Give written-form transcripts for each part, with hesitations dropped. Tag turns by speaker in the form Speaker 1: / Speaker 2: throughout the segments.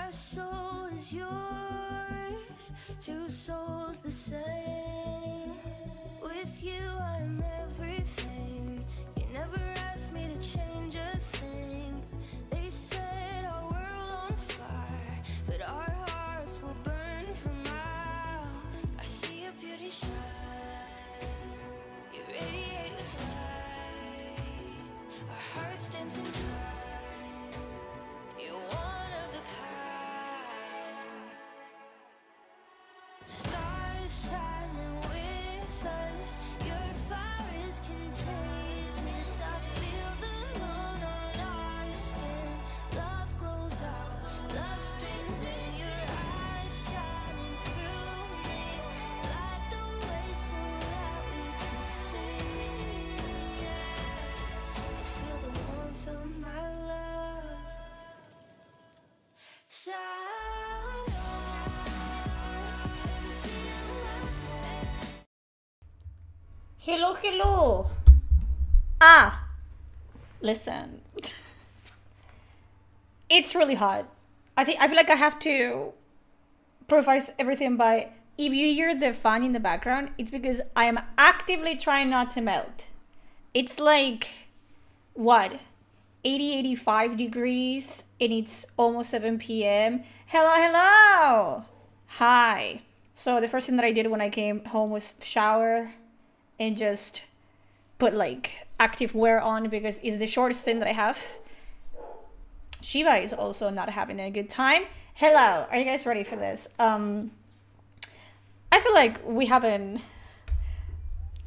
Speaker 1: My soul is yours, two souls the same. With you I'm everything. You never asked me to change a thing. They set our world on fire, but our hearts will burn for miles. I see your beauty shine. You radiate with light. Our hearts dancing time. You're one of a kind. Stars shining with us. Your fire is contagious. I feel the moon on our skin. Love glows out, love streams in. Your eyes shining through me. Light the way so that we can see. And feel the warmth of my love. Shine on and feel my
Speaker 2: Hello, hello. Listen. It's really hot. I feel like I have to preface everything by, if you hear the fan in the background, it's because I am actively trying not to melt. It's like, what? 85 degrees and it's almost 7 p.m. Hello. Hi. So the first thing that I did when I came home was shower and just put like active wear on because it's the shortest thing that I have. Shiva is also not having a good time. Hello. Are you guys ready for this? I feel like we haven't...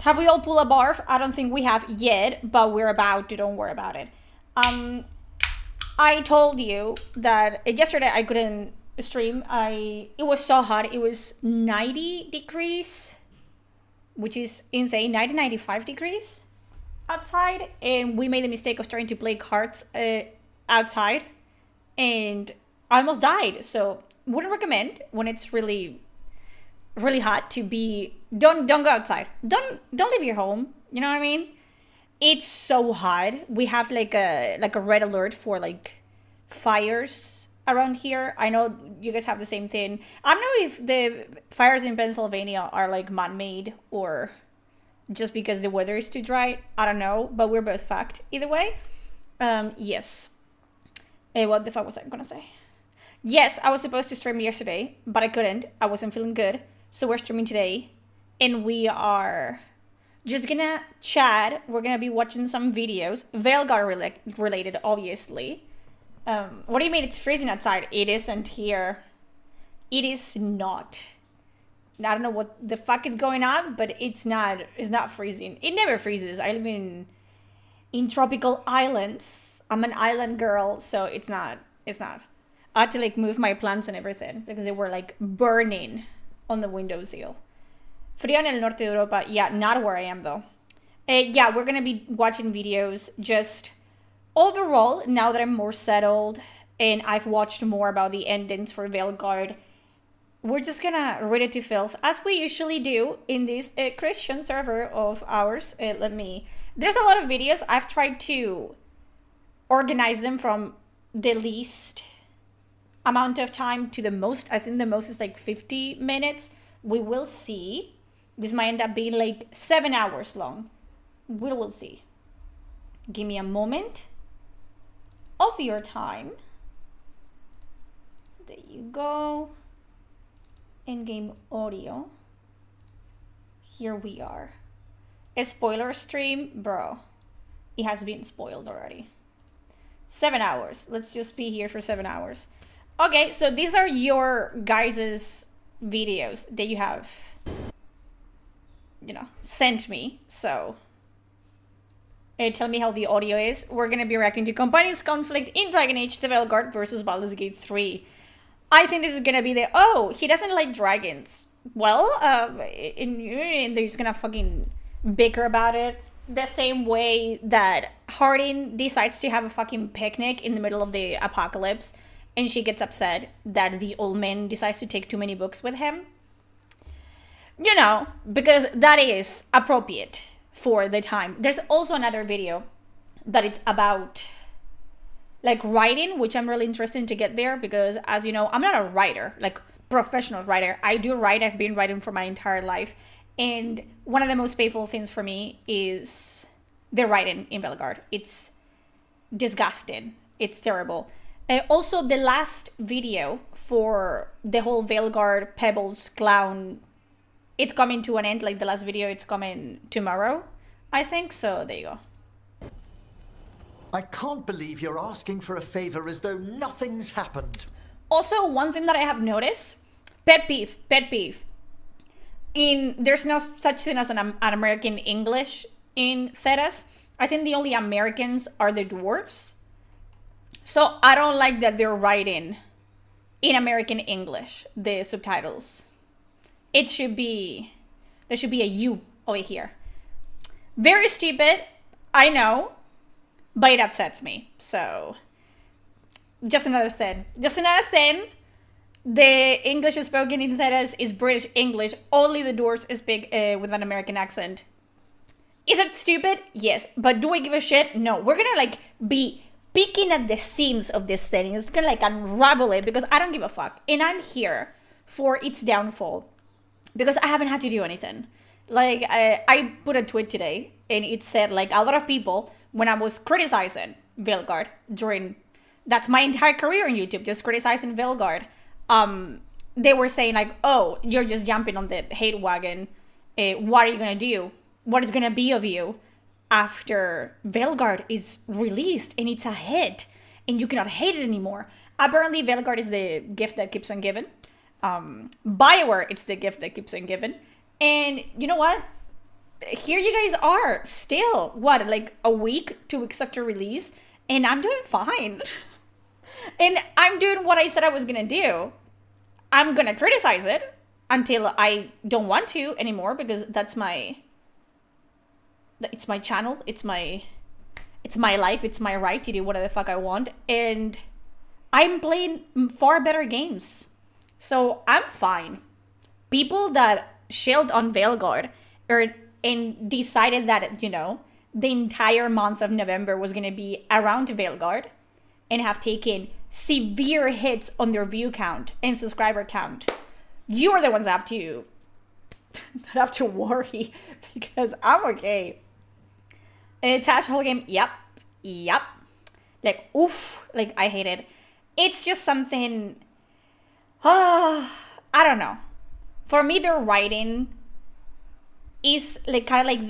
Speaker 2: Have we all pulled a barf? I don't think we have yet, but we're about to. Don't worry about it. I told you that yesterday I couldn't stream. It was so hot. It was 90 degrees, which is insane. 95 degrees outside, and we made the mistake of trying to play cards outside, and I almost died. So wouldn't recommend when it's really, really hot to be. Don't go outside. Don't leave your home. You know what I mean? It's so hot. We have like a red alert for like fires around here. I know you guys have the same thing. I don't know if the fires in Pennsylvania are like man-made or just because the weather is too dry. I don't know, but we're both fucked either way. Yes. What the fuck was I gonna say? Yes, I was supposed to stream yesterday, but I couldn't. I wasn't feeling good. So we're streaming today, and we are just gonna chat. We're gonna be watching some videos. Veilguard related, obviously. What do you mean it's freezing outside? It isn't here. It is not. I don't know what the fuck is going on, but it's not freezing. It never freezes. I live in tropical islands. I'm an island girl, so it's not. I had to like move my plants and everything because they were like burning on the windowsill. Frío en el norte de Europa. Yeah, not where I am though. Yeah, we're gonna be watching videos just overall now that I'm more settled and I've watched more about the endings for Veilguard. We're just gonna read it to Filth as we usually do in this Christian server of ours. There's a lot of videos. I've tried to organize them from the least amount of time to the most. I think the most is like 50 minutes. We will see. This might end up being like 7 hours long. We will see. Give me a moment of your time. There you go. In-game audio. Here we are. A spoiler stream? Bro, it has been spoiled already. 7 hours. Let's just be here for 7 hours. Okay, so these are your guys's videos that you have, sent me. So tell me how the audio is. We're gonna be reacting to Companions Conflict in Dragon Age The Veilguard versus Baldur's Gate 3. I think this is gonna be he doesn't like dragons. Well, and they're just gonna fucking bicker about it the same way that Hardin decides to have a fucking picnic in the middle of the apocalypse and she gets upset that the old man decides to take too many books with him. Because that is appropriate for the time. There's also another video that it's about like writing, which I'm really interested to get there because, as you know, I'm not a writer, like professional writer. I do write. I've been writing for my entire life, and one of the most painful things for me is the writing in Veilguard. It's disgusting. It's terrible. Also, the last video for the whole Veilguard Pebbles clown, it's coming to an end. Like the last video, it's coming tomorrow, I think. So there you go.
Speaker 3: I can't believe you're asking for a favor as though nothing's happened.
Speaker 2: Also, one thing that I have noticed, pet peeve. There's no such thing as an American English in Thedas. I think the only Americans are the dwarves. So I don't like that they're writing in American English, the subtitles. There should be a U over here. Very stupid, I know, but it upsets me. So just another thing. The English spoken in Thedas is British English. Only the dwarves speak with an American accent. Is it stupid? Yes. But do I give a shit? No. We're gonna like be picking at the seams of this thing. It's gonna like unravel it because I don't give a fuck. And I'm here for its downfall because I haven't had to do anything. Like I put a tweet today and it said like a lot of people, when I was criticizing Veilguard that's my entire career on YouTube, just criticizing Veilguard. They were saying like, oh, you're just jumping on the hate wagon. What are you gonna do? What is gonna be of you after Veilguard is released and it's a hit and you cannot hate it anymore? Apparently, Veilguard is the gift that keeps on giving. BioWare, it's the gift that keeps on giving. And you know what? Here you guys are still, what, like a week, 2 weeks after release, and I'm doing fine. And I'm doing what I said I was gonna do. I'm gonna criticize it until I don't want to anymore because it's my channel, it's my life, it's my right to do whatever the fuck I want, and I'm playing far better games. So I'm fine. People that shelled on Veilguard and decided that, you know, the entire month of November was going to be around Veilguard and have taken severe hits on their view count and subscriber count. You are the ones that have to worry because I'm okay. Taash whole game, yep. Like, oof, like I hate it. It's just something, I don't know. For me, the writing is like kind of like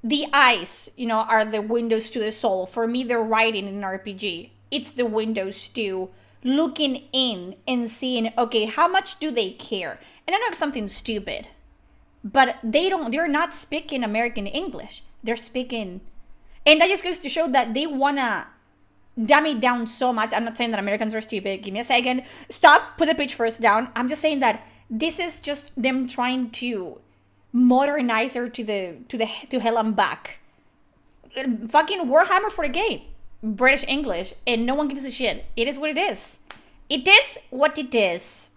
Speaker 2: the eyes, you know, are the windows to the soul. For me, the writing in an RPG, it's the windows to looking in and seeing, okay, how much do they care? And I know it's something stupid, but they're not speaking American English. They're speaking, and that just goes to show that they wanna dumb it down so much. I'm not saying that Americans are stupid. Give me a second. Stop. Put the pitch first down. I'm just saying that this is just them trying to modernize her to hell and back. Fucking Warhammer for the game. British English, and no one gives a shit. It is what it is. It is what it is.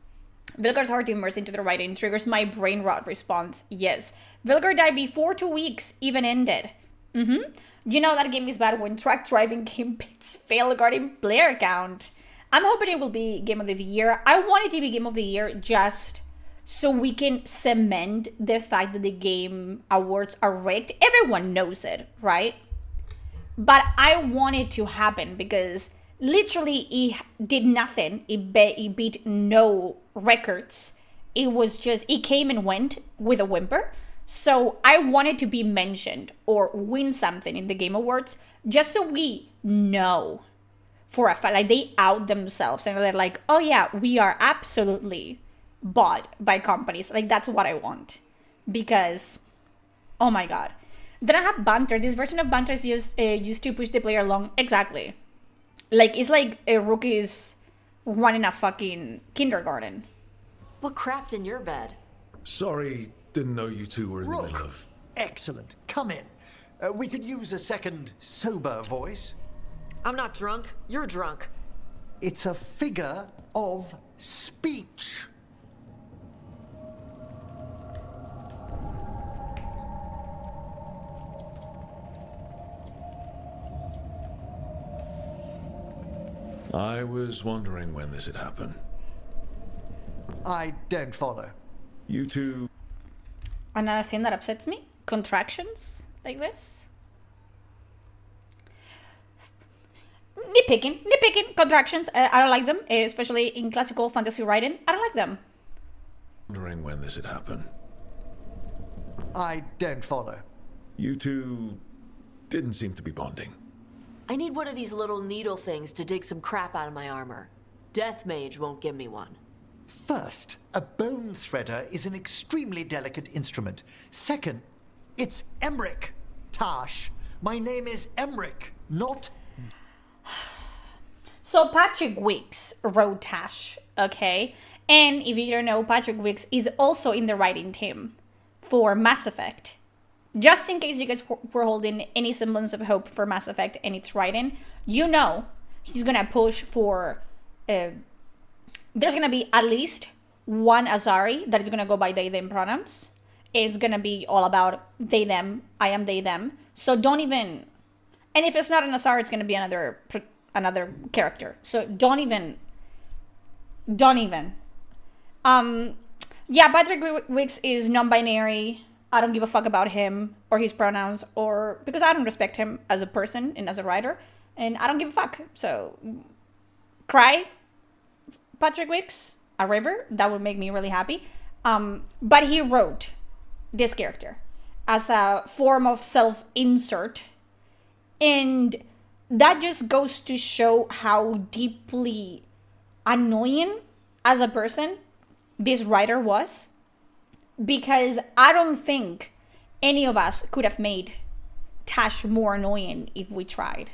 Speaker 2: Veilguard's hard to immerse into the writing triggers my brain rot response. Yes. Veilguard died before 2 weeks even ended. You know that game is bad when track driving game beats Veilguard in player count. I'm hoping it will be Game of the Year. I want it to be Game of the Year just so we can cement the fact that the game awards are rigged. Everyone knows it, right? But I want it to happen because literally it did nothing. It beat no records. It came and went with a whimper. So I wanted to be mentioned or win something in the Game Awards just so we know for a fact. Like they out themselves and they're like, oh yeah, we are absolutely bought by companies. Like that's what I want. Because, oh my god. Then I have banter. This version of banter is used to push the player along. Exactly. Like, it's like a rookie's running a fucking kindergarten.
Speaker 4: What crapped in your bed?
Speaker 5: Sorry, didn't know you two were in the middle of...
Speaker 3: Excellent. Come in. We could use a second sober voice.
Speaker 4: I'm not drunk. You're drunk.
Speaker 3: It's a figure of speech.
Speaker 5: I was wondering when this had happened.
Speaker 3: I don't follow.
Speaker 5: You two...
Speaker 2: Another thing that upsets me? Contractions like this. Nitpicking contractions. I don't like them, especially in classical fantasy writing. I don't like them.
Speaker 5: Wondering when this had happened.
Speaker 3: I don't follow.
Speaker 5: You two didn't seem to be bonding.
Speaker 4: I need one of these little needle things to dig some crap out of my armor. Death Mage won't give me one.
Speaker 3: First, a bone threader is an extremely delicate instrument. Second, it's Emmerich, Taash. My name is Emmerich, not...
Speaker 2: So Patrick Wicks wrote Taash, okay? And if you don't know, Patrick Wicks is also in the writing team for Mass Effect. Just in case you guys were holding any semblance of hope for Mass Effect and its writing, you know he's gonna push for... there's gonna be at least one Azari that is gonna go by they, them pronouns. It's gonna be all about they, them, I am they, them. So don't even... And if it's not an Azari, it's gonna be another character. So don't even. Yeah, Patrick Wicks is non-binary. I don't give a fuck about him or his pronouns, or because I don't respect him as a person and as a writer, and I don't give a fuck. So cry, Patrick Wicks, a river. That would make me really happy. But he wrote this character as a form of self-insert, and that just goes to show how deeply annoying as a person this writer was, because I don't think any of us could have made Taash more annoying if we tried.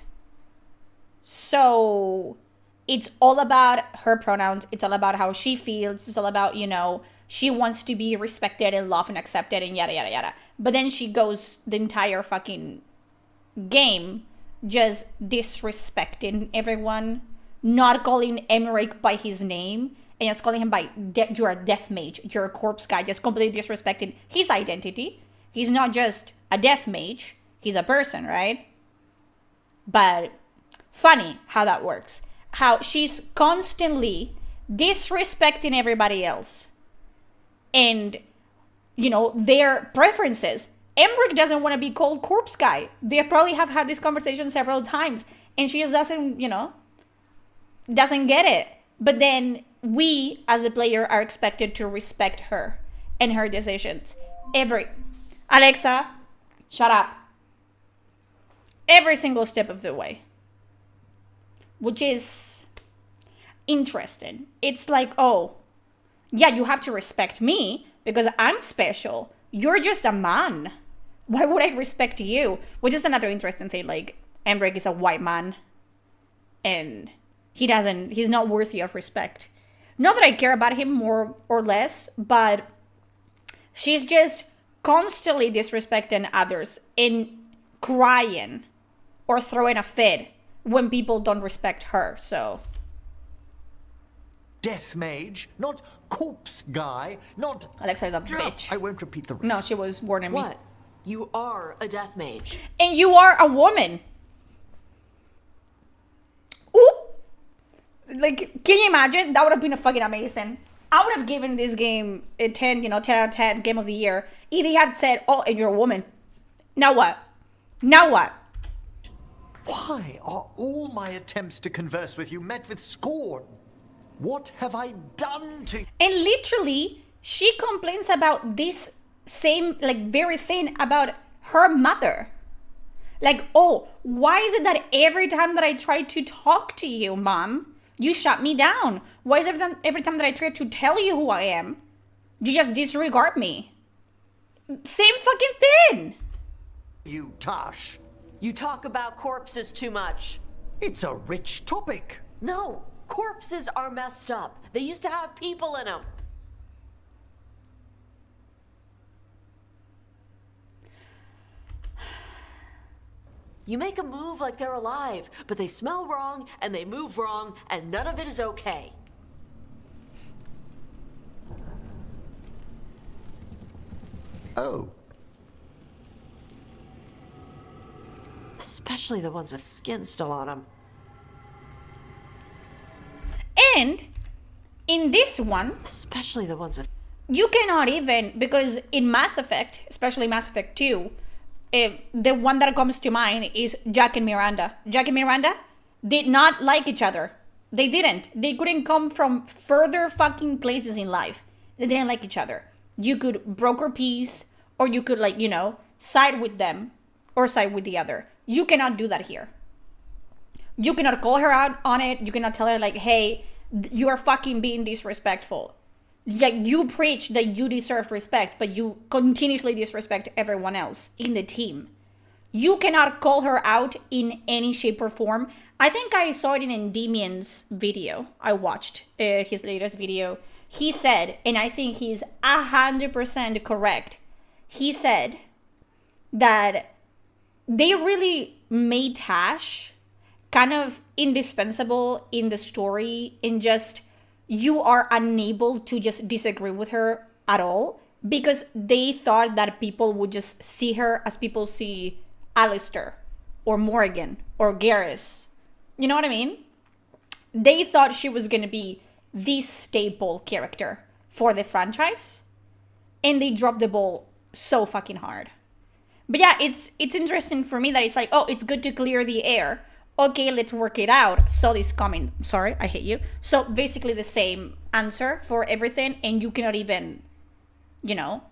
Speaker 2: So it's all about her pronouns. It's all about how she feels. It's all about, you know, she wants to be respected and loved and accepted and yada, yada, yada. But then she goes the entire fucking game just disrespecting everyone, not calling Emmerich by his name, and just calling him by, you're a death mage, you're a corpse guy, just completely disrespecting his identity. He's not just a death mage, he's a person, right? But funny how that works. How she's constantly disrespecting everybody else. And, you know, their preferences. Emmerich doesn't want to be called corpse guy. They probably have had this conversation several times. And she just doesn't, you know, doesn't get it. But then we, as a player, are expected to respect her and her decisions. Alexa, shut up. Every single step of the way. Which is interesting. It's like, oh, yeah, you have to respect me because I'm special. You're just a man. Why would I respect you? Which is another interesting thing. Like, Emmerich is a white man. And he's not worthy of respect. Not that I care about him more or less, but she's just constantly disrespecting others and crying or throwing a fit when people don't respect her, so...
Speaker 3: Death mage, not corpse guy, not...
Speaker 2: Alexa is a bitch.
Speaker 3: I won't repeat the rest.
Speaker 2: No, she was warning me.
Speaker 4: What? You are a death mage.
Speaker 2: And you are a woman. Ooh! Like, can you imagine? That would have been fucking amazing. I would have given this game a 10, 10 out of 10 game of the year if he had said, oh, and you're a woman. Now what?
Speaker 3: Why are all my attempts to converse with you met with scorn? What have I done to...
Speaker 2: And literally, she complains about this same, very thing about her mother. Like, oh, why is it that every time that I try to talk to you, Mom, you shut me down? Why is every time that I try to tell you who I am, you just disregard me? Same fucking thing.
Speaker 3: You, Taash.
Speaker 4: You talk about corpses too much.
Speaker 3: It's a rich topic.
Speaker 4: No, corpses are messed up. They used to have people in them. You make a move like they're alive, but they smell wrong and they move wrong and none of it is okay.
Speaker 3: Oh.
Speaker 4: Especially the ones with skin still on them.
Speaker 2: In this one,
Speaker 4: Especially the ones with...
Speaker 2: you cannot even, because in Mass Effect, especially Mass Effect 2, the one that comes to mind is Jack and Miranda. Jack and Miranda did not like each other. They didn't. They couldn't come from further fucking places in life. They didn't like each other. You could broker peace, or you could, like, you know, side with them or side with the other. You cannot do that here. You cannot call her out on it. You cannot tell her, like, hey, you are fucking being disrespectful. Like, you preach that you deserve respect, but you continuously disrespect everyone else in the team. You cannot call her out in any shape or form. I think I saw it in Endemion's video. I watched his latest video. He said, and I think he's 100% correct, he said that they really made Taash kind of indispensable in the story, and just you are unable to just disagree with her at all, because they thought that people would just see her as people see Alistair or Morgan or Garrus. You know what I mean? They thought she was going to be the staple character for the franchise, and they dropped the ball so fucking hard. But yeah, it's interesting for me that it's like, oh, it's good to clear the air. Okay, let's work it out. So this coming, sorry, I hate you. So basically the same answer for everything, and you cannot even, you know,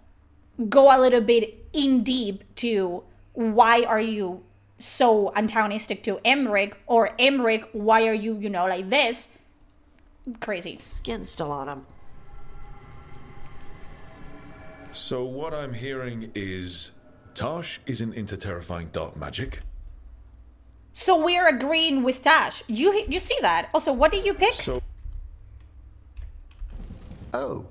Speaker 2: go a little bit in deep to why are you so antagonistic to Emmerich, or Emmerich, why are you, you know, like this? Crazy.
Speaker 4: Skin's still on him.
Speaker 5: So what I'm hearing is Taash isn't into terrifying dark magic.
Speaker 2: So we're agreeing with Taash. You see that? Also, what did you pick?
Speaker 5: So
Speaker 3: Oh,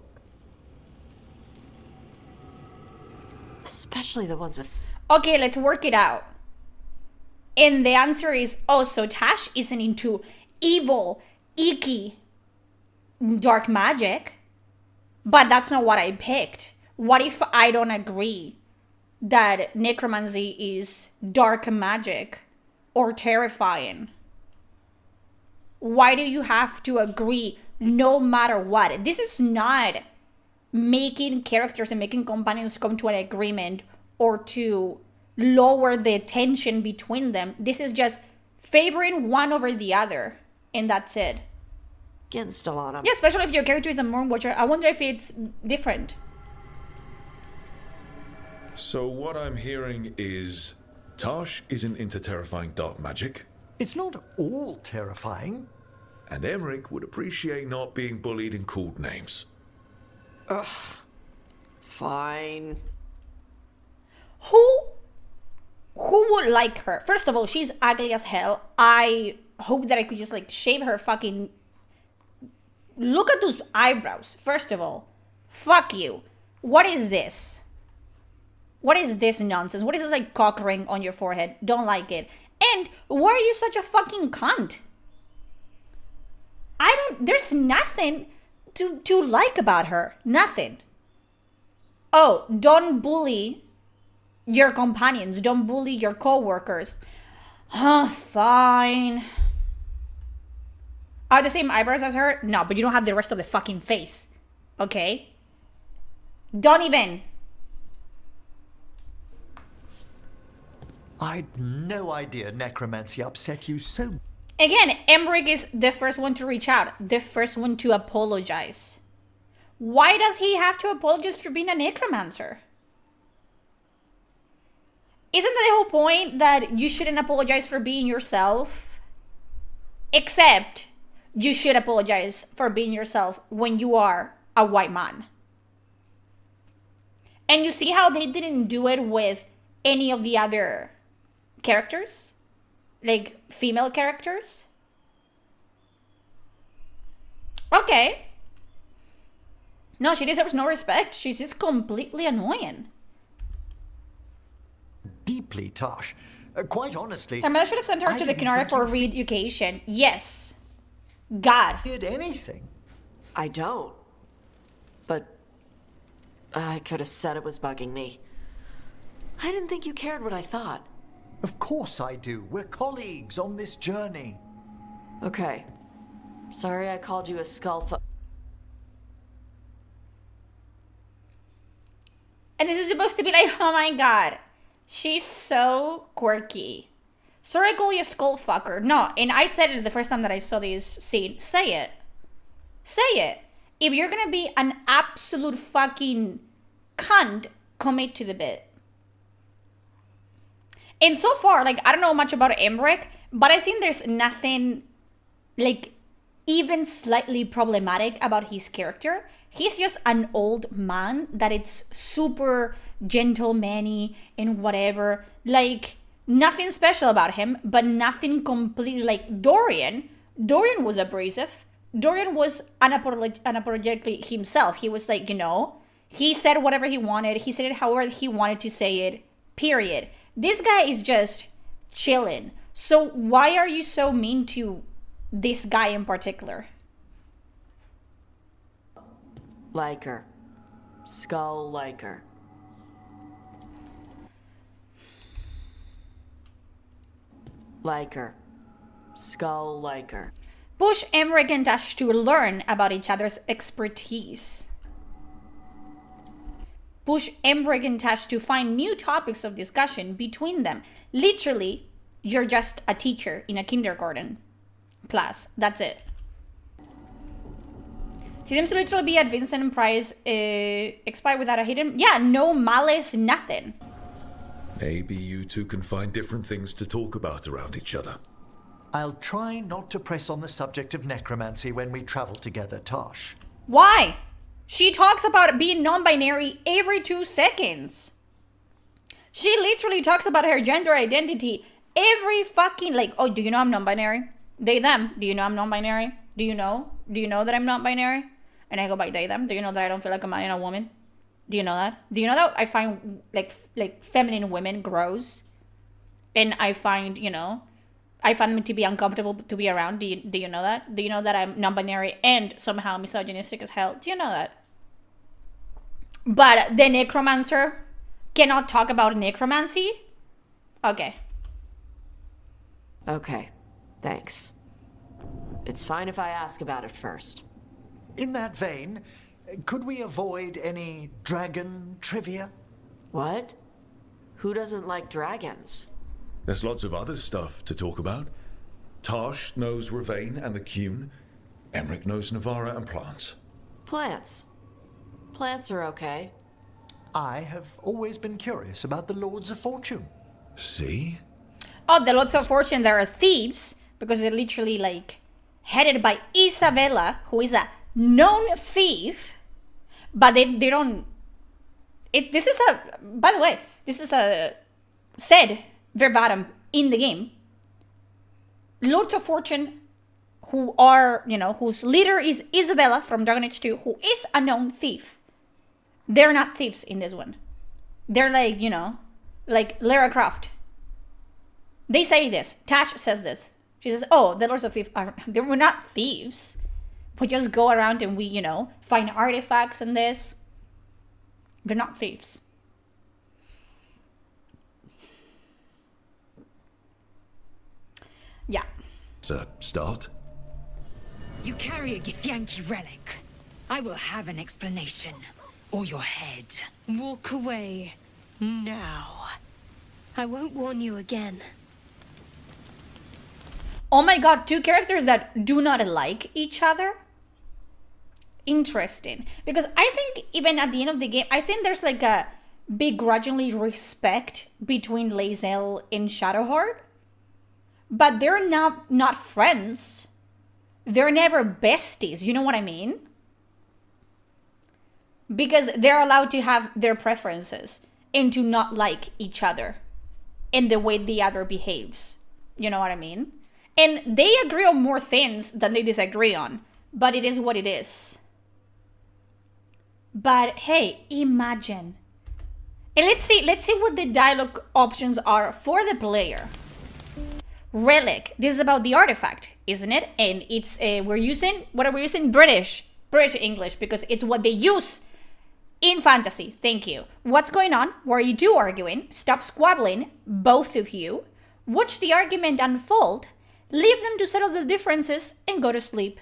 Speaker 4: Especially the ones with...
Speaker 2: Okay, let's work it out. And the answer is, oh, so Taash isn't into evil, icky, dark magic. But that's not what I picked. What if I don't agree that necromancy is dark magic or terrifying? Why do you have to agree no matter what? This is not making characters and making companions come to an agreement or to lower the tension between them. This is just favoring one over the other, and that's it.
Speaker 4: Skin's still on him.
Speaker 2: Yeah, especially if your character is a Moon Watcher. I wonder if it's different.
Speaker 5: So what I'm hearing is Taash isn't into terrifying dark magic,
Speaker 3: it's not all terrifying.
Speaker 5: and Emmerich would appreciate not being bullied and called names.
Speaker 4: Fine.
Speaker 2: Who would like her? First of all, she's ugly as hell. I hope that I could just, like, shave her fucking... Look at those eyebrows. First of all, fuck you. What is this? What is this nonsense? What is this, like, cock ring on your forehead? Don't like it. And why are you such a fucking cunt? There's nothing to like about her. Nothing. Oh, don't bully your companions. Don't bully your co-workers. Fine. Are the same eyebrows as her? No, but you don't have the rest of the fucking face. Okay? Don't even.
Speaker 3: I'd no idea necromancy upset you so.
Speaker 2: Again, Emmerich is the first one to reach out. The first one to apologize. Why does he have to apologize for being a necromancer? Isn't that the whole point, that you shouldn't apologize for being yourself? Except you should apologize for being yourself when you are a white man. And you see how they didn't do it with any of the other characters? Like, female characters? Okay. No, she deserves no respect. She's just completely annoying.
Speaker 3: Deeply, Taash. Quite honestly,
Speaker 2: Her mother should have sent her
Speaker 3: I
Speaker 2: to the
Speaker 3: didn't
Speaker 2: Canary
Speaker 3: think
Speaker 2: for
Speaker 3: you
Speaker 2: re-education. Yes. God.
Speaker 3: did anything.
Speaker 4: I don't. But I could have said it was bugging me. I didn't think you cared what I thought.
Speaker 3: Of course I do. We're colleagues on this journey.
Speaker 4: Okay. Sorry I called you a skull
Speaker 2: And this is supposed to be like, oh my god, she's so quirky. Sorry I call you a skull fucker. No, and I said it the first time that I saw this scene. Say it. Say it. If you're gonna be an absolute fucking cunt, commit to the bit. And so far, like, I don't know much about Emmerich, but I think there's nothing, like, even slightly problematic about his character. He's just an old man that it's super gentleman-y and whatever. Like, nothing special about him, but nothing completely like Dorian. Dorian was abrasive. Dorian was unapologetically himself. He was like, he said whatever he wanted. He said it however he wanted to say it, period. This guy is just chilling. So why are you so mean to this guy in particular?
Speaker 4: Like her. Skull like her. Like her. Skull like her.
Speaker 2: Push Emmerich and Taash to learn about each other's expertise. Push Emmerich and Taash to find new topics of discussion between them. Literally, you're just a teacher in a kindergarten class. That's it. He seems to literally be at Vincent and Price expire without a hidden... Yeah, no malice, nothing.
Speaker 5: Maybe you two can find different things to talk about around each other.
Speaker 3: I'll try not to press on the subject of necromancy when we travel together, Taash.
Speaker 2: Why? She talks about being non-binary every 2 seconds. She literally talks about her gender identity every fucking, like, oh, do you know I'm non-binary? They, them. Do you know I'm non-binary? Do you know? Do you know that I'm not binary? And I go by they, them. Do you know that I don't feel like a man and a woman? Do you know that? Do you know that I find, like feminine women gross? And I find, I find them to be uncomfortable to be around. Do you know that? Do you know that I'm non-binary and somehow misogynistic as hell? Do you know that? But the necromancer cannot talk about necromancy? Okay.
Speaker 4: Okay. Thanks. It's fine if I ask about it first.
Speaker 3: In that vein, could we avoid any dragon trivia?
Speaker 4: What? Who doesn't like dragons?
Speaker 5: There's lots of other stuff to talk about. Taash knows Ravane and the Cune. Emmerich knows Navara and plants.
Speaker 4: Plants. Plants are okay.
Speaker 3: I have always been curious about the Lords of Fortune.
Speaker 5: See?
Speaker 2: Oh, the Lords of Fortune, there are thieves, because they're literally, like, headed by Isabella, who is a known thief, but they don't... This is a... By the way, this is a... said verbatim in the game. Lords of Fortune, who are, whose leader is Isabella from Dragon Age 2, who is a known thief. They're not thieves in this one. They're like, like Lara Croft. They say this. Taash says this. She says, oh, the Lords of Thieves we're not thieves. We just go around and we, find artifacts and this. They're not thieves. Yeah.
Speaker 5: It's a start.
Speaker 6: You carry a Githyanki relic. I will have an explanation. Or your head.
Speaker 1: Walk away. Now. I won't warn you again.
Speaker 2: Oh my god, 2 characters that do not like each other? Interesting. Because I think even at the end of the game, I think there's like a begrudgingly respect between Lae'zel and Shadowheart. But they're not friends. They're never besties, you know what I mean? Because they're allowed to have their preferences and to not like each other in the way the other behaves. You know what I mean? And they agree on more things than they disagree on. But it is what it is. But hey, imagine. And let's see what the dialogue options are for the player. Relic. This is about the artifact, isn't it? And it's what are we using? British English, because it's what they use in fantasy. Thank you. What's going on? Why are you two arguing? Stop squabbling, both of you. Watch the argument unfold. Leave them to settle the differences and go to sleep.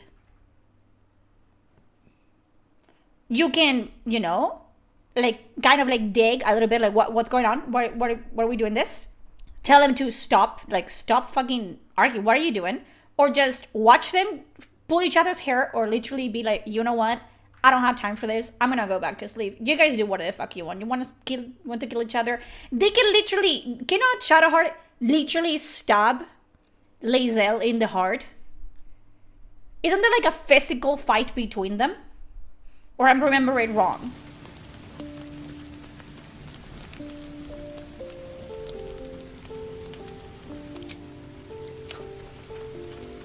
Speaker 2: You can, like kind of like dig a little bit, like what's going on? Why are we doing this? Tell them to stop, like stop fucking arguing. What are you doing? Or just watch them pull each other's hair, or literally be like, you know what? I don't have time for this. I'm gonna go back to sleep. You guys do whatever the fuck you want. You want to kill each other? They can literally, cannot Shadowheart literally stab Lae'zel in the heart? Isn't there like a physical fight between them? Or I'm remembering wrong?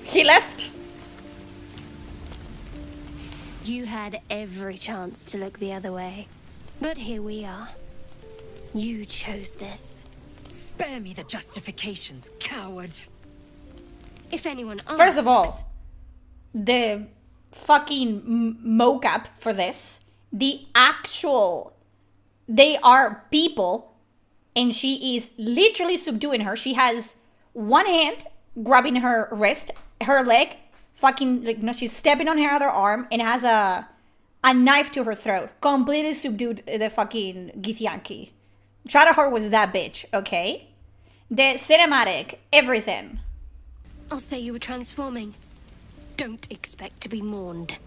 Speaker 2: He left.
Speaker 1: You had every chance to look the other way. But here we are. You chose this.
Speaker 6: Spare me the justifications, coward.
Speaker 1: If anyone asks...
Speaker 2: First of all, the fucking mocap for this, the actual... They are people, and she is literally subduing her. She has one hand grabbing her wrist, her leg, fucking, like, no, she's stepping on her other arm, and has a knife to her throat. Completely subdued the fucking Githyanki. Shadowheart was that bitch, okay? The cinematic, everything.
Speaker 1: I'll say you were transforming. Don't expect to be mourned.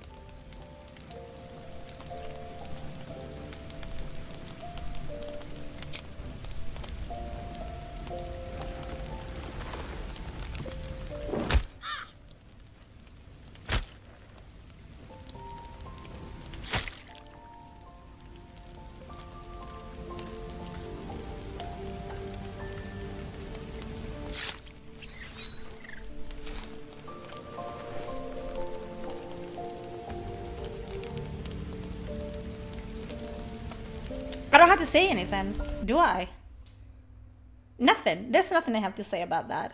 Speaker 2: I don't have to say anything, do I? Nothing. There's nothing I have to say about that.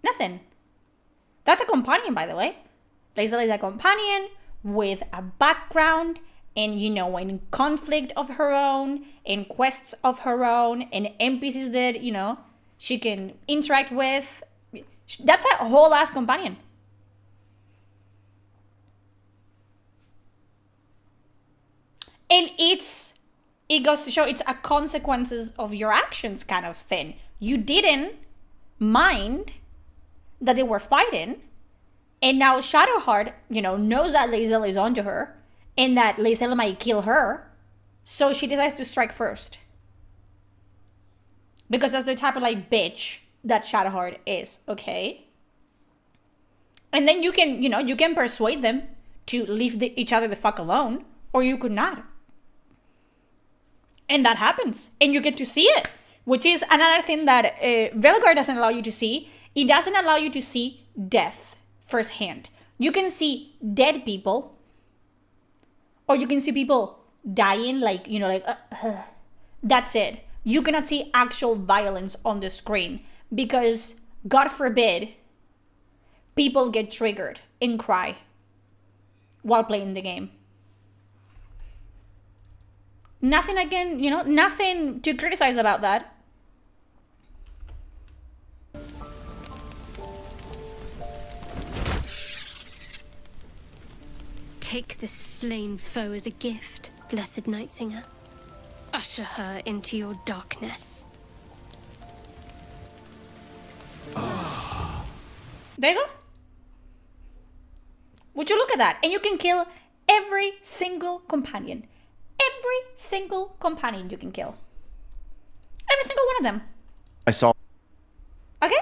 Speaker 2: Nothing. That's a companion, by the way. Lae'zel is a companion with a background and, you know, in conflict of her own, in quests of her own, and NPCs that, you know, she can interact with. That's a whole ass companion. And it goes to show it's a consequences of your actions kind of thing. You didn't mind that they were fighting, and now Shadowheart, you know, knows that Lae'zel is onto her, and that Lae'zel might kill her, so she decides to strike first. Because that's the type of, like, bitch that Shadowheart is, okay? And then you can, you know, you can persuade them to leave each other the fuck alone, or you could not. And that happens, and you get to see it, which is another thing that Veilguard doesn't allow you to see. It doesn't allow you to see death firsthand. You can see dead people, or you can see people dying, like, you know, like, that's it. You cannot see actual violence on the screen because, God forbid, people get triggered and cry while playing the game. Nothing again, you know, nothing to criticize about that.
Speaker 1: Take this slain foe as a gift, blessed Night Singer. Usher her into your darkness.
Speaker 2: There you go. Would you look at that? And you can kill every single companion. Every single companion you can kill. Every single one of them.
Speaker 7: I saw.
Speaker 2: Okay?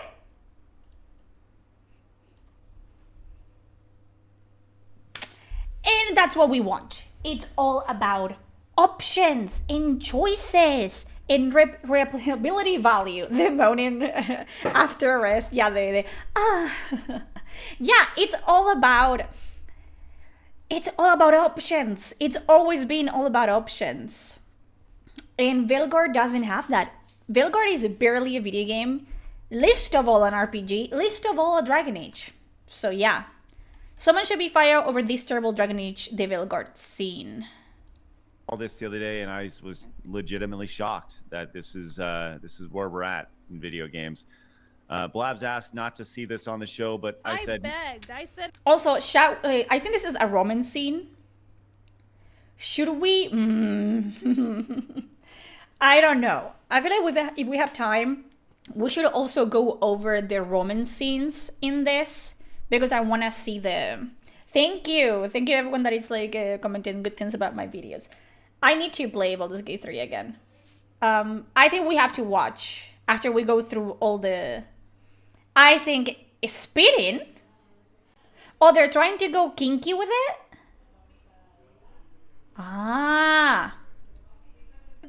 Speaker 2: And that's what we want. It's all about options and choices and replayability value. The moaning after a rest. Yeah, yeah, it's all about options. It's always been all about options. And Veilguard doesn't have that. Veilguard is barely a video game, least of all an RPG, least of all a Dragon Age. So yeah. Someone should be fired over this terrible Dragon Age the Veilguard scene.
Speaker 7: All this the other day, and I was legitimately shocked that this is where we're at in video games. Blabs asked not to see this on the show, but I said...
Speaker 2: Also, I think this is a romance scene. Should we? I don't know. I feel like if we have time, we should also go over the romance scenes in this, because I want to see them. Thank you everyone that is like commenting good things about my videos. I need to play Baldur's Gate 3 again. I think we have to watch after we go through all the... I think spitting? Oh, they're trying to go kinky with it? Ah.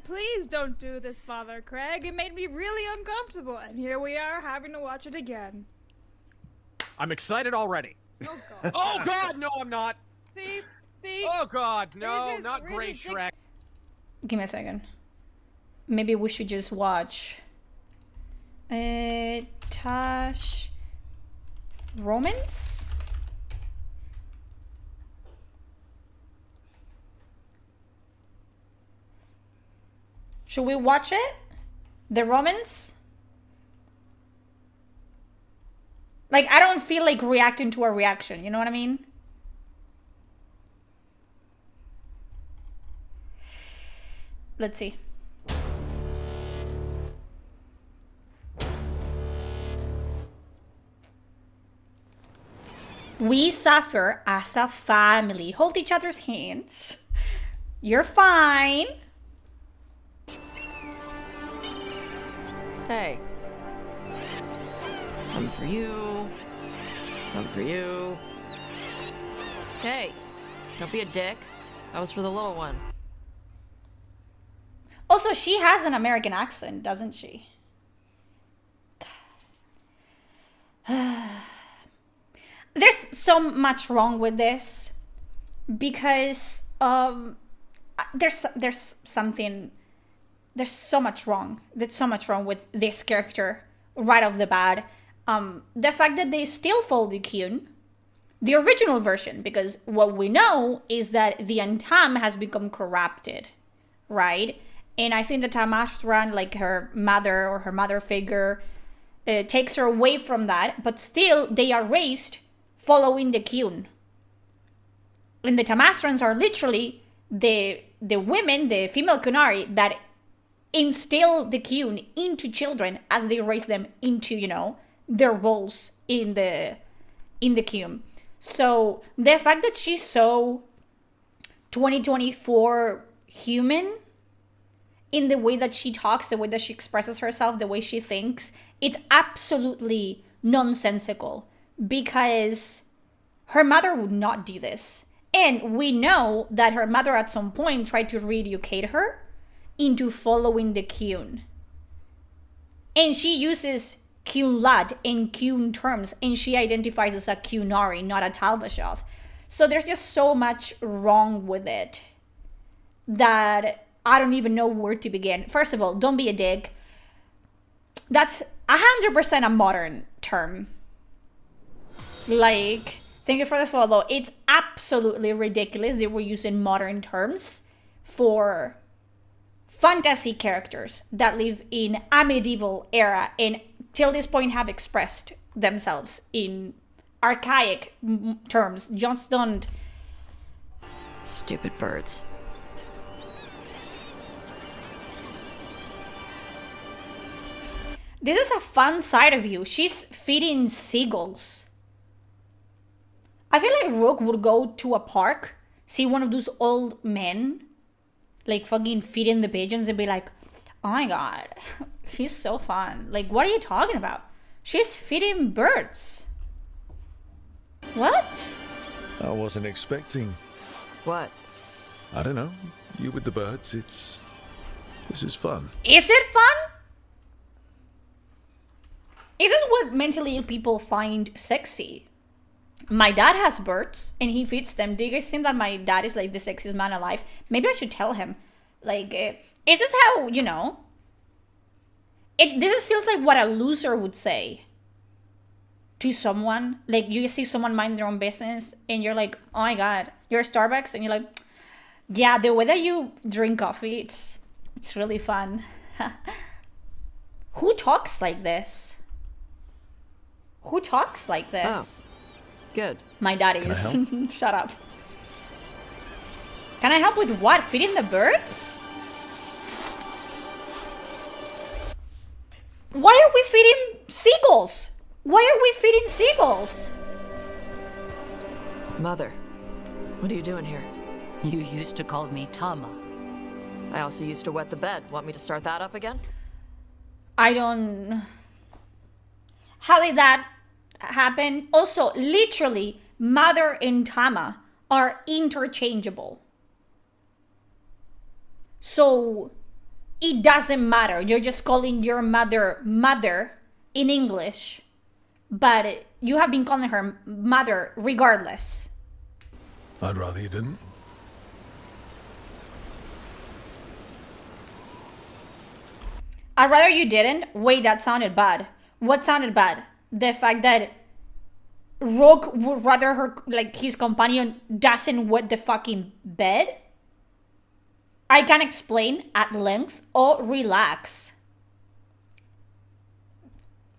Speaker 8: Please don't do this, Father Craig. It made me really uncomfortable, and here we are having to watch it again.
Speaker 9: I'm excited already.
Speaker 8: Oh god.
Speaker 9: Oh god, no I'm not.
Speaker 8: See?
Speaker 9: Oh god, no,
Speaker 8: Reese's-
Speaker 9: not great
Speaker 8: Reese's
Speaker 9: Shrek.
Speaker 2: Give me a second. Maybe we should just watch... Taash... Romance? Should we watch it? The romance? Like, I don't feel like reacting to a reaction, you know what I mean? Let's see. We suffer as a family. Hold each other's hands. You're fine.
Speaker 4: Hey. Some for you. Some for you. Hey. Don't be a dick. That was for the little one.
Speaker 2: Also, she has an American accent, doesn't she? There's so much wrong with this because there's so much wrong. There's so much wrong with this character right off the bat. The fact that they still follow the Kyun, the original version, because what we know is that the Antam has become corrupted, right? And I think the Tamastran, like her mother or her mother figure, takes her away from that, but still they are raised following the Kyun. And the Tamastrans are literally the women, the female Kunari, that instill the Kyun into children as they raise them into, you know, their roles in the Kyun. So the fact that she's so 2024 human in the way that she talks, the way that she expresses herself, the way she thinks, it's absolutely nonsensical because her mother would not do this. And we know that her mother at some point tried to re-educate her into following the Kyun. And she uses Kyun Lad and Kyun terms, and she identifies as a Kyunari, not a Talbashov. So there's just so much wrong with it that I don't even know where to begin. First of all, don't be a dick. That's 100% a modern term. Like, thank you for the follow. It's absolutely ridiculous that we're using modern terms for fantasy characters that live in a medieval era and till this point have expressed themselves in archaic terms. Just don't.
Speaker 4: Stupid birds.
Speaker 2: This is a fun side of you. She's feeding seagulls. I feel like Rook would go to a park, see one of those old men, like fucking feeding the pigeons and be like, oh my god, he's so fun. Like, what are you talking about? She's feeding birds. What?
Speaker 5: I wasn't expecting.
Speaker 4: What?
Speaker 5: I don't know. You with the birds, this is fun.
Speaker 2: Is it fun? Is this what mentally ill people find sexy? My dad has birds and he feeds them. Do you guys think that my dad is like the sexiest man alive? Maybe I should tell him. Like, is this how, you know? This feels like what a loser would say to someone. Like, you see someone mind their own business and you're like, oh my god, you're at Starbucks and you're like, yeah, the way that you drink coffee, it's really fun. Who talks like this? Who talks like this?
Speaker 4: Oh, good.
Speaker 2: My dad
Speaker 5: Can I
Speaker 2: is.
Speaker 5: help?
Speaker 2: Shut up. Can I help with what? Feeding the birds? Why are we feeding seagulls? Why are we feeding seagulls?
Speaker 4: Mother, what are you doing here?
Speaker 10: You used to call me Tama.
Speaker 4: I also used to wet the bed. Want me to start that up again?
Speaker 2: I don't... How did that happen? Also, literally, mother and Tama are interchangeable. So, it doesn't matter. You're just calling your mother mother in English. But you have been calling her mother regardless.
Speaker 5: I'd rather you didn't.
Speaker 2: I'd rather you didn't. Wait, that sounded bad. What sounded bad? The fact that Rogue would rather her, like, his companion doesn't wet the fucking bed? I can explain at length or relax.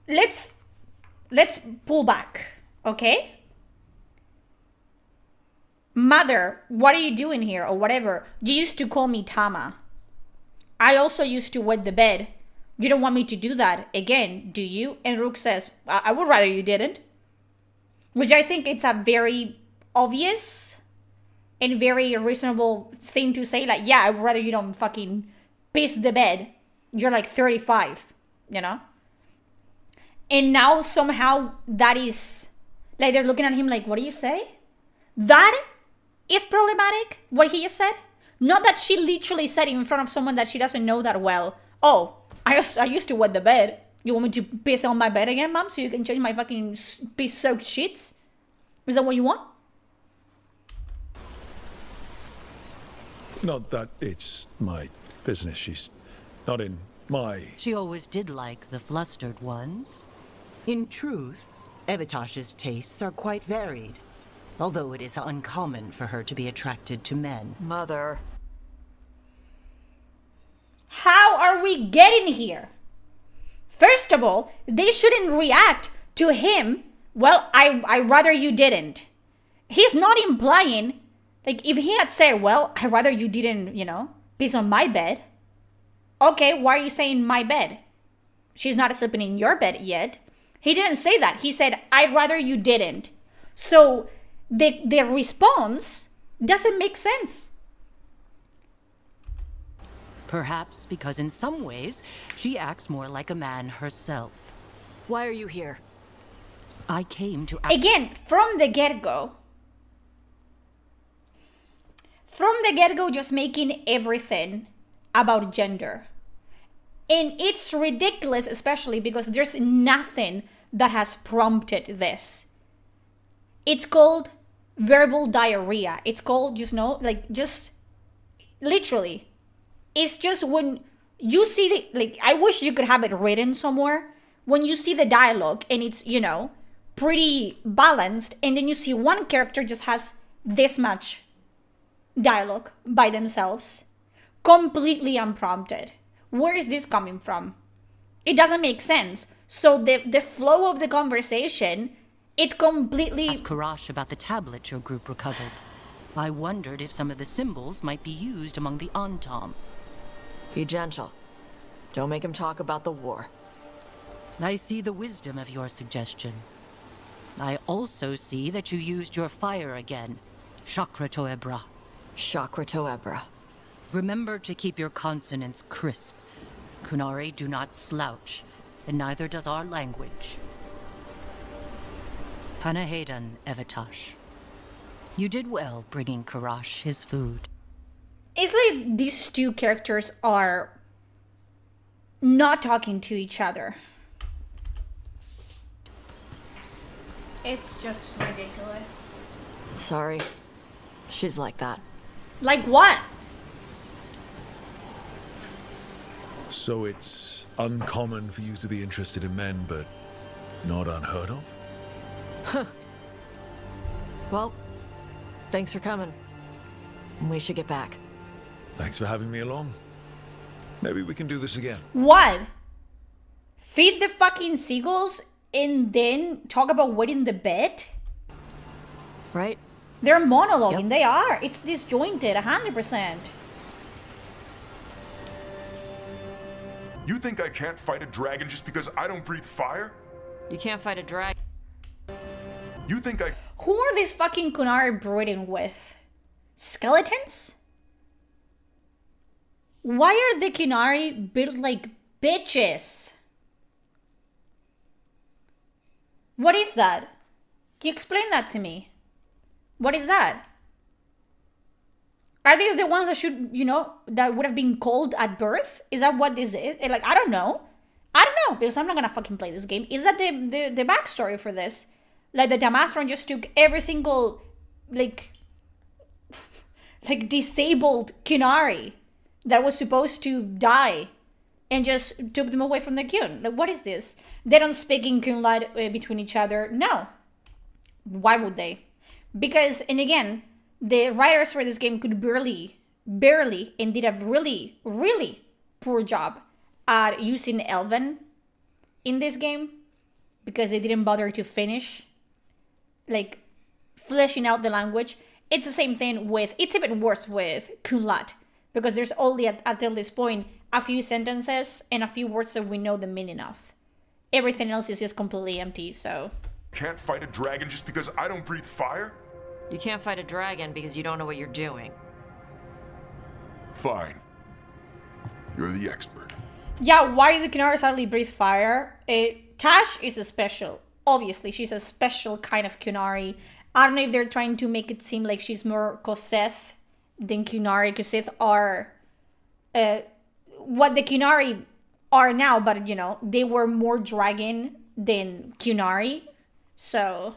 Speaker 2: Let's pull back, okay? Mother, what are you doing here or whatever? You used to call me Tama. I also used to wet the bed. You don't want me to do that again, do you? And Rook says, I would rather you didn't. Which I think it's a very obvious and very reasonable thing to say. Like, yeah, I would rather you don't fucking piss the bed. You're like 35, you know? And now somehow that is, like, they're looking at him like, what do you say? That is problematic, what he just said. Not that she literally said in front of someone that she doesn't know that well. Oh, I used to wet the bed. You want me to piss on my bed again, Mom, so you can change my fucking piss-soaked sheets? Is that what you want?
Speaker 11: Not that it's my business. She's not in my...
Speaker 10: She always did like the flustered ones. In truth, Evitash's tastes are quite varied, although it is uncommon for her to be attracted to men.
Speaker 4: Mother.
Speaker 2: How are we getting here? First of all, they shouldn't react to him. Well, I rather you didn't. He's not implying, like, if he had said, well, I rather you didn't, you know, piss on my bed. Okay, why are you saying my bed? She's not sleeping in your bed yet. He didn't say that. He said, I'd rather you didn't. So the response doesn't make sense.
Speaker 10: Perhaps because in some ways, she acts more like a man herself.
Speaker 4: Why are you here?
Speaker 10: I came to...
Speaker 2: Again, from the get-go, just making everything about gender. And it's ridiculous, especially because there's nothing that has prompted this. It's called verbal diarrhea. It's called, just literally. It's just when you see I wish you could have it written somewhere. When you see the dialogue and it's, pretty balanced, and then you see one character just has this much dialogue by themselves, completely unprompted. Where is this coming from? It doesn't make sense. So the flow of the conversation, it's completely...
Speaker 10: Ask Karash about the tablet your group recovered. I wondered if some of the symbols might be used among the Antam.
Speaker 4: Be gentle. Don't make him talk about the war.
Speaker 10: I see the wisdom of your suggestion. I also see that you used your fire again. Chakra Toebra.
Speaker 4: Chakra Toebra.
Speaker 10: Remember to keep your consonants crisp. Kunari do not slouch, and neither does our language. Panahedan, Evitash. You did well bringing Karash his food.
Speaker 2: It's like these two characters are not talking to each other. It's just ridiculous.
Speaker 4: Sorry. She's like that.
Speaker 2: Like what?
Speaker 5: So it's uncommon for you to be interested in men, but not unheard of?
Speaker 4: Huh. Well, thanks for coming. We should get back.
Speaker 5: Thanks for having me along. Maybe we can do this again.
Speaker 2: What? Feed the fucking seagulls and then talk about wetting the bed?
Speaker 4: Right?
Speaker 2: They're monologuing. They are. It's disjointed, 100%.
Speaker 12: You think I can't fight a dragon just because I don't breathe fire?
Speaker 4: You can't fight a dragon.
Speaker 12: You think I...
Speaker 2: Who are these fucking Kunari breeding with? Skeletons? Why are the Kunari built like bitches? What is that? Can you explain that to me? What is that? Are these the ones that should, you know, that would have been called at birth? Is that what this is? Like, I don't know. I don't know, because I'm not gonna fucking play this game. Is that the backstory for this? Like, the Damastron just took every single, like disabled Kunari that was supposed to die and just took them away from the Kyun. Like, what is this? They don't speak in Kunlad between each other. No. Why would they? Because, and again, the writers for this game could barely, and did a really, really poor job at using Elven in this game, because they didn't bother to finish, like, fleshing out the language. It's the same thing with, it's even worse with Kunlad, because there's only, until this point, a few sentences and a few words that we know the meaning of. Everything else is just completely empty, so...
Speaker 12: Can't fight a dragon just because I don't breathe fire?
Speaker 4: You can't fight a dragon because you don't know what you're doing.
Speaker 12: Fine. You're the expert.
Speaker 2: Yeah, why do the Kunari suddenly breathe fire? Taash is a special. Obviously, she's a special kind of Kunari. I don't know if they're trying to make it seem like she's more Koseth than Kunari. Koseth are what the Kunari are now, but, you know, they were more dragon than Kunari. So...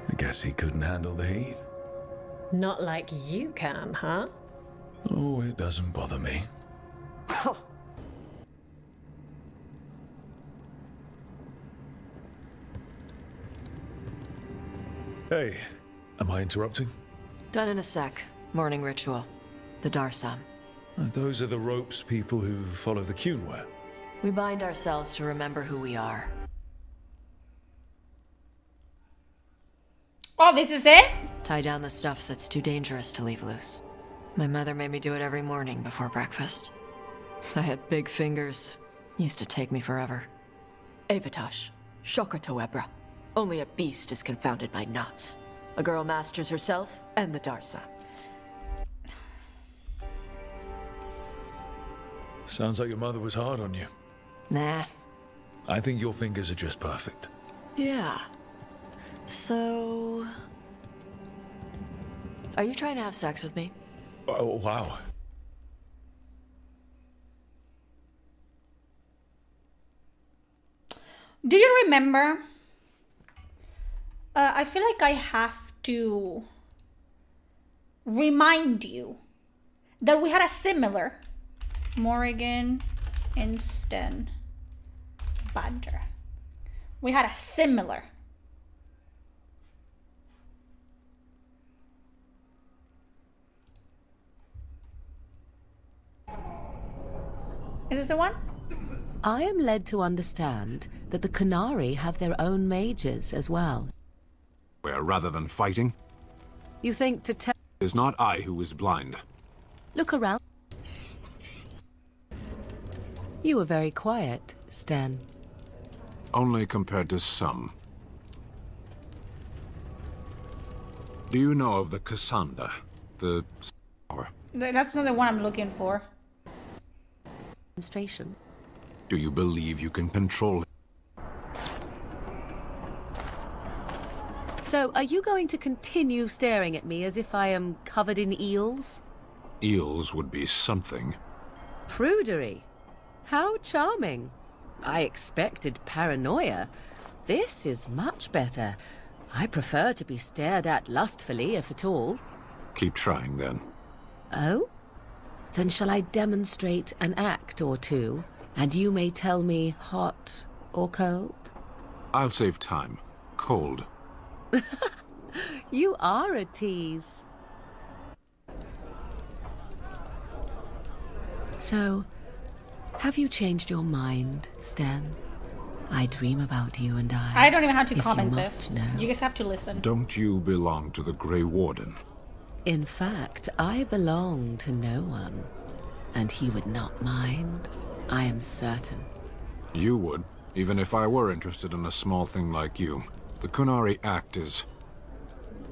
Speaker 5: I guess he couldn't handle the heat.
Speaker 13: Not like you can, huh?
Speaker 5: Oh, it doesn't bother me. Hey, am I interrupting?
Speaker 4: Done in a sec. Morning ritual. The Darsam.
Speaker 5: Those are the ropes people who follow the Kyun wear.
Speaker 4: We bind ourselves to remember who we are.
Speaker 2: Oh, this is it?
Speaker 4: Tie down the stuff that's too dangerous to leave loose. My mother made me do it every morning before breakfast. I had big fingers. Used to take me forever. Avatash. Shokatoebra. Only a beast is confounded by knots. A girl masters herself and the Darsa.
Speaker 5: Sounds like your mother was hard on you.
Speaker 4: Nah.
Speaker 5: I think your fingers are just perfect.
Speaker 4: Yeah. So... Are you trying to have sex with me?
Speaker 5: Oh, wow.
Speaker 2: Do you remember? I feel like I have to remind you that we had a similar Morrigan and Sten banter. We had a similar. Is this the one?
Speaker 14: I am led to understand that the Kunari have their own mages as well.
Speaker 15: Where rather than fighting,
Speaker 14: You think to tell...
Speaker 15: it is not I who is blind.
Speaker 14: Look around. You were very quiet, Sten.
Speaker 15: Only compared to some. Do you know of the Cassandra? The...
Speaker 2: That's not the one I'm looking for.
Speaker 14: Demonstration.
Speaker 15: Do you believe you can control him?
Speaker 14: So, are you going to continue staring at me as if I am covered in eels?
Speaker 15: Eels would be something.
Speaker 14: Prudery. How charming. I expected paranoia. This is much better. I prefer to be stared at lustfully, if at all.
Speaker 15: Keep trying, then.
Speaker 14: Oh? Then shall I demonstrate an act or two, and you may tell me hot or cold?
Speaker 15: I'll save time. Cold.
Speaker 14: You are a tease. So, have you changed your mind, Stan? I dream about you and
Speaker 2: I don't even have to
Speaker 14: if
Speaker 2: comment
Speaker 14: you
Speaker 2: this.
Speaker 14: must know.
Speaker 2: You guys have to listen.
Speaker 15: Don't you belong to the Grey Warden?
Speaker 14: In fact, I belong to no one. And he would not mind. I am certain.
Speaker 15: You would, even if I were interested in a small thing like you. The Kunari Act is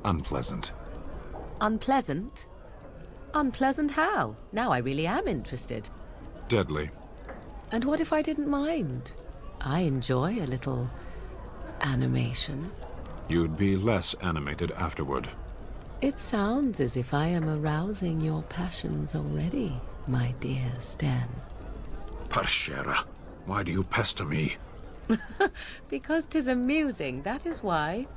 Speaker 15: unpleasant.
Speaker 14: Unpleasant? Unpleasant how? Now I really am interested.
Speaker 15: Deadly.
Speaker 14: And what if I didn't mind? I enjoy a little animation.
Speaker 15: You'd be less animated afterward.
Speaker 14: It sounds as if I am arousing your passions already, my dear Sten.
Speaker 15: Parshera, why do you pester me?
Speaker 14: Because 'tis amusing, that is why.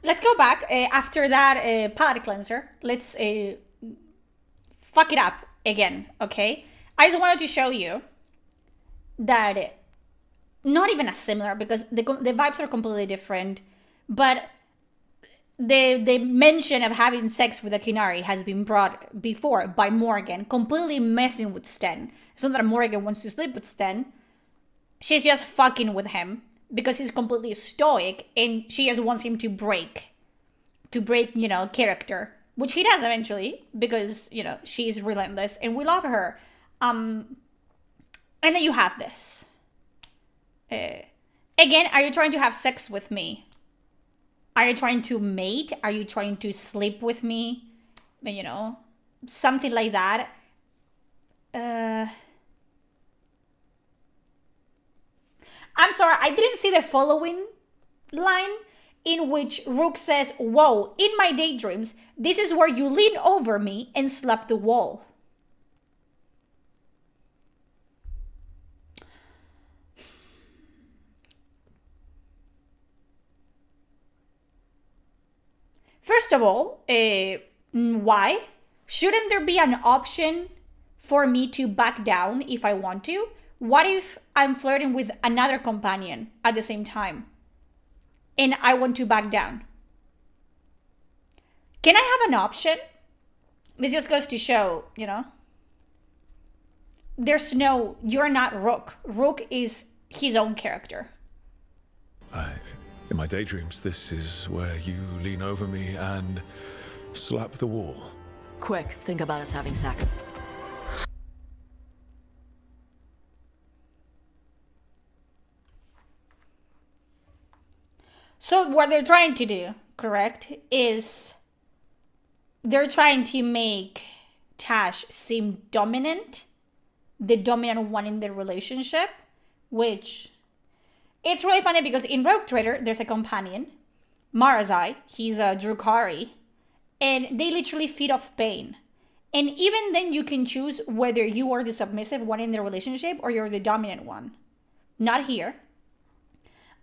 Speaker 2: Let's go back after that palate cleanser. Let's fuck it up again, okay? I just wanted to show you that not even as similar, because the vibes are completely different, but the mention of having sex with a Kunari has been brought before by Morgan, completely messing with Sten. It's not that Morgan wants to sleep with Sten. She's just fucking with him because he's completely stoic, and she just wants him to break, you know, character, which he does eventually because, you know, she's relentless and we love her. And then you have this. Again, are you trying to have sex with me? Are you trying to mate? Are you trying to sleep with me? You know, something like that. I'm sorry, I didn't see the following line in which Rook says, "Whoa, in my daydreams, this is where you lean over me and slap the wall." First of all, why? Shouldn't there be an option for me to back down if I want to? What if I'm flirting with another companion at the same time and I want to back down? Can I have an option? This just goes to show, you know, there's no, you're not Rook. Rook is his own character.
Speaker 11: In my daydreams, this is where you lean over me and slap the wall.
Speaker 4: Quick, think about us having sex.
Speaker 2: So what they're trying to do, correct, is they're trying to make Taash seem dominant, the dominant one in the relationship, which it's really funny because in Rogue Trader, there's a companion, Marazai, he's a Drukari, and they literally feed off pain. And even then you can choose whether you are the submissive one in the relationship or you're the dominant one. Not here.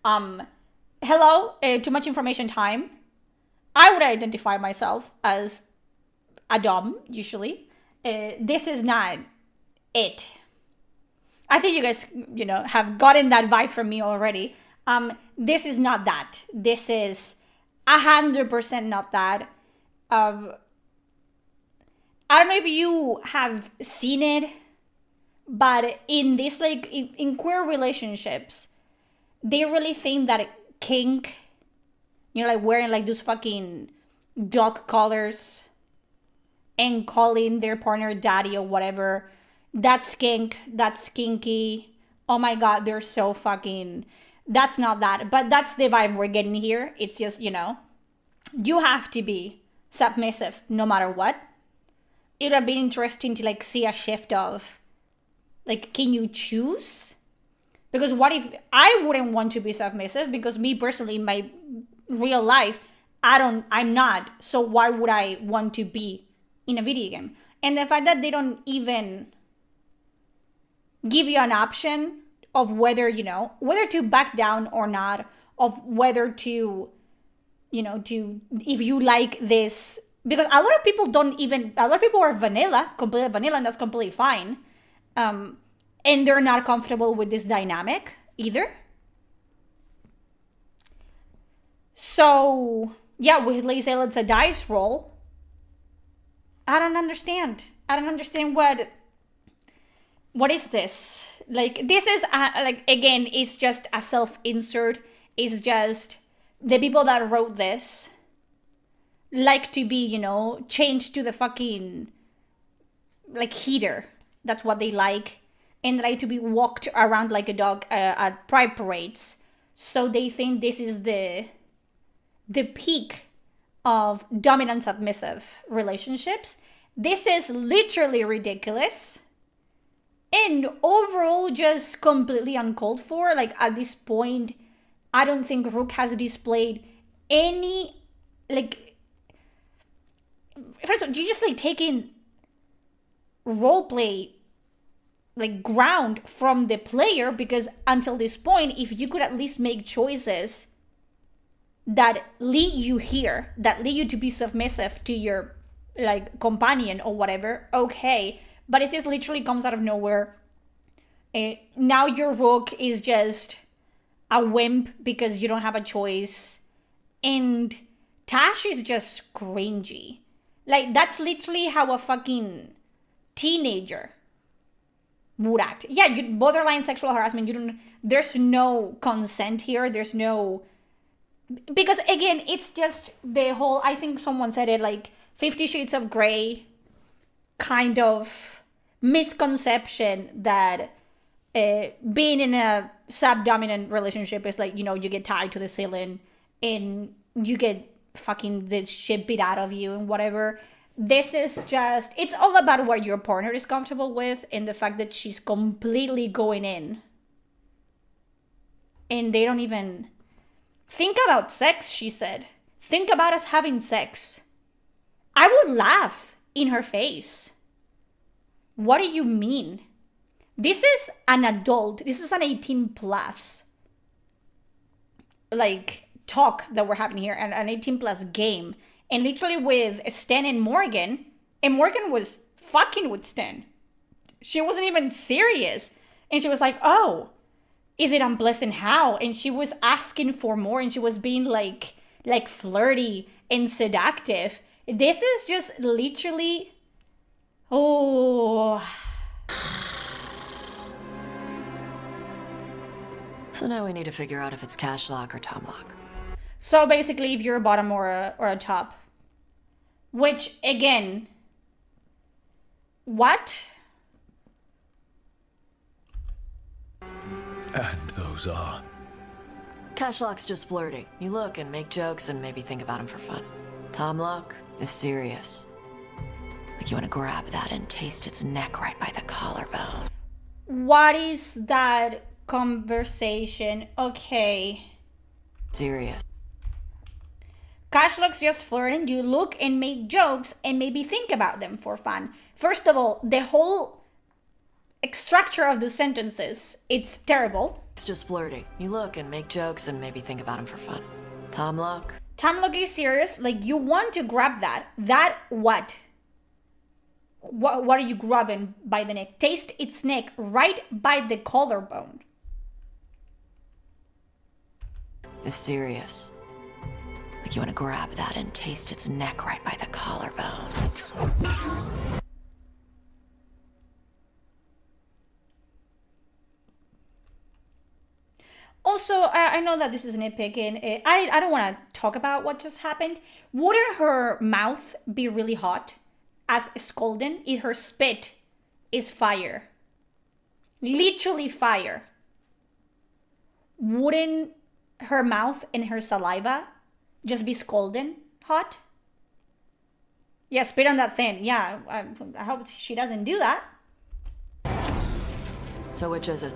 Speaker 2: Hello, too much information time. I would identify myself as a dom, usually. This is not it. I think you guys, you know, have gotten that vibe from me already. This is not that. This is 100% not that. I don't know if you have seen it, but in this, like, in queer relationships, they really think that kink, you know, like wearing like those fucking dog collars and calling their partner daddy or whatever, that's kink, that's kinky. Oh my god, they're so fucking, that's not that. But that's the vibe we're getting here. It's just, you know, you have to be submissive no matter what. It would have been interesting to like see a shift of like, can you choose? Because what if I wouldn't want to be submissive? Because me personally, in my real life, I'm not. So why would I want to be in a video game? And the fact that they don't even give you an option of whether, you know, whether to back down or not, of whether to, you know, to, if you like this, because a lot of people are vanilla, completely vanilla, and that's completely fine. And they're not comfortable with this dynamic either. So, yeah, with Lazel, it's a dice roll. I don't understand. I don't understand what what is this? Like, this is, like, again, it's just a self-insert. It's just the people that wrote this like to be, you know, changed to the fucking, like, heater. That's what they like. And like to be walked around like a dog at pride parades. So they think this is the peak of dominant submissive relationships. This is literally ridiculous. And overall just completely uncalled for. Like, at this point, I don't think Rook has displayed any, like, first of all, you just like taking roleplay, like, ground from the player, because until this point, if you could at least make choices that lead you here, that lead you to be submissive to your, like, companion or whatever, okay. But it just literally comes out of nowhere. Now your Rook is just a wimp because you don't have a choice. And Taash is just cringy. Like, that's literally how a fucking teenager would act. Yeah, borderline sexual harassment. There's no consent here. There's no, because again, it's just the whole, I think someone said it, like 50 Shades of Grey kind of misconception that being in a subdominant relationship is like, you know, you get tied to the ceiling and you get fucking the shit beat out of you and whatever. This is just, it's all about what your partner is comfortable with and the fact that she's completely going in. And they don't even think about sex, she said. Think about us having sex. I would laugh in her face. What do you mean? This is an adult. This is an 18 plus. Like, talk that we're having here, and an 18 plus game. And literally with Sten and Morgan was fucking with Sten. She wasn't even serious. And she was like, oh, is it unpleasant? How? And she was asking for more, and she was being like flirty and seductive. This is just literally, oh.
Speaker 4: So now we need to figure out if it's cash lock or Tom lock.
Speaker 2: So basically, if you're a bottom or a top, which again, what?
Speaker 11: And those are...
Speaker 4: Cash lock's just flirting. You look and make jokes and maybe think about him for fun. Tom lock is serious. Like you want to grab that and taste its neck right by the collarbone.
Speaker 2: What is that conversation? Okay.
Speaker 4: Serious.
Speaker 2: Cash lock's just flirting. You look and make jokes and maybe think about them for fun. First of all, the whole structure of those sentences, it's terrible.
Speaker 4: It's just flirting. You look and make jokes and maybe think about him for fun. Tom lock.
Speaker 2: Tom lock is serious. Like, you want to grab that. That what? What are you grabbing by the neck? Taste its neck right by the collarbone.
Speaker 4: It's serious. Like you want to grab that and taste its neck right by the collarbone.
Speaker 2: Also, I know that this is nitpicking. I don't want to talk about what just happened. Wouldn't her mouth be really hot as scalding if her spit is fire? Literally fire. Wouldn't her mouth and her saliva just be scalding hot? Yeah, spit on that thing. Yeah, I hope she doesn't do that.
Speaker 4: So which is it?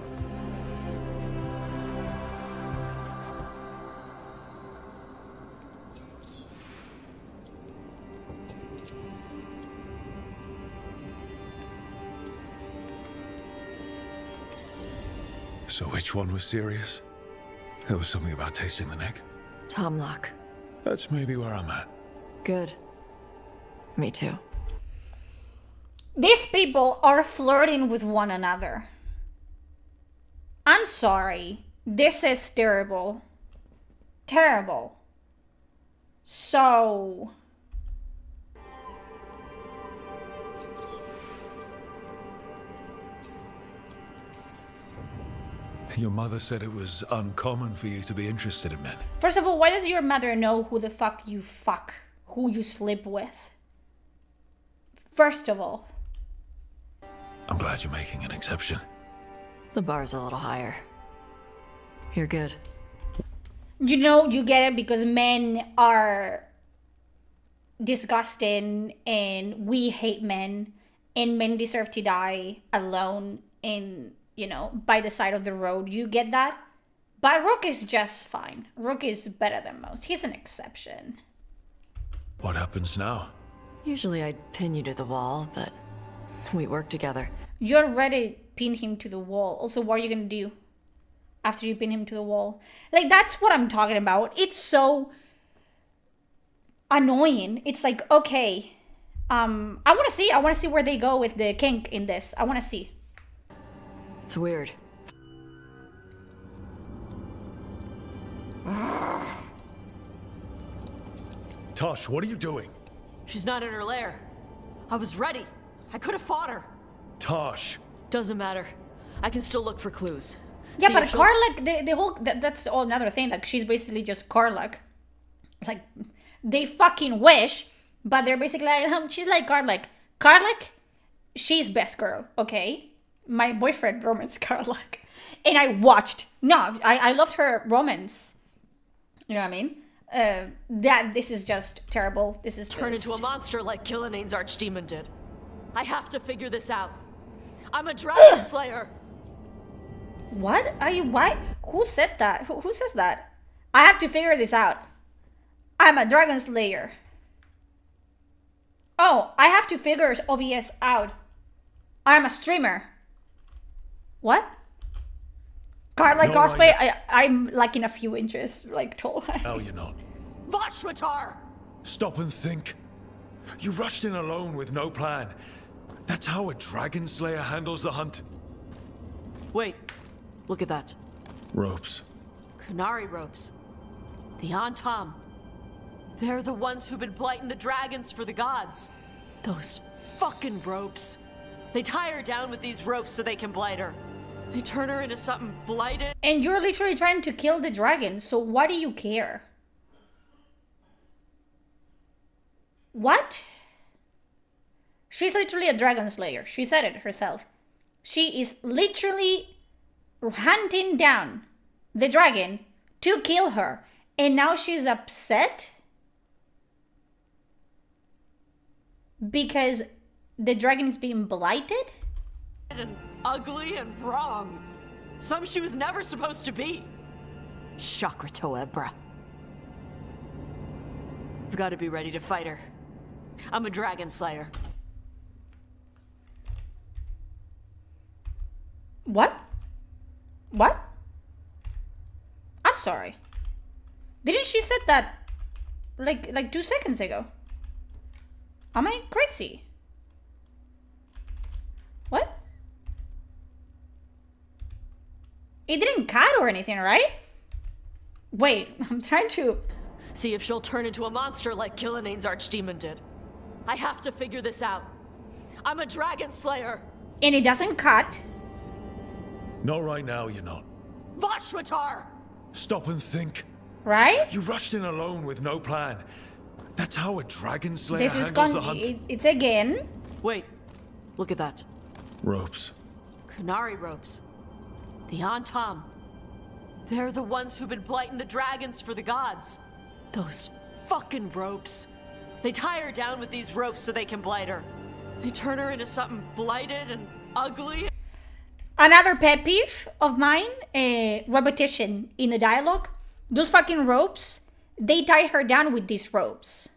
Speaker 11: So which one was serious? There was something about tasting the neck.
Speaker 4: Tom lock.
Speaker 11: That's maybe where I'm at.
Speaker 4: Good. Me too.
Speaker 2: These people are flirting with one another. I'm sorry. This is terrible. Terrible. So...
Speaker 11: Your mother said it was uncommon for you to be interested in men.
Speaker 2: First of all, why does your mother know who the fuck you fuck? Who you sleep with? First of all.
Speaker 11: I'm glad you're making an exception.
Speaker 4: The bar's a little higher. You're good.
Speaker 2: You know, you get it because men are disgusting and we hate men and men deserve to die alone in, you know, by the side of the road. You get that? But Rook is just fine. Rook is better than most. He's an exception.
Speaker 11: What happens now?
Speaker 4: Usually I'd pin you to the wall, but we work together.
Speaker 2: You already pinned him to the wall. Also, what are you gonna do after you pin him to the wall? Like, that's what I'm talking about. It's so annoying. It's like, okay, I want to see where they go with the kink in this. I want to see.
Speaker 4: It's weird.
Speaker 11: Taash, what are you doing?
Speaker 4: She's not in her lair. I was ready. I could have fought her.
Speaker 11: Taash.
Speaker 4: Doesn't matter. I can still look for clues.
Speaker 2: Yeah,
Speaker 4: See
Speaker 2: but
Speaker 4: if she'll-
Speaker 2: Karlach, the whole, that's all another thing. Like, she's basically just Karlach. Like, they fucking wish, but they're basically like, she's like Karlach. Karlach, she's best girl, okay? My boyfriend romance Karlach. And I watched. No, I loved her romance. You know what I mean? This is just terrible. This is
Speaker 4: Turn
Speaker 2: just...
Speaker 4: into a monster like Killianane's archdemon did. I have to figure this out. I'm a dragon slayer.
Speaker 2: What? Are you what? Who said that? Who says that? I have to figure this out. I'm a dragon slayer. Oh, I have to figure OBS out. I'm a streamer. What? Karlach
Speaker 11: No,
Speaker 2: cosplay? I'm like in a few inches, like tall.
Speaker 11: No, you're not.
Speaker 4: Vashvatar!
Speaker 11: Stop and think. You rushed in alone with no plan. That's how a dragon slayer handles the hunt.
Speaker 4: Wait, look at that.
Speaker 11: Ropes.
Speaker 4: Kunari ropes. The Antam. They're the ones who've been blighting the dragons for the gods. Those fucking ropes. They tie her down with these ropes so they can blight her. They turn her into something blighted.
Speaker 2: And you're literally trying to kill the dragon, so why do you care? What? She's literally a dragon slayer. She said it herself. She is literally hunting down the dragon to kill her. And now she's upset because the dragon is being blighted?
Speaker 4: And ugly and wrong. Some she was never supposed to be. Shakratoebra. I've got to be ready to fight her. I'm a dragon slayer.
Speaker 2: What? What? I'm sorry. Didn't she said that like 2 seconds ago? Am I crazy? What? It didn't cut or anything, right? Wait, I'm trying to...
Speaker 4: See if she'll turn into a monster like Killianane's archdemon did. I have to figure this out. I'm a dragon slayer.
Speaker 2: And it doesn't cut.
Speaker 11: Not right now, you're not.
Speaker 4: Vashvatar!
Speaker 11: Stop and think.
Speaker 2: Right?
Speaker 11: You rushed in alone with no plan. That's how a dragon slayer
Speaker 2: This is
Speaker 11: handles the hunt.
Speaker 2: it's again.
Speaker 4: Wait, look at that.
Speaker 11: Ropes.
Speaker 4: Kunari ropes. The Antam. They're the ones who've been blighting the dragons for the gods. Those fucking ropes. They tie her down with these ropes so they can blight her. They turn her into something blighted and ugly.
Speaker 2: Another pet peeve of mine, repetition in the dialogue. Those fucking ropes, they tie her down with these ropes.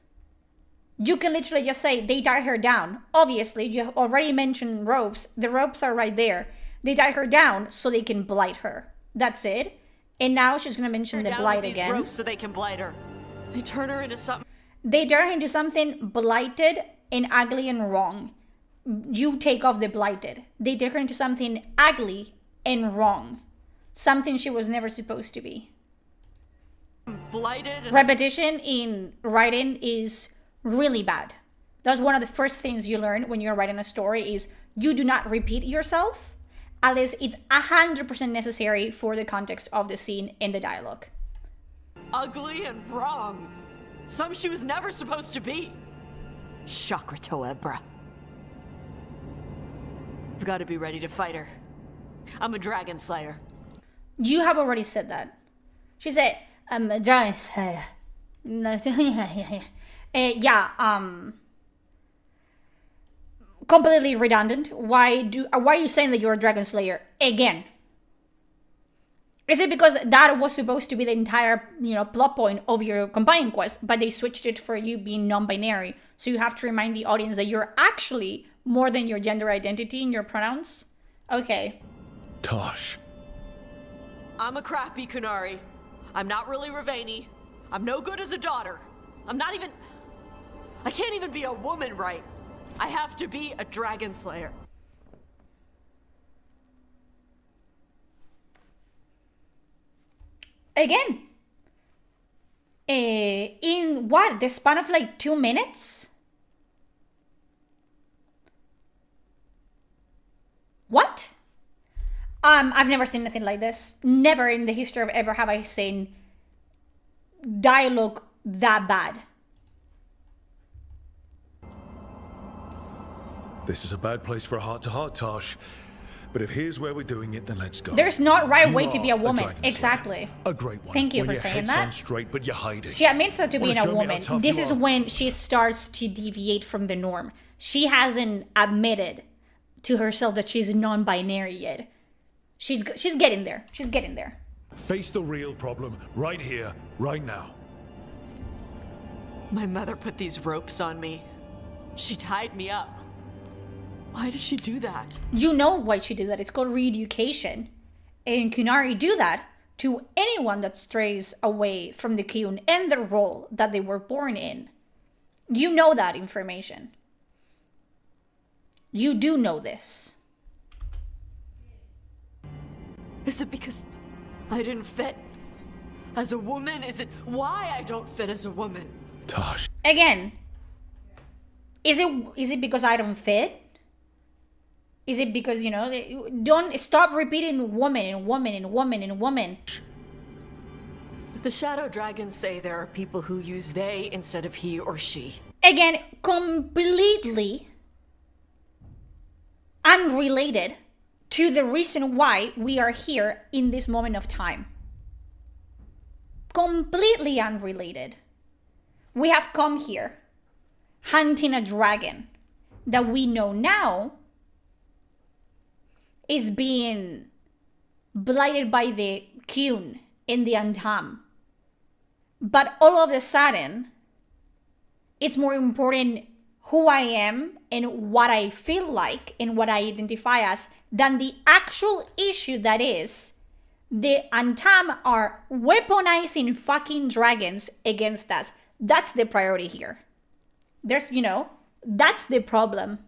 Speaker 2: You can literally just say, they tie her down. Obviously, you have already mentioned ropes. The ropes are right there. They tie her down so they can blight her. That's it. And now she's going to mention the blight again.
Speaker 4: Ropes so they can blight her. They turn her into something.
Speaker 2: They turn her into something blighted and ugly and wrong. You take off the blighted. They take her into something ugly and wrong. Something she was never supposed to be.
Speaker 4: Blighted.
Speaker 2: Repetition in writing is really bad. That's one of the first things you learn when you're writing a story is you do not repeat yourself at least it's 100% necessary for the context of the scene and the dialogue.
Speaker 4: Ugly and wrong. Some she was never supposed to be. Shakratoa, bruh. I've got to be ready to fight her. I'm a dragon slayer.
Speaker 2: You have already said that. She said, I'm a dragon slayer. Completely redundant. Why are you saying that you're a dragon slayer again? Is it because that was supposed to be the entire, plot point of your companion quest, but they switched it for you being non-binary, so you have to remind the audience that you're actually more than your gender identity in your pronouns? Okay.
Speaker 11: Taash.
Speaker 4: I'm a crappy Kunari. I'm not really Ravani. I'm no good as a daughter. I can't even be a woman right. I have to be a dragon slayer.
Speaker 2: Again, in what, the span of like 2 minutes? What? I've never seen anything like this. Never in the history of ever have I seen dialogue that bad.
Speaker 11: This is a bad place for a heart-to-heart, Taash. But if here's where we're doing it, then let's go.
Speaker 2: There's not right
Speaker 11: You
Speaker 2: way to be a woman.
Speaker 11: dragon
Speaker 2: Exactly.
Speaker 11: slayer. A great one.
Speaker 2: Thank you
Speaker 11: When
Speaker 2: for
Speaker 11: your
Speaker 2: saying
Speaker 11: head's
Speaker 2: that.
Speaker 11: on straight, but you're hiding.
Speaker 2: She admits her to
Speaker 11: Wanna
Speaker 2: being a
Speaker 11: show me how
Speaker 2: woman.
Speaker 11: tough
Speaker 2: This
Speaker 11: you
Speaker 2: is
Speaker 11: are?
Speaker 2: when she starts to deviate from the norm. She hasn't admitted to herself that she's non-binary yet. She's getting there. She's getting there.
Speaker 11: Face the real problem right here, right now.
Speaker 4: My mother put these ropes on me. She tied me up. Why did she do that?
Speaker 2: You know why she did that. It's called re-education. And Kunari do that to anyone that strays away from the Kyun and the role that they were born in. You know that information. You do know this.
Speaker 4: Is it because I didn't fit as a woman? Is it why I don't fit as a woman?
Speaker 11: Taash.
Speaker 2: Again, is it because I don't fit? Is it because, don't stop repeating woman and woman and woman and woman.
Speaker 4: The shadow dragons say there are people who use they instead of he or she.
Speaker 2: Again, completely unrelated to the reason why we are here in this moment of time. Completely unrelated. We have come here hunting a dragon that we know now is being blighted by the Kyun in the Antam. But all of a sudden, it's more important who I am and what I feel like and what I identify as than the actual issue that is the Antam are weaponizing fucking dragons against us. That's the priority here. That's the problem.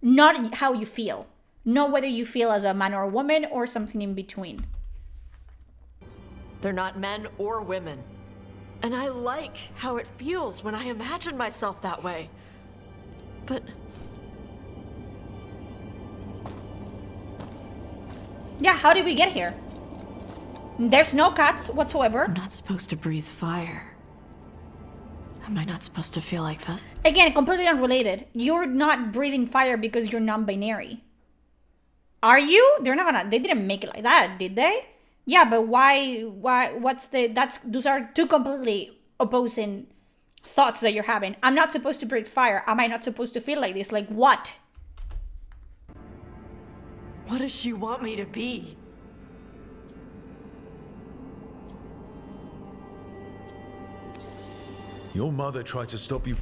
Speaker 2: Not how you feel. Not whether you feel as a man or a woman or something in between.
Speaker 4: They're not men or women. And I like how it feels when I imagine myself that way. But
Speaker 2: yeah, how did we get here? There's no cuts whatsoever.
Speaker 4: I'm not supposed to breathe fire. Am I not supposed to feel like this?
Speaker 2: Again, completely unrelated. You're not breathing fire because you're non-binary. Are you? They didn't make it like that, did they? Yeah, but why, those are two completely opposing thoughts that you're having. I'm not supposed to breathe fire. Am I not supposed to feel like this? Like what?
Speaker 4: What does she want me to be?
Speaker 11: Your mother tried to stop you.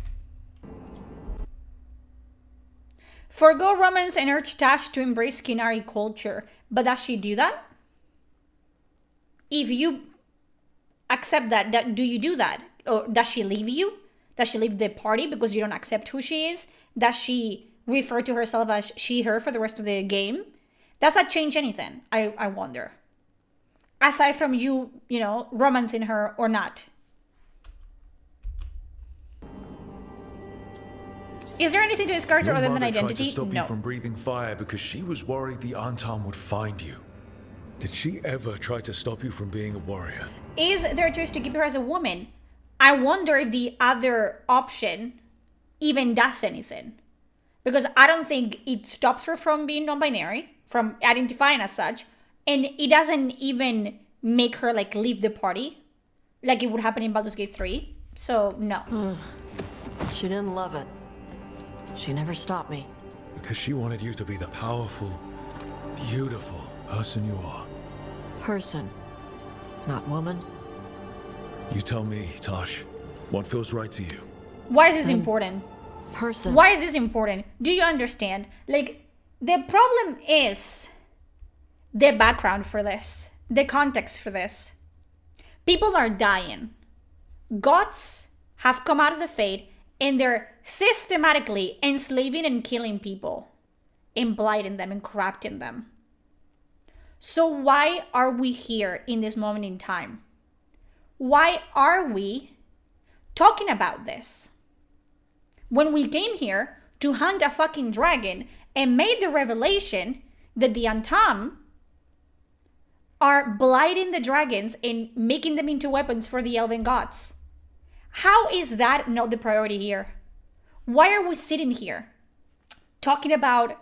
Speaker 2: Forgo romance and urge Taash to embrace Kunari culture. But does she do that? If you accept that, do you do that? Or does she leave you? Does she leave the party because you don't accept who she is? Does she refer to herself as she, her for the rest of the game? Does that change anything? I wonder. Aside from you romancing her or not. Is there anything to this character
Speaker 5: Your
Speaker 2: other than
Speaker 5: mother tried to
Speaker 2: identity?
Speaker 5: stop you
Speaker 2: No.
Speaker 5: from breathing fire because she was worried the Antam would find you. Did she ever try to stop you from being a warrior?
Speaker 2: Is there a choice to keep her as a woman? I wonder if the other option even does anything. Because I don't think it stops her from being non-binary, from identifying as such, and it doesn't even make her like leave the party, like it would happen in Baldur's Gate 3. So no.
Speaker 4: She didn't love it. She never stopped me.
Speaker 5: Because she wanted you to be the powerful, beautiful person you are.
Speaker 4: Person, not woman.
Speaker 5: You tell me, Taash, what feels right to you?
Speaker 2: Why is this important?
Speaker 4: Person.
Speaker 2: Why is this important? Do you understand? Like, the problem is the background for this, the context for this. People are dying. Gods have come out of the Fate and they're systematically enslaving and killing people, and blighting them and corrupting them. So why are we here in this moment in time? Why are we talking about this? When we came here to hunt a fucking dragon and made the revelation that the Antam are blighting the dragons and making them into weapons for the elven gods. How is that not the priority here? Why are we sitting here talking about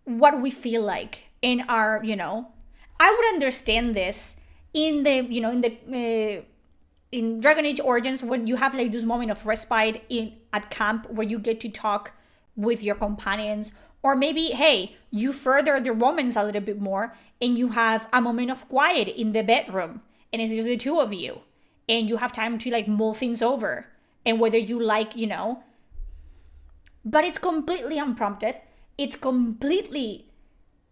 Speaker 2: what we feel like in our, I would understand this in the, in Dragon Age Origins, when you have like this moment of respite at camp where you get to talk with your companions, or maybe, hey, you further the romance a little bit more and you have a moment of quiet in the bedroom and it's just the two of you and you have time to like mull things over and whether you like, but it's completely unprompted. It's completely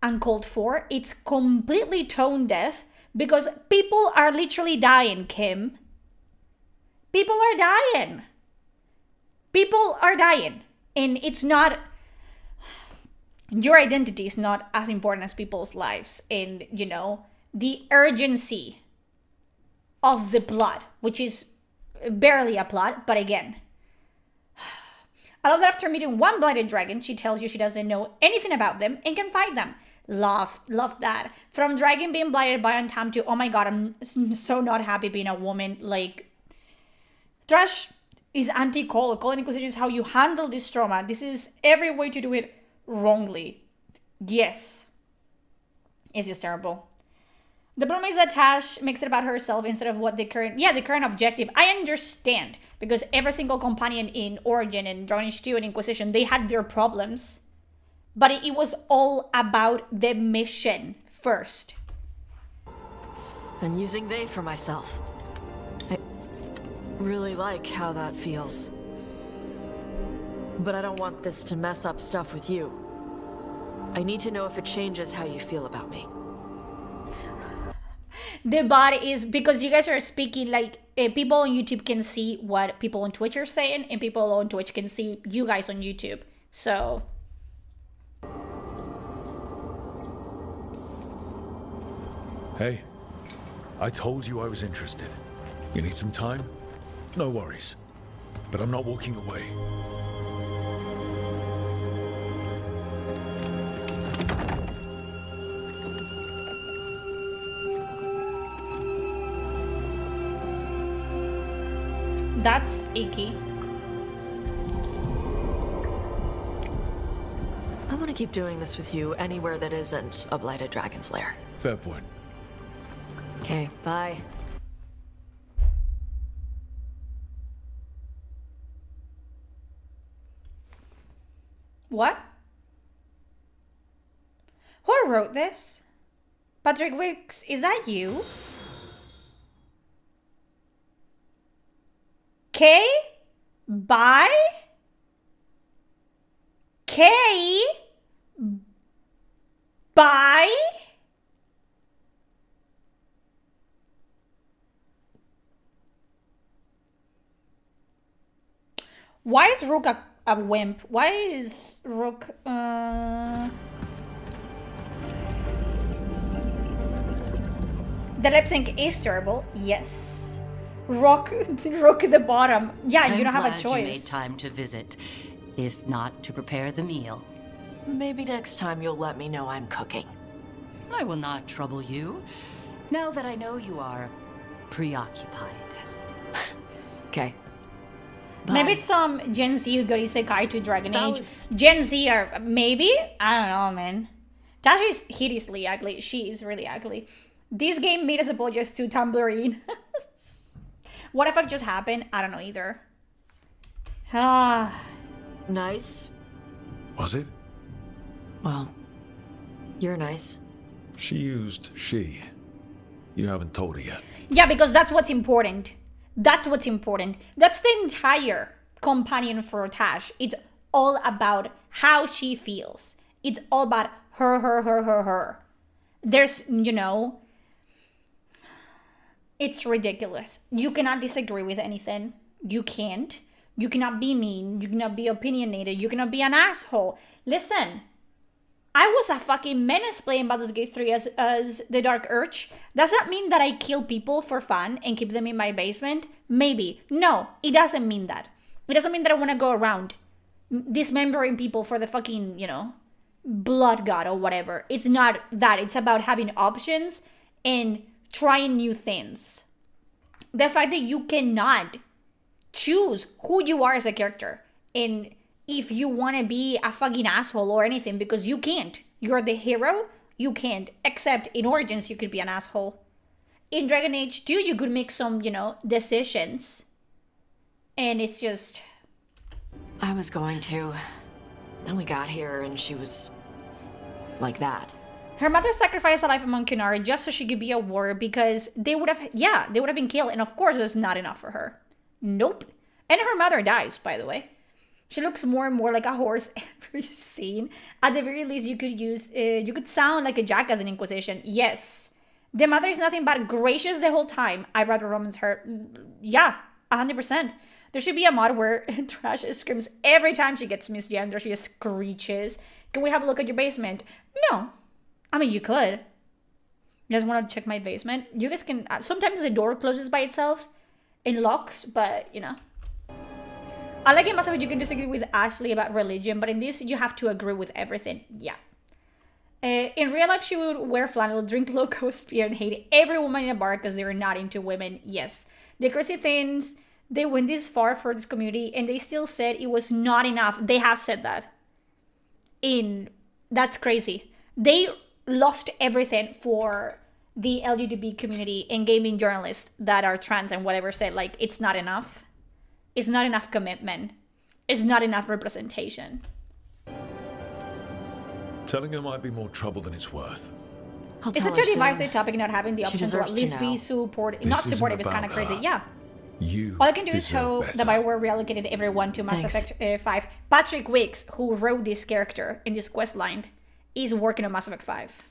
Speaker 2: uncalled for. It's completely tone deaf because people are literally dying, Kim. People are dying. People are dying. And it's not, your identity is not as important as people's lives. And, the urgency of the plot, which is barely a plot, but again, I love that after meeting one blighted dragon, she tells you she doesn't know anything about them and can fight them. Love that. From dragon being blighted by Antam to, oh my god, I'm so not happy being a woman. Like, Taash is anti-Call. Call and Inquisition is how you handle this trauma. This is every way to do it wrongly. Yes. It's just terrible. The problem is that Taash makes it about herself instead of what the current objective. I understand, because every single companion in Origin and Dragon Age 2 and Inquisition, they had their problems. But it was all about the mission first.
Speaker 4: And using they for myself. I really like how that feels. But I don't want this to mess up stuff with you. I need to know if it changes how you feel about me.
Speaker 2: The bot is, because you guys are speaking, like, people on YouTube can see what people on Twitch are saying, and people on Twitch can see you guys on YouTube. So...
Speaker 5: Hey, I told you I was interested. You need some time? No worries. But I'm not walking away.
Speaker 2: That's icky.
Speaker 4: I want to keep doing this with you anywhere that isn't a blighted dragon's lair.
Speaker 5: Fair point.
Speaker 4: Okay, bye.
Speaker 2: What? Who wrote this? Patrick Wicks, is that you? K? Bye? K? Bye? Why is Rook a wimp? Why is Rook, The lip sync is terrible, yes. Rook the bottom. Yeah, you don't have a choice.
Speaker 10: You made time to visit. if not to prepare the meal.
Speaker 4: Maybe next time you'll let me know I'm cooking.
Speaker 10: I will not trouble you, now that I know you are preoccupied.
Speaker 4: Okay.
Speaker 2: Maybe it's some Gen Z who got isekai to Dragon
Speaker 4: That
Speaker 2: Age.
Speaker 4: was-
Speaker 2: Gen Z are maybe? I don't know, man. Taash is hideously ugly. She is really ugly. This game made us apologize to Tambourine. What the fuck just happened? I don't know either. Ah.
Speaker 4: Nice.
Speaker 11: Was it?
Speaker 4: Well, you're nice.
Speaker 11: She used she. You haven't told her yet.
Speaker 2: Yeah, because that's what's important. That's what's important. That's the entire companion for Taash. It's all about how she feels. It's all about her. There's, you know, it's ridiculous. You cannot disagree with anything. You can't. You cannot be mean. You cannot be opinionated. You cannot be an asshole. Listen, I was a fucking menace playing Baldur's Gate 3 as the Dark Urge. Does that mean that I kill people for fun and keep them in my basement? Maybe. No, it doesn't mean that. It doesn't mean that I want to go around dismembering people for the fucking, you know, blood god or whatever. It's not that. It's about having options and trying new things. The fact that you cannot choose who you are as a character and if you want to be a fucking asshole or anything, because you can't. You're the hero, you can't. Except in Origins, you could be an asshole. In Dragon Age 2, you could make some, you know, decisions. And it's just...
Speaker 4: I was going to. Then we got here and she was like that.
Speaker 2: Her mother sacrificed a life among Kunari just so she could be a warrior because they would have, they would have been killed. And of course, there's not enough for her. Nope. And her mother dies, by the way. She looks more and more like a horse every scene. At the very least, you could sound like a jackass in Inquisition. Yes. The mother is nothing but gracious the whole time. I'd rather romance her. Yeah, 100%. There should be a mod where Taash screams every time she gets misgendered. She just screeches. Can we have a look at your basement? No. I mean, you could. You guys want to check my basement? You guys can... sometimes the door closes by itself and locks, but, you know. I like in Mass Effect you can disagree with Ashley about religion, but in this you have to agree with everything. Yeah. In real life she would wear flannel, drink loco spear, and hate every woman in a bar because they're not into women. Yes. The crazy things, they went this far for this community and they still said it was not enough. They have said that. That's crazy. They lost everything for the LGBT community and gaming journalists that are trans and whatever said like it's not enough. It's not enough commitment. It's not enough representation.
Speaker 11: Telling her might be more trouble than it's worth.
Speaker 2: It's such a divisive topic, not having the option to at least be supportive. Not supportive is kind of crazy. Yeah. All I can do is hope that Bioware reallocated everyone to Mass Effect 5. Patrick Wicks, who wrote this character in this quest line, is working on Mass Effect 5.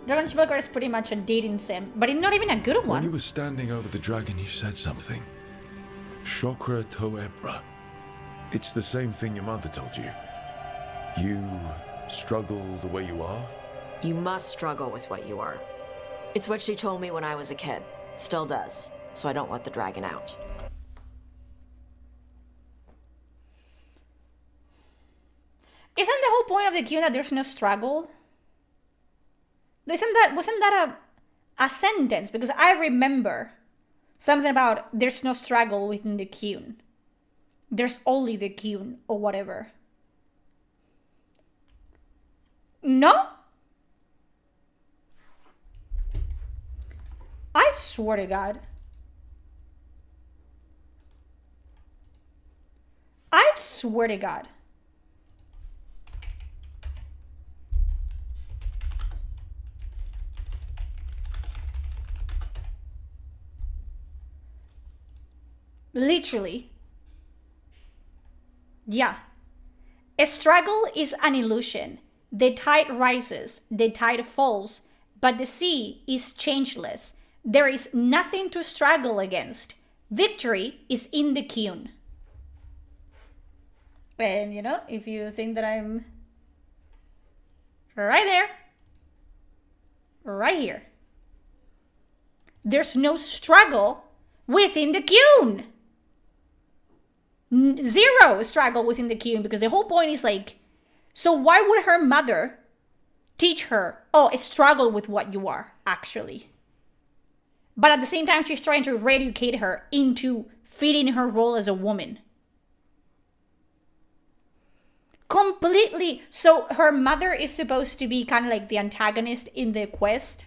Speaker 2: Dragon Veilguard is pretty much a dating sim, but it's not even a good one.
Speaker 11: When you were standing over the dragon, you said something. Chokra Toebra. It's the same thing your mother told you. You struggle the way you are?
Speaker 4: You must struggle with what you are. It's what she told me when I was a kid. Still does. So I don't let the dragon out.
Speaker 2: Isn't the whole point of the queue that there's no struggle? Wasn't that a sentence? Because I remember something about there's no struggle within the queue. There's only the queue or whatever. No? I swear to God. I swear to God. Literally. Yeah. A struggle is an illusion. The tide rises, the tide falls, but the sea is changeless. There is nothing to struggle against. Victory is in the queue. And, you know, if you think that I'm right there, right here, there's no struggle within the queue. Zero struggle within the queue, because the whole point is like, so why would her mother teach her, oh, struggle with what you are, actually? But at the same time, she's trying to re-educate her into fitting her role as a woman. Completely. So her mother is supposed to be kind of like the antagonist in the quest,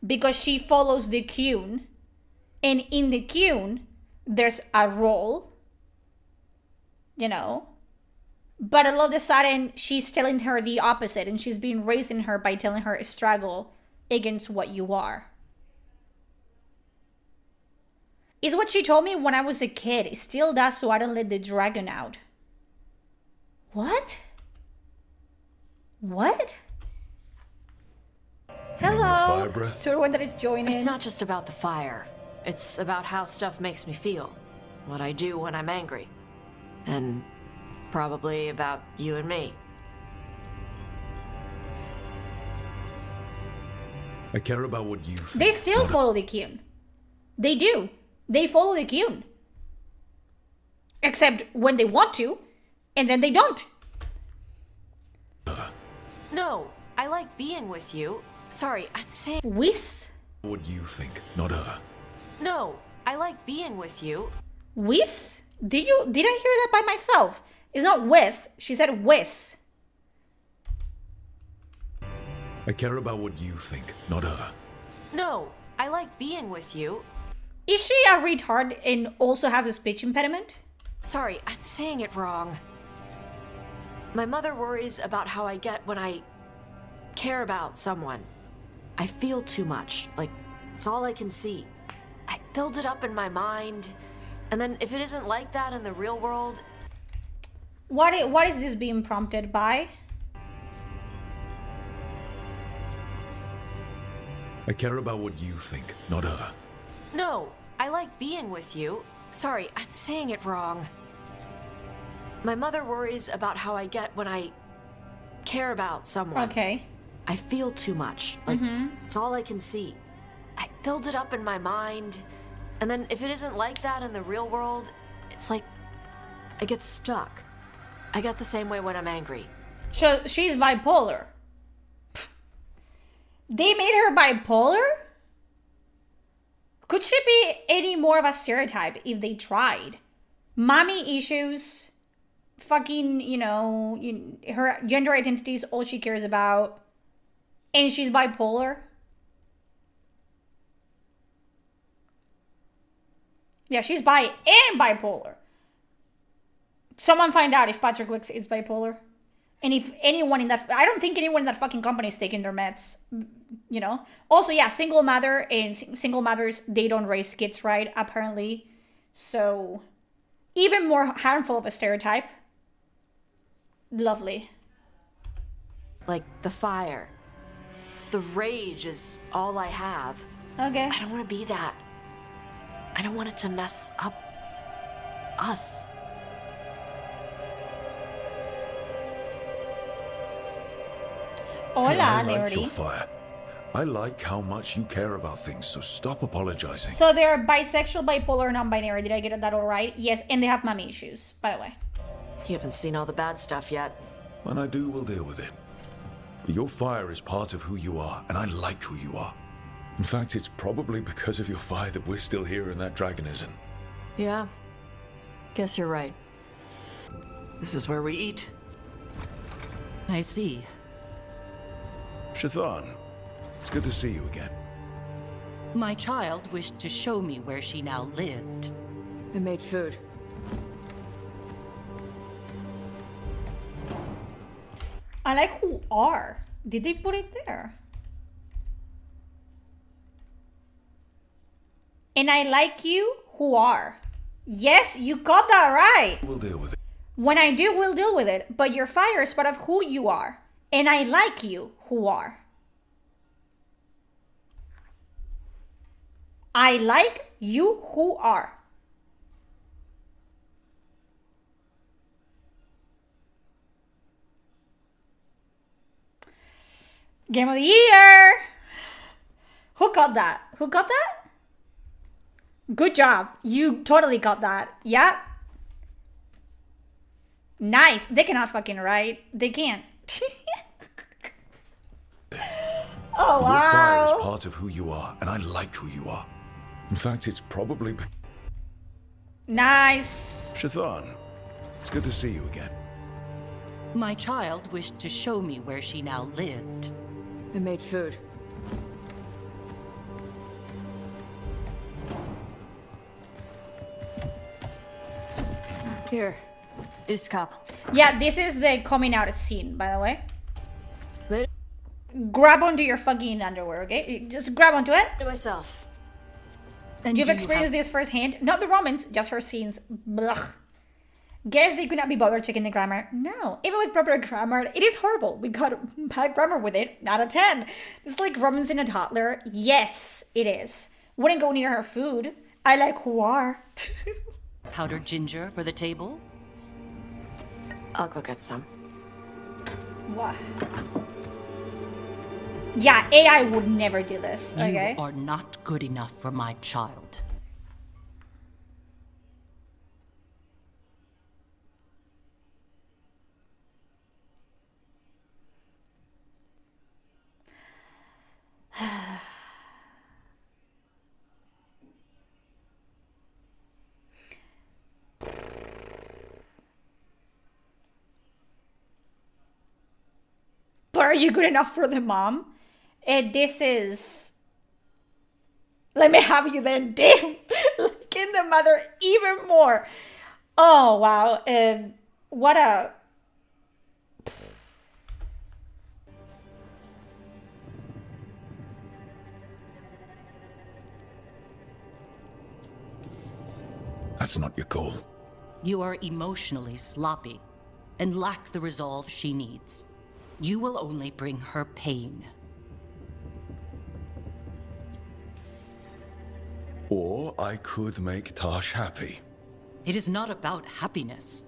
Speaker 2: because she follows the queue, and in the queue there's a role, you know, but all of a sudden she's telling her the opposite, and she's being raising her by telling her struggle against what you are. Is what she told me when I was a kid. It still does, so I don't let the dragon out. What? What? Hello
Speaker 11: fire breath?
Speaker 2: to everyone that is joining.
Speaker 4: It's not just about the fire. It's about how stuff makes me feel. What I do when I'm angry. And probably about you and me.
Speaker 11: I care about what you think.
Speaker 2: They still follow the queue. They do. They follow the queue. Except when they want to, and then they don't.
Speaker 4: No, I like being with you. Sorry, I'm saying...
Speaker 2: Whis?
Speaker 11: What you think, not her.
Speaker 4: No, I like being with you.
Speaker 2: Whis? Did I hear that by myself? It's not with. She said whis.
Speaker 11: I care about what you think, not her.
Speaker 4: No, I like being with you.
Speaker 2: Is she a retard and also has a speech impediment?
Speaker 4: Sorry, I'm saying it wrong. My mother worries about how I get when I care about someone. I feel too much, like it's all I can see. I build it up in my mind, and then if it isn't like that in the real world...
Speaker 2: What is this being prompted by?
Speaker 11: I care about what you think, not her.
Speaker 4: No, I like being with you. Sorry, I'm saying it wrong. My mother worries about how I get when I care about someone.
Speaker 2: Okay.
Speaker 4: I feel too much, like it's all I can see. I build it up in my mind, and then if it isn't like that in the real world, it's like I get stuck. I get the same way when I'm angry.
Speaker 2: So she's bipolar. They made her bipolar? Could she be any more of a stereotype if they tried? Mommy issues, fucking, her gender identity is all she cares about, and she's bipolar? Yeah, she's bi and bipolar. Someone find out if Patrick Wicks is bipolar. And if anyone in that... I don't think anyone in that fucking company is taking their meds, Also, yeah, single mother, and single mothers, they don't raise kids right, apparently. So, even more harmful of a stereotype. Lovely.
Speaker 4: Like the fire. The rage is all I have.
Speaker 2: Okay.
Speaker 4: I don't want to be that. I don't want it to mess up us.
Speaker 2: Hola,
Speaker 11: I like
Speaker 2: Nerdy.
Speaker 11: your fire. I like how much you care about things, so stop apologizing.
Speaker 2: So they're bisexual, bipolar, non-binary. Did I get that all right? Yes, and they have mommy issues, by the way.
Speaker 4: You haven't seen all the bad stuff yet.
Speaker 11: When I do, we'll deal with it. But your fire is part of who you are, and I like who you are. In fact, it's probably because of your fire that we're still here and that dragon isn't.
Speaker 4: Yeah. Guess you're right. This is where we eat.
Speaker 10: I see.
Speaker 11: Shathan, it's good to see you again.
Speaker 10: My child wished to show me where she now lived.
Speaker 4: I made food.
Speaker 2: I like who are. Did they put it there? And I like you who are. Yes, you got that right.
Speaker 11: We'll deal with it.
Speaker 2: When I do, we'll deal with it. But your fire is part of who you are. And I like you who are. I like you who are. Game of the year! Who got that? Who got that? Good job. You totally got that. Yeah. Nice. They cannot fucking write. They can't. Oh,
Speaker 11: Your fire is
Speaker 2: wow.
Speaker 11: part of who you are, and I like who you are. In fact, it's probably...
Speaker 2: Nice.
Speaker 11: Shathan, it's good to see you again.
Speaker 10: My child wished to show me where she now lived.
Speaker 4: I made food. Here, this cup.
Speaker 2: Yeah, this is the coming out scene, by the way.
Speaker 4: But
Speaker 2: grab onto your fucking underwear, okay? Just grab onto it.
Speaker 4: to myself.
Speaker 10: And
Speaker 2: You've
Speaker 10: you
Speaker 2: experienced
Speaker 10: have-
Speaker 2: this firsthand. Not the Romans, just her scenes. Blah. Guess they could not be bothered checking the grammar. No, even with proper grammar, it is horrible. We got bad grammar with it. Not a 10. It's like Romans in a toddler. Yes, it is. Wouldn't go near her food. I like who are.
Speaker 10: Powdered ginger for the table?
Speaker 4: I'll go get some.
Speaker 2: What? Yeah, AI would never do this, okay?
Speaker 10: You are not good enough for my child.
Speaker 2: But are you good enough for the mom? This is... Let me have you then, damn! Liking the mother even more. Oh, wow. What a...
Speaker 11: That's not your goal.
Speaker 10: You are emotionally sloppy and lack the resolve she needs. You will only bring her pain.
Speaker 11: Or I could make Taash happy.
Speaker 10: It is not about happiness.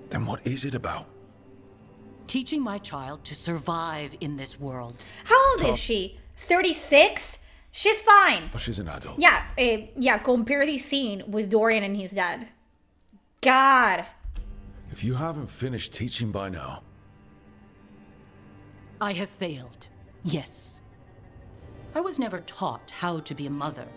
Speaker 11: Then what is it about?
Speaker 10: Teaching my child to survive in this world.
Speaker 2: How old is she? 36? She's fine.
Speaker 11: Oh, she's an adult.
Speaker 2: Yeah, yeah, compare this scene with Dorian and his dad. God.
Speaker 11: If you haven't finished teaching by now...
Speaker 10: I have failed, yes. I was never taught how to be a mother.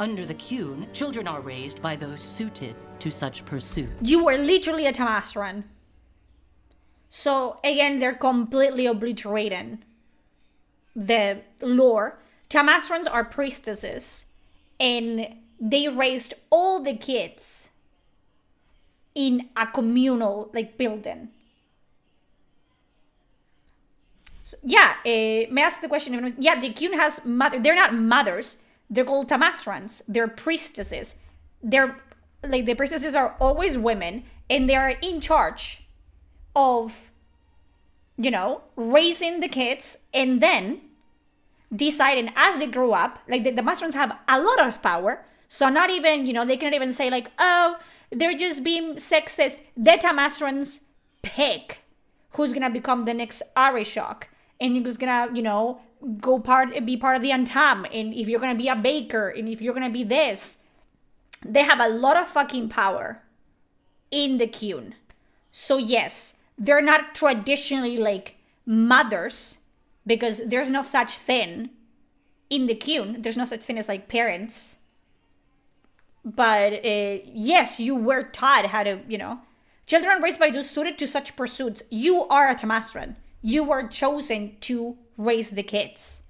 Speaker 10: Under the Qun, children are raised by those suited to such pursuit.
Speaker 2: You were literally a Tamastran. So, again, they're completely obliterating the lore. Tamastrans are priestesses, and they raised all the kids in a communal, like, building. So, yeah, may I ask the question? Yeah, the Qun has mother. They're not mothers. They're called Tamastrans. They're priestesses. They're, like, the priestesses are always women, and they are in charge of, you know, raising the kids, and then deciding as they grow up, like the Mastrons have a lot of power. So not even, you know, they cannot even say like, oh, they're just being sexist. The Tamastrans pick who's gonna become the next Arishok, and who's gonna, you know, be part of the Antam, and if you're gonna be a baker, and if you're gonna be this. They have a lot of fucking power in the Qun. So yes, they're not traditionally like mothers, because there's no such thing in the Qun. There's no such thing as like parents. But yes, you were taught how to, you know, children raised by those suited to such pursuits. You are a Tamastran. You were chosen to raise the kids.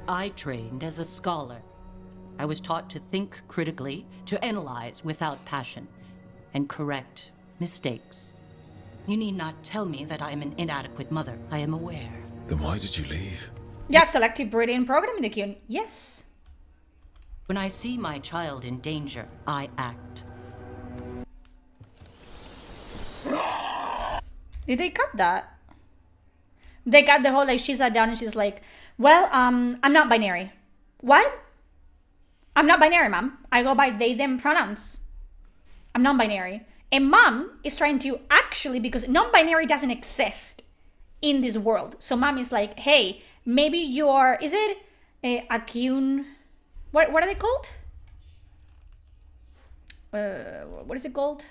Speaker 10: I trained as a scholar. I was taught to think critically, to analyze without passion, and correct mistakes. You need not tell me that I am an inadequate mother. I am aware.
Speaker 11: Then why did you leave?
Speaker 2: Yeah, selective breeding program in the Qun. Yes.
Speaker 10: When I see my child in danger, I act.
Speaker 2: Did they cut that? They cut the whole, like, she sat down and she's like, well, I'm not binary. What? I'm not binary, mom. I go by they, them pronouns. I'm non-binary. And mom is trying to actually, because non-binary doesn't exist in this world. So mom is like, hey, maybe you are, is it a Qun? What are they called? What is it called?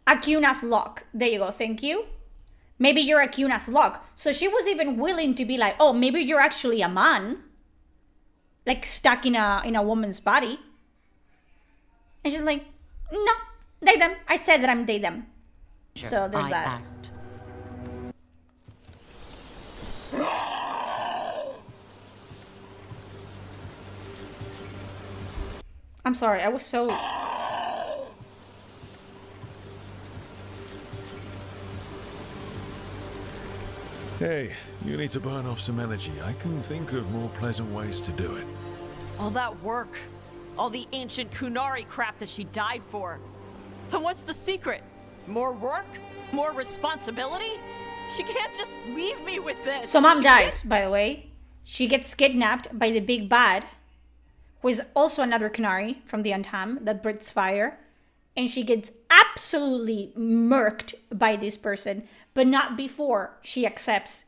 Speaker 2: A Cunath lock. There you go. Thank you. Maybe you're a Cunath lock. So she was even willing to be like, oh, maybe you're actually a man, like stuck in a woman's body. And she's like, no, they them. I said that I'm they them.
Speaker 10: Sure,
Speaker 2: so there's that.
Speaker 10: Act.
Speaker 2: I'm sorry. I was so.
Speaker 11: Hey, you need to burn off some energy. I can think of more pleasant ways to do it.
Speaker 4: All that work. All the ancient Kunari crap that she died for. And what's the secret? More work? More responsibility? She can't just leave me with this.
Speaker 2: So mom
Speaker 4: She
Speaker 2: dies, by the way. She gets kidnapped by the big bad, who is also another Kunari from the Untam that breathes fire. And she gets absolutely murked by this person, but not before she accepts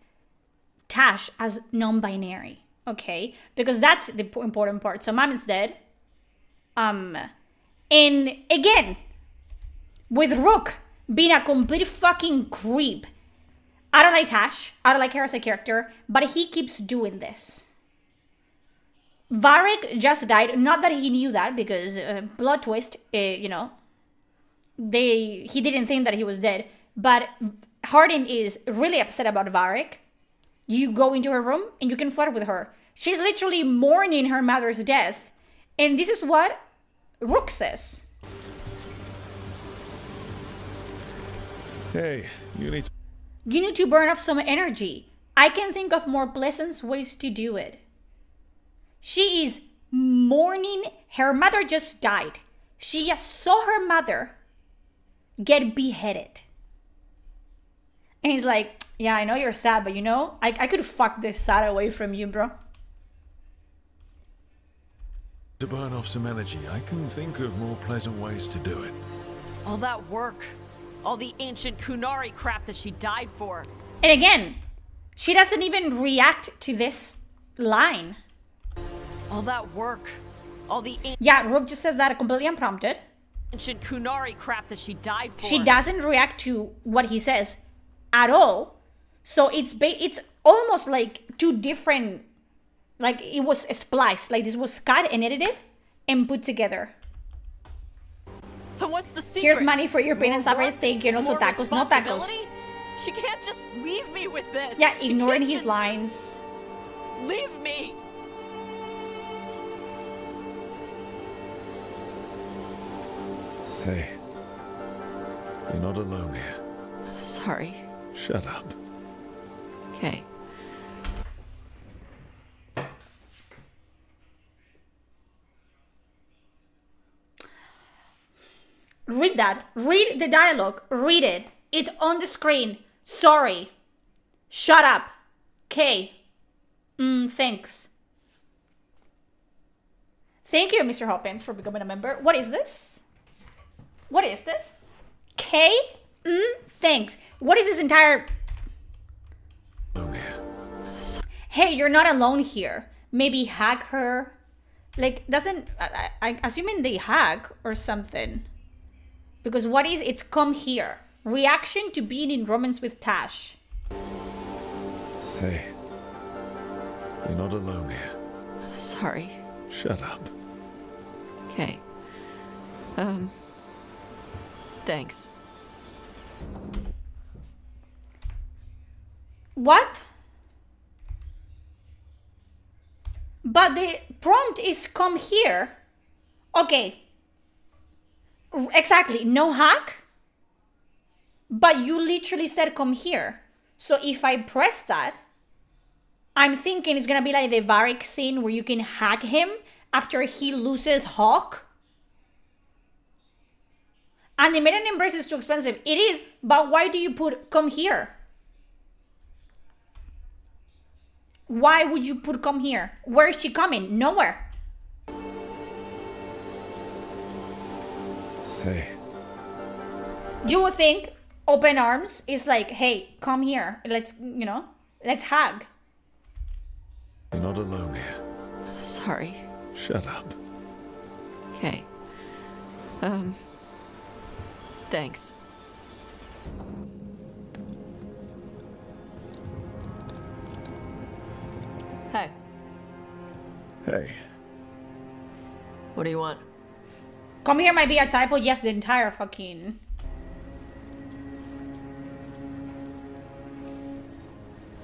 Speaker 2: Taash as non-binary, okay? Because that's the important part. So mom is dead. And again, with Rook being a complete fucking creep. I don't like Taash. I don't like her as a character, but he keeps doing this. Varric just died. Not that he knew that, because plot twist, you know, he didn't think that he was dead. But Hardin is really upset about Varric. You go into her room and you can flirt with her. She's literally mourning her mother's death. And this is what Rook says.
Speaker 11: Hey, you need
Speaker 2: to burn off some energy. I can think of more pleasant ways to do it. She is mourning. Her mother just died. She just saw her mother get beheaded. And he's like, yeah, I know you're sad, but you know, I could fuck this sad away from you, bro.
Speaker 11: to burn off some energy. I can think of more pleasant ways to do it.
Speaker 4: All that work. All the ancient Kunari crap that she died for.
Speaker 2: And again, she doesn't even react to this line.
Speaker 4: All that work. All the
Speaker 2: yeah, Rook just says that completely unprompted.
Speaker 4: Ancient Kunari crap that she died for.
Speaker 2: She doesn't react to what he says at all. So it's almost like two different, like it was spliced. Like this was cut and edited and put together.
Speaker 4: And what's the secret?
Speaker 2: Here's money for your pain and suffering. Thank you. And also tacos, no tacos.
Speaker 4: She can't just leave me with this.
Speaker 2: Yeah, ignoring his lines.
Speaker 4: Leave me.
Speaker 11: Hey, you're not alone here.
Speaker 4: Sorry.
Speaker 11: Shut up.
Speaker 4: Okay.
Speaker 2: Read that. Read the dialogue. Read it. It's on the screen. Sorry. Shut up. Okay. Thanks. Thank you, Mr. Hopkins, for becoming a member. What is this? What is this? K? Thanks. What is this entire... Hey, you're not alone here. Maybe hug her. Like, doesn't... I assuming they hug or something. Because what is... It's come here. Reaction to being in romance with Taash.
Speaker 11: Hey, you're not alone here.
Speaker 4: Sorry.
Speaker 11: Shut up.
Speaker 4: Okay. Thanks.
Speaker 2: What? But the prompt is come here. Okay. Exactly. No hack. But you literally said come here. So if I press that, I'm thinking it's gonna be like the Varric scene where you can hack him after he loses Hawk. And the maiden embrace is too expensive. It is, but why do you put come here? Why would you put come here? Where is she coming? Nowhere.
Speaker 11: Hey.
Speaker 2: You would think open arms is like, hey, come here. Let's, let's hug.
Speaker 11: You're not alone here.
Speaker 4: Sorry.
Speaker 11: Shut up.
Speaker 4: Okay. Thanks. Hey,
Speaker 11: Hey,
Speaker 4: what do you want?
Speaker 2: Come here might be a typo. Yes, the entire fucking...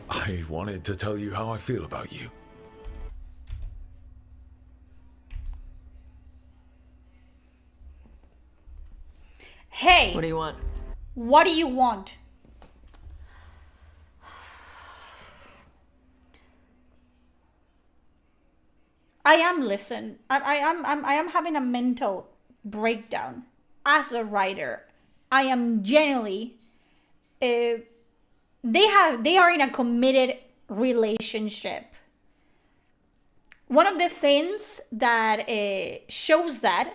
Speaker 11: I wanted to tell you how I feel about you.
Speaker 2: Hey!
Speaker 4: What do you want?
Speaker 2: What do you want? I am having a mental breakdown as a writer. I am genuinely they are in a committed relationship. One of the things that shows that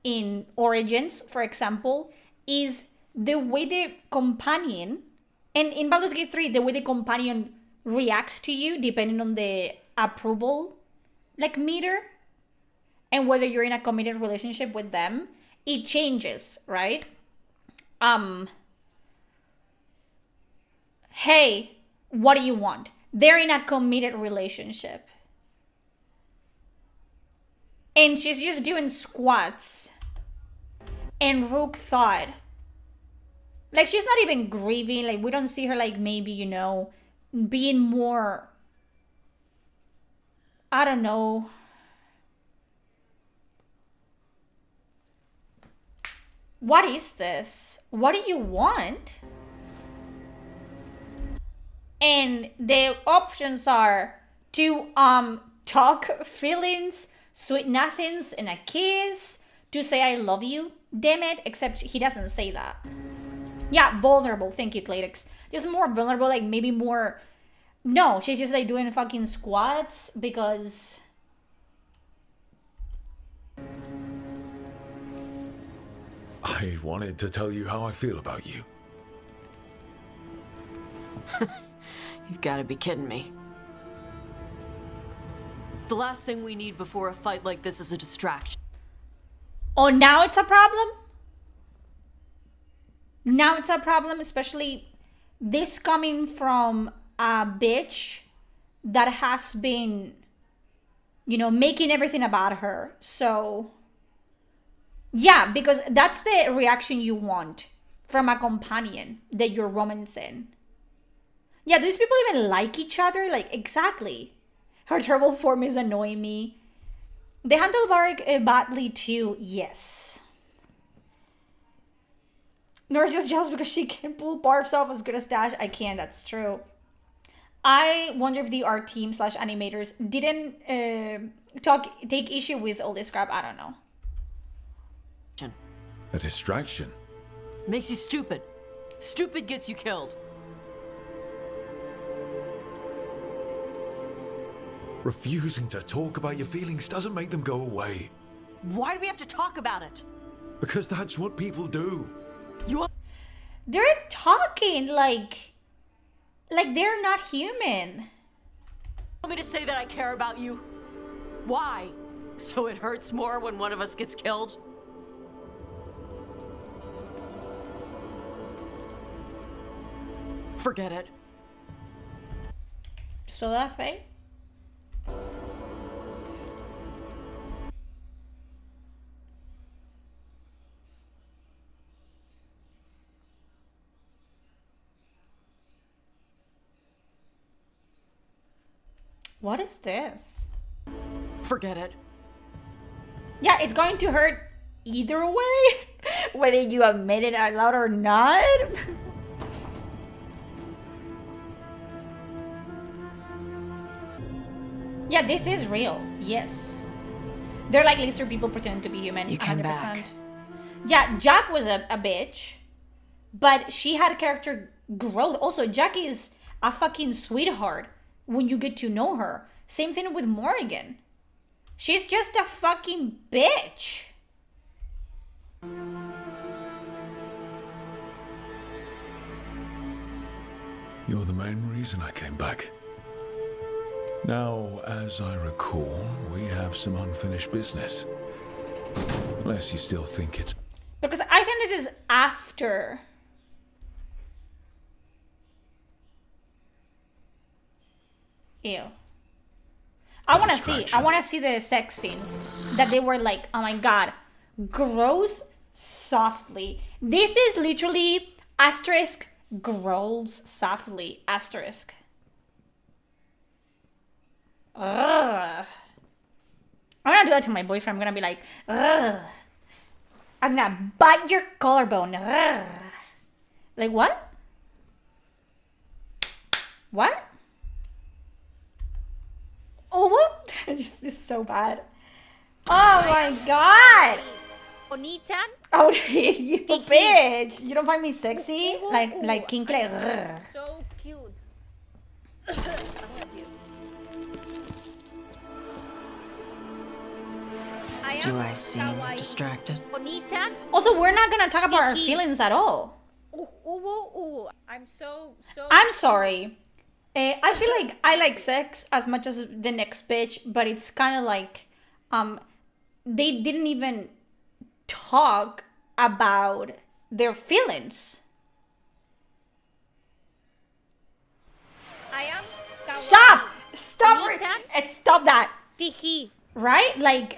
Speaker 2: in Origins, for example, is the way the companion, and in Baldur's Gate 3, the way the companion reacts to you depending on the approval meter, and whether you're in a committed relationship with them, it changes, right? Hey, what do you want? They're in a committed relationship. And she's just doing squats. And Rook thought, she's not even grieving. We don't see her, maybe, being more, I don't know. What is this? What do you want? And the options are to talk feelings, sweet nothings, and a kiss, to say I love you, damn it, except he doesn't say that. Yeah, vulnerable, thank you, Cladix. Just more vulnerable, maybe more... No, she's just doing fucking squats because...
Speaker 11: I wanted to tell you how I feel about you.
Speaker 4: You've got to be kidding me. The last thing we need before a fight like this is a distraction.
Speaker 2: Oh, now it's a problem? Now it's a problem, especially this coming from a bitch that has been, making everything about her. So, yeah, because that's the reaction you want from a companion that you're romancing. Yeah, do these people even like each other? Exactly. Her terrible form is annoying me. They handle Varric badly too, yes. Nora's just jealous because she can pull barfs off as good as Taash. I can, that's true. I wonder if the art team / animators didn't take issue with all this crap. I don't know.
Speaker 11: A distraction?
Speaker 4: Makes you stupid. Stupid gets you killed.
Speaker 11: Refusing to talk about your feelings doesn't make them go away.
Speaker 4: Why do we have to talk about it?
Speaker 11: Because that's what people do.
Speaker 2: They're talking like they're not human.
Speaker 4: You want me to say that I care about you? Why? So it hurts more when one of us gets killed? Forget it.
Speaker 2: So that face? What is this?
Speaker 4: Forget it.
Speaker 2: Yeah, it's going to hurt either way, whether you admit it out loud or not. Yeah, this is real. Yes. They're like lizard people pretending to be human.
Speaker 4: You came 100%. Back.
Speaker 2: Yeah, Jack was a bitch, but she had character growth. Also, Jack is a fucking sweetheart when you get to know her. Same thing with Morrigan. She's just a fucking bitch.
Speaker 11: You're the main reason I came back. Now, as I recall, we have some unfinished business. Unless you still think it's...
Speaker 2: Because I think this is after. Ew. I want to see the sex scenes that they were like, oh my god, grows softly. This is literally asterisk grows softly asterisk. Ugh. I'm gonna do that to my boyfriend. I'm gonna be like, ugh. I'm gonna bite your collarbone. Ugh. Like what? What? Oh, what? This is so bad. Oh my god!
Speaker 16: Oni-chan?
Speaker 2: Oh, you bitch! You don't find me sexy? Like King Clay.
Speaker 16: So cute.
Speaker 4: Do I seem distracted?
Speaker 16: Oni-chan?
Speaker 2: Also, we're not gonna talk about our feelings at all.
Speaker 16: I'm so.
Speaker 2: I'm sorry. I feel like I like sex as much as the next bitch, but it's kind of like, they didn't even talk about their feelings.
Speaker 16: I am.
Speaker 2: Stop that.
Speaker 16: Tihi.
Speaker 2: Right? Like,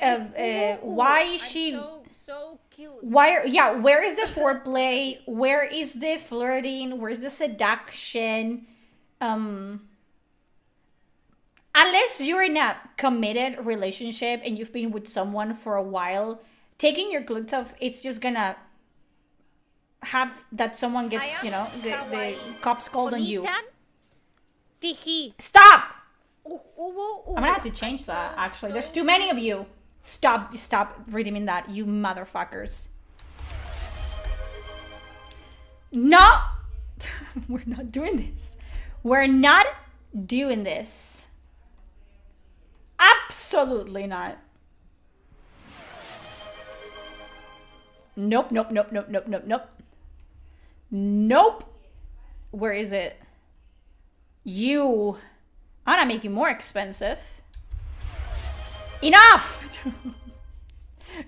Speaker 2: why is she?
Speaker 16: So cute.
Speaker 2: Where is the foreplay? Where is the flirting? Where's the seduction? Unless you're in a committed relationship and you've been with someone for a while, taking your clothes off, it's just gonna have that someone gets, you know, the cops called on you. Stop! I'm gonna have to change that, actually. There's too many of you. Stop redeeming that, you motherfuckers. No! We're not doing this. We're not doing this. Absolutely not. Nope. Nope. Where is it? I'm gonna make you more expensive. Enough!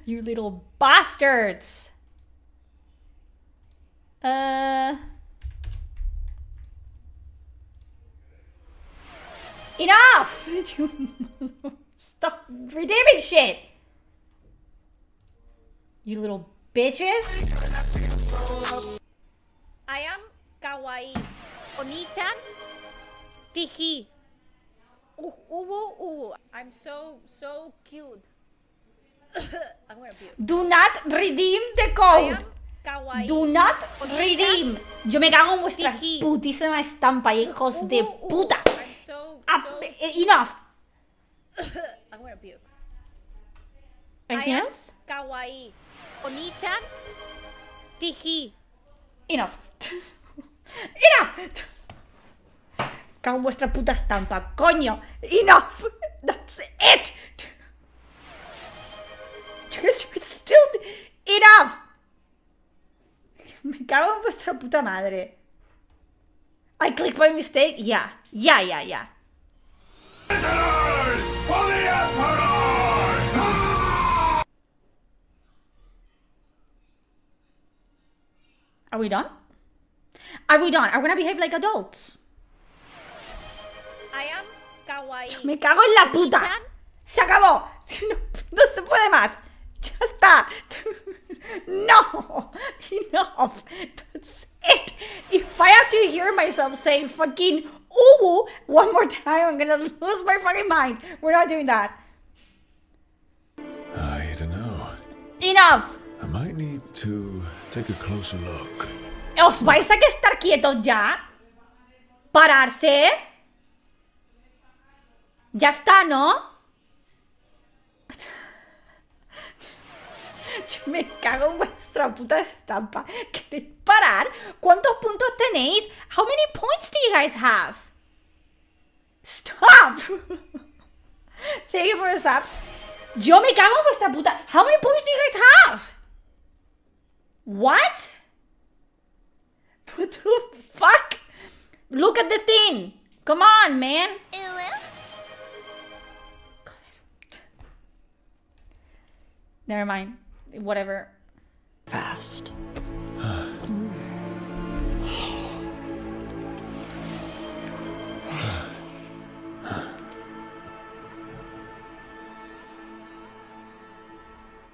Speaker 2: You little bastards. Enough! Stop redeeming shit! You little bitches!
Speaker 16: I am kawaii. Oni-chan? Tihi. I'm so cute. I'm gonna puke.
Speaker 2: Do not redeem the code. Do not redeem. Yo me cago en vuestras putísima estampa, hijos de puta. Enough.
Speaker 16: I'm gonna puke.
Speaker 2: Anything else?
Speaker 16: Kawaii. Oni-chan? Tihi.
Speaker 2: Enough. Enough. Cago en vuestra puta estampa, coño. Enough. That's it. You're still... Enough. Me cago en vuestra puta madre. I clicked by mistake? Yeah. Are we done? Are we gonna behave like adults?
Speaker 16: I am kawaii.
Speaker 2: Me cago en la puta. Se acabó. No se puede más. Ya está. No. Enough. That's it. If I have to hear myself say fucking ooh one more time, I'm gonna lose my fucking mind. We're not doing that.
Speaker 11: I don't know.
Speaker 2: Enough.
Speaker 11: I might need to take a closer look.
Speaker 2: ¿Os vais a que estar quietos ya? ¿Pararse? Ya está, ¿no? Yo me cago en vuestra puta estampa. ¿Queréis parar? ¿Cuántos puntos tenéis? How many points do you guys have? Stop! Thank you for the subs. Yo me cago en vuestra puta. How many points do you guys have? What? What the fuck? Look at the thing. Come on, man. Never mind. Whatever.
Speaker 4: Fast.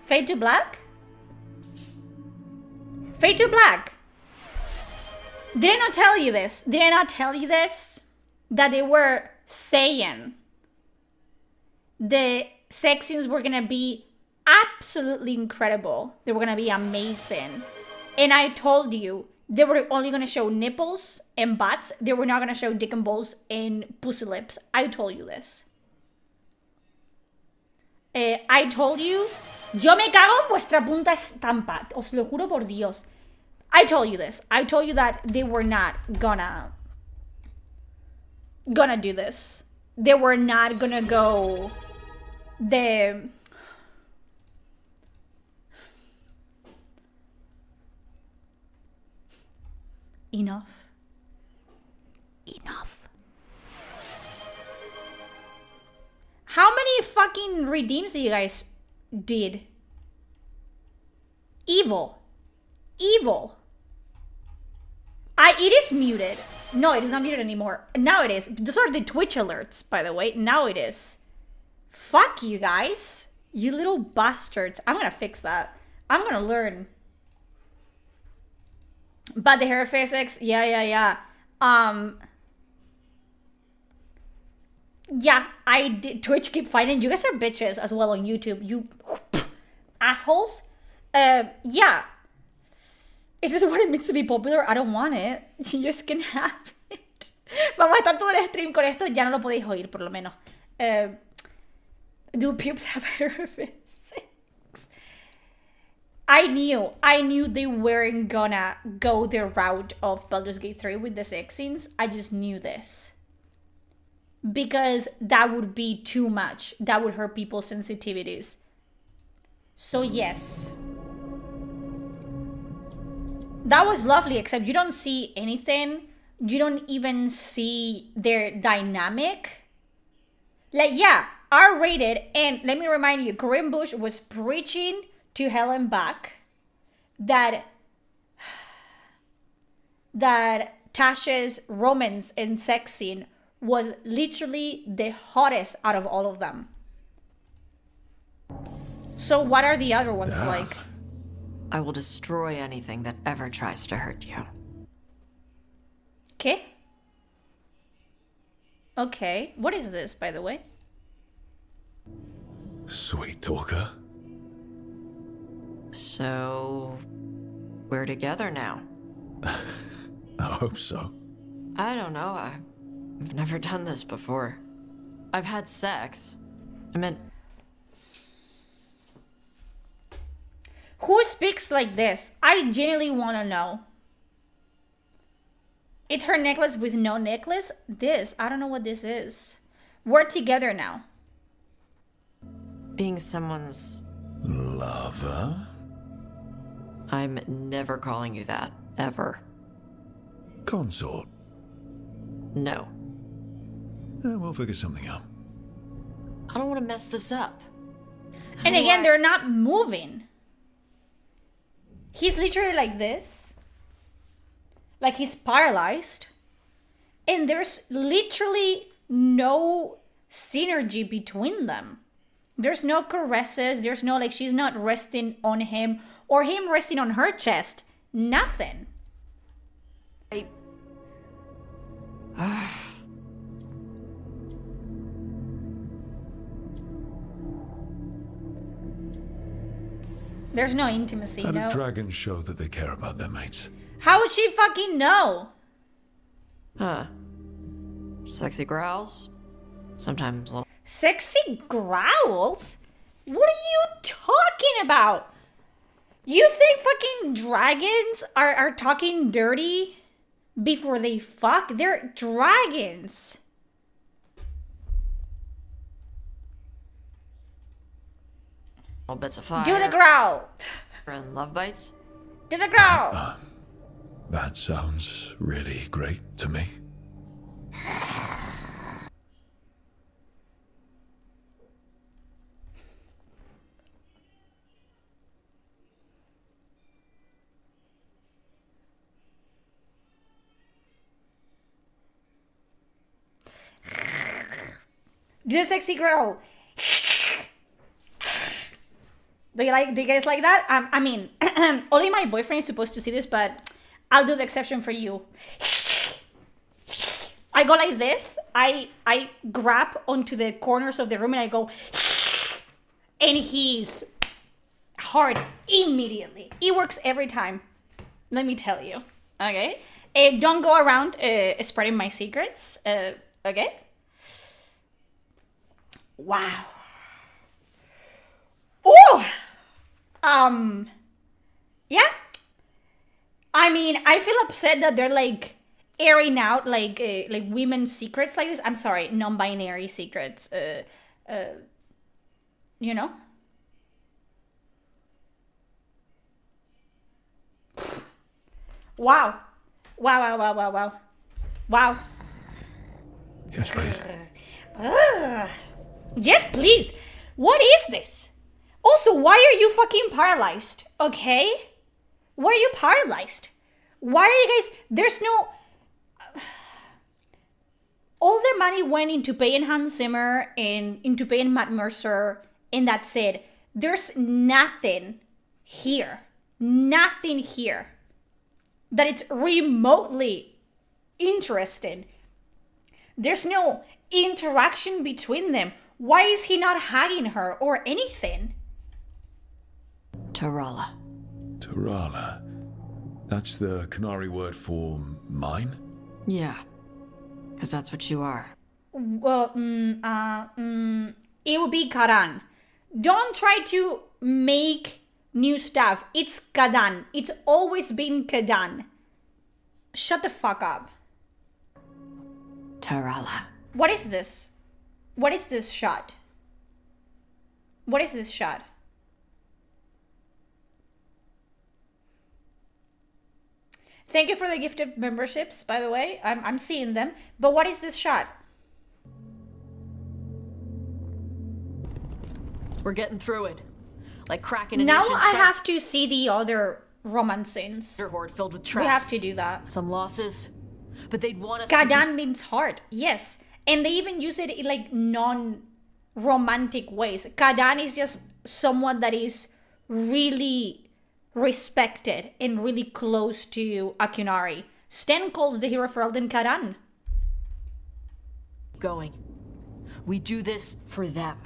Speaker 2: Fade to black? Fade to black. Did I not tell you this? Did I not tell you this? That they were saying the sex scenes were gonna be absolutely incredible. They were gonna be amazing. And I told you they were only gonna show nipples and butts. They were not gonna show dick and balls and pussy lips. I told you this. I told you. Yo me cago en vuestra punta estampa. Os lo juro por Dios. I told you this. I told you that they were not gonna do this. They were not gonna go the enough. How many fucking redeems do you guys did? Evil. It is muted. No, it is not muted anymore. Now it is. Those are the Twitch alerts, by the way. Now it is. Fuck you guys. You little bastards. I'm gonna fix that. I'm gonna learn. But the hair physics, yeah. Yeah, I did. Twitch keep fighting. You guys are bitches as well on YouTube. You assholes. Yeah. Is this what it means to be popular? I don't want it. You just can have it. Vamos a estar todo el stream con esto. Ya no lo podéis oír, por lo menos. Do pubes have hair physics? I knew they weren't gonna go the route of Baldur's Gate 3 with the sex scenes. I just knew this. Because that would be too much. That would hurt people's sensitivities. So yes. That was lovely, except you don't see anything. You don't even see their dynamic. Like, yeah, R-rated. And let me remind you, Grimbush was preaching to hell and back that Taash's romance and sex scene was literally the hottest out of all of them. So what are the other ones like?
Speaker 4: I will destroy anything that ever tries to hurt you.
Speaker 2: Okay. Okay. What is this, by the way?
Speaker 11: Sweet talker.
Speaker 4: So, we're together now.
Speaker 11: I hope so.
Speaker 4: I don't know. I've never done this before. I've had sex. I meant...
Speaker 2: Who speaks like this? I genuinely want to know. It's her necklace with no necklace? This, I don't know what this is. We're together now.
Speaker 4: Being someone's...
Speaker 11: lover?
Speaker 4: I'm never calling you that. Ever.
Speaker 11: Consort?
Speaker 4: No.
Speaker 11: We'll figure something out.
Speaker 4: I don't want to mess this up.
Speaker 2: And again, they're not moving. He's literally like this. Like he's paralyzed. And there's literally no synergy between them. There's no caresses. There's no, like, she's not resting on him or him resting on her chest. Nothing. There's no intimacy,
Speaker 11: How
Speaker 2: no.
Speaker 11: do dragons show that they care about their mates?
Speaker 2: How would she fucking know?
Speaker 4: Huh. Sexy growls? Sometimes a little...
Speaker 2: Sexy growls? What are you talking about? You think fucking dragons are talking dirty before they fuck? They're dragons.
Speaker 4: little bits of fire.
Speaker 2: Do the growl.
Speaker 4: And love bites?
Speaker 2: Do the growl.
Speaker 11: That sounds really great to me.
Speaker 2: Do the sexy girl. Do you guys like that? I mean, only my boyfriend is supposed to see this, but I'll do the exception for you. I go like this. I grab onto the corners of the room and I go, and he's hard immediately. It works every time. Let me tell you. Okay? Don't go around spreading my secrets. Okay? Wow. Ooh! Yeah. I mean, I feel upset that they're like airing out like women's secrets like this. I'm sorry, non-binary secrets. You know? Wow. Wow.
Speaker 11: Yes, please.
Speaker 2: Yes, please. What is this? Also, why are you fucking paralyzed? Okay? Why are you paralyzed? Why are you guys... There's no... All the money went into paying Hans Zimmer and into paying Matt Mercer, and that's it. There's nothing here. Nothing here that it's remotely interesting. There's no interaction between them. Why is he not hugging her or anything?
Speaker 4: Tarala.
Speaker 11: Tarala. That's the Canary word for mine?
Speaker 4: Yeah. Because that's what you are.
Speaker 2: Well, it would be Karan. Don't try to make new stuff. It's Kadan. It's always been Kadan. Shut the fuck up.
Speaker 4: Tarala.
Speaker 2: What is this? What is this shot? What is this shot? Thank you for the gifted memberships, by the way. I'm seeing them. But what is this shot?
Speaker 4: We're getting through it. Like cracking an
Speaker 2: Now
Speaker 4: ancient
Speaker 2: I
Speaker 4: trap.
Speaker 2: have to see the other romance scenes.
Speaker 4: Your horde filled with traps.
Speaker 2: We have to do that.
Speaker 4: Some losses. But they'd want us
Speaker 2: Kadan means heart. Yes. And they even use it in like non-romantic ways. Kadan is just someone that is really respected and really close to Akunari. Sten calls the hero for Elden Kadan.
Speaker 4: Going. We do this for them.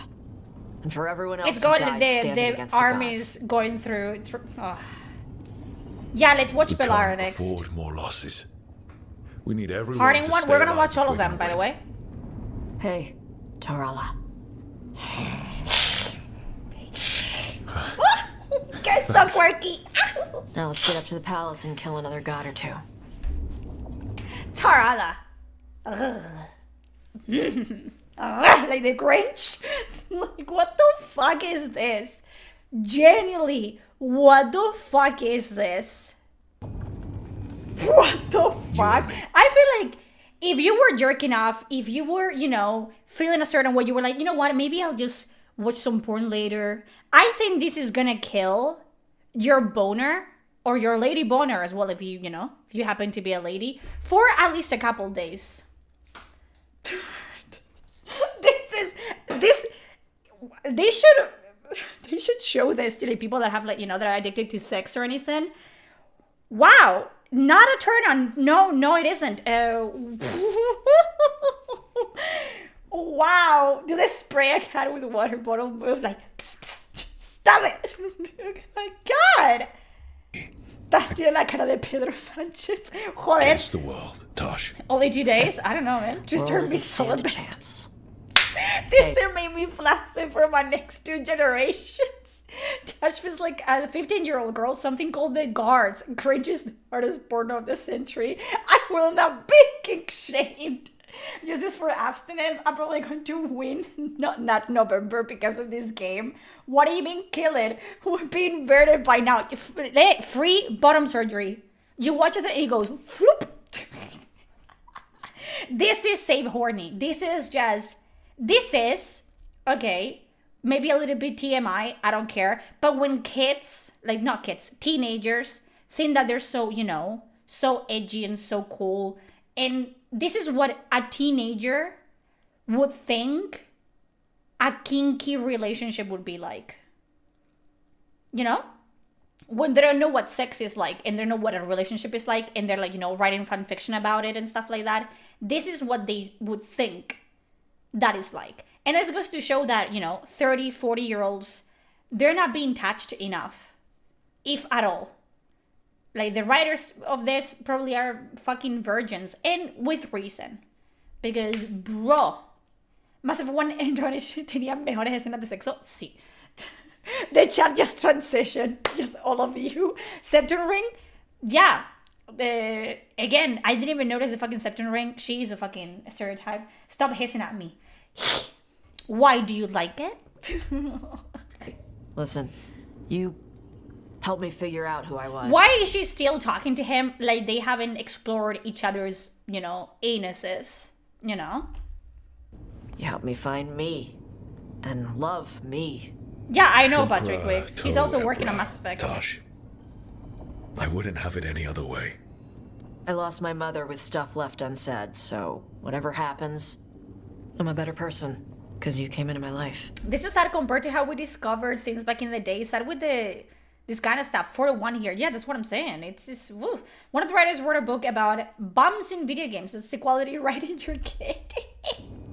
Speaker 4: And for everyone else
Speaker 2: It's going
Speaker 4: who died standing
Speaker 2: the
Speaker 4: against
Speaker 2: armies going through. Oh. Yeah, let's watch
Speaker 11: We
Speaker 2: Bellara
Speaker 11: can't
Speaker 2: next.
Speaker 11: afford more losses. We need everyone
Speaker 2: Harding
Speaker 11: to
Speaker 2: one.
Speaker 11: stay
Speaker 2: We're gonna
Speaker 11: alive
Speaker 2: watch all
Speaker 11: if
Speaker 2: of
Speaker 11: we're
Speaker 2: them,
Speaker 11: gonna
Speaker 2: by the
Speaker 11: win.
Speaker 2: way.
Speaker 4: Hey, Tarala.
Speaker 2: Guys, so quirky.
Speaker 4: Now let's get up to the palace and kill another god or two.
Speaker 2: Tarala. Like the Grinch. Like, what the fuck is this? Genuinely, what the fuck is this? What the fuck? I feel like if you were jerking off, if you were, you know, feeling a certain way, you were like, you know what, maybe I'll just watch some porn later. I think this is gonna kill your boner or your lady boner as well, if you, you know, if you happen to be a lady, for at least a couple days. They should show this to the people that have, like, you know, that are addicted to sex or anything. Wow, not a turn on. No, it isn't. Wow, do they spray a cat with a water bottle move like, pss, pss, stop it. Oh my God. Tiene la cara de Pedro Sánchez. Joder.
Speaker 11: Against the world, Taash.
Speaker 2: Only 2 days? I don't know, man. Just turned me celibate. This made me flaccid for my next 2 generations. Taash was like a 15-year-old girl, something called The Guards. Cringes, hardest porno of the century. I will not be shamed. Just this for abstinence. I'm probably going to win not November because of this game. What do you mean kill it? We're being inverted by now. Free bottom surgery. You watch it and it goes whoop. This is save horny. This is okay, maybe a little bit TMI, I don't care. But when kids, like not kids, teenagers think that they're so, you know, so edgy and so cool, and this is what a teenager would think a kinky relationship would be like. You know? When they don't know what sex is like and they don't know what a relationship is like and they're like, you know, writing fan fiction about it and stuff like that, this is what they would think that is like. And this goes to show that, you know, 30, 40-year-olds, they're not being touched enough, if at all. Like, the writers of this probably are fucking virgins, and with reason. Because, bro, más of one Andronish tenía mejores escenas de sexo? Sí. The chat just transition. Just all of you. Septon Ring? Yeah. Again, I didn't even notice the fucking Septon Ring. She is a fucking stereotype. Stop hissing at me. Why do you like it?
Speaker 4: Listen, you helped me figure out who I was.
Speaker 2: Why is she still talking to him like they haven't explored each other's, you know, anuses? You know?
Speaker 4: You helped me find me. And love me.
Speaker 2: Yeah, I know Patrick Wicks. He's also working on Mass Effect.
Speaker 11: Taash. I wouldn't have it any other way.
Speaker 4: I lost my mother with stuff left unsaid, so whatever happens, I'm a better person. Because you came into my life.
Speaker 2: This is sad compared to how we discovered things back in the day. Sad with this kind of stuff. 4-1 here. Yeah, that's what I'm saying. It's just, woo. One of the writers wrote a book about bums in video games. It's the quality writing your kid.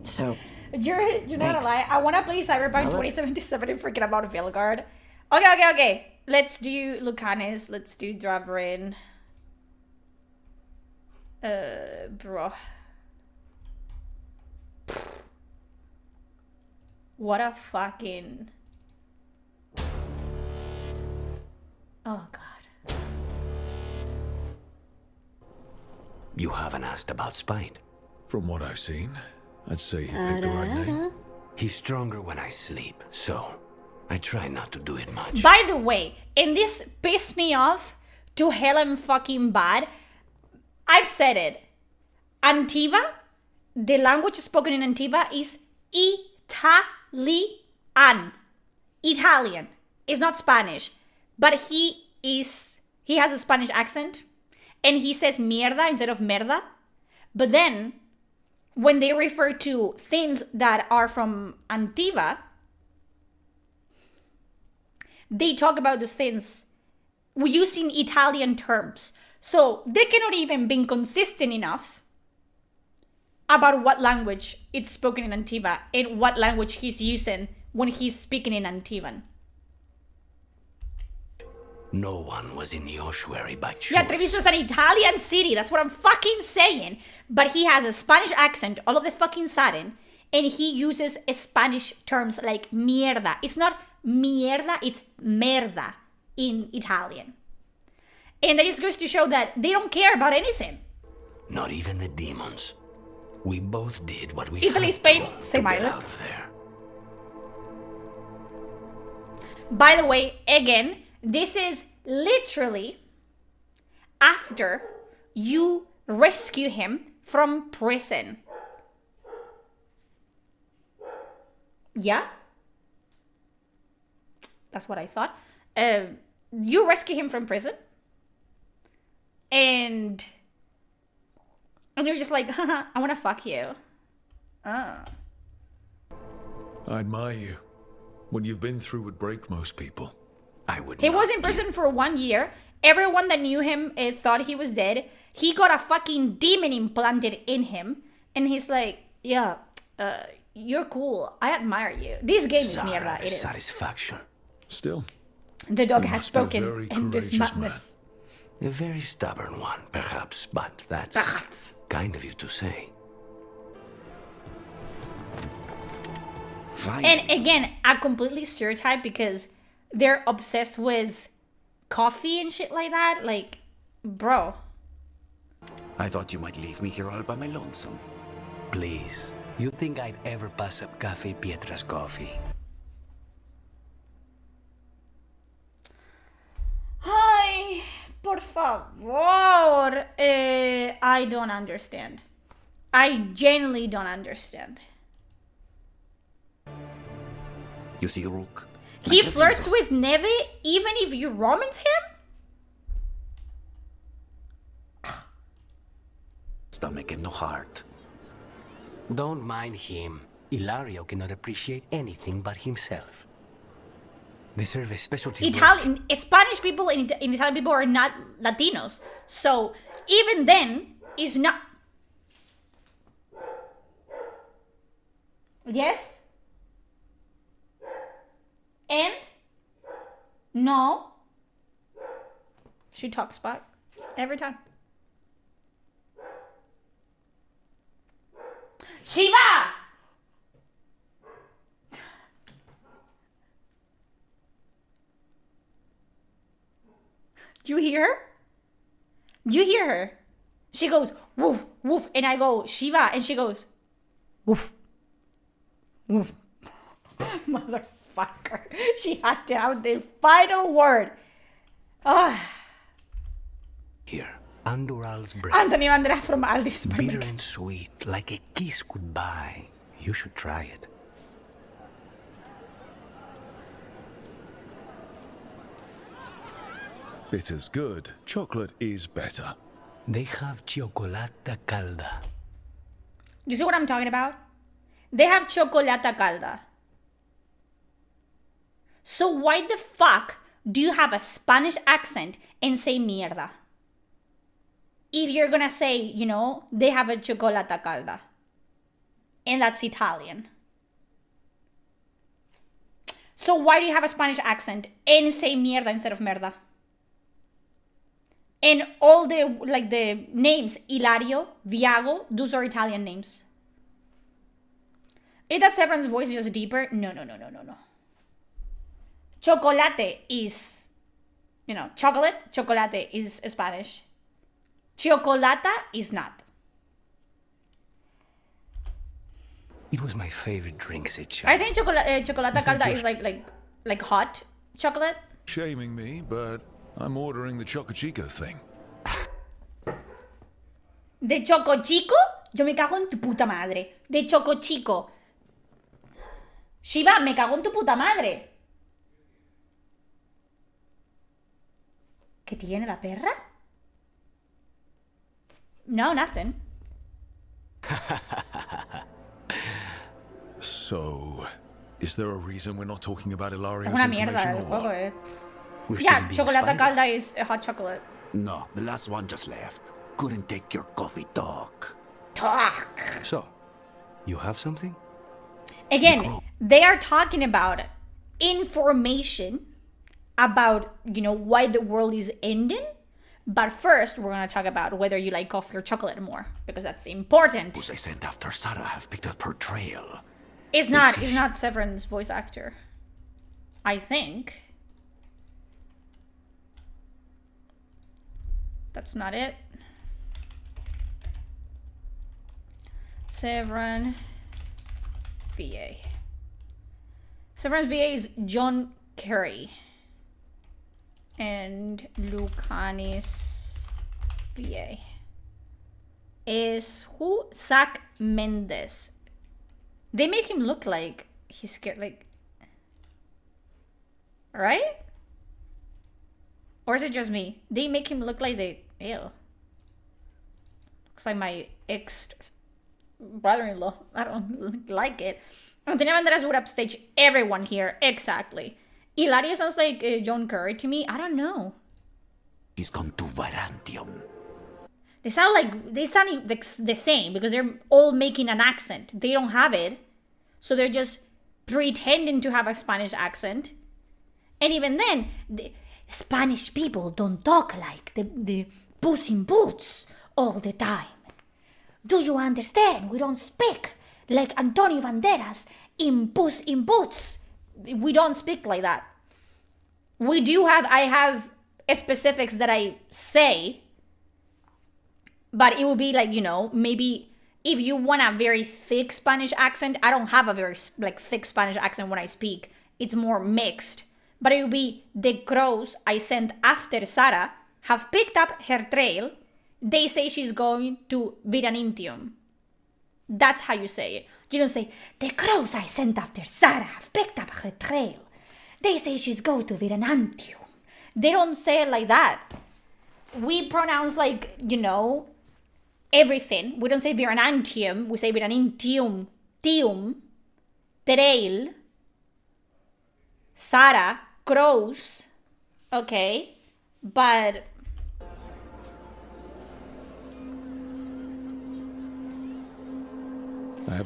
Speaker 4: So...
Speaker 2: You're not gonna lie. I want to play Cyberpunk 2077 and forget about Veilguard. Okay. Let's do Lucanis. Let's do Draverin. Bro. What a fucking... Oh, God.
Speaker 17: You haven't asked about Spite.
Speaker 11: From what I've seen, I'd say he picked the right name.
Speaker 17: He's stronger when I sleep, so I try not to do it much.
Speaker 2: By the way, and this pissed me off to hell and fucking bad. I've said it. Antiva, the language spoken in Antiva is Italian. It's not Spanish. But he has a Spanish accent. And he says mierda instead of merda. But then, when they refer to things that are from Antiva, they talk about those things using Italian terms. So they cannot even be consistent enough about what language it's spoken in Antiva and what language he's using when he's speaking in Antivan.
Speaker 17: No one was in the ossuary by choice.
Speaker 2: Yeah, Treviso is an Italian city. That's what I'm fucking saying. But he has a Spanish accent all of the fucking sudden. And he uses Spanish terms like mierda. It's not mierda, it's merda in Italian. And that just goes to show that they don't care about anything.
Speaker 17: Not even the demons. We both did what we
Speaker 2: Italy,
Speaker 17: had
Speaker 2: Spain,
Speaker 17: to
Speaker 2: same
Speaker 17: get
Speaker 2: island.
Speaker 17: out of there.
Speaker 2: By the way, again, this is literally after you rescue him from prison. Yeah? That's what I thought. You rescue him from prison. And you're just like, haha, I want to fuck you. Oh.
Speaker 11: I admire you. What you've been through would break most people.
Speaker 2: He was in prison for 1 year. Everyone that knew him thought he was dead. He got a fucking demon implanted in him. And he's like, yeah, you're cool. I admire you. This game is mierda. It is.
Speaker 17: Satisfaction.
Speaker 11: Still.
Speaker 2: The dog
Speaker 11: you
Speaker 2: has
Speaker 11: must be a
Speaker 2: spoken
Speaker 11: very
Speaker 2: in this
Speaker 11: courageous
Speaker 2: madness.
Speaker 17: A very stubborn one, perhaps, but that's kind of you to say.
Speaker 2: And again, a completely stereotype because they're obsessed with coffee and shit like that. Like, bro.
Speaker 17: I thought you might leave me here all by my lonesome. Please. You think I'd ever pass up Cafe Pietra's coffee?
Speaker 2: Ay, por favor. I don't understand. I genuinely don't understand.
Speaker 17: You see, Rook?
Speaker 2: He flirts with Neve even if you romance him?
Speaker 17: Stomach and no heart. Don't mind him. Ilario cannot appreciate anything but himself. They serve a specialty
Speaker 2: Spanish people and Italian people are not Latinos. So even then, is not. Yes? And? No. She talks back every time. Shiva! Do you hear her? Do you hear her? She goes, woof, woof. And I go, Shiva. And she goes, woof, woof. Motherfucker. She has to have the final word.
Speaker 17: Here, Andoral's bread.
Speaker 2: Anthony Banderas from Aldi's.
Speaker 17: Bitter and sweet, like a kiss goodbye. You should try it.
Speaker 11: Bitter's good. Chocolate is better.
Speaker 17: They have chocolata calda.
Speaker 2: You see what I'm talking about? They have chocolata calda. So why the fuck do you have a Spanish accent and say mierda? If you're gonna say, you know, they have a chocolata calda. And that's Italian. So why do you have a Spanish accent and say mierda instead of merda? And all the names, Ilario, Viago, those are Italian names. Is that Severan's voice just deeper? No. Chocolate is, you know, chocolate is Spanish. Chocolata is not.
Speaker 17: It was my favorite drink as a child.
Speaker 2: I think chocolata calda is like hot chocolate.
Speaker 11: Shaming me, but I'm ordering the Choco Chico thing.
Speaker 2: ¿De Choco Chico? Yo me cago en tu puta madre. De Choco Chico. Shiva, me cago en tu puta madre. ¿Qué tiene la perra? No, nothing.
Speaker 11: So, is there a reason we're not talking about Ilario's
Speaker 2: Es una mierda el juego, eh. Yeah, chocolate calda is a hot chocolate.
Speaker 17: No, the last one just left. Couldn't take your coffee talk.
Speaker 2: Talk.
Speaker 17: So, you have something?
Speaker 2: Again, they are talking about information about, you know, why the world is ending. But first, we're going to talk about whether you like coffee or chocolate more, because that's important.
Speaker 17: Who's I sent after Sarah have picked up her trail.
Speaker 2: It's not Severan's voice actor. I think. That's not it. Severan VA. Severan's VA is John Kerry. And Lucanis VA is who? Zach Mendes. They make him look like he's scared, like, right? Or is it just me? They make him look like ew. Looks like my ex brother-in-law. I don't like it. Antonio Banderas would upstage everyone here. Exactly. Ilario sounds like John Curry to me. I don't know.
Speaker 17: He's gone to Varantium.
Speaker 2: They sound like the same because they're all making an accent. They don't have it. So they're just pretending to have a Spanish accent. And even then, the Spanish people don't talk like the Puss in Boots all the time. Do you understand? We don't speak like Antonio Banderas in Puss in Boots. We don't speak like that. I have specifics that I say, but it would be like, you know, maybe if you want a very thick Spanish accent, I don't have a very thick Spanish accent when I speak. It's more mixed. But it would be the crows I sent after Sarah have picked up her trail. They say she's going to Viranitium. That's how you say it. You don't say, the crows I sent after Sarah have picked up her trail. They say she's going to Viranantium. They don't say it like that. We pronounce like, you know, everything. We don't say Viranantium. We say Viranitium. Tium. trail, Sara, crows, okay, but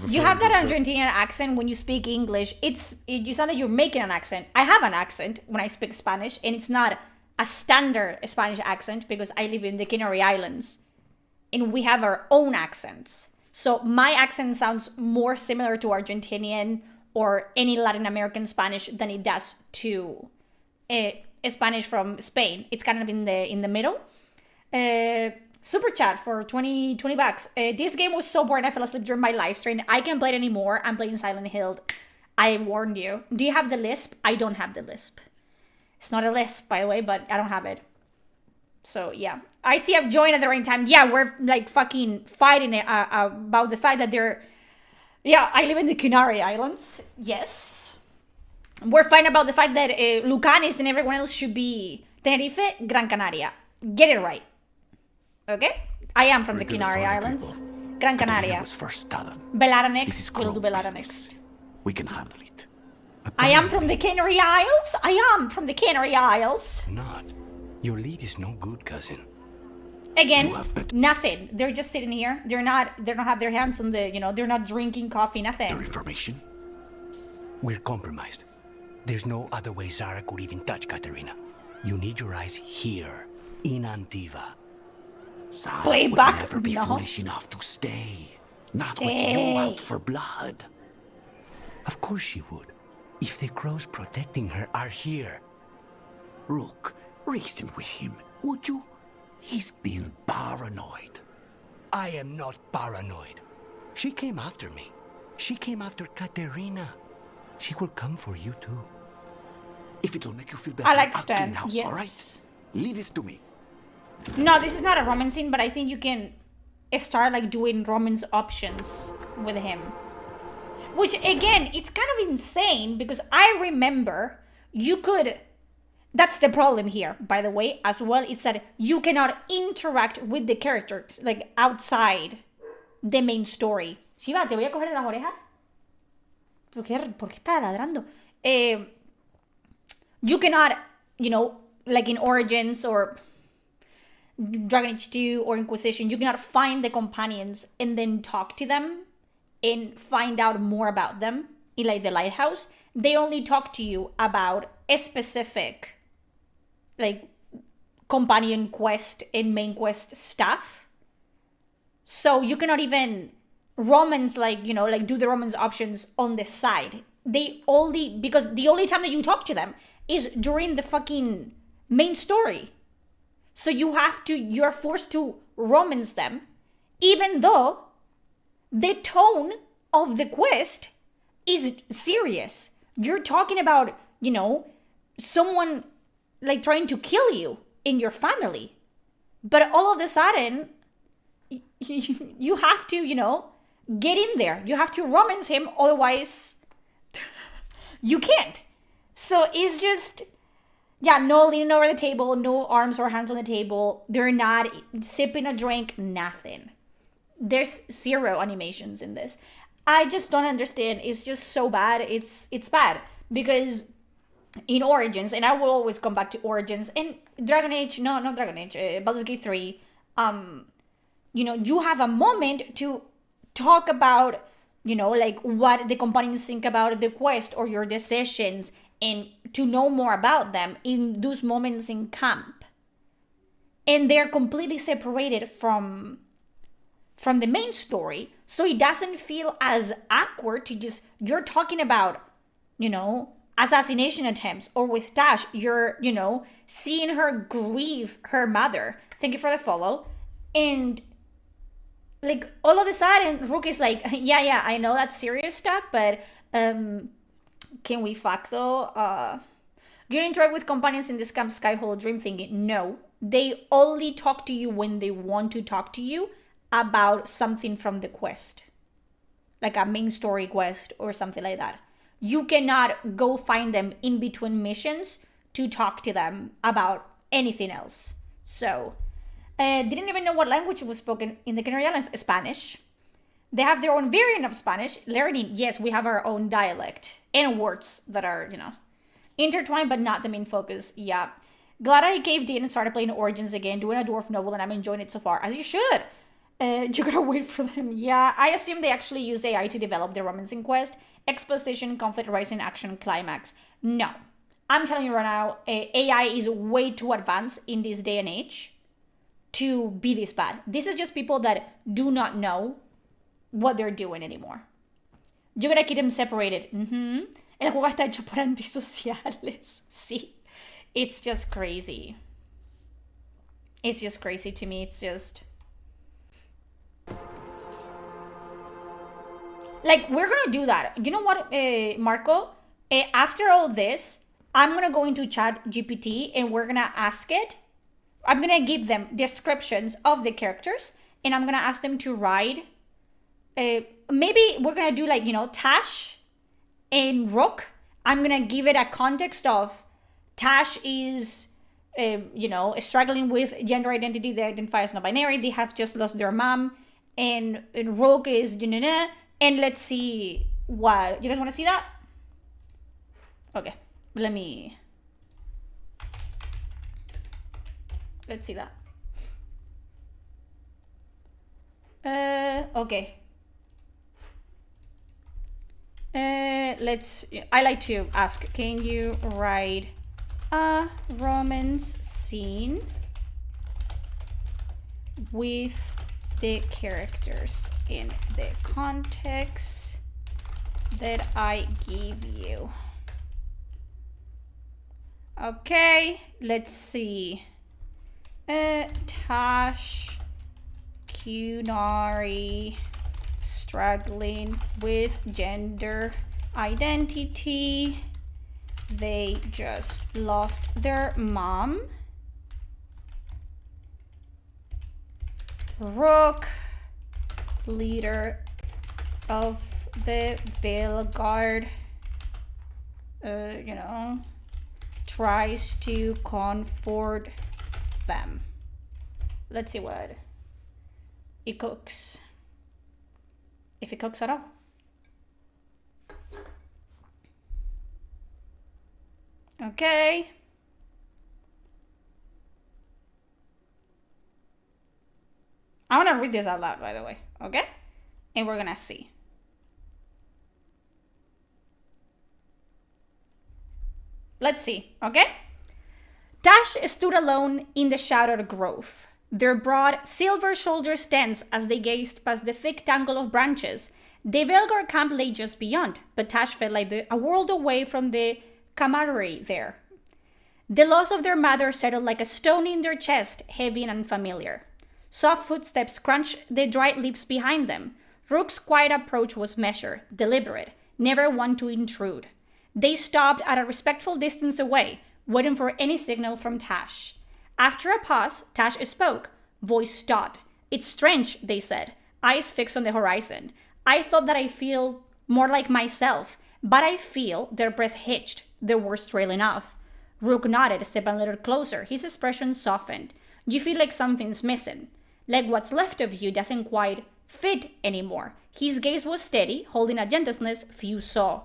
Speaker 2: you have that Argentinian accent when you speak English. You sound like you're making an accent. I have an accent when I speak Spanish, and it's not a standard Spanish accent because I live in the Canary Islands, and we have our own accents. So my accent sounds more similar to Argentinian or any Latin American Spanish than it does to Spanish from Spain. It's kind of in the middle. Super chat for 20 bucks. This game was so boring I fell asleep during my live stream. I can't play it anymore. I'm playing Silent Hill. I warned you. Do you have the lisp? I don't have the lisp. It's not a lisp, by the way, but I don't have it. So, yeah. I see I've joined at the right time. Yeah, we're like fucking fighting about the fact that they're... Yeah, I live in the Canary Islands. Yes. We're fighting about the fact that Lucanis and everyone else should be Tenerife, Gran Canaria. Get it right. Okay? I am from the Canary Islands. Gran Canaria.
Speaker 17: Was first, Talon.
Speaker 2: Bellara next. We'll do Bellara next.
Speaker 17: We can handle it.
Speaker 2: I am from the Canary Isles. I am from the Canary Isles.
Speaker 17: Not. Your lead is no good, cousin.
Speaker 2: Again, nothing. They're just sitting here. They don't have their hands on the, they're not drinking coffee, nothing.
Speaker 17: Their information? We're compromised. There's no other way Zara could even touch Katerina. You need your eyes here, in Antiva. Zara would never be foolish enough to stay. Not with you out for blood. Of course she would. If the crows protecting her are here. Rook, reason with him, would you? He's being paranoid. I am not paranoid. She came after me. She came after Katerina. She will come for you too. If it'll make you feel better,
Speaker 2: I like
Speaker 17: I'll
Speaker 2: Stan,
Speaker 17: clean house,
Speaker 2: yes.
Speaker 17: all right? Leave this to me.
Speaker 2: No, this is not a romance scene, but I think you can start like doing romance options with him. Which again, it's kind of insane because I remember you could... That's the problem here, by the way, as well. It's that you cannot interact with the characters, like, outside the main story. Shiva, te voy a coger de las orejas. ¿Por qué está ladrando? You cannot, like in Origins or Dragon Age 2 or Inquisition, you cannot find the companions and then talk to them and find out more about them in, like, the lighthouse. They only talk to you about a specific... like companion quest and main quest stuff. So you cannot even romance, like do the romance options on the side. Because the only time that you talk to them is during the fucking main story. So you're forced to romance them, even though the tone of the quest is serious. You're talking about, someone like trying to kill you in your family. But all of a sudden, you have to, get in there. You have to romance him, otherwise you can't. So it's just, no leaning over the table, no arms or hands on the table. They're not sipping a drink, nothing. There's zero animations in this. I just don't understand. It's just so bad. It's bad because in Origins, and I will always come back to Origins, and Dragon Age, not Dragon Age, Baldur's Gate 3, you have a moment to talk about, like what the companions think about the quest or your decisions, and to know more about them in those moments in camp. And they're completely separated from the main story, so it doesn't feel as awkward to just, you're talking about, assassination attempts, or with Taash, you're, seeing her grieve her mother. Thank you for the follow. And, like, all of a sudden, Rook is like, yeah, I know that's serious stuff, but, can we fuck though? You interact with companions in this camp Skyhole dream thingy? No. They only talk to you when they want to talk to you about something from the quest. Like a main story quest or something like that. You cannot go find them in between missions to talk to them about anything else. So, didn't even know what language was spoken in the Canary Islands. Spanish. They have their own variant of Spanish. Learning, yes, we have our own dialect and words that are, intertwined, but not the main focus. Yeah. Glad I caved in and started playing Origins again, doing a dwarf novel, and I'm enjoying it so far, as you should. You gotta wait for them. Yeah, I assume they actually use AI to develop the romancing quest, exposition, conflict, rising, action, climax. No. I'm telling you right now, AI is way too advanced in this day and age to be this bad. This is just people that do not know what they're doing anymore. You gotta keep them separated. El juego está hecho por antisociales. Sí. It's just crazy. It's just crazy to me. It's just... like, we're gonna do that. You know what, Marco? After all this, I'm gonna go into ChatGPT and we're gonna ask it. I'm gonna give them descriptions of the characters and I'm gonna ask them to write. Maybe we're gonna do like, Taash and Rook. I'm gonna give it a context of Taash is, struggling with gender identity. They identify as non-binary. They have just lost their mom. And Rook is, and let's see what... you guys want to see that? Okay, let's see that. Okay. I like to ask, can you write a romance scene with the characters in the context that I give you? Okay, let's see. Taash, Kunari, struggling with gender identity. They just lost their mom. Rook, leader of the Veilguard, tries to comfort them. Let's see what it cooks. If it cooks at all. Okay. I want to read this out loud, by the way. Okay? And we're going to see. Let's see. Okay? Taash stood alone in the shadowed grove. Their broad, silver shoulders tense as they gazed past the thick tangle of branches. The Veilguard camp lay just beyond, but Taash felt like a world away from the camaraderie there. The loss of their mother settled like a stone in their chest, heavy and unfamiliar. Soft footsteps crunched the dried leaves behind them. Rook's quiet approach was measured, deliberate, never one to intrude. They stopped at a respectful distance away, waiting for any signal from Taash. After a pause, Taash spoke, voice taut. It's strange, they said, eyes fixed on the horizon. I thought that I feel more like myself, but I feel their breath hitched, their words trailing off. Rook nodded, stepping a little closer, his expression softened. You feel like something's missing, like what's left of you doesn't quite fit anymore. His gaze was steady, holding a gentleness few saw.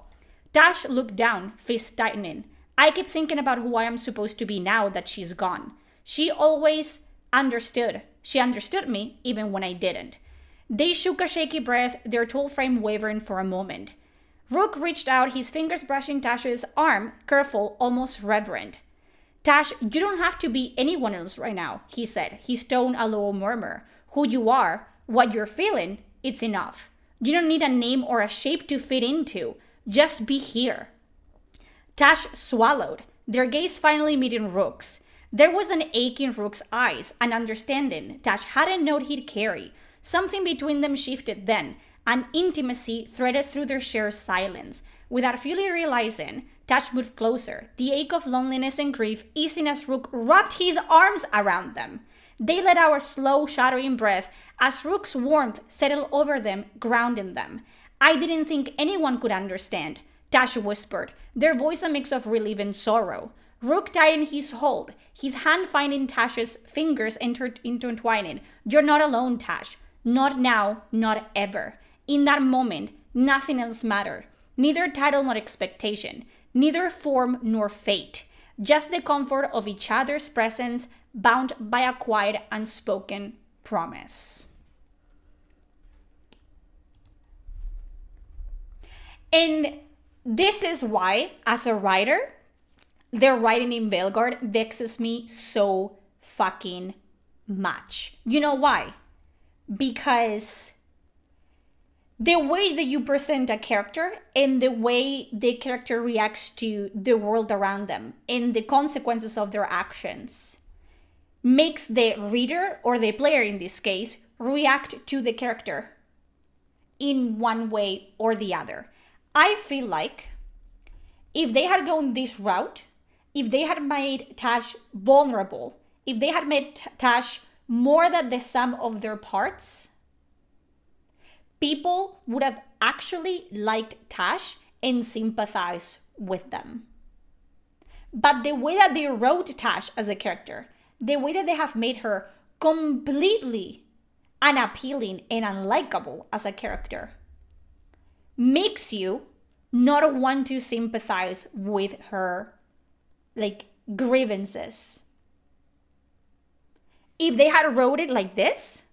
Speaker 2: Taash looked down, fist tightening. I keep thinking about who I am supposed to be now that she's gone. She always understood. She understood me, even when I didn't. They shook a shaky breath, their tall frame wavering for a moment. Rook reached out, his fingers brushing Tash's arm, careful, almost reverent. Taash, you don't have to be anyone else right now, he said, his tone a low murmur. Who you are, what you're feeling, it's enough. You don't need a name or a shape to fit into. Just be here. Taash swallowed, their gaze finally meeting Rook's. There was an ache in Rook's eyes, an understanding Taash hadn't known he'd carry. Something between them shifted then, an intimacy threaded through their shared silence. Without fully realizing, Taash moved closer, the ache of loneliness and grief easing as Rook wrapped his arms around them. They let out a slow, shuddering breath as Rook's warmth settled over them, grounding them. I didn't think anyone could understand, Taash whispered, their voice a mix of relief and sorrow. Rook tightened his hold, his hand finding Taash's fingers intertwining. You're not alone, Taash. Not now, not ever. In that moment, nothing else mattered. Neither title nor expectation, neither form nor fate. Just the comfort of each other's presence, bound by a quiet, unspoken promise. And this is why, as a writer, the writing in Veilguard vexes me so fucking much. You know why? Because the way that you present a character and the way the character reacts to the world around them and the consequences of their actions makes the reader, or the player in this case, react to the character in one way or the other. I feel like if they had gone this route, if they had made Taash vulnerable, if they had made Taash more than the sum of their parts, people would have actually liked Taash and sympathized with them. But the way that they wrote Taash as a character, the way that they have made her completely unappealing and unlikable as a character, makes you not want to sympathize with her, like, grievances. If they had wrote it like this,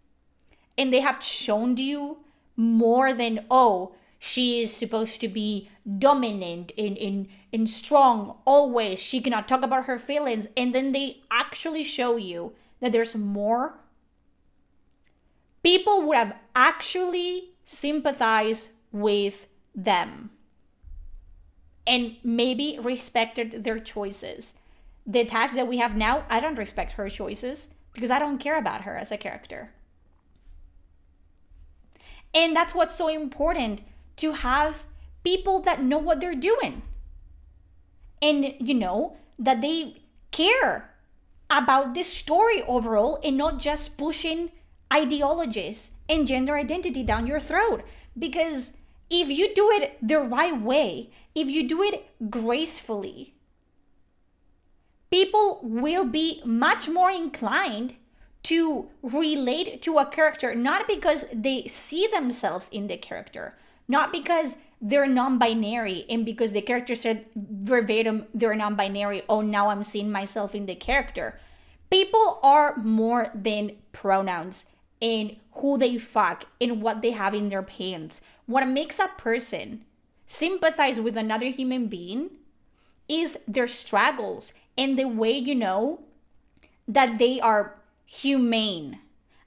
Speaker 2: and they have shown you more than, oh, she is supposed to be dominant and strong always, she cannot talk about her feelings, and then they actually show you that there's more, people would have actually sympathized with them and maybe respected their choices. The Taash that we have now, I don't respect her choices because I don't care about her as a character. And that's what's so important, to have people that know what they're doing. And, you know, that they care about this story overall and not just pushing ideologies and gender identity down your throat. Because if you do it the right way, if you do it gracefully, people will be much more inclined to relate to a character, not because they see themselves in the character, not because they're non-binary and because the character said verbatim they're non-binary, oh, now I'm seeing myself in the character. People are more than pronouns and who they fuck and what they have in their pants. What makes a person sympathize with another human being is their struggles and the way, you know, that they are humane.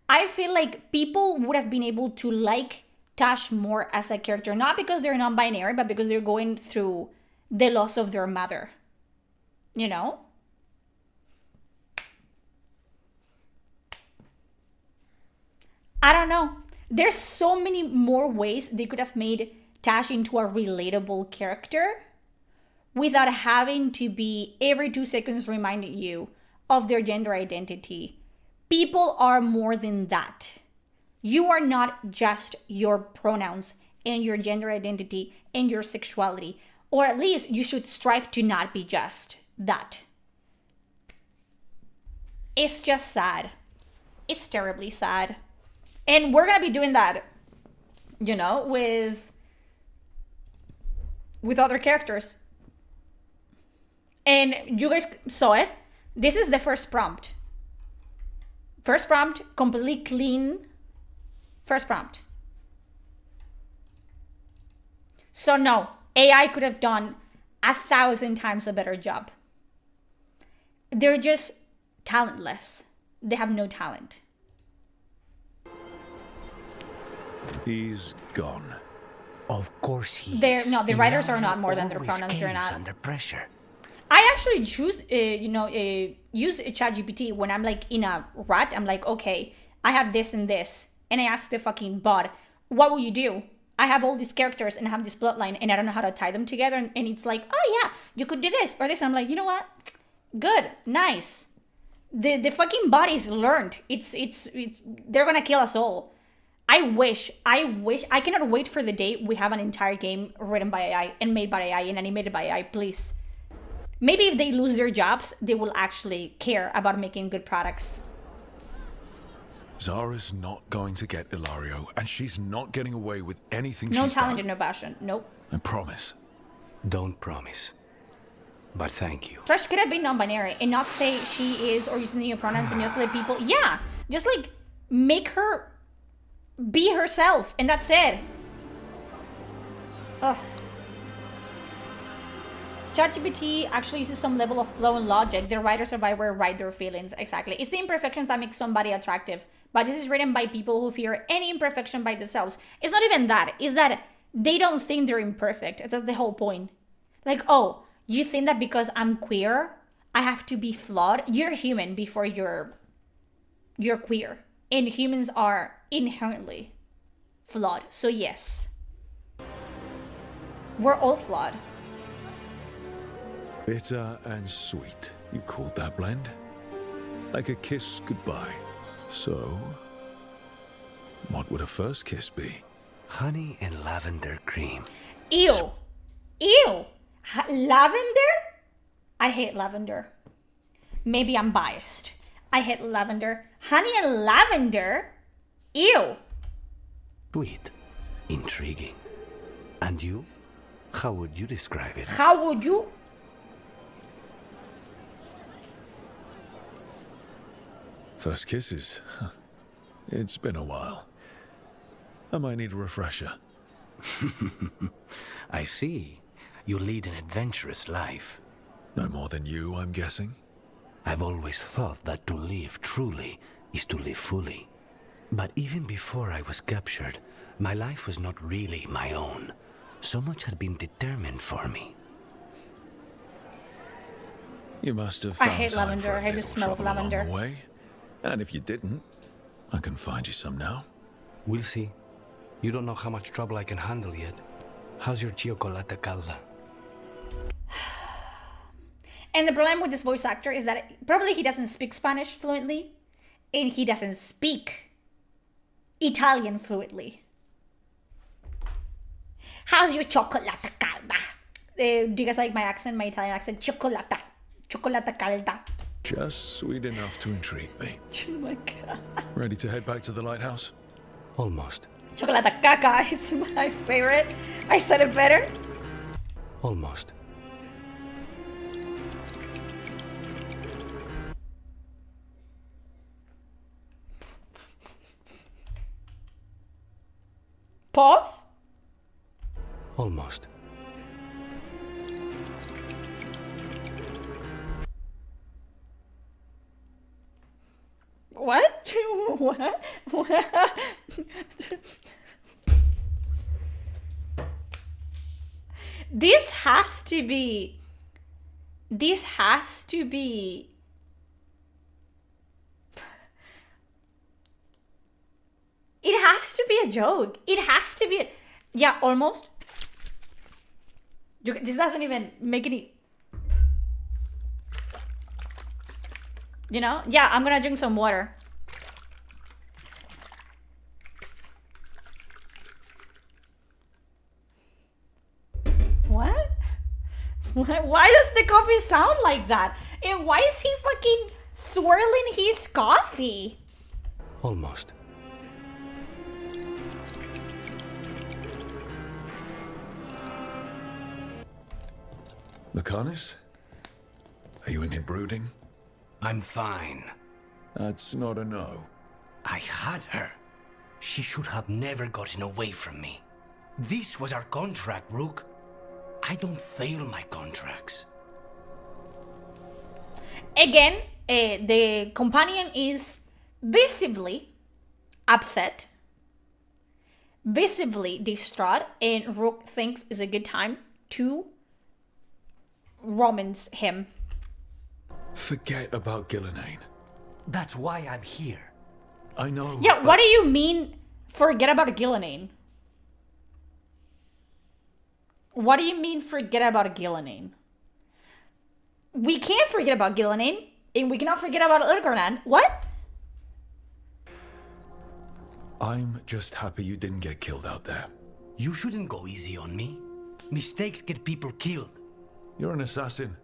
Speaker 2: I feel like people would have been able to like Taash more as a character, not because they're non-binary, but because they're going through the loss of their mother. You know? I don't know. There's so many more ways they could have made Taash into a relatable character without having to be every 2 seconds reminding you of their gender identity. People are more than that. You are not just your pronouns and your gender identity and your sexuality, or at least you should strive to not be just that. It's just sad. It's terribly sad. And we're gonna be doing that, you know, with other characters. And you guys saw it. This is the first prompt. First prompt, completely clean. First prompt. So no, AI could have done 1,000 times a better job. They're just talentless. They have no talent.
Speaker 11: He's gone.
Speaker 17: Of course he
Speaker 2: is. No, the writers
Speaker 17: now
Speaker 2: are not more than their
Speaker 17: always
Speaker 2: pronouns. They're not.
Speaker 17: under pressure.
Speaker 2: I actually choose, use ChatGPT when I'm like in a rut. I'm like, okay, I have this and this. And I ask the fucking bot, what will you do? I have all these characters and I have this plotline and I don't know how to tie them together. And it's like, oh yeah, you could do this or this. And I'm like, you know what? Good, nice. The fucking bot is learned. It's they're gonna kill us all. I wish, I cannot wait for the day we have an entire game written by AI and made by AI and animated by AI, please. Maybe if they lose their jobs, they will actually care about making good products.
Speaker 5: Zara's not going to get Ilario, and she's not getting away with anything
Speaker 2: No
Speaker 5: she's
Speaker 2: talent
Speaker 5: done.
Speaker 2: and no passion. Nope.
Speaker 5: I promise.
Speaker 17: Don't promise. But thank you.
Speaker 2: Taash could have been non-binary and not say she is or use new pronouns and just let people... Yeah! Just like, make her be herself, and that's it. Ugh. ChatGPT actually uses some level of flow and logic. The writer survivor write their feelings. Exactly. It's the imperfections that make somebody attractive. But this is written by people who fear any imperfection by themselves. It's not even that. It's that they don't think they're imperfect. That's the whole point. Like, oh, you think that because I'm queer, I have to be flawed? You're human before you're queer. And humans are inherently flawed. So yes. We're all flawed.
Speaker 5: Bitter and sweet. You called that blend? Like a kiss goodbye. So, what would a first kiss be?
Speaker 17: Honey and lavender cream.
Speaker 2: Ew. Ew. Lavender? I hate lavender. Maybe I'm biased. I hate lavender. Honey and lavender? Ew.
Speaker 17: Sweet. Intriguing. And you? How would you describe it?
Speaker 2: How would you?
Speaker 5: First kisses? Huh. It's been a while. I might need a refresher.
Speaker 17: I see. You lead an adventurous life.
Speaker 5: No more than you, I'm guessing?
Speaker 17: I've always thought that to live truly is to live fully. But even before I was captured, my life was not really my own. So much had been determined for me.
Speaker 5: You must have
Speaker 2: I
Speaker 5: found
Speaker 2: hate
Speaker 5: time
Speaker 2: lavender.
Speaker 5: for a
Speaker 2: I hate the
Speaker 5: little
Speaker 2: smell of
Speaker 5: trouble along
Speaker 2: lavender.
Speaker 5: the way. And if you didn't, I can find you some now.
Speaker 17: We'll see. You don't know how much trouble I can handle yet. How's your chocolate calda?
Speaker 2: And the problem with this voice actor is that probably he doesn't speak Spanish fluently, and he doesn't speak Italian fluently. How's your chocolate calda? Do you guys like my accent, my Italian accent? Chocolata. Chocolata calda.
Speaker 5: Just sweet enough to intrigue me.
Speaker 2: Oh my god.
Speaker 5: Ready to head back to the lighthouse?
Speaker 17: Almost.
Speaker 2: Chocolata caca is my favorite. I said it better.
Speaker 17: Almost.
Speaker 2: Pause?
Speaker 17: Almost.
Speaker 2: What? What? What? This has to be. This has to be. It has to be a joke. It has to be. Yeah, almost. This doesn't even make any. You know? Yeah, I'm gonna drink some water. What? Why does the coffee sound like that? And why is he fucking swirling his coffee?
Speaker 17: Almost.
Speaker 5: Lucanis? Are you in here brooding?
Speaker 17: I'm fine.
Speaker 5: That's not a no.
Speaker 17: I had her. She should have never gotten away from me. This was our contract, Rook. I don't fail my contracts.
Speaker 2: Again, the companion is visibly upset, visibly distraught, and Rook thinks it's a good time to romance him.
Speaker 5: Forget about Gillenane.
Speaker 17: That's why I'm here.
Speaker 5: I know.
Speaker 2: Yeah, what do you mean, forget about Gillenane? What do you mean, forget about Gillenane? We can't forget about Gillenane, and we cannot forget about Urgarnan. What?
Speaker 5: I'm just happy you didn't get killed out there.
Speaker 17: You shouldn't go easy on me. Mistakes get people killed.
Speaker 5: You're an assassin.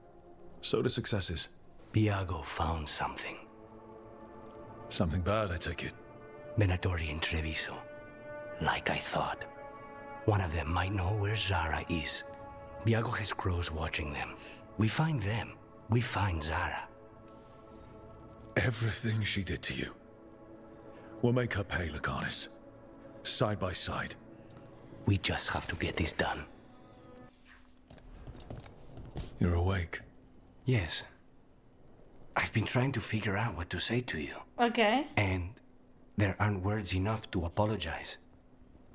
Speaker 5: So do successes.
Speaker 17: Iago found something.
Speaker 5: Something bad, I take it.
Speaker 17: Venatori and Treviso. Like I thought. One of them might know where Zara is. Viago has crows watching them. We find them. We find Zara.
Speaker 11: Everything she did to you. We'll make her pay, Lucanis. Side by side.
Speaker 17: We just have to get this done.
Speaker 11: You're awake?
Speaker 17: Yes. I've been trying to figure out what to say to you.
Speaker 2: Okay.
Speaker 17: And there aren't words enough to apologize.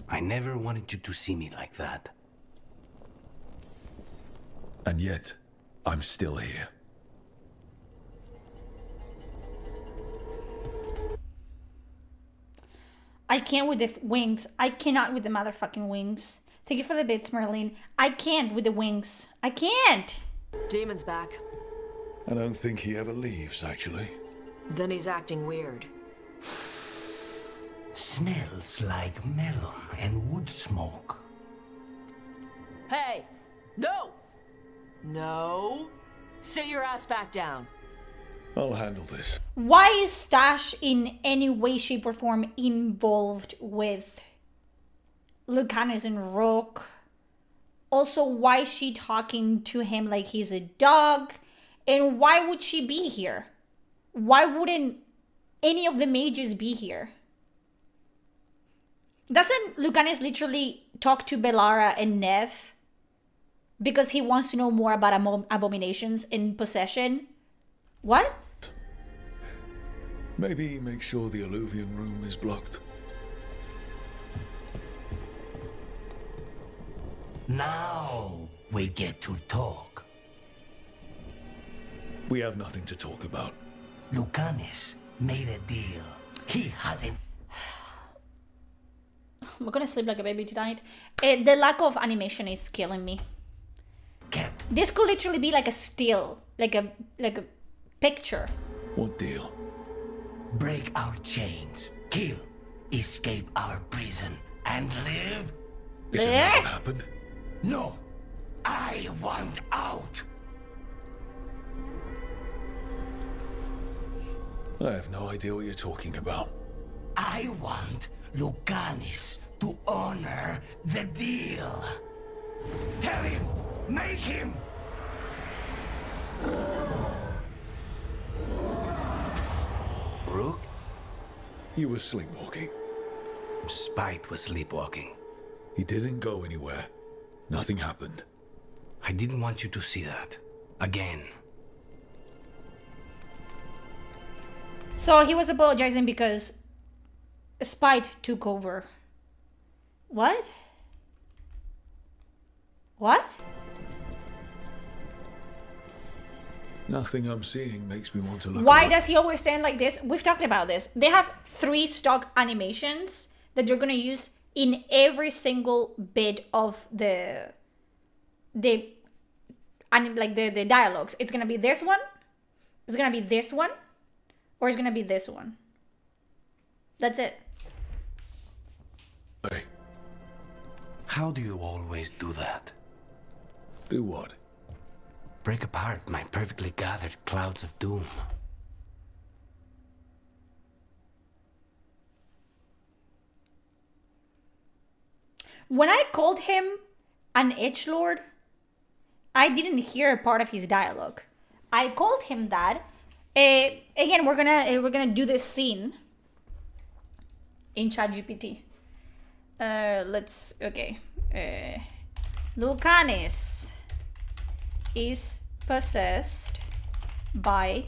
Speaker 17: I never wanted you to see me like that.
Speaker 11: And yet, I'm still here.
Speaker 2: I can't with the wings. I cannot with the motherfucking wings. Thank you for the bits, Merlin. I can't with the wings. I can't.
Speaker 4: Demon's back.
Speaker 11: I don't think he ever leaves, actually.
Speaker 4: Then he's acting weird.
Speaker 17: Smells like melon and wood smoke.
Speaker 4: Hey! No! No! Sit your ass back down.
Speaker 11: I'll handle this.
Speaker 2: Why is Taash in any way, shape, or form involved with Lucanis and Rook? Also, why is she talking to him like he's a dog? And why would she be here? Why wouldn't any of the mages be here? Doesn't Lucanis literally talk to Bellara and Nev because he wants to know more about abominations in possession? What?
Speaker 11: Maybe make sure the alluvian room is blocked.
Speaker 17: Now we get to talk.
Speaker 11: We have nothing to talk about.
Speaker 17: Lucanis made a deal. He hasn't.
Speaker 2: I'm gonna sleep like a baby tonight. The lack of animation is killing me. This could literally be like a still, like a picture.
Speaker 11: What deal?
Speaker 17: Break our chains, kill, escape our prison, and live.
Speaker 11: Isn't that what happened?
Speaker 17: No, I want out.
Speaker 11: I have no idea what you're talking about.
Speaker 17: I want Lucanis to honor the deal. Tell him, make him. Rook?
Speaker 11: You were sleepwalking.
Speaker 17: Spite was sleepwalking.
Speaker 11: He didn't go anywhere. Nothing happened.
Speaker 17: I didn't want you to see that. Again.
Speaker 2: So he was apologizing because Spite took over. What? What?
Speaker 11: Nothing I'm seeing makes me want to look
Speaker 2: Why
Speaker 11: away.
Speaker 2: does he always stand like this? We've talked about this. They have 3 stock animations that they're gonna use in every single bit of the dialogues. It's gonna be this one, it's gonna be this one, or it's gonna be this one. That's it.
Speaker 11: Hey.
Speaker 17: How do you always do that?
Speaker 11: Do what?
Speaker 17: Break apart my perfectly gathered clouds of doom.
Speaker 2: When I called him an edgelord, I didn't hear part of his dialogue. I called him that. Again, we're gonna do this scene in ChatGPT. Lucanis is possessed by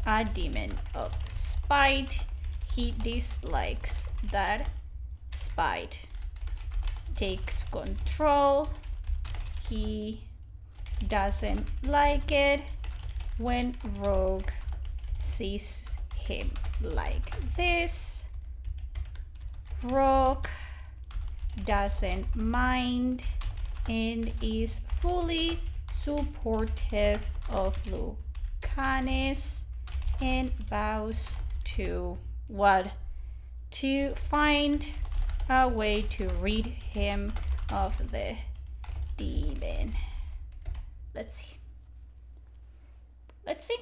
Speaker 2: a demon of spite. He dislikes that spite takes control. He doesn't like it when Rogue sees him like this. Rogue doesn't mind and is fully supportive of Lucanis and vows to what? To find a way to rid him of the demon. Let's see. Let's see.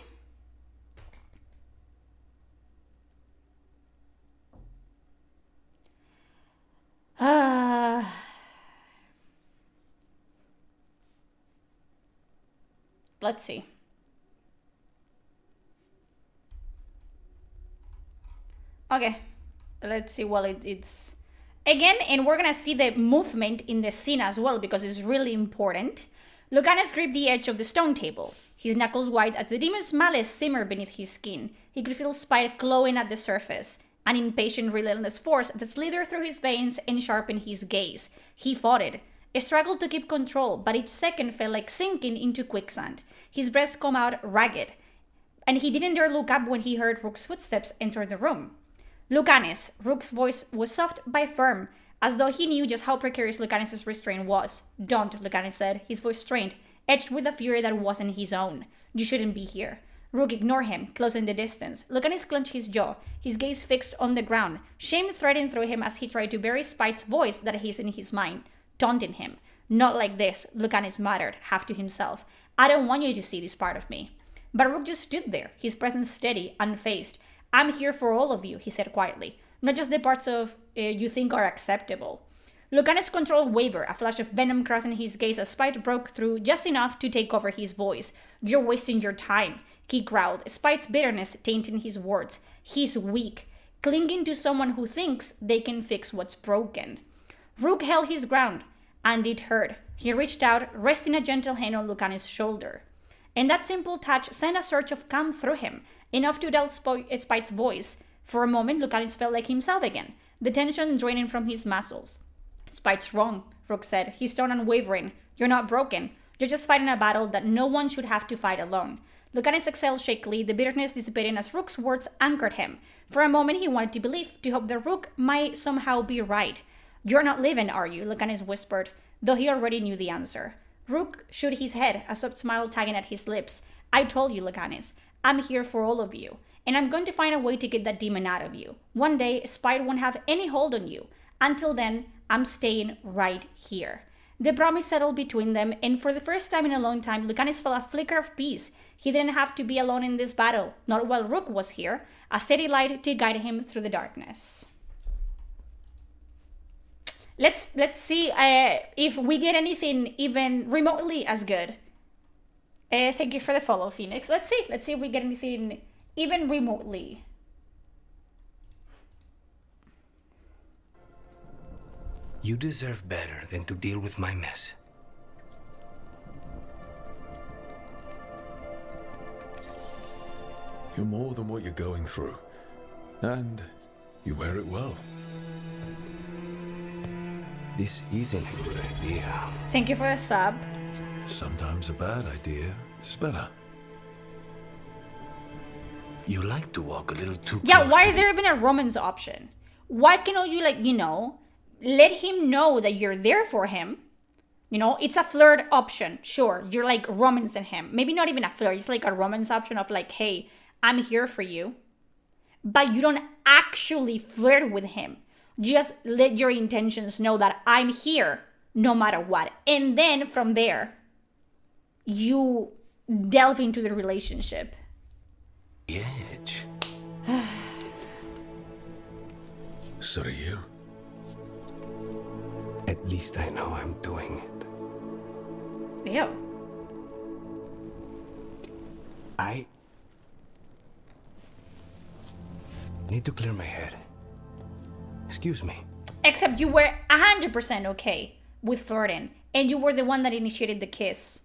Speaker 2: Let's see. Okay, let's see. Well, it's again, and we're gonna see the movement in the scene as well because it's really important. Lucanis gripped the edge of the stone table, his knuckles white as the demon's malice simmered beneath his skin. He could feel spite glowing at the surface, an impatient, relentless force that slithered through his veins and sharpened his gaze. He fought it. He struggled to keep control, but each second felt like sinking into quicksand. His breath came out ragged, and he didn't dare look up when he heard Rook's footsteps enter the room. Lucanis. Rook's voice was soft but firm, as though he knew just how precarious Lucanis' restraint was. Don't, Lucanis said, his voice strained, edged with a fury that wasn't his own. You shouldn't be here. Rook ignored him, close in the distance. Lucanis clenched his jaw, his gaze fixed on the ground. Shame threatened through him as he tried to bury Spite's voice that hissed in his mind, taunting him. Not like this, Lucanis muttered, half to himself. I don't want you to see this part of me. But Rook just stood there, his presence steady, unfazed. I'm here for all of you, he said quietly, not just the parts of you think are acceptable. Lucanis' control wavered, a flash of venom crossing his gaze as Spite broke through just enough to take over his voice. You're wasting your time, he growled, Spite's bitterness tainting his words. He's weak, clinging to someone who thinks they can fix what's broken. Rook held his ground, and it hurt. He reached out, resting a gentle hand on Lucanis' shoulder. And that simple touch sent a surge of calm through him, enough to dull Spite's voice. For a moment, Lucanis felt like himself again, the tension draining from his muscles. Spite's wrong, Rook said, his tone unwavering. You're not broken. You're just fighting a battle that no one should have to fight alone. Lucanis exhaled shakily, the bitterness dissipating as Rook's words anchored him. For a moment, he wanted to believe, to hope that Rook might somehow be right. You're not leaving, are you? Lucanis whispered, though he already knew the answer. Rook shook his head, a soft smile tagging at his lips. I told you, Lucanis. I'm here for all of you, and I'm going to find a way to get that demon out of you. One day, Spite won't have any hold on you. Until then, I'm staying right here. The promise settled between them, and for the first time in a long time, Lucanis felt a flicker of peace. He didn't have to be alone in this battle, not while Rook was here, a steady light to guide him through the darkness. Let's see if we get anything even remotely as good. Thank you for the follow, Phoenix. Let's see if we get anything even remotely.
Speaker 17: You deserve better than to deal with my mess.
Speaker 11: You're more than what you're going through. And you wear it well.
Speaker 17: This isn't a good idea.
Speaker 2: Thank you for the sub.
Speaker 11: Sometimes a bad idea is better.
Speaker 17: You like to walk a little too
Speaker 2: Yeah,
Speaker 17: close
Speaker 2: why
Speaker 17: to
Speaker 2: is there even a romance option? Why cannot you, like, let him know that you're there for him? It's a flirt option. Sure, you're like romancing him. Maybe not even a flirt. It's like a romance option of like, hey, I'm here for you. But you don't actually flirt with him. Just let your intentions know that I'm here no matter what. And then from there, you delve into the relationship.
Speaker 17: Edge.
Speaker 11: So do you.
Speaker 17: At least I know I'm doing it.
Speaker 2: Ew.
Speaker 17: I need to clear my head. Excuse me.
Speaker 2: Except you were 100% okay with flirting, and you were the one that initiated the kiss.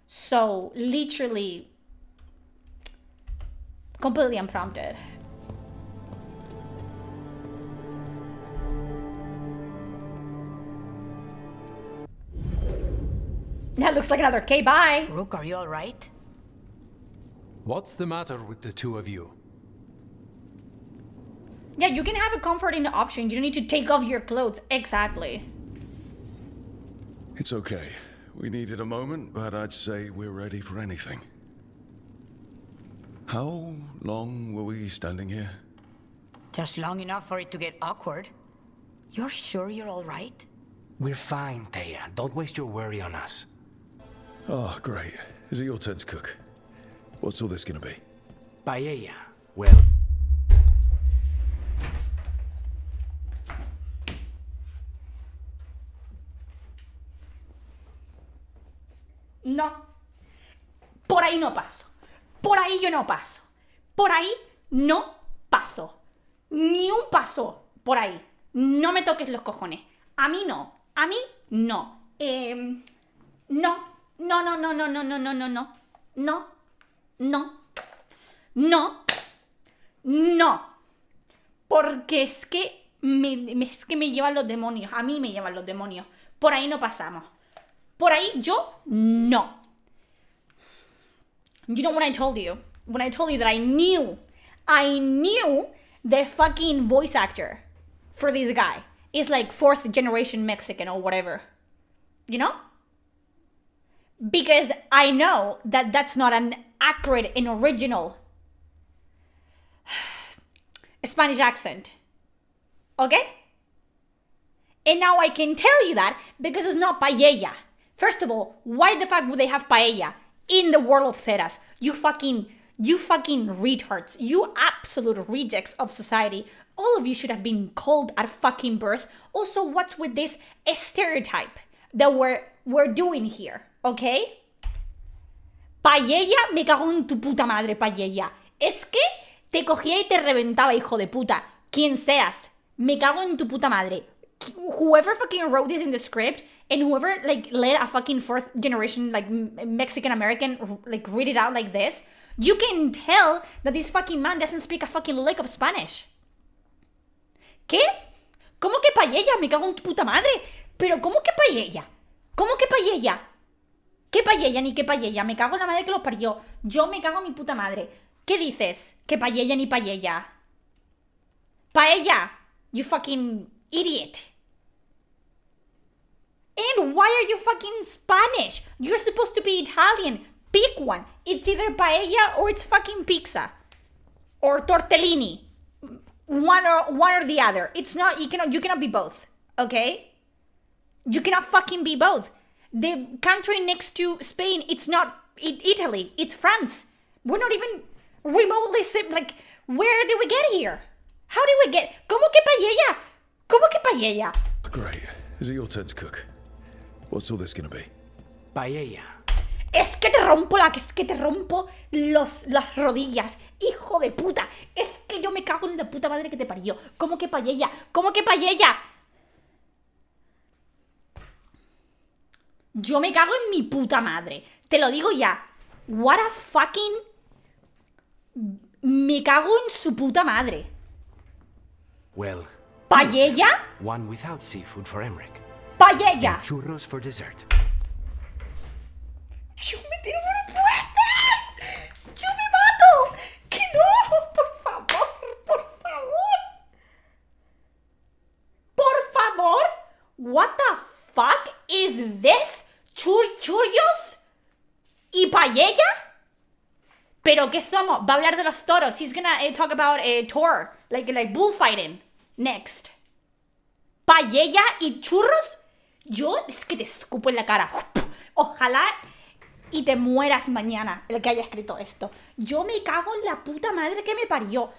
Speaker 2: So, literally, completely unprompted. That looks like another K. Bye.
Speaker 18: Rook, are you alright?
Speaker 19: What's the matter with the two of you?
Speaker 2: Yeah, you can have a comforting option. You don't need to take off your clothes. Exactly.
Speaker 11: It's okay. We needed a moment, but I'd say we're ready for anything. How long were we standing here?
Speaker 18: Just long enough for it to get awkward. You're sure you're alright?
Speaker 17: We're fine, Taya. Don't waste your worry on us.
Speaker 11: Oh, great. Is it your turn to cook? What's all this gonna be?
Speaker 17: Paella. Well...
Speaker 2: No. Por ahí no paso. Por ahí yo no paso. Por ahí no paso. Ni un paso por ahí. No me toques los cojones. A mí no. A mí no. No. No, no, no, no, no, no, no, no, no. No. No. No. No. Porque es que me llevan los demonios. A mí me llevan los demonios. Por ahí no pasamos. Por ahí yo no. You know when I told you that I knew the fucking voice actor for this guy is like 4th generation Mexican or whatever. You know? Because I know that that's not an accurate and original Spanish accent. Okay? And now I can tell you that because it's not paella. First of all, why the fuck would they have paella in the world of Theras? You fucking retards. You absolute rejects of society. All of you should have been called at fucking birth. Also, what's with this stereotype that we're doing here? Okay? Paella, me cago en tu puta madre, paella. Es que te cogía y te reventaba, hijo de puta. Quien seas. Me cago en tu puta madre. Whoever fucking wrote this in the script and whoever like let a fucking 4th generation like Mexican American like read it out like this, you can tell that this fucking man doesn't speak a fucking lick of Spanish. ¿Qué? ¿Cómo que paella? Me cago en tu puta madre. Pero ¿cómo que paella? ¿Cómo que paella? ¿Qué paella ni qué paella? Me cago en la madre que los parió. Yo me cago en mi puta madre. ¿Qué dices? ¿Qué paella ni paella? Paella, you fucking idiot. And why are you fucking Spanish? You're supposed to be Italian. Pick one. It's either paella or it's fucking pizza. Or tortellini. One or the other. It's not, you cannot be both. Okay? You cannot fucking be both. The country next to Spain, it's not Italy. It's France. We're not even remotely, like, where did we get here? How did we get, ¿cómo que paella? ¿Cómo que paella?
Speaker 11: Great. Is it your turn to cook? What's all this gonna be?
Speaker 17: Paella.
Speaker 2: Es que te rompo las rodillas, hijo de puta. Es que yo me cago en la puta madre que te parió. ¿Cómo que paella? ¿Cómo que paella? Yo me cago en mi puta madre. Te lo digo ya. What a fucking... Me cago en su puta madre.
Speaker 17: Well...
Speaker 2: ¿Paella?
Speaker 17: One without seafood for Emmerich.
Speaker 2: Paella.
Speaker 17: And churros for dessert.
Speaker 2: Yo me tiro por puertas. Yo me mato. Que no, por favor, por favor. Por favor. What the fuck is this? Churros y paella? ¿Pero qué somos? Va a hablar de los toros. He's gonna talk about Thor, like bullfighting. Next. ¿Paella y churros? Yo es que te escupo en la cara. Ojalá y te mueras mañana el que haya escrito esto. Yo me cago en la puta madre que me parió.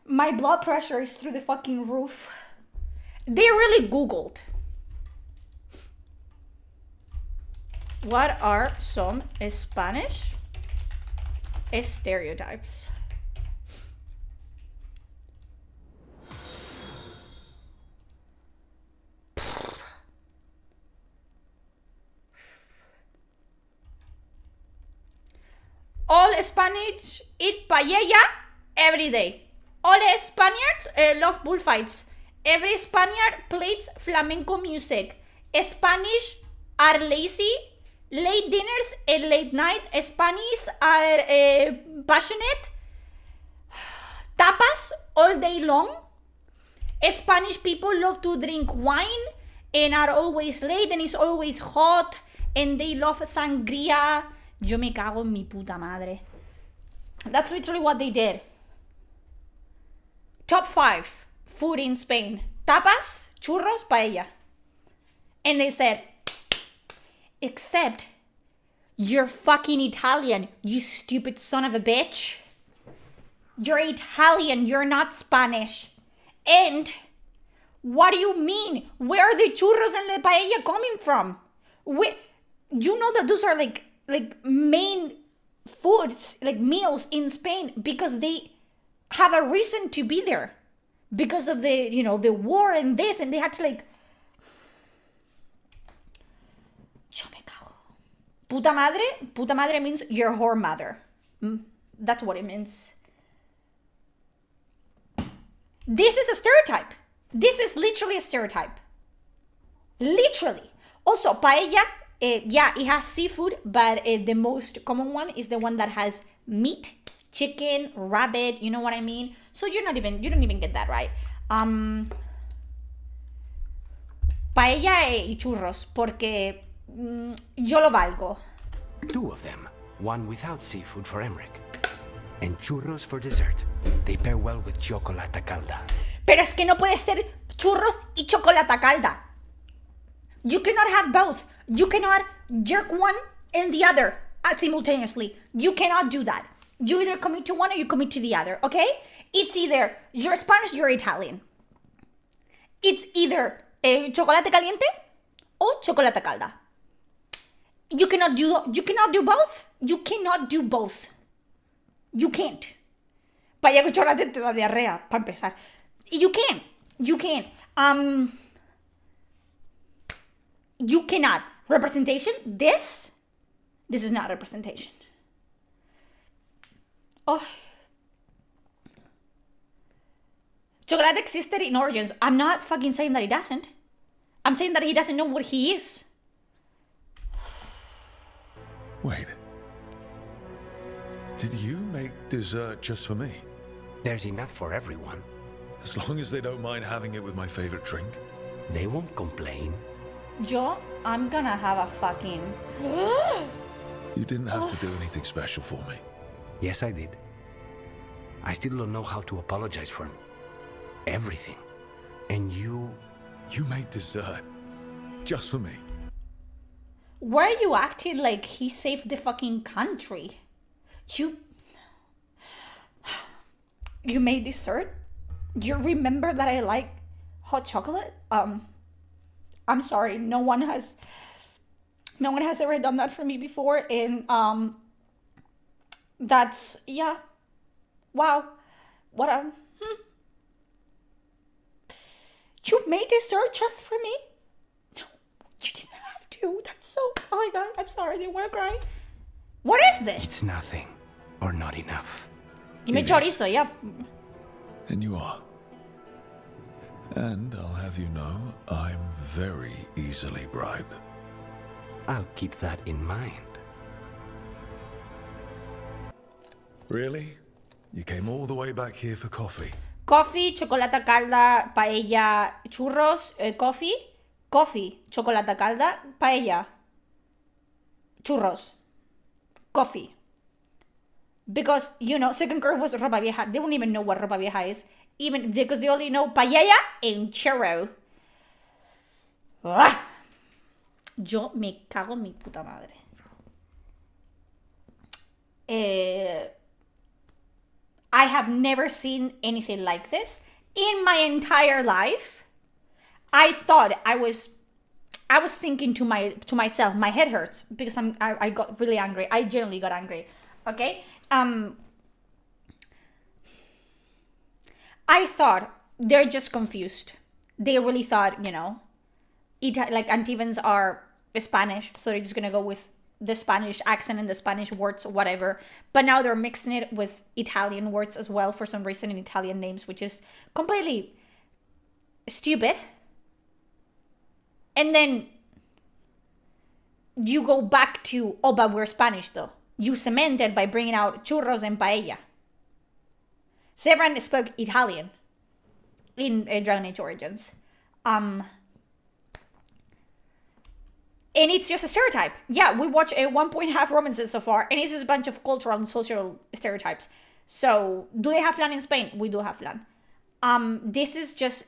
Speaker 2: My blood pressure is through the fucking roof. They really Googled. What are some Spanish stereotypes? All Spanish eat paella every day. All Spaniards love bullfights. Every Spaniard plays flamenco music. Spanish are lazy. Late dinners and late night. Spanish are passionate. Tapas all day long. Spanish people love to drink wine and are always late and it's always hot. And they love sangria. Yo me cago en mi puta madre. That's literally what they did. Top 5 food in Spain. Tapas, churros, paella. And they said, except you're fucking Italian, you stupid son of a bitch. You're Italian, you're not Spanish. And what do you mean? Where are the churros and the paella coming from? you know that those are like main foods, like meals in Spain, because they have a reason to be there because of the, you know, the war and this, and they had to like. Puta madre means your whore mother. That's what it means. This is a stereotype. This is literally a stereotype. Literally. Also, paella, yeah, it has seafood, but the most common one is the one that has meat, chicken, rabbit, you know what I mean? So you don't even get that right. Paella y churros, porque yo lo valgo.
Speaker 17: 2 of them. One without seafood for Emmerich. And churros for dessert. They pair well with chocolate calda.
Speaker 2: Pero es que no puede ser churros y chocolate calda. You cannot have both. You cannot jerk one and the other simultaneously. You cannot do that. You either commit to one or you commit to the other, okay? It's either you're Spanish, you're Italian. It's either chocolate caliente or chocolate calda. You cannot do both. You cannot do both. You can't. Paella con chocolate te da diarrea, para empezar. You can. You cannot. Representation, this is not representation. Oh. Chocolate existed in Origins. I'm not fucking saying that he doesn't. I'm saying that he doesn't know what he is.
Speaker 11: Wait. Did you make dessert just for me?
Speaker 17: There's enough for everyone.
Speaker 11: As long as they don't mind having it with my favorite drink.
Speaker 17: They won't complain.
Speaker 2: I'm gonna have a fucking...
Speaker 11: You didn't have to do anything special for me.
Speaker 17: Yes, I did. I still don't know how to apologize for everything. And you...
Speaker 11: You made dessert. Just for me.
Speaker 2: Why are you acting like he saved the fucking country? You made dessert? You remember that I like hot chocolate? I'm sorry, no one has ever done that for me before, and that's, yeah. Wow. What a You made dessert just for me? No, you didn't have to. That's so, oh my god, I'm sorry, I didn't want to cry. What is this?
Speaker 17: It's nothing, or not enough.
Speaker 2: Give me chorizo, yeah.
Speaker 11: And you are. And I'll have you know, I'm very easily bribed.
Speaker 17: I'll keep that in mind.
Speaker 11: Really? You came all the way back here for coffee?
Speaker 2: Coffee, chocolate calda, paella, churros, coffee, chocolate calda, paella, churros, coffee. Because, you know, second curve was ropa vieja. They don't even know what ropa vieja is. Even because they only know paella and churro. ¡Ah! Yo me cago en mi puta madre. I have never seen anything like this in my entire life. I thought I was thinking to myself, my head hurts because I got really angry. I genuinely got angry. Okay? I thought they're just confused. They really thought, you know, like Antibans are Spanish, so they're just gonna go with the Spanish accent and the Spanish words, whatever. But now they're mixing it with Italian words as well for some reason in Italian names, which is completely stupid. And then you go back to, oh, but we're Spanish though. You cemented by bringing out churros and paella. Severin spoke Italian in Dragon Age Origins. And it's just a stereotype. Yeah, we watch 1.5 romances so far, and it's just a bunch of cultural and social stereotypes. So, do they have flan in Spain? We do have flan. This is just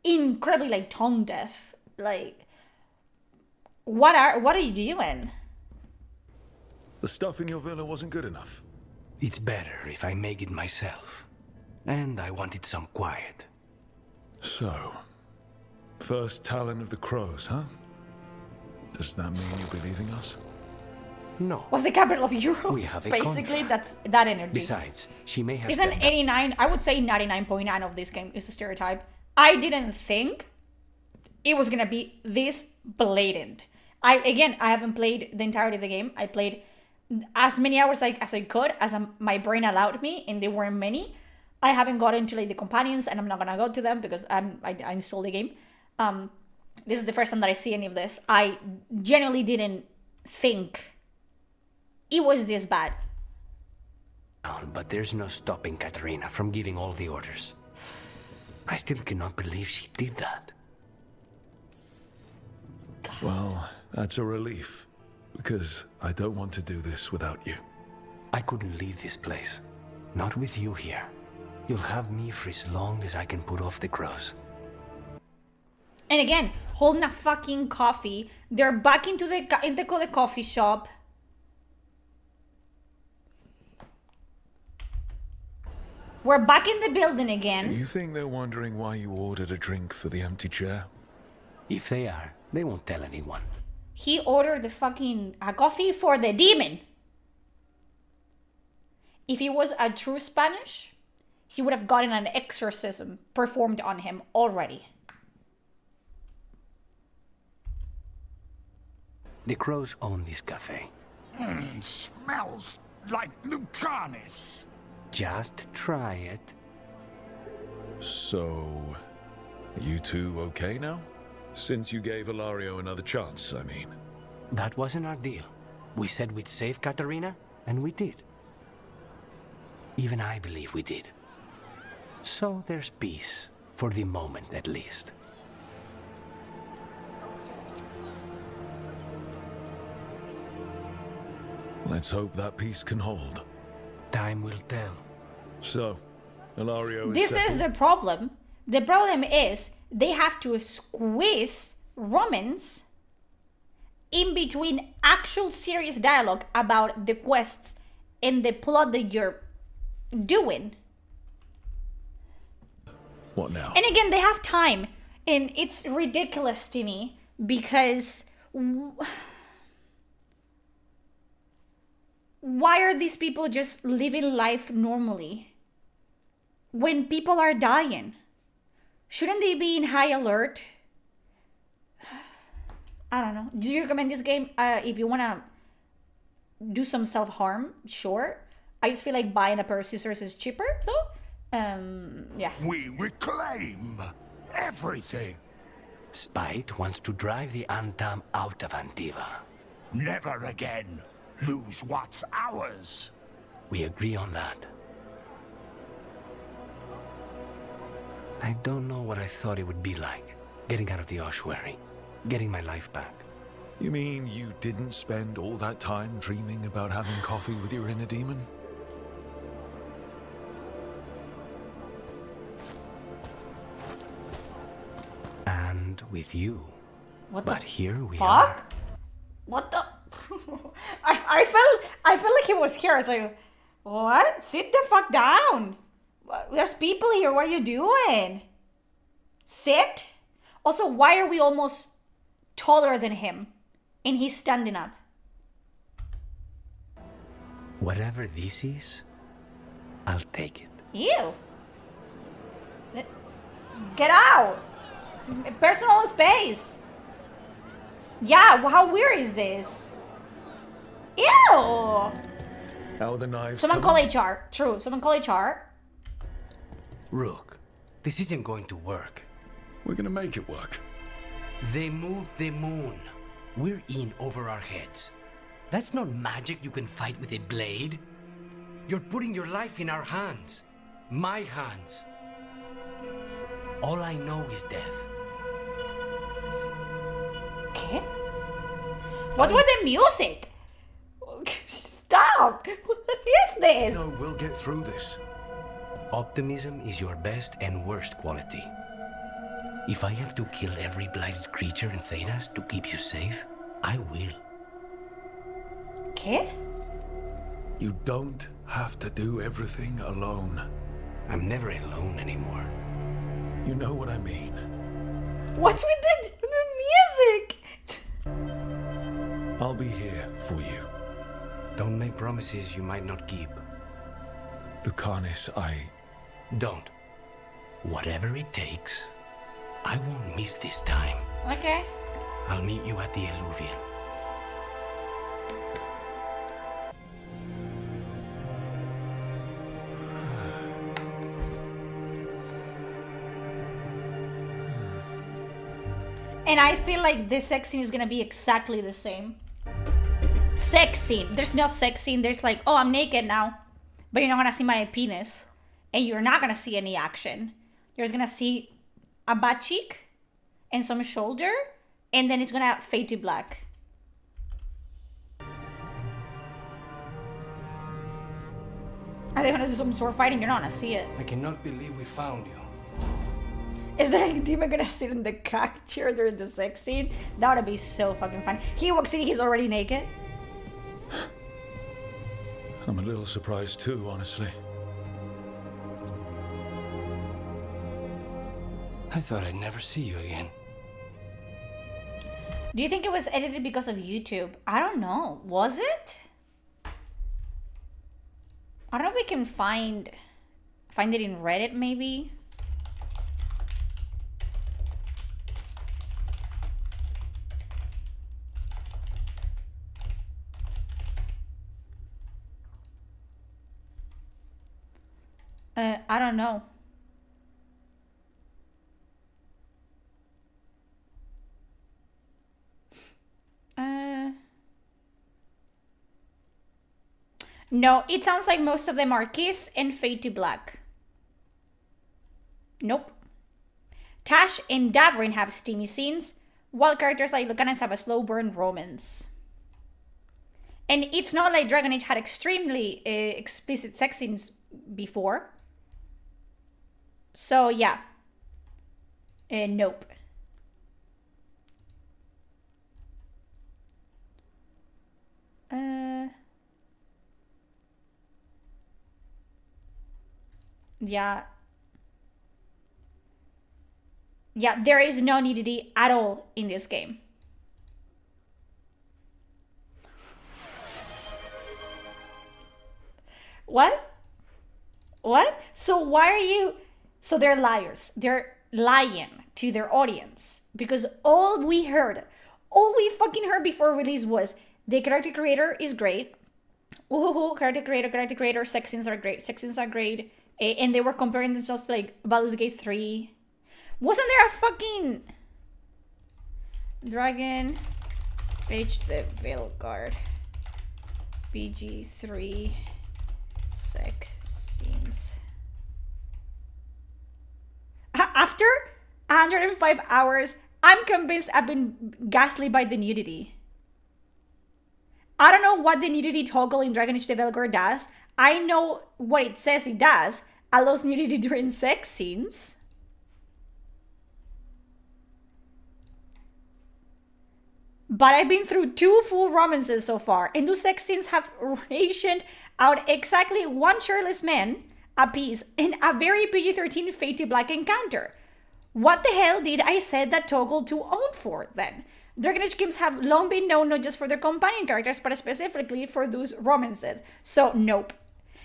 Speaker 2: incredibly, like, tone deaf. Like, what are you doing?
Speaker 11: The stuff in your villa wasn't good enough.
Speaker 17: It's better if I make it myself. And I wanted some quiet.
Speaker 11: So, first talent of the crows, huh?
Speaker 5: Does that mean you'll be leaving us?
Speaker 17: No.
Speaker 2: What's the capital of Europe?
Speaker 17: We have a
Speaker 2: Basically,
Speaker 17: contract.
Speaker 2: that's that energy.
Speaker 17: Besides, she may have
Speaker 2: Isn't
Speaker 17: stepped
Speaker 2: 89? I would say 99.9 of this game is a stereotype. I didn't think it was gonna be this blatant. I haven't played the entirety of the game. I played as many hours as I could, as my brain allowed me, and there weren't many. I haven't gotten to like the companions, and I'm not gonna go to them because I installed the game. This is the first time that I see any of this. I genuinely didn't think it was this bad.
Speaker 17: But there's no stopping Katerina from giving all the orders. I still cannot believe she did that.
Speaker 5: Well, that's a relief, because I don't want to do this without you.
Speaker 17: I couldn't leave this place. Not with you here. You'll have me for as long as I can put off the crows.
Speaker 2: And again, holding a fucking coffee. They're back into the coffee shop. We're back in the building again.
Speaker 5: Do you think they're wondering why you ordered a drink for the empty chair?
Speaker 17: If they are, they won't tell anyone.
Speaker 2: He ordered a coffee for the demon. If he was a true Spanish, he would have gotten an exorcism performed on him already.
Speaker 17: The crows own this cafe.
Speaker 20: Smells like Lucanis.
Speaker 17: Just try it.
Speaker 5: So, you two okay now? Since you gave Ilario another chance, I mean.
Speaker 17: That wasn't our deal. We said we'd save Katerina, and we did. Even I believe we did. So there's peace, for the moment at least.
Speaker 5: Let's hope that peace can hold.
Speaker 17: Time will tell.
Speaker 5: So, Ilario is
Speaker 2: This
Speaker 5: settled?
Speaker 2: is the problem. The problem is they have to squeeze Romans in between actual serious dialogue about the quests and the plot that you're doing.
Speaker 5: What now?
Speaker 2: And again, they have time, and it's ridiculous to me because why are these people just living life normally when people are dying? Shouldn't they be in high alert? I don't know. Do you recommend this game? If you want to do some self-harm, sure. I just feel like buying a pair of scissors is cheaper, though. Yeah.
Speaker 20: We reclaim everything.
Speaker 17: Spite wants to drive the Antam out of Antiva.
Speaker 20: Never again lose what's ours.
Speaker 17: We agree on that. I don't know what I thought it would be like, getting out of the ossuary, getting my life back.
Speaker 5: You mean you didn't spend all that time dreaming about having coffee with your inner demon?
Speaker 17: And with you.
Speaker 2: What
Speaker 17: but
Speaker 2: the
Speaker 17: here we
Speaker 2: fuck?
Speaker 17: are.
Speaker 2: What the? I felt like he was here. I was like, what? Sit the fuck down. There's people here. What are you doing? Sit. Also, why are we almost taller than him, and he's standing up?
Speaker 17: Whatever this is, I'll take it.
Speaker 2: Ew. Let's get out. Personal space. Yeah, how weird is this? Ew!
Speaker 5: How are the knives
Speaker 2: Someone call
Speaker 5: coming?
Speaker 2: HR. True, someone call HR.
Speaker 17: Rook, this isn't going to work.
Speaker 5: We're gonna make it work.
Speaker 17: They moved the moon. We're in over our heads. That's not magic you can fight with a blade. You're putting your life in our hands. My hands. All I know is death.
Speaker 2: Okay. What with the music? Stop! What is this?
Speaker 5: No, we'll get through this.
Speaker 17: Optimism is your best and worst quality. If I have to kill every blighted creature in Taash to keep you safe, I will.
Speaker 2: Okay.
Speaker 5: You don't have to do everything alone.
Speaker 17: I'm never alone anymore.
Speaker 5: You know what I mean.
Speaker 2: What's with the music?
Speaker 11: be here for you.
Speaker 17: Don't make promises you might not keep.
Speaker 11: Lucanis,
Speaker 17: Don't. Whatever it takes, I won't miss this time.
Speaker 2: Okay.
Speaker 17: I'll meet you at the Alluvian.
Speaker 2: And I feel like this sex scene is gonna be exactly the same. Sex scene. There's no sex scene. There's like, oh, I'm naked now. But you're not gonna see my penis. And you're not gonna see any action. You're just gonna see a butt cheek and some shoulder. And then it's gonna fade to black. Are they gonna do some sword fighting? You're not gonna see it.
Speaker 17: I cannot believe we found you.
Speaker 2: Is that demon gonna sit in the cock chair during the sex scene? That would be so fucking fun. He walks in, he's already naked.
Speaker 11: I'm a little surprised too, honestly.
Speaker 17: I thought I'd never see you again.
Speaker 2: Do you think it was edited because of YouTube? I don't know. Was it? I don't know if we can find it in Reddit, maybe. I don't know. No, it sounds like most of them are kiss and fade to black. Nope. Taash and Davrin have steamy scenes, while characters like Lucanis have a slow burn romance. And it's not like Dragon Age had extremely explicit sex scenes before. So yeah. Nope. Yeah. Yeah, there is no nudity at all in this game. What? What? So why are you... So they're liars. They're lying to their audience. Because all we fucking heard before release was the character creator is great. Ooh, character creator, sex scenes are great. Sex scenes are great. And they were comparing themselves to like Baldur's Gate 3. Wasn't there a fucking Dragon Age the Veilguard BG3 sex scenes? After 105 hours, I'm convinced I've been gaslit by the nudity. I don't know what the nudity toggle in Dragon Age the Veilguard does. I know what it says it does. Allows nudity during sex scenes. But I've been through 2 full romances so far, and those sex scenes have rationed out exactly 1 shirtless man a piece and a very PG-13 fade to black encounter. What the hell did I set that toggle to on for then? Dragon Age games have long been known not just for their companion characters, but specifically for those romances. So nope.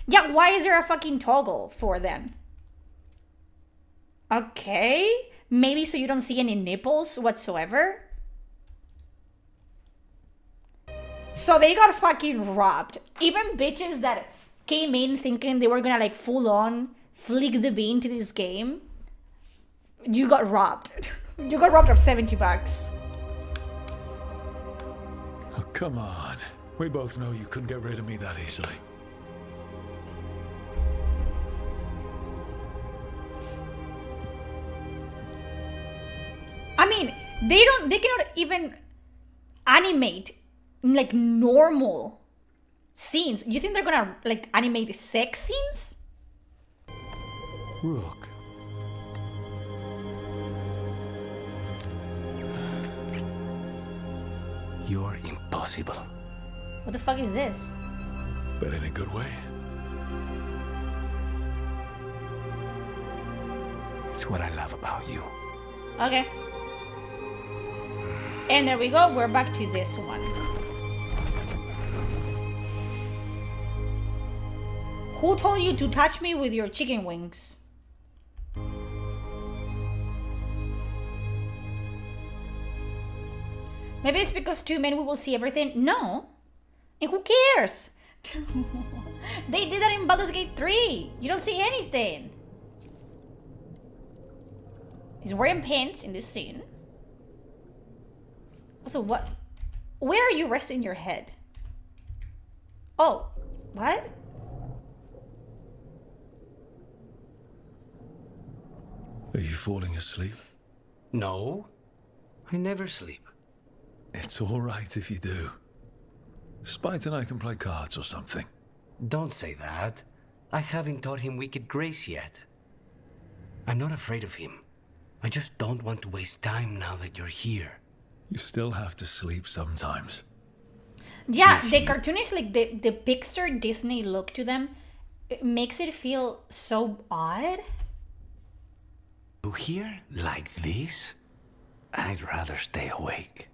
Speaker 2: Yeah, why is there a fucking toggle for then? Okay, maybe so you don't see any nipples whatsoever. So they got fucking robbed. Even bitches that came in thinking they were gonna like full on flick the bean to this game, you got robbed. You got robbed of $70.
Speaker 11: Oh, come on. We both know you couldn't get rid of me that easily.
Speaker 2: I mean, they cannot even animate like normal scenes. You think they're gonna like animate sex scenes?
Speaker 17: Rook. You're impossible.
Speaker 2: What the fuck is this?
Speaker 11: But in a good way.
Speaker 17: It's what I love about you.
Speaker 2: Okay. And there we go, we're back to this one. Who told you to touch me with your chicken wings? Maybe it's because two men we will see everything. No. And who cares? They did that in Baldur's Gate 3. You don't see anything. He's wearing pants in this scene. Also, what? Where are you resting your head? Oh, what?
Speaker 11: Are you falling asleep?
Speaker 17: No, I never sleep.
Speaker 11: It's all right if you do. Spite and I can play cards or something.
Speaker 17: Don't say that. I haven't taught him wicked grace yet. I'm not afraid of him. I just don't want to waste time now that you're here.
Speaker 11: You still have to sleep sometimes.
Speaker 2: Yeah, the cartoonish, like the Pixar Disney look to them, it makes it feel so odd.
Speaker 17: To hear like this, I'd rather stay awake.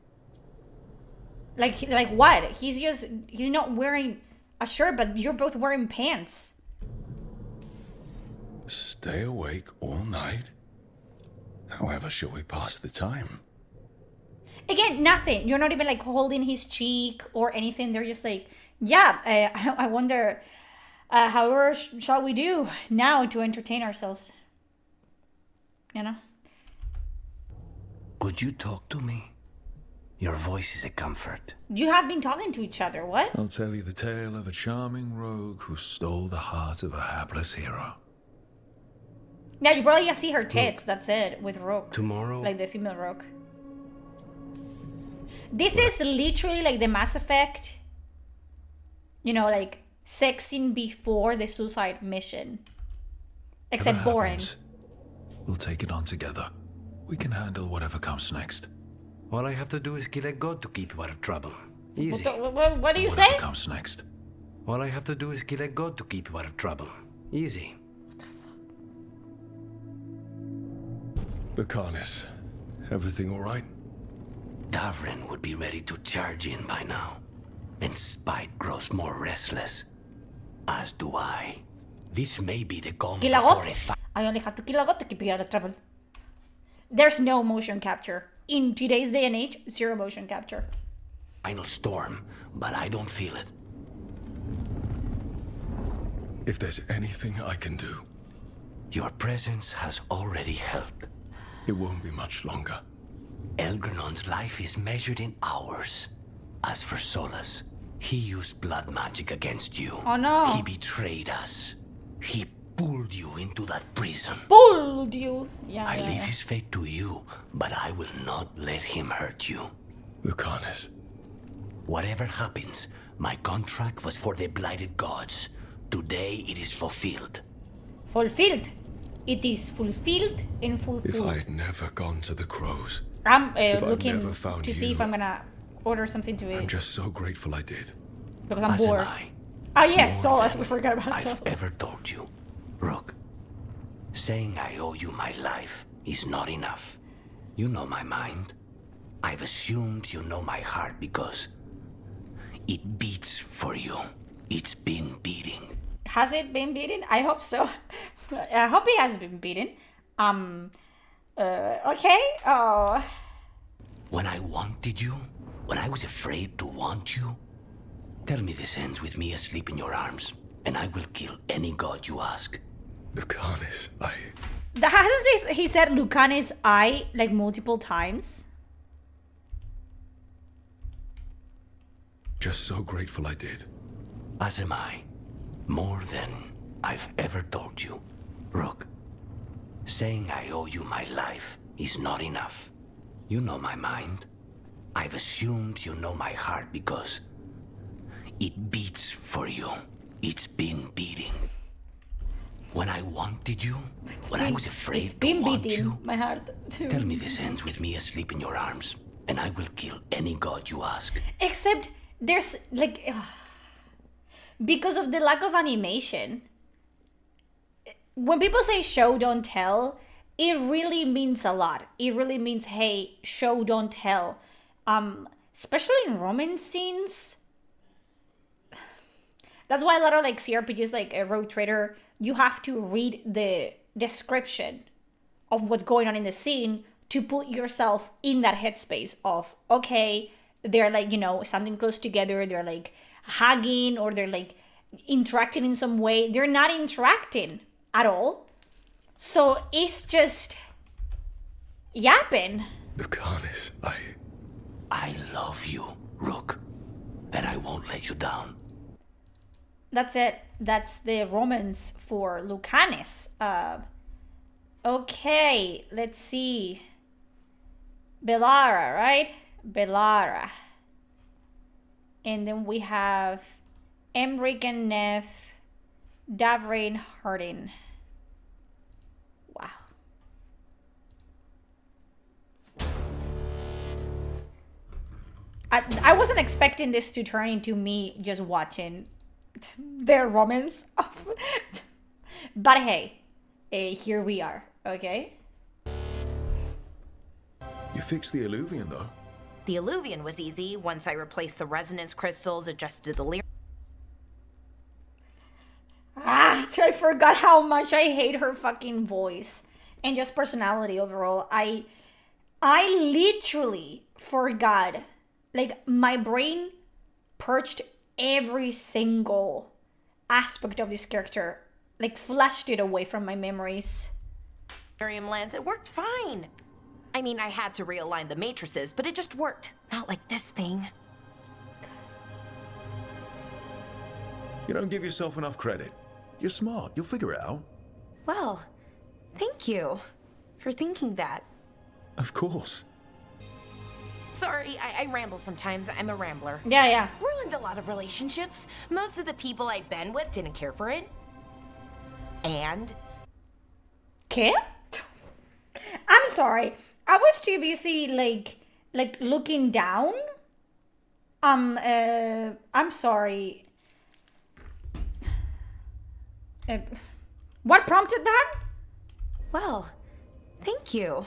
Speaker 2: Like what? He's not wearing a shirt, but you're both wearing pants.
Speaker 5: Stay awake all night? However shall we pass the time?
Speaker 2: Again, nothing. You're not even like holding his cheek or anything. They're just like, yeah, I wonder, however shall we do now to entertain ourselves? You know?
Speaker 17: Could you talk to me? Your voice is a comfort.
Speaker 2: You have been talking to each other, what?
Speaker 11: I'll tell you the tale of a charming rogue who stole the heart of a hapless hero.
Speaker 2: Yeah, you probably just see her tits, that's it, with Rogue.
Speaker 17: Tomorrow?
Speaker 2: Like the female Rogue. This is literally like the Mass Effect, you know, like sex scene before the suicide mission. Except
Speaker 11: Whatever
Speaker 2: boring.
Speaker 11: happens, we'll take it on together. We can handle whatever comes next.
Speaker 17: All I have to do is kill a god to keep you out of trouble. Easy.
Speaker 2: What do you say?
Speaker 11: Whatever comes next.
Speaker 17: All I have to do is kill a god to keep you out of trouble. Easy.
Speaker 11: Lucanis, everything all right?
Speaker 17: Davrin would be ready to charge in by now. And Spite grows more restless. As do I. This may be the calm
Speaker 2: Kill a
Speaker 17: before
Speaker 2: god?
Speaker 17: a fight.
Speaker 2: I only have to kill a god to keep you out of trouble. There's no motion capture. In today's day and age, zero motion capture.
Speaker 17: Final storm, but I don't feel it.
Speaker 11: If there's anything I can do,
Speaker 17: Your presence has already helped.
Speaker 11: it won't be much longer.
Speaker 17: Elgrenon's life is measured in hours. As for Solus, he used blood magic against you.
Speaker 2: Oh no.
Speaker 17: He betrayed us. He pulled you into that prison.
Speaker 2: Pulled you. Yeah,
Speaker 17: I
Speaker 2: yeah,
Speaker 17: leave
Speaker 2: yeah.
Speaker 17: his fate to you, but I will not let him hurt you.
Speaker 11: Lucanis.
Speaker 17: Whatever happens, my contract was for the blighted gods. Today it is fulfilled.
Speaker 2: Fulfilled. It is fulfilled and
Speaker 11: If
Speaker 2: fulfilled.
Speaker 11: I'd never gone to the crows,
Speaker 2: I'm
Speaker 11: if I'd
Speaker 2: looking
Speaker 11: never found
Speaker 2: to see
Speaker 11: you,
Speaker 2: if I'm gonna order something to
Speaker 11: I'm
Speaker 2: eat.
Speaker 11: just so grateful I did.
Speaker 2: Because I'm
Speaker 17: As am
Speaker 2: bored.
Speaker 17: I.
Speaker 2: Oh yes,
Speaker 17: More
Speaker 2: Solus.
Speaker 17: than
Speaker 2: We forgot about
Speaker 17: I've
Speaker 2: Solus.
Speaker 17: ever told you. Rook, saying I owe you my life is not enough. You know my mind. I've assumed you know my heart because it beats for you. It's been beating.
Speaker 2: Has it been beaten? I hope so. I hope it has been beaten. Okay. Oh.
Speaker 17: When I wanted you, when I was afraid to want you, tell me this ends with me asleep in your arms, and I will kill any god you ask.
Speaker 11: Lucanis,
Speaker 2: Hasn't he said Lucanis I like multiple times?
Speaker 11: just so grateful I did.
Speaker 17: As am I. More than I've ever told you. Rook, saying I owe you my life is not enough. You know my mind. I've assumed you know my heart because it beats for you. It's been beating. When I wanted you, when I was afraid
Speaker 2: It's
Speaker 17: to
Speaker 2: been
Speaker 17: want
Speaker 2: beating
Speaker 17: you,
Speaker 2: my heart too.
Speaker 17: tell me this ends with me asleep in your arms, and I will kill any god you ask.
Speaker 2: Except there's like because of the lack of animation. When people say show don't tell, it really means a lot. It really means hey, show don't tell. Especially in romance scenes. That's why a lot of like CRPGs, like a Rogue Trader, you have to read the description of what's going on in the scene to put yourself in that headspace of, okay, they're like, you know, something close together, they're like hugging, or they're like interacting in some way. They're not interacting at all. So it's just yapping.
Speaker 17: Lucanis, I love you, Rook, and I won't let you down.
Speaker 2: That's it. That's the romance for Lucanis. Okay, let's see. Bellara, right? Bellara. And then we have Emmerich and Neff, Davrain, Hardin. Wow. I wasn't expecting this to turn into me just watching their romance. But hey, here we are, okay?
Speaker 11: You fixed the Illuvian, though.
Speaker 21: The Illuvian was easy. Once I replaced the resonance crystals, adjusted the lyrics.
Speaker 2: I forgot how much I hate her fucking voice and just personality overall. I literally forgot. Like, my brain purged every single aspect of this character. Like, flushed it away from my memories.
Speaker 21: Lens, it worked fine. I mean, I had to realign the matrices, but it just worked. Not like this thing.
Speaker 11: You don't give yourself enough credit. You're smart. You'll figure it out.
Speaker 21: Well, thank you for thinking that.
Speaker 11: Of course.
Speaker 21: Sorry, I ramble sometimes. I'm a rambler.
Speaker 2: Yeah.
Speaker 21: Ruined a lot of relationships. Most of the people I've been with didn't care for it. And?
Speaker 2: ¿Qué? I'm sorry. I was too busy, like looking down. I'm sorry. What prompted that?
Speaker 21: Well, thank you.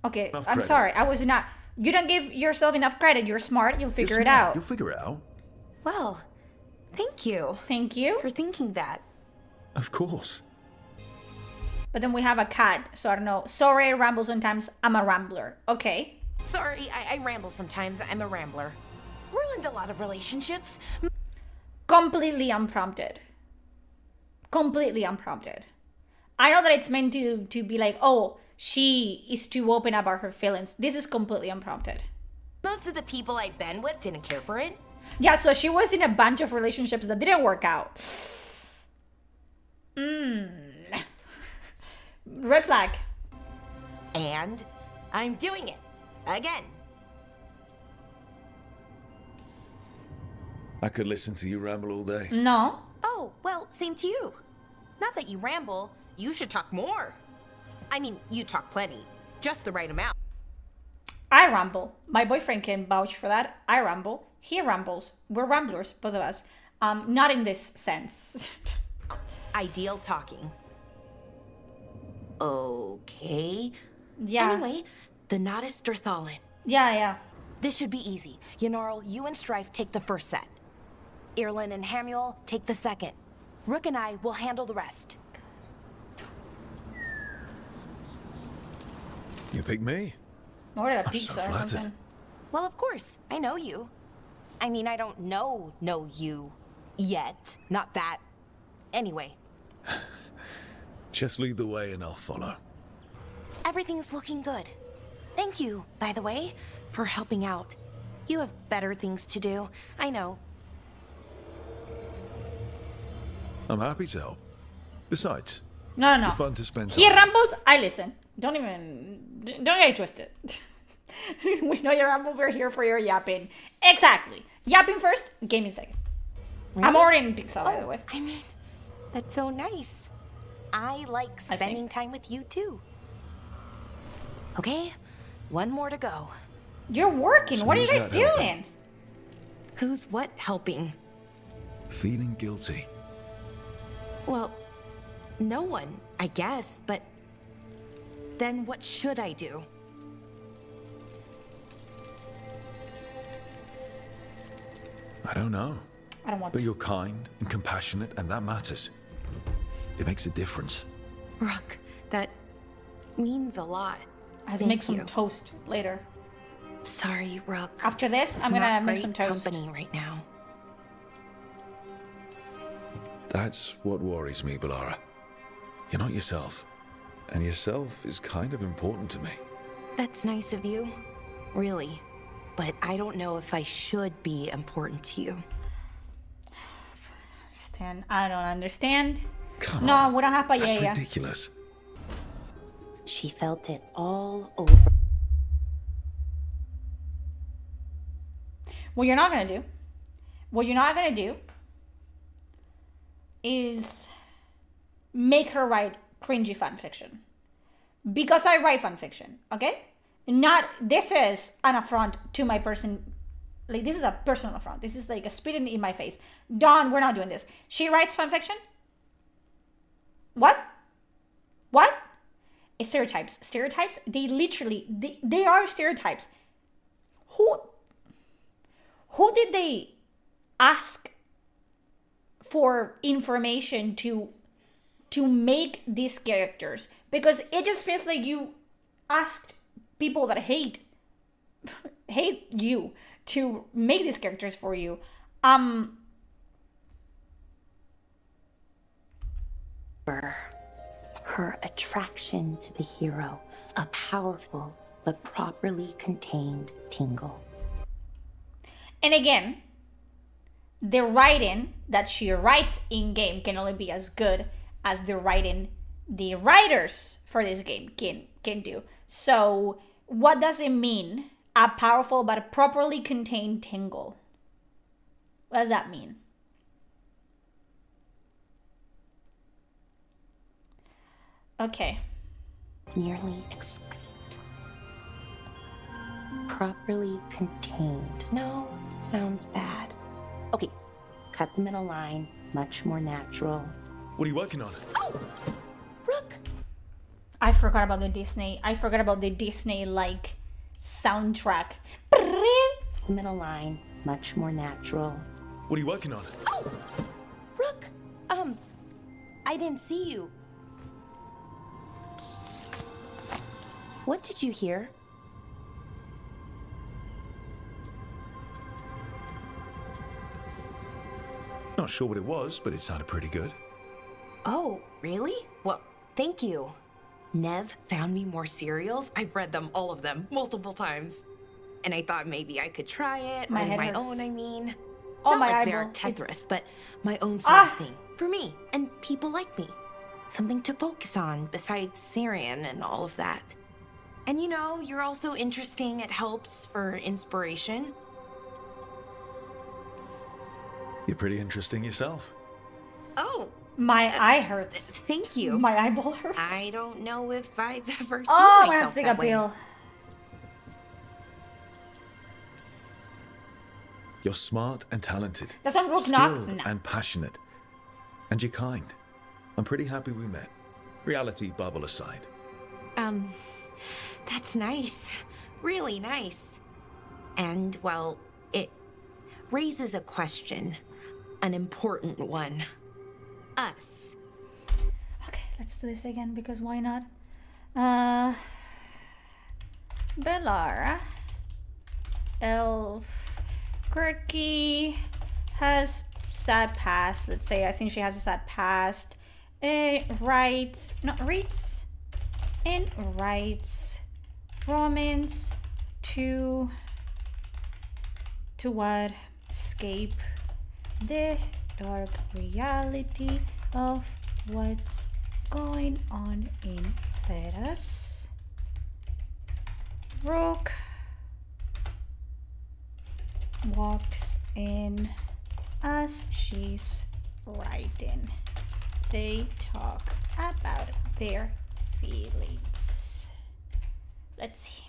Speaker 2: Okay,
Speaker 11: Enough
Speaker 2: I'm
Speaker 11: credit.
Speaker 2: sorry. I was not. You don't give yourself enough credit. You're smart. You'll figure it out.
Speaker 11: You'll figure it out.
Speaker 21: Well, thank you.
Speaker 2: Thank you.
Speaker 21: For thinking that.
Speaker 11: Of course.
Speaker 2: But then we have a cat, so I don't know. Sorry, I ramble sometimes. I'm a rambler. Okay.
Speaker 21: Sorry, I ramble sometimes. I'm a rambler. Ruined a lot of relationships.
Speaker 2: Completely unprompted. Completely unprompted. I know that it's meant to be like, oh, she is too open about her feelings. This is completely unprompted.
Speaker 21: Most of the people I've been with didn't care for it.
Speaker 2: Yeah, so she was in a bunch of relationships that didn't work out. Red flag.
Speaker 21: And I'm doing it. Again.
Speaker 11: I could listen to you ramble all day.
Speaker 2: No.
Speaker 21: Oh, well, same to you. Not that you ramble. You should talk more. I mean, you talk plenty. Just the right amount.
Speaker 2: I ramble. My boyfriend can vouch for that. I ramble. He rambles. We're ramblers, both of us. Not in this sense.
Speaker 21: Ideal talking. Okay.
Speaker 2: Yeah.
Speaker 21: Anyway, the Nodus Dirthalin.
Speaker 2: Yeah.
Speaker 21: This should be easy. Yanarl, you and Strife take the first set. Irlin and Hamuel take the second. Rook and I will handle the rest.
Speaker 11: You pick me?
Speaker 2: Order a
Speaker 11: I'm
Speaker 2: pizza
Speaker 11: so
Speaker 2: or
Speaker 11: flattered.
Speaker 2: something.
Speaker 21: Well, of course. I know you. I mean, I don't know you yet. Not that. Anyway,
Speaker 11: Just lead the way and I'll follow.
Speaker 21: everything's looking good. Thank you, by the way, for helping out. You have better things to do. I know.
Speaker 11: I'm happy to help. Besides,
Speaker 2: No.
Speaker 11: you're fun to spend
Speaker 2: He
Speaker 11: time.
Speaker 2: rambles. I listen. Don't get it twisted. We know you ramble. We're here for your yapping. Exactly. Yapping first, gaming second.
Speaker 21: Really?
Speaker 2: I'm ordering pizza, by the way.
Speaker 21: I mean, that's so nice. I like spending time with you, too. Okay, one more to go.
Speaker 2: You're working.
Speaker 11: So
Speaker 2: what are you
Speaker 11: who's
Speaker 2: guys
Speaker 11: not helping?
Speaker 2: doing?
Speaker 21: Who's what helping?
Speaker 11: Feeling guilty.
Speaker 21: Well, no one, I guess, but then what should I do?
Speaker 11: I don't know.
Speaker 2: I don't want
Speaker 5: But
Speaker 2: to.
Speaker 5: you're kind and compassionate, and that matters. It makes a difference.
Speaker 21: Rook, that means a lot.
Speaker 2: I have to
Speaker 21: Thank
Speaker 2: make some
Speaker 21: you.
Speaker 2: toast later.
Speaker 21: Sorry, Rook.
Speaker 2: After this, I'm gonna
Speaker 21: Not
Speaker 2: make
Speaker 21: great
Speaker 2: some toast.
Speaker 21: company right now.
Speaker 5: That's what worries me, Bellara. You're not yourself. And yourself is kind of important to me.
Speaker 21: That's nice of you. Really. But I don't know if I should be important to you.
Speaker 2: I don't understand.
Speaker 5: Come
Speaker 2: No,
Speaker 5: on.
Speaker 2: we don't have
Speaker 5: That's
Speaker 2: paella.
Speaker 5: ridiculous.
Speaker 21: She felt it all over.
Speaker 2: What you're not gonna do is make her write cringy fanfiction. Because I write fanfiction, okay? This is an affront to my person. Like, this is a personal affront. This is like a spit in my face. Dawn, we're not doing this. She writes fanfiction? What? It's stereotypes. Stereotypes, they literally, they are stereotypes. Who did they ask for information to make these characters? Because it just feels like you asked people that hate you to make these characters for you.
Speaker 21: Her attraction to the hero, a powerful but properly contained tingle.
Speaker 2: And again, the writing that she writes in game can only be as good as the writing the writers for this game can do. So what does it mean? A powerful but properly contained tingle. What does that mean? Okay.
Speaker 21: Nearly exquisite. Properly contained. No, sounds bad. Okay, cut the middle line. Much more natural.
Speaker 5: What are you working on?
Speaker 21: Rook!
Speaker 2: I forgot about the Disney. Like soundtrack.
Speaker 21: The middle line. Much more natural.
Speaker 5: What are you working on?
Speaker 21: Rook! I didn't see you. What did you hear?
Speaker 5: Not sure what it was, but it sounded pretty good.
Speaker 21: Oh, really? Well, thank you. Nev found me more cereals. I've read them, all of them, multiple times. And I thought maybe I could try it
Speaker 2: My
Speaker 21: on
Speaker 2: head
Speaker 21: my
Speaker 2: hurts.
Speaker 21: own, I mean.
Speaker 2: Oh,
Speaker 21: Not
Speaker 2: my
Speaker 21: like
Speaker 2: eyeball.
Speaker 21: they're Tetris, but my own sort of thing. For me, and people like me. Something to focus on besides Syrian and all of that. And you know, you're also interesting. It helps for inspiration.
Speaker 5: You're pretty interesting yourself.
Speaker 21: Oh,
Speaker 2: My eye hurts.
Speaker 21: thank you.
Speaker 2: My eyeball hurts.
Speaker 21: I don't know if I've ever seen
Speaker 2: Oh, I'm gonna have
Speaker 21: myself
Speaker 2: to take
Speaker 21: that
Speaker 2: a
Speaker 21: way.
Speaker 2: pill.
Speaker 5: You're smart and talented.
Speaker 2: That's not Rook not.
Speaker 5: Skilled
Speaker 2: No.
Speaker 5: and passionate. And you're kind. I'm pretty happy we met. Reality bubble aside.
Speaker 21: That's nice. Really nice. And, well, it raises a question. An important one. Us.
Speaker 2: Okay, let's do this again because why not? Bellara, Elf, Quirky has sad past. Let's say I think she has a sad past. Writes romance to what? Escape the dark reality of what's going on in Theras. Rook walks in as she's writing. They talk about their feelings. Let's see.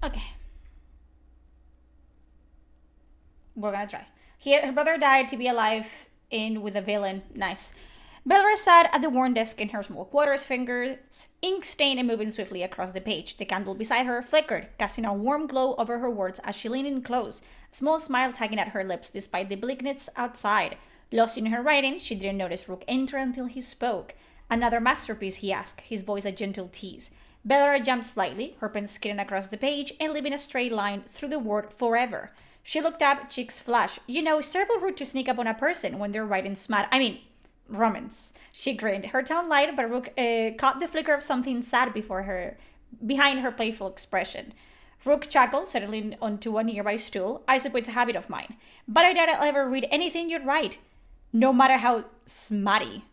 Speaker 2: Okay. We're gonna try. Her brother died to be alive in with a villain. Nice. Bellara sat at the worn desk in her small quarters, fingers ink-stained and moving swiftly across the page. The candle beside her flickered, casting a warm glow over her words as she leaned in close, a small smile tugging at her lips despite the bleakness outside. Lost in her writing, she didn't notice Rook enter until he spoke. "Another masterpiece?" he asked, his voice a gentle tease. Bellara jumped slightly, her pen skidding across the page and leaving a straight line through the word forever. She looked up, cheeks flushed. "You know, it's terribly rude to sneak up on a person when they're writing romance." She grinned, her tone light, but Rook caught the flicker of something sad behind her playful expression. Rook chuckled, settling onto a nearby stool. "I suppose it's a habit of mine, but I doubt I'll ever read anything you'd write, no matter how smutty."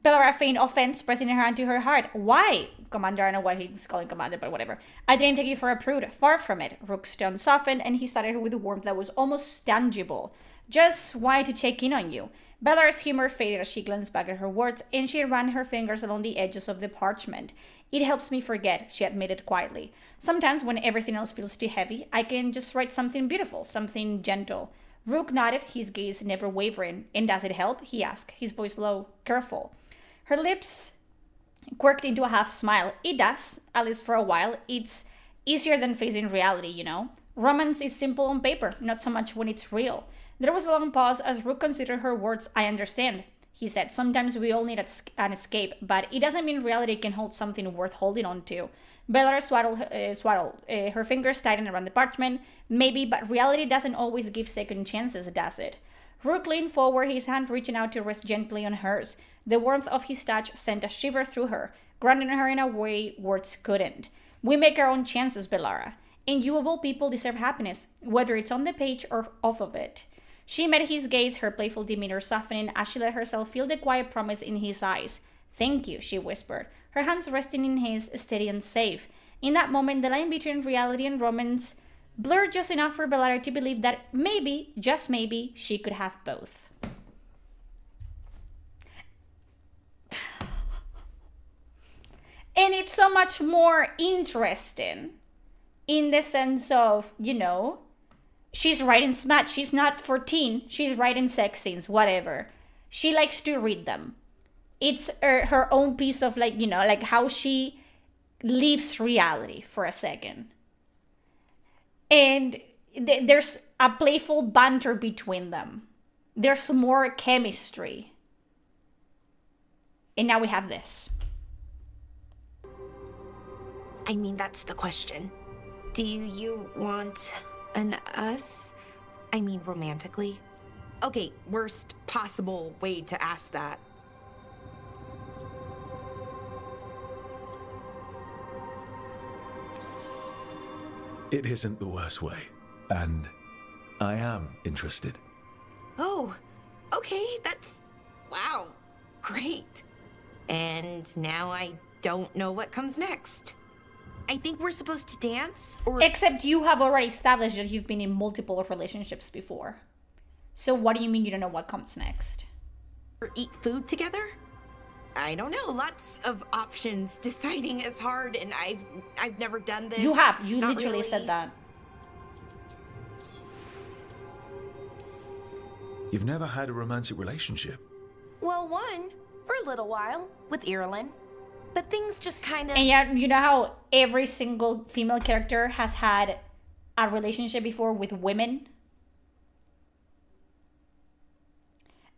Speaker 2: Bellara feigned offense, pressing her hand to her heart. "Why, Commander?" I don't know why he was calling Commander, but whatever. "I didn't take you for a prude. Far from it." Rook's tone softened, and he started her with a warmth that was almost tangible. "Just wanted to check in on you." Bellara's humor faded as she glanced back at her words, and she ran her fingers along the edges of the parchment. "It helps me forget," she admitted quietly. "Sometimes when everything else feels too heavy, I can just write something beautiful, something gentle." Rook nodded, his gaze never wavering. "And does it help?" he asked, his voice low, careful. Her lips quirked into a half smile. "It does, at least for a while. It's easier than facing reality, you know. Romance is simple on paper, not so much when it's real." There was a long pause as Rook considered her words. "I understand," he said. "Sometimes we all need an escape, but it doesn't mean reality can hold something worth holding on to." Bellara swaddled, her fingers tightened around the parchment. "Maybe, but reality doesn't always give second chances, does it?" Rook leaned forward, his hand reaching out to rest gently on hers. The warmth of his touch sent a shiver through her, grounding her in a way words couldn't. "We make our own chances, Bellara, and you of all people deserve happiness, whether it's on the page or off of it." She met his gaze, her playful demeanor softening as she let herself feel the quiet promise in his eyes. "Thank you," she whispered, her hands resting in his, steady and safe. In that moment, the line between reality and romance blurred just enough for Bellara to believe that maybe, just maybe, she could have both. And it's so much more interesting in the sense of, you know, she's writing smut. She's not 14. She's writing sex scenes, whatever. She likes to read them. It's her own piece of, like, you know, like how she leaves reality for a second. And there's a playful banter between them. There's more chemistry. And now we have this.
Speaker 21: I mean, that's the question. Do you want an us? I mean, romantically? Okay, worst possible way to ask that.
Speaker 5: It isn't the worst way, and I am interested.
Speaker 21: Oh, okay, that's... wow, great. And now I don't know what comes next. I think we're supposed to dance, or...
Speaker 2: Except you have already established that you've been in multiple relationships before. So what do you mean you don't know what comes next?
Speaker 21: Or eat food together? I don't know, lots of options. Deciding is hard, and I've never done this.
Speaker 2: You have, you
Speaker 21: Not
Speaker 2: literally
Speaker 21: really.
Speaker 2: said that.
Speaker 5: You've never had a romantic relationship?
Speaker 21: Well, one, for a little while, with Ireland. But things just kind of...
Speaker 2: And yeah, you know how every single female character has had a relationship before with women?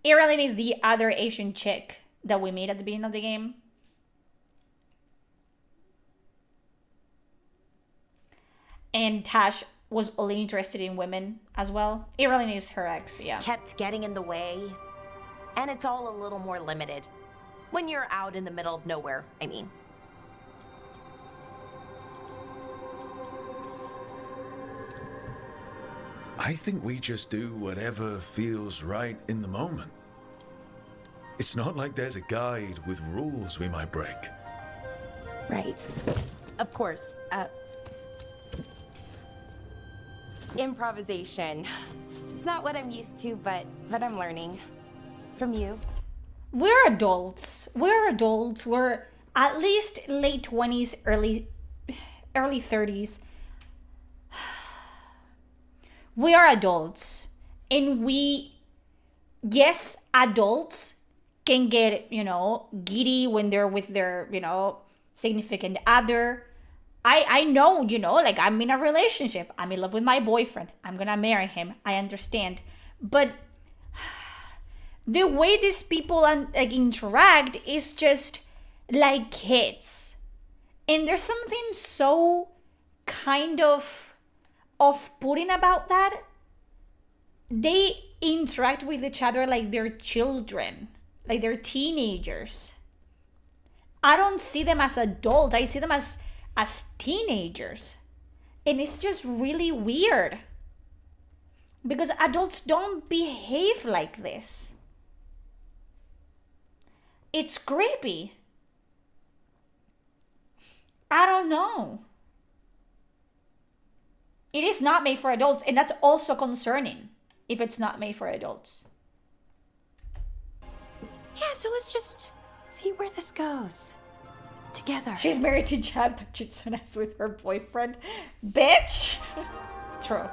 Speaker 2: Ireland is the other Asian chick that we meet at the beginning of the game. And Taash was only interested in women as well. Ireland is her ex, yeah.
Speaker 21: Kept getting in the way. And it's all a little more limited. When you're out in the middle of nowhere, I mean.
Speaker 5: I think we just do whatever feels right in the moment. It's not like there's a guide with rules we might break.
Speaker 21: Right. Of course. Improvisation. It's not what I'm used to, but I'm learning. From you.
Speaker 2: We're adults. We're at least late 20s, early 30s. We are adults. And yes, adults can get, giddy when they're with their, significant other. I know, like I'm in a relationship. I'm in love with my boyfriend. I'm gonna marry him. I understand. But the way these people like interact is just like kids. And there's something so kind of off-putting about that. They interact with each other like they're children, like they're teenagers. I don't see them as adults. I see them as teenagers. And it's just really weird. Because adults don't behave like this. It's creepy. I don't know. It is not made for adults, and that's also concerning if it's not made for adults.
Speaker 21: Yeah, so let's just see where this goes. Together.
Speaker 2: She's married to Chad, but Chitsuna's with her boyfriend. Bitch! True.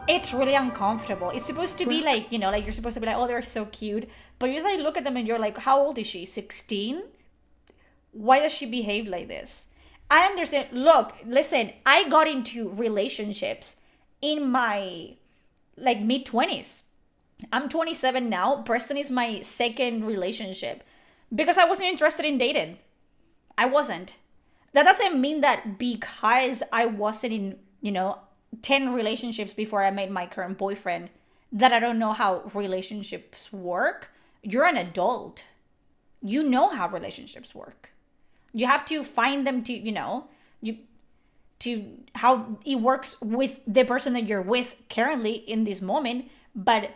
Speaker 2: It's really uncomfortable. It's supposed to be like, like you're supposed to be like, oh, they're so cute. But you just like look at them and you're like, how old is she? 16? Why does she behave like this? I understand. Look, listen, I got into relationships in my mid-20s. I'm 27 now. Preston is my second relationship because I wasn't interested in dating. I wasn't. That doesn't mean that because I wasn't in, 10 relationships before I met my current boyfriend that I don't know how relationships work. You're an adult. You know how relationships work. You have to find them to, to how it works with the person that you're with currently in this moment. But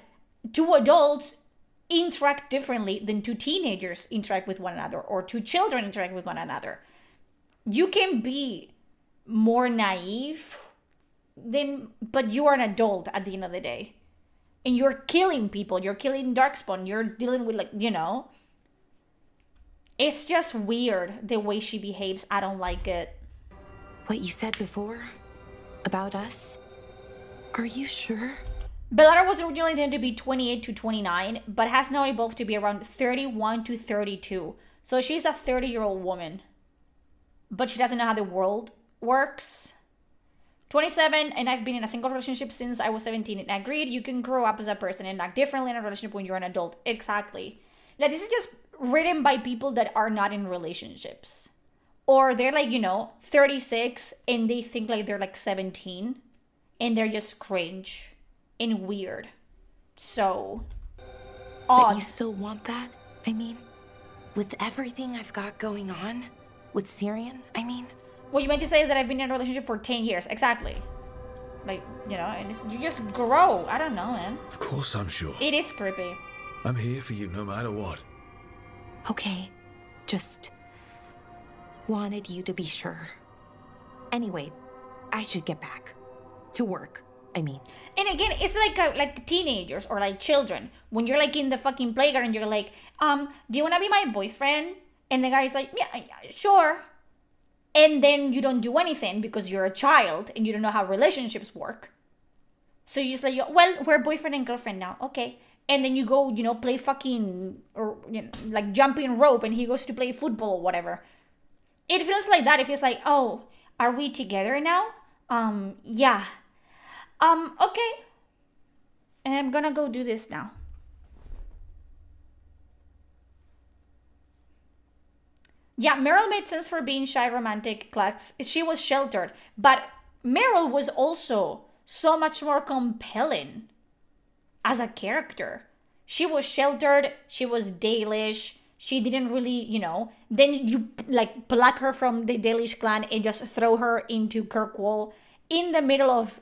Speaker 2: two adults interact differently than two teenagers interact with one another or two children interact with one another. You can be more naive but you are an adult at the end of the day. And you're killing people. You're killing Darkspawn. You're dealing with it's just weird the way she behaves. I don't like it.
Speaker 21: What you said before about us? Are you sure?
Speaker 2: Bellara was originally intended to be 28 to 29, but has now evolved to be around 31 to 32. So she's a 30-year-old woman. But she doesn't know how the world works. 27, and I've been in a single relationship since I was 17. And agreed, you can grow up as a person and act differently in a relationship when you're an adult. Exactly. Like, this is just written by people that are not in relationships. Or they're 36 and they think like they're 17. And they're just cringe and weird. So, odd.
Speaker 21: But you still want that? I mean, with everything I've got going on? With Syrian, I mean?
Speaker 2: What you meant to say is that I've been in a relationship for 10 years. Exactly. And you just grow. I don't know, man.
Speaker 11: Of course I'm sure.
Speaker 2: It is creepy.
Speaker 11: I'm here for you no matter what.
Speaker 21: Okay. Just wanted you to be sure. Anyway, I should get back. To work, I mean.
Speaker 2: And again, it's like teenagers or children. When you're in the fucking playground and you're like, do you want to be my boyfriend? And the guy's like, yeah, sure. And then you don't do anything because you're a child and you don't know how relationships work. So you just well, we're boyfriend and girlfriend now. Okay. And then you go, play fucking, or jumping rope and he goes to play football or whatever. It feels like that. It feels like, oh, are we together now? Yeah. Okay. And I'm gonna go do this now. Yeah, Meryl made sense for being shy, romantic, class. She was sheltered. But Meryl was also so much more compelling as a character. She was sheltered. She was Dalish. She didn't really, then you pluck her from the Dalish clan and just throw her into Kirkwall in the middle of,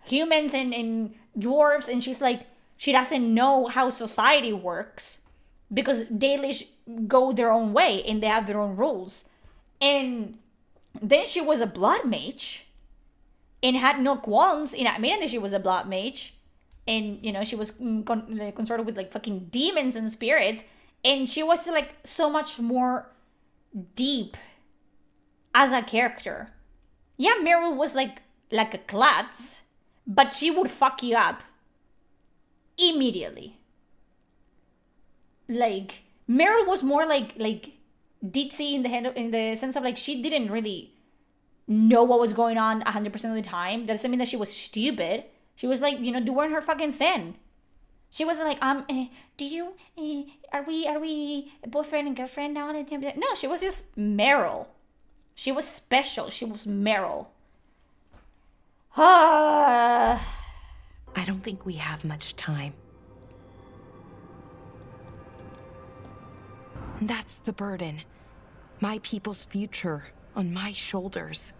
Speaker 2: humans and dwarves. And she's she doesn't know how society works. Because Dalish go their own way and they have their own rules. And then she was a blood mage and had no qualms in admitting that she was a blood mage. And, she was consorted with fucking demons and spirits. And she was so much more deep as a character. Yeah, Meryl was like a klutz, but she would fuck you up immediately. Meryl was more like ditzy in the sense of like she didn't really know what was going on 100% of the time. That doesn't mean that she was stupid. She was like, you know, doing her fucking thing. She wasn't like, do you, are we boyfriend and girlfriend now? No, she was just Meryl. She was special. She was Meryl.
Speaker 21: I don't think we have much time. That's the burden. My people's future on my shoulders.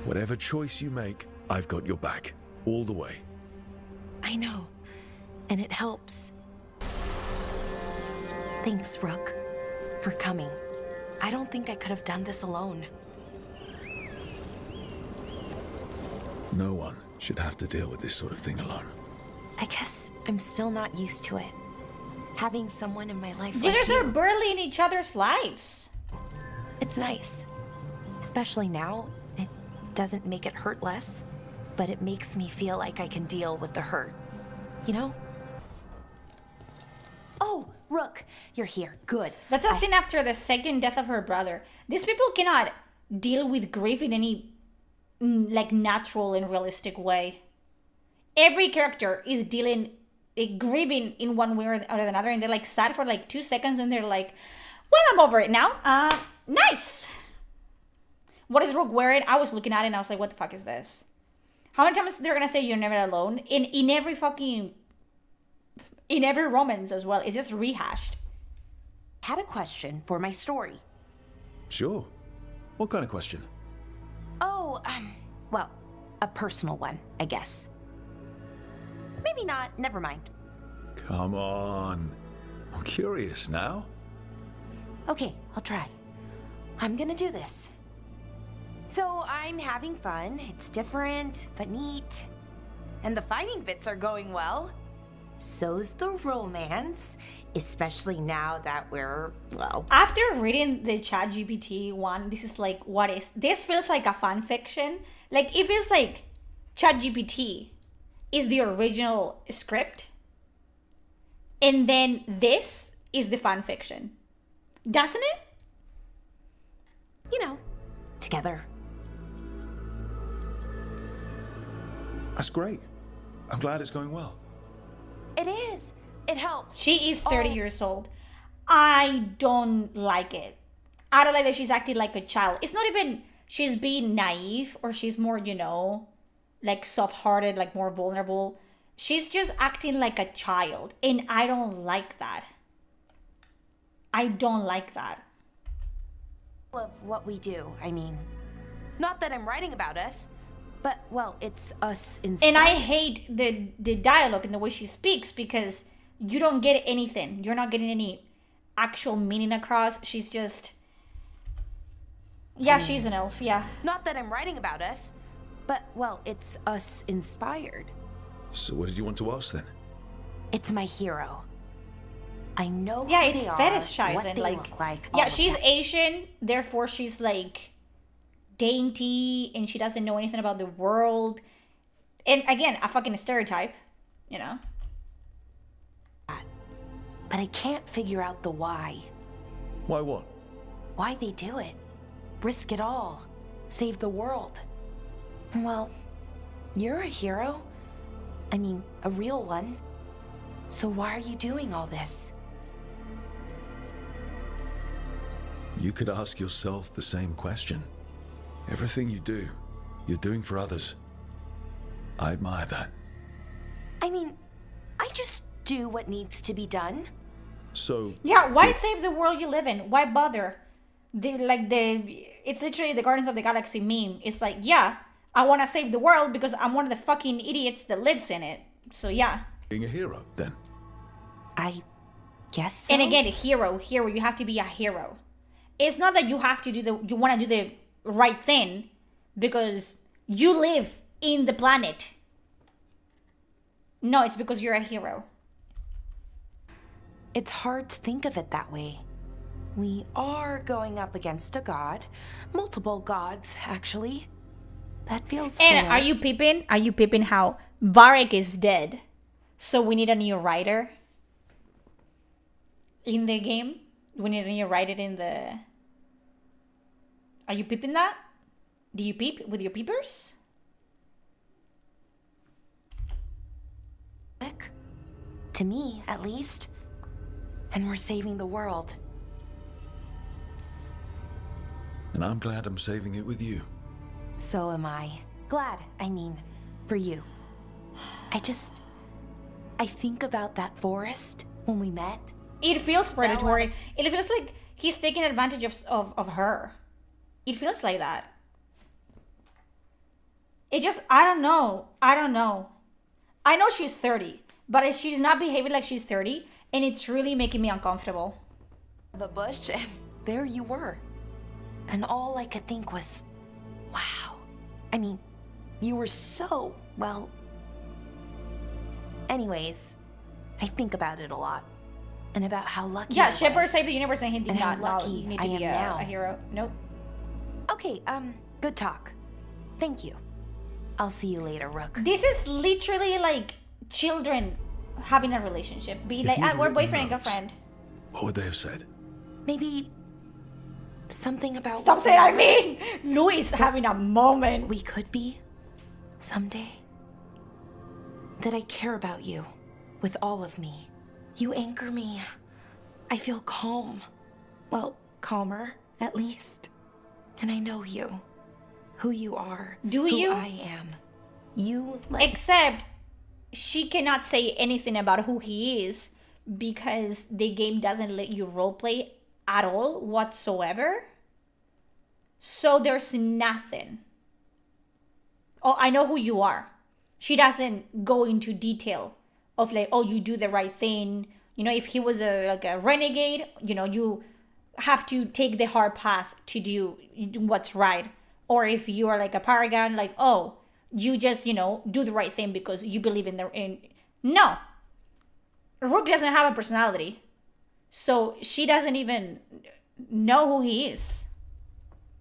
Speaker 5: Whatever choice you make, I've got your back. All the way.
Speaker 21: I know. And it helps. Thanks, Rook, for coming. I don't think I could have done this alone.
Speaker 5: No one should have to deal with this sort of thing alone.
Speaker 21: I guess I'm still not used to it. Having someone in my life
Speaker 2: You
Speaker 21: like
Speaker 2: guys are barely in each other's lives.
Speaker 21: It's nice. Especially now, it doesn't make it hurt less, but it makes me feel like I can deal with the hurt. You know? Oh, Rook, you're here. Good.
Speaker 2: That's a scene after the second death of her brother. These people cannot deal with grief in any like natural and realistic way. Every character is dealing grieving in one way or another, and they're like sad for like 2 seconds, and they're like, well, I'm over it now. Nice. What is Rook wearing? I was looking at it and I was like, what the fuck is this? How many times they're gonna say you're never alone? In every romance as well. It's just rehashed.
Speaker 21: Had a question for my story.
Speaker 5: Sure. What kind of question?
Speaker 21: Oh, well, a personal one, I guess. Maybe not, never mind.
Speaker 5: Come on. I'm curious now.
Speaker 21: Okay, I'll try. I'm gonna do this. So I'm having fun. It's different, but neat. And the fighting bits are going well. So's the romance, especially now that we're, well...
Speaker 2: After reading the ChatGPT one, this is like, what is... This feels like a fan fiction. Like, it feels like ChatGPT is the original script. And then this is the fan fiction. Doesn't it?
Speaker 21: You know, together.
Speaker 5: That's great. I'm glad it's going well.
Speaker 21: It is. It helps.
Speaker 2: She is 30 years old. I don't like it. I don't like that she's acting like a child. It's not even she's being naive or she's more, you know, like soft-hearted, like more vulnerable. She's just acting like a child. And I don't like that. I don't like that.
Speaker 21: Of what we do, I mean. Not that I'm writing about us, but, well, it's us inspired.
Speaker 2: And I hate the dialogue and the way she speaks because you don't get anything. You're not getting any actual meaning across. She's just... Yeah, she's an elf, yeah.
Speaker 21: Not that I'm writing about us, but, well, it's us inspired.
Speaker 5: So what did you want to ask then?
Speaker 21: It's my hero. I know
Speaker 2: yeah,
Speaker 21: who
Speaker 2: it's
Speaker 21: they are,
Speaker 2: fetishizing.
Speaker 21: what they
Speaker 2: like,
Speaker 21: look like.
Speaker 2: Yeah, she's Asian, therefore she's like dainty and she doesn't know anything about the world. And again, a fucking stereotype, you know.
Speaker 21: But I can't figure out the why.
Speaker 5: Why what?
Speaker 21: Why they do it. Risk it all. Save the world. Well, you're a hero. I mean, a real one. So why are you doing all this?
Speaker 5: You could ask yourself the same question. Everything you do, you're doing for others. I admire that.
Speaker 21: I mean, I just do what needs to be done.
Speaker 5: So...
Speaker 2: Yeah, why save the world you live in? Why bother? It's literally the Guardians of the Galaxy meme. It's like, yeah, I want to save the world because I'm one of the fucking idiots that lives in it. So yeah.
Speaker 5: Being a hero, then.
Speaker 21: I guess so.
Speaker 2: And again, hero, you have to be a hero. It's not that you have to you want to do the right thing because you live in the planet. No, it's because you're a hero.
Speaker 21: It's hard to think of it that way. We are going up against a god. Multiple gods, actually. That feels
Speaker 2: And
Speaker 21: fair.
Speaker 2: Are you peeping how Varric is dead? So we need a new writer? in the game when you write it in the... Are you peeping that? Do you peep with your peepers?
Speaker 21: To me, at least. And we're saving the world.
Speaker 5: And I'm glad I'm saving it with you.
Speaker 21: So am I. Glad, I mean, for you. I think about that forest when we met.
Speaker 2: It feels predatory. It feels like he's taking advantage of her. It feels like that. It just, I don't know. I know she's 30, but she's not behaving like she's 30, and it's really making me uncomfortable.
Speaker 21: The bush, and there you were. And all I could think was, wow. I mean, you were so, well... Anyways, I think about it a lot. And about how lucky I was.
Speaker 2: Shepard saved the universe and he did not
Speaker 21: lucky
Speaker 2: need to be a hero. Nope.
Speaker 21: Okay, good talk. Thank you. I'll see you later, Rook.
Speaker 2: This is literally like children having a relationship. Be like, we're boyfriend and girlfriend.
Speaker 5: What would they have said?
Speaker 21: Maybe something about...
Speaker 2: Stop saying I mean! Louis having a moment.
Speaker 21: We could be someday. That I care about you with all of me. You anchor me. I feel calm. Well, calmer, at least. And I know you. Who you are.
Speaker 2: Do you?
Speaker 21: Who I am. You
Speaker 2: Except she cannot say anything about who he is because the game doesn't let you roleplay at all whatsoever. So there's nothing. Oh, I know who you are. She doesn't go into detail of like, oh, you do the right thing. You know, if he was a renegade, you know, you have to take the hard path to do what's right. Or if you are like a paragon, like, oh, you just, you know, do the right thing because you believe in No. Rook doesn't have a personality. So she doesn't even know who he is.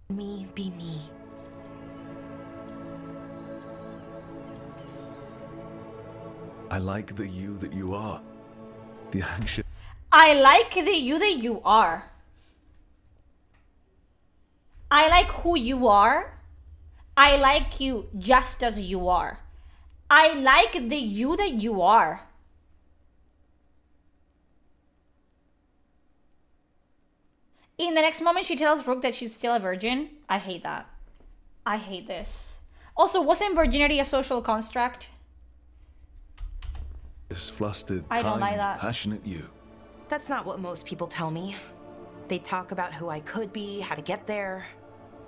Speaker 21: Me be me.
Speaker 5: I like the you that you are. The anxious...
Speaker 2: I like the you that you are. I like who you are. I like you just as you are. I like the you that you are. In the next moment, she tells Rook that she's still a virgin. I hate that. I hate this. Also, wasn't virginity a social construct?
Speaker 5: This flustered,
Speaker 2: I don't like that.
Speaker 5: passionate you.
Speaker 21: That's not what most people tell me. They talk about who I could be, how to get there.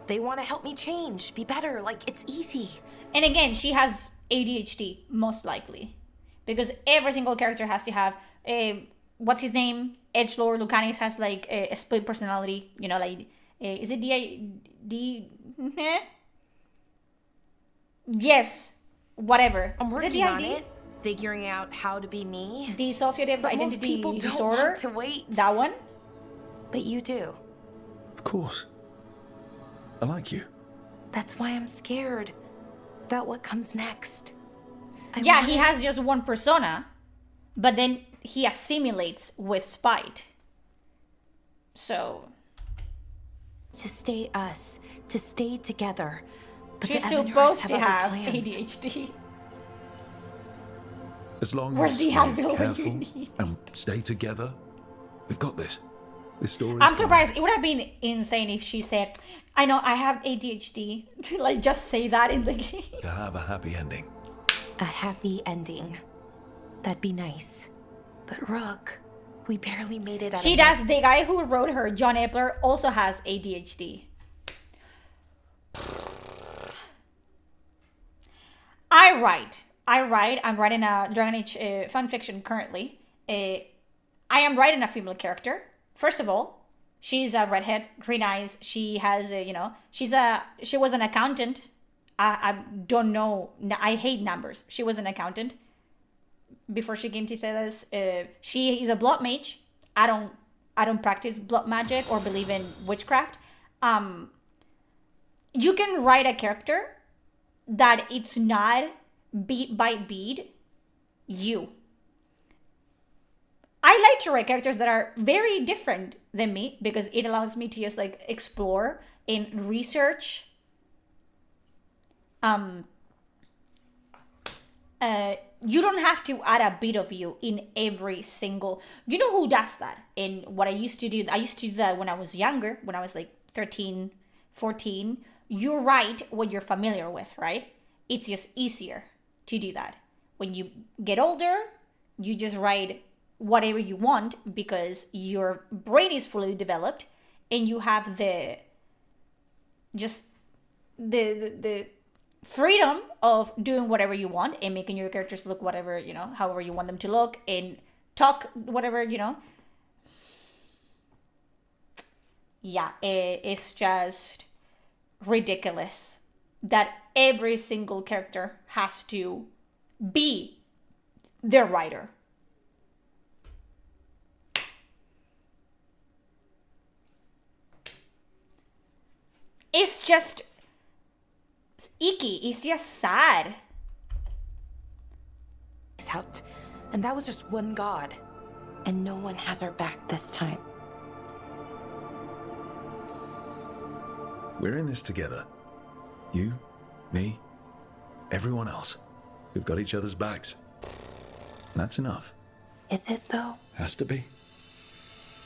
Speaker 21: They want to help me change, be better, like it's easy.
Speaker 2: And again, she has ADHD, most likely. Because every single character has to have what's his name? Edgelord Lucanis has like a split personality. You know, like, is it D? Yes, whatever.
Speaker 21: I'm
Speaker 2: Is it
Speaker 21: working on
Speaker 2: DID?
Speaker 21: it, figuring out how to be me.
Speaker 2: Dissociative
Speaker 21: But
Speaker 2: identity
Speaker 21: most people don't
Speaker 2: disorder.
Speaker 21: want to wait.
Speaker 2: That one?
Speaker 21: But you do.
Speaker 5: Of course. I like you.
Speaker 21: That's why I'm scared about what comes next.
Speaker 2: Yeah, he has just one persona, but then he assimilates with spite. So...
Speaker 21: To stay us, to stay together. But
Speaker 2: she's
Speaker 21: the Emmerich
Speaker 2: supposed to
Speaker 21: other
Speaker 2: have
Speaker 21: plans.
Speaker 2: ADHD.
Speaker 5: As long
Speaker 2: Where's
Speaker 5: as
Speaker 2: the
Speaker 5: we're
Speaker 2: Advil when
Speaker 5: careful
Speaker 2: you need?
Speaker 5: and stay together, we've got this. This story.
Speaker 2: I'm surprised. It would have been insane if she said, I know I have ADHD. To like just say that in the game.
Speaker 5: To have a happy ending.
Speaker 21: A happy ending. That'd be nice. But Rook, we barely made it out
Speaker 2: She
Speaker 21: of
Speaker 2: does. The guy who wrote her, John Epler, also has ADHD. I write. I'm writing a Dragon Age fanfiction currently. I am writing a female character. First of all, she's a redhead, green eyes. She has, she was an accountant. I don't know. I hate numbers. She was an accountant before she came to Thedas. She is a blood mage. I don't practice blood magic or believe in witchcraft. You can write a character that it's not beat by beat you. I like to write characters that are very different than me because it allows me to just like explore and research. You don't have to add a bit of you in every single. You know who does that? And what I used to do that when I was younger, when I was like 13, 14. You write what you're familiar with, right? It's just easier to do that. When you get older, you just write whatever you want because your brain is fully developed and you have the freedom of doing whatever you want and making your characters look whatever, however you want them to look and talk whatever, Yeah, it's just ridiculous that every single character has to be their writer. It's just icky. It's just sad.
Speaker 21: It's helped. And that was just one god. And no one has our back this time.
Speaker 5: We're in this together. You, me, everyone else. We've got each other's backs. That's enough.
Speaker 21: Is it, though?
Speaker 5: Has to be.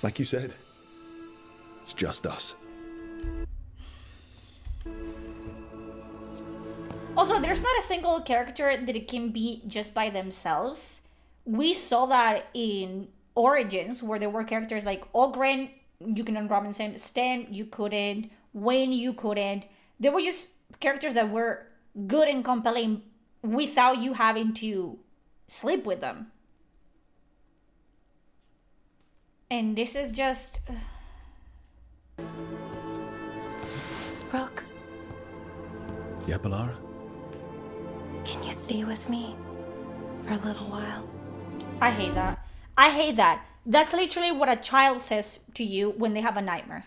Speaker 5: Like you said, it's just us.
Speaker 2: Also, there's not a single character that it can be just by themselves. We saw that in Origins, where there were characters like Ogren, you couldn't Robinson, Stan, you couldn't, Wayne, you couldn't. There were just characters that were good and compelling without you having to sleep with them. And this is just...
Speaker 21: Rook.
Speaker 5: Yeah, Bellara?
Speaker 21: Can you stay with me for a little while?
Speaker 2: I hate that. I hate that. That's literally what a child says to you when they have a nightmare.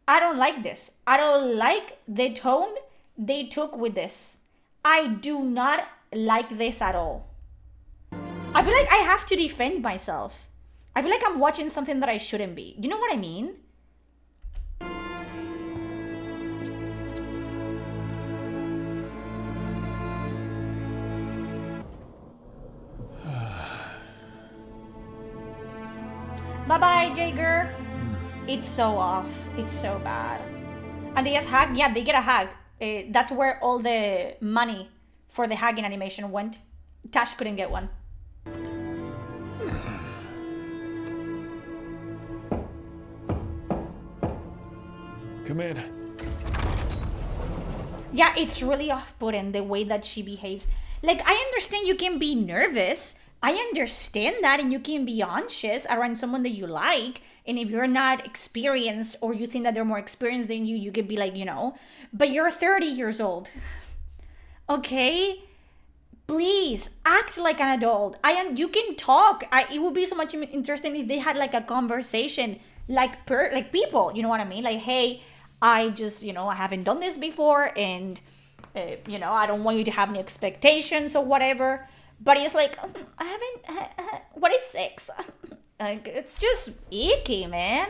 Speaker 2: I don't like this. I don't like the tone they took with this. I do not like this at all. I feel like I have to defend myself. I feel like I'm watching something that I shouldn't be. You know what I mean? Bye-bye, Jaeger. It's so off. It's so bad. And they just hag. Yeah, they get a hag. That's where all the money for the hagging animation went. Taash couldn't get one.
Speaker 11: Come in.
Speaker 2: Yeah, it's really off-putting the way that she behaves. Like, I understand you can be nervous. I understand that, and you can be anxious around someone that you like. And if you're not experienced or you think that they're more experienced than you, you could be like, but you're 30 years old. Okay? Please act like an adult. You can talk. It would be so much interesting if they had like a conversation like people, you know what I mean? Like, hey, I just, I haven't done this before, and I don't want you to have any expectations or whatever. But it's like, I haven't, what is sex? Like, it's just icky, man.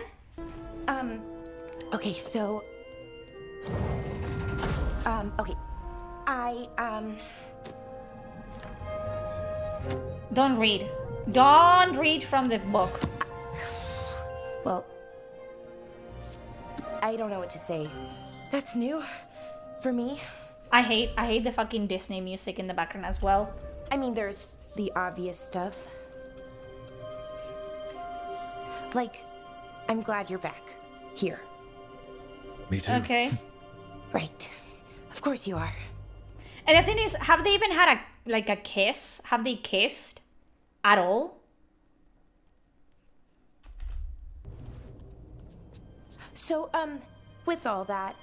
Speaker 21: Okay, so... okay.
Speaker 2: Don't read. Don't read from the book.
Speaker 21: Well, I don't know what to say. That's new for me.
Speaker 2: I hate the fucking Disney music in the background as well.
Speaker 21: I mean, there's the obvious stuff. Like, I'm glad you're back. Here.
Speaker 5: Me too.
Speaker 2: Okay.
Speaker 21: Right. Of course you are.
Speaker 2: And the thing is, have they even had a kiss? Have they kissed at all?
Speaker 21: So, with all that,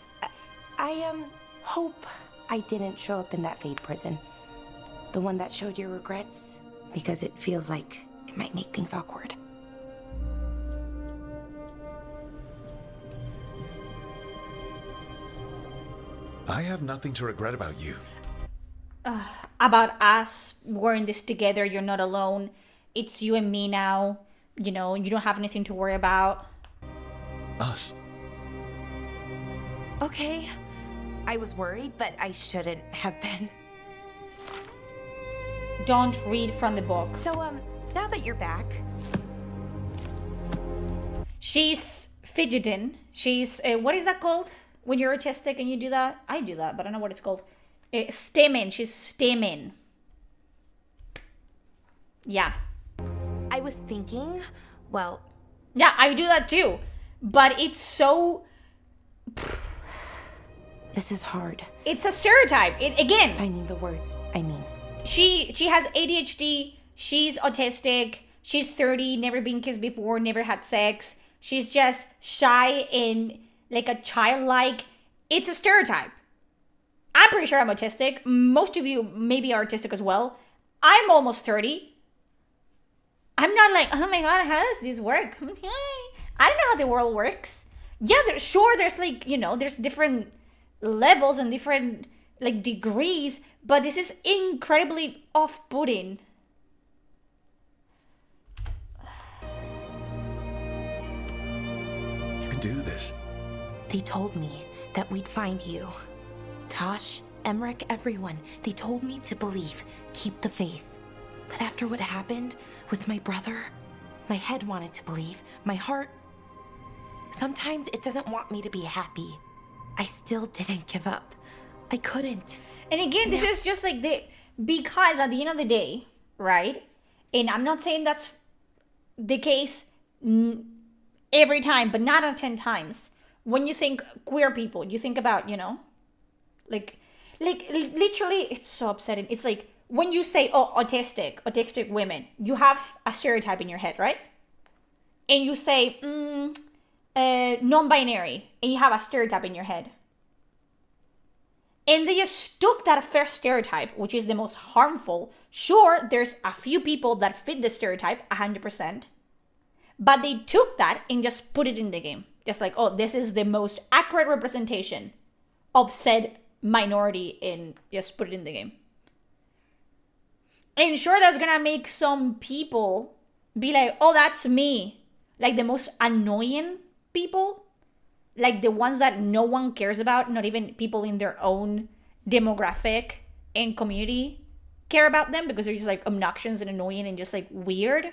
Speaker 21: I hope I didn't show up in that Fade prison. The one that showed your regrets, because it feels like it might make things awkward.
Speaker 5: I have nothing to regret about you.
Speaker 2: About us, we're in this together, you're not alone. it's you and me now. You know, you don't have anything to worry about.
Speaker 11: Us?
Speaker 21: Okay. I was worried, but I shouldn't have been.
Speaker 2: Don't read from the book.
Speaker 21: So, now that you're back...
Speaker 2: She's fidgeting. She's, what is that called? When you're autistic and you do that? I do that, but I don't know what it's called. Stimming. She's stimming. Yeah.
Speaker 21: I was thinking, well...
Speaker 2: Yeah, I do that too. But it's so...
Speaker 21: This is hard.
Speaker 2: It's a stereotype. Again.
Speaker 21: Finding the words, I mean.
Speaker 2: She has ADHD. She's autistic. She's 30, never been kissed before, never had sex. She's just shy and like a childlike. It's a stereotype. I'm pretty sure I'm autistic. Most of you maybe are autistic as well. I'm almost 30. I'm not like, oh my god, how does this work? I don't know how the world works. Yeah, there's like, you know, there's different levels and different like degrees, but this is incredibly off-putting.
Speaker 11: You can do this.
Speaker 21: They told me that we'd find you. Taash, Emmerich, everyone. They told me to believe, keep the faith. But after what happened with my brother, my head wanted to believe, my heart... Sometimes it doesn't want me to be happy. I still didn't give up. I couldn't.
Speaker 2: And again, this is just like because at the end of the day, right? And I'm not saying that's the case every time, but 9 out of 10 times. When you think queer people, you think about, you know, like literally, it's so upsetting. It's like when you say, oh, autistic women, you have a stereotype in your head, right? And you say, non-binary, and you have a stereotype in your head. And they just took that first stereotype, which is the most harmful. Sure, there's a few people that fit the stereotype 100%, but they took that and just put it in the game. Just like, oh, this is the most accurate representation of said minority, and just put it in the game. And sure, that's gonna make some people be like, oh, that's me. Like the most annoying people. Like the ones that no one cares about, not even people in their own demographic and community care about them, because they're just like obnoxious and annoying and just like weird.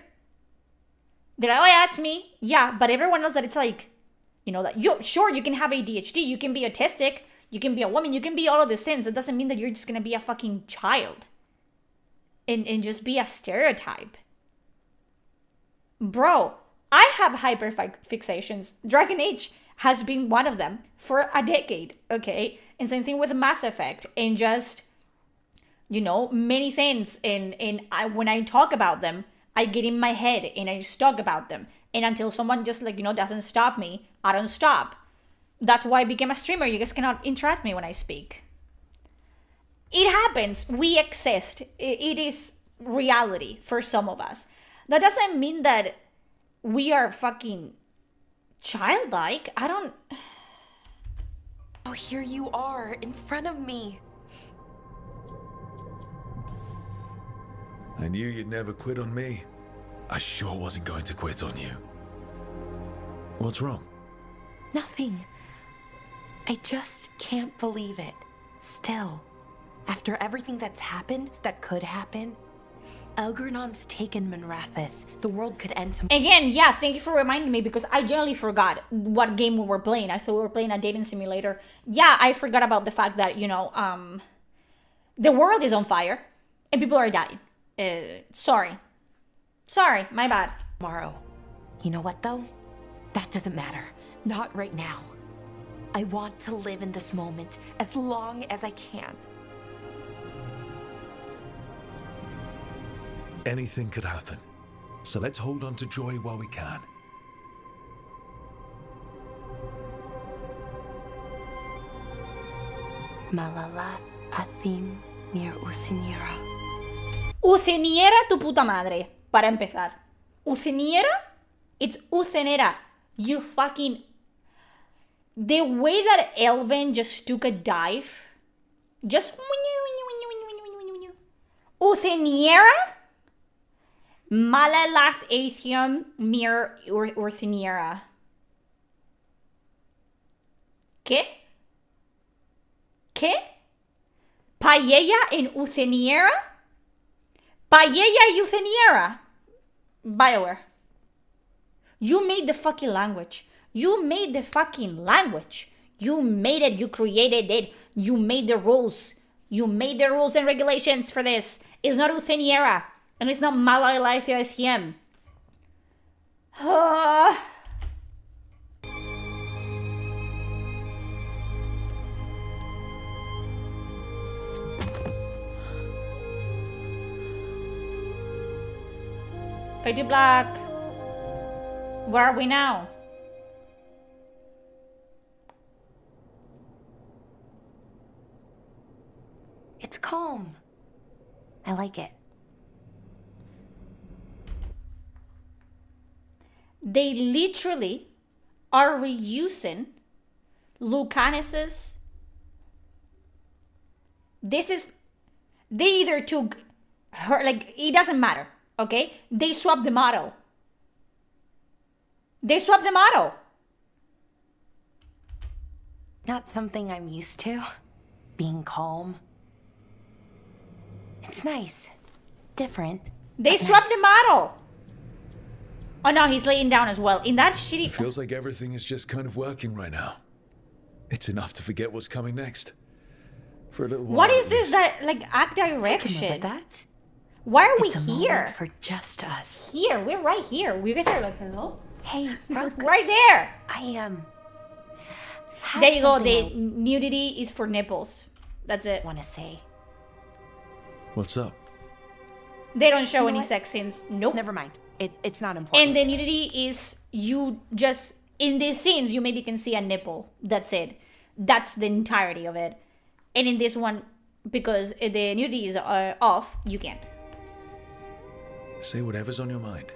Speaker 2: They're like, oh yeah, that's me. Yeah, but everyone knows that it's like, you know, that you can have ADHD, you can be autistic, you can be a woman, you can be all of these things. It doesn't mean that you're just gonna be a fucking child and just be a stereotype. Bro, I have hyperfixations. Dragon Age has been one of them for a decade, okay? And same thing with Mass Effect, and just, you know, many things. And when I talk about them, I get in my head and I just talk about them. And until someone just like, you know, doesn't stop me, I don't stop. That's why I became a streamer. You guys cannot interrupt me when I speak. It happens. We exist. It is reality for some of us. That doesn't mean that we are fucking childlike. I don't...
Speaker 21: Oh, here you are, in front of me.
Speaker 11: I knew you'd never quit on me. I sure wasn't going to quit on you. What's wrong?
Speaker 21: Nothing. I just can't believe it. Still, after everything that's happened, that could happen, Elgernon's taken Minrathous. The world could end tomorrow.
Speaker 2: Again, yeah, thank you for reminding me, because I generally forgot what game we were playing. I thought we were playing a dating simulator. Yeah, I forgot about the fact that, you know, the world is on fire and people are dying. Sorry, my bad.
Speaker 21: Tomorrow. You know what, though? That doesn't matter. Not right now. I want to live in this moment as long as I can.
Speaker 11: Anything could happen. So let's hold on to joy while we can.
Speaker 21: Malalath Athim Mir Uthiniera.
Speaker 2: Uceniera tu puta madre, para empezar. Uceniera? It's Ucenera. You fucking... The way that Elven just took a dive, just... Uceniera? Malalas Aethium Mir Urthiniera. ¿Qué? ¿Qué? Paella en Utheniera? Paella y Utheniera. BioWare. You made the fucking language. You made the fucking language. You made it. You created it. You made the rules. You made the rules and regulations for this. It's not Utheniera. And it's not Malalas Aethium. Fade to black. Where are we now?
Speaker 21: It's calm. I like it.
Speaker 2: They literally are reusing Lucanis's. They either took her, like, it doesn't matter, okay? They swapped the model.
Speaker 21: Not something I'm used to. Being calm. It's nice. Different.
Speaker 2: They swapped the model. Oh no, he's laying down as well. In that shitty...
Speaker 11: It feels like everything is just kind of working right now. It's enough to forget what's coming next. For a little while.
Speaker 2: What is this, that, like, act direction? That? Why are we here?
Speaker 21: For just us.
Speaker 2: Here, we're right here. You guys are like, hello?
Speaker 21: Hey, Brooke.
Speaker 2: Right there.
Speaker 21: There
Speaker 2: you go. The nudity is for nipples. That's it.
Speaker 21: Want to say?
Speaker 5: What's up?
Speaker 2: They don't show any sex scenes. Nope.
Speaker 21: Never mind. It's not important.
Speaker 2: And the nudity is you just in these scenes you maybe can see a nipple. That's it. That's the entirety of it. And in this one, because the nudity is off, you can't.
Speaker 5: Say whatever's on your mind.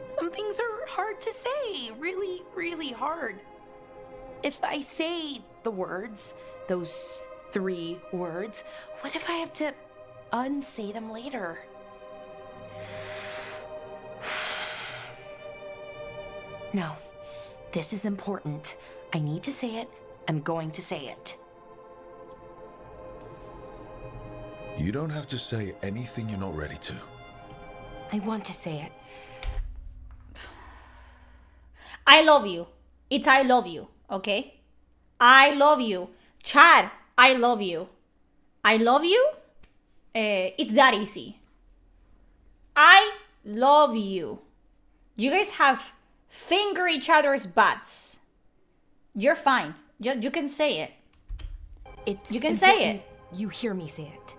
Speaker 21: Some things are hard to say. Really, really hard. If I say the words, those 3 words, what if I have to unsay them later? No, this is important. I need to say it. I'm going to say it.
Speaker 5: You don't have to say anything you're not ready to.
Speaker 21: I want to say it.
Speaker 2: I love you. It's I love you, okay? I love you. Chad, I love you. I love you? It's that easy. I love you. You guys have finger each other's butts. You're fine. You can say it. You can say it.
Speaker 21: You hear me say it.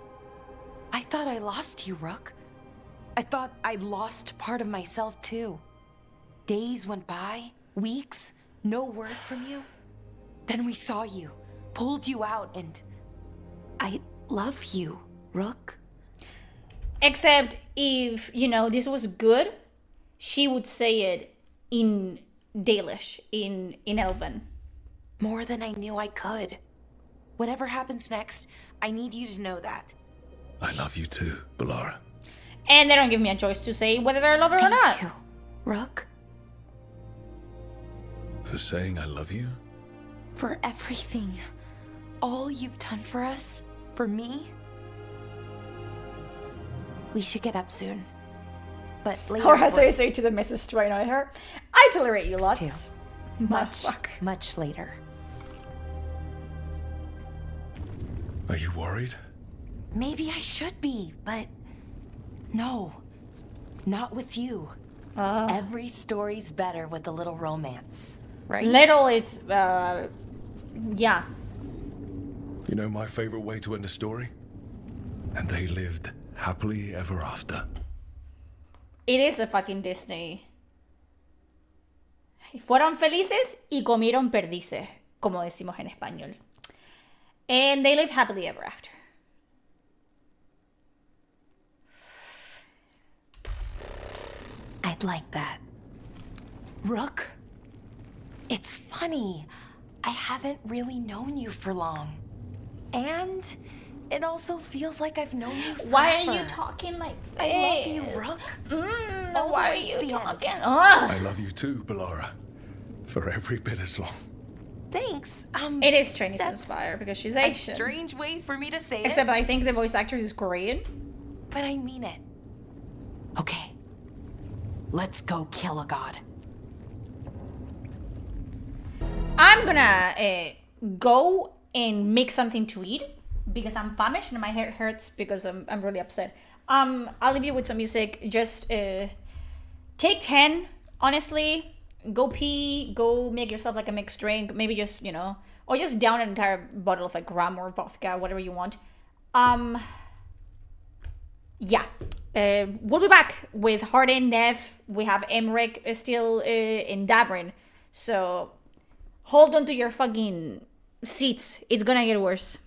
Speaker 21: I thought I lost you, Rook. I thought I lost part of myself too. Days went by, weeks, no word from you. Then we saw you, pulled you out, and I love you, Rook.
Speaker 2: Except if, this was good, she would say it in Dalish, in Elven.
Speaker 21: More than I knew I could. Whatever happens next, I need you to know that.
Speaker 5: I love you too, Bellara.
Speaker 2: And they don't give me a choice to say whether I love her or not.
Speaker 21: Thank you, Rook.
Speaker 5: For saying I love you?
Speaker 21: For everything. All you've done for us, for me. We should get up soon. But later...
Speaker 2: Or as I say to the Mrs. Strain on her, I tolerate you lots.
Speaker 21: Much later.
Speaker 5: Are you worried?
Speaker 21: Maybe I should be, but... No. Not with you. Every story's better with a little romance. Right?
Speaker 2: Little, it's... yeah.
Speaker 5: You know my favorite way to end a story? And they lived happily ever after.
Speaker 2: It is a fucking Disney. Fueron felices y comieron perdices, como decimos en español. And they lived happily ever after.
Speaker 21: I'd like that. Rook, it's funny. I haven't really known you for long. And it also feels like I've known you forever.
Speaker 2: Why are you talking like this?
Speaker 21: I love you, Rook. All the
Speaker 2: Why are
Speaker 21: way to
Speaker 2: you
Speaker 21: the end.
Speaker 2: talking?
Speaker 11: I love you too, Bellara. For every bit as long.
Speaker 21: Thanks.
Speaker 2: It is Chinese
Speaker 21: that's
Speaker 2: inspired because she's
Speaker 21: a
Speaker 2: Asian.
Speaker 21: strange way for me to say
Speaker 2: Except
Speaker 21: it.
Speaker 2: I think the voice actress is Korean.
Speaker 21: But I mean it. Okay. Let's go kill a god.
Speaker 2: I'm gonna go and make something to eat because I'm famished and my head hurts because I'm really upset. I'll leave you with some music. Just take 10, honestly. Go pee, go make yourself like a mixed drink. Maybe just, you know, or just down an entire bottle of like rum or vodka, whatever you want. Yeah. We'll be back with Hardin, Nev. We have Emmerich still in Davrin. So hold on to your fucking seats. It's gonna get worse.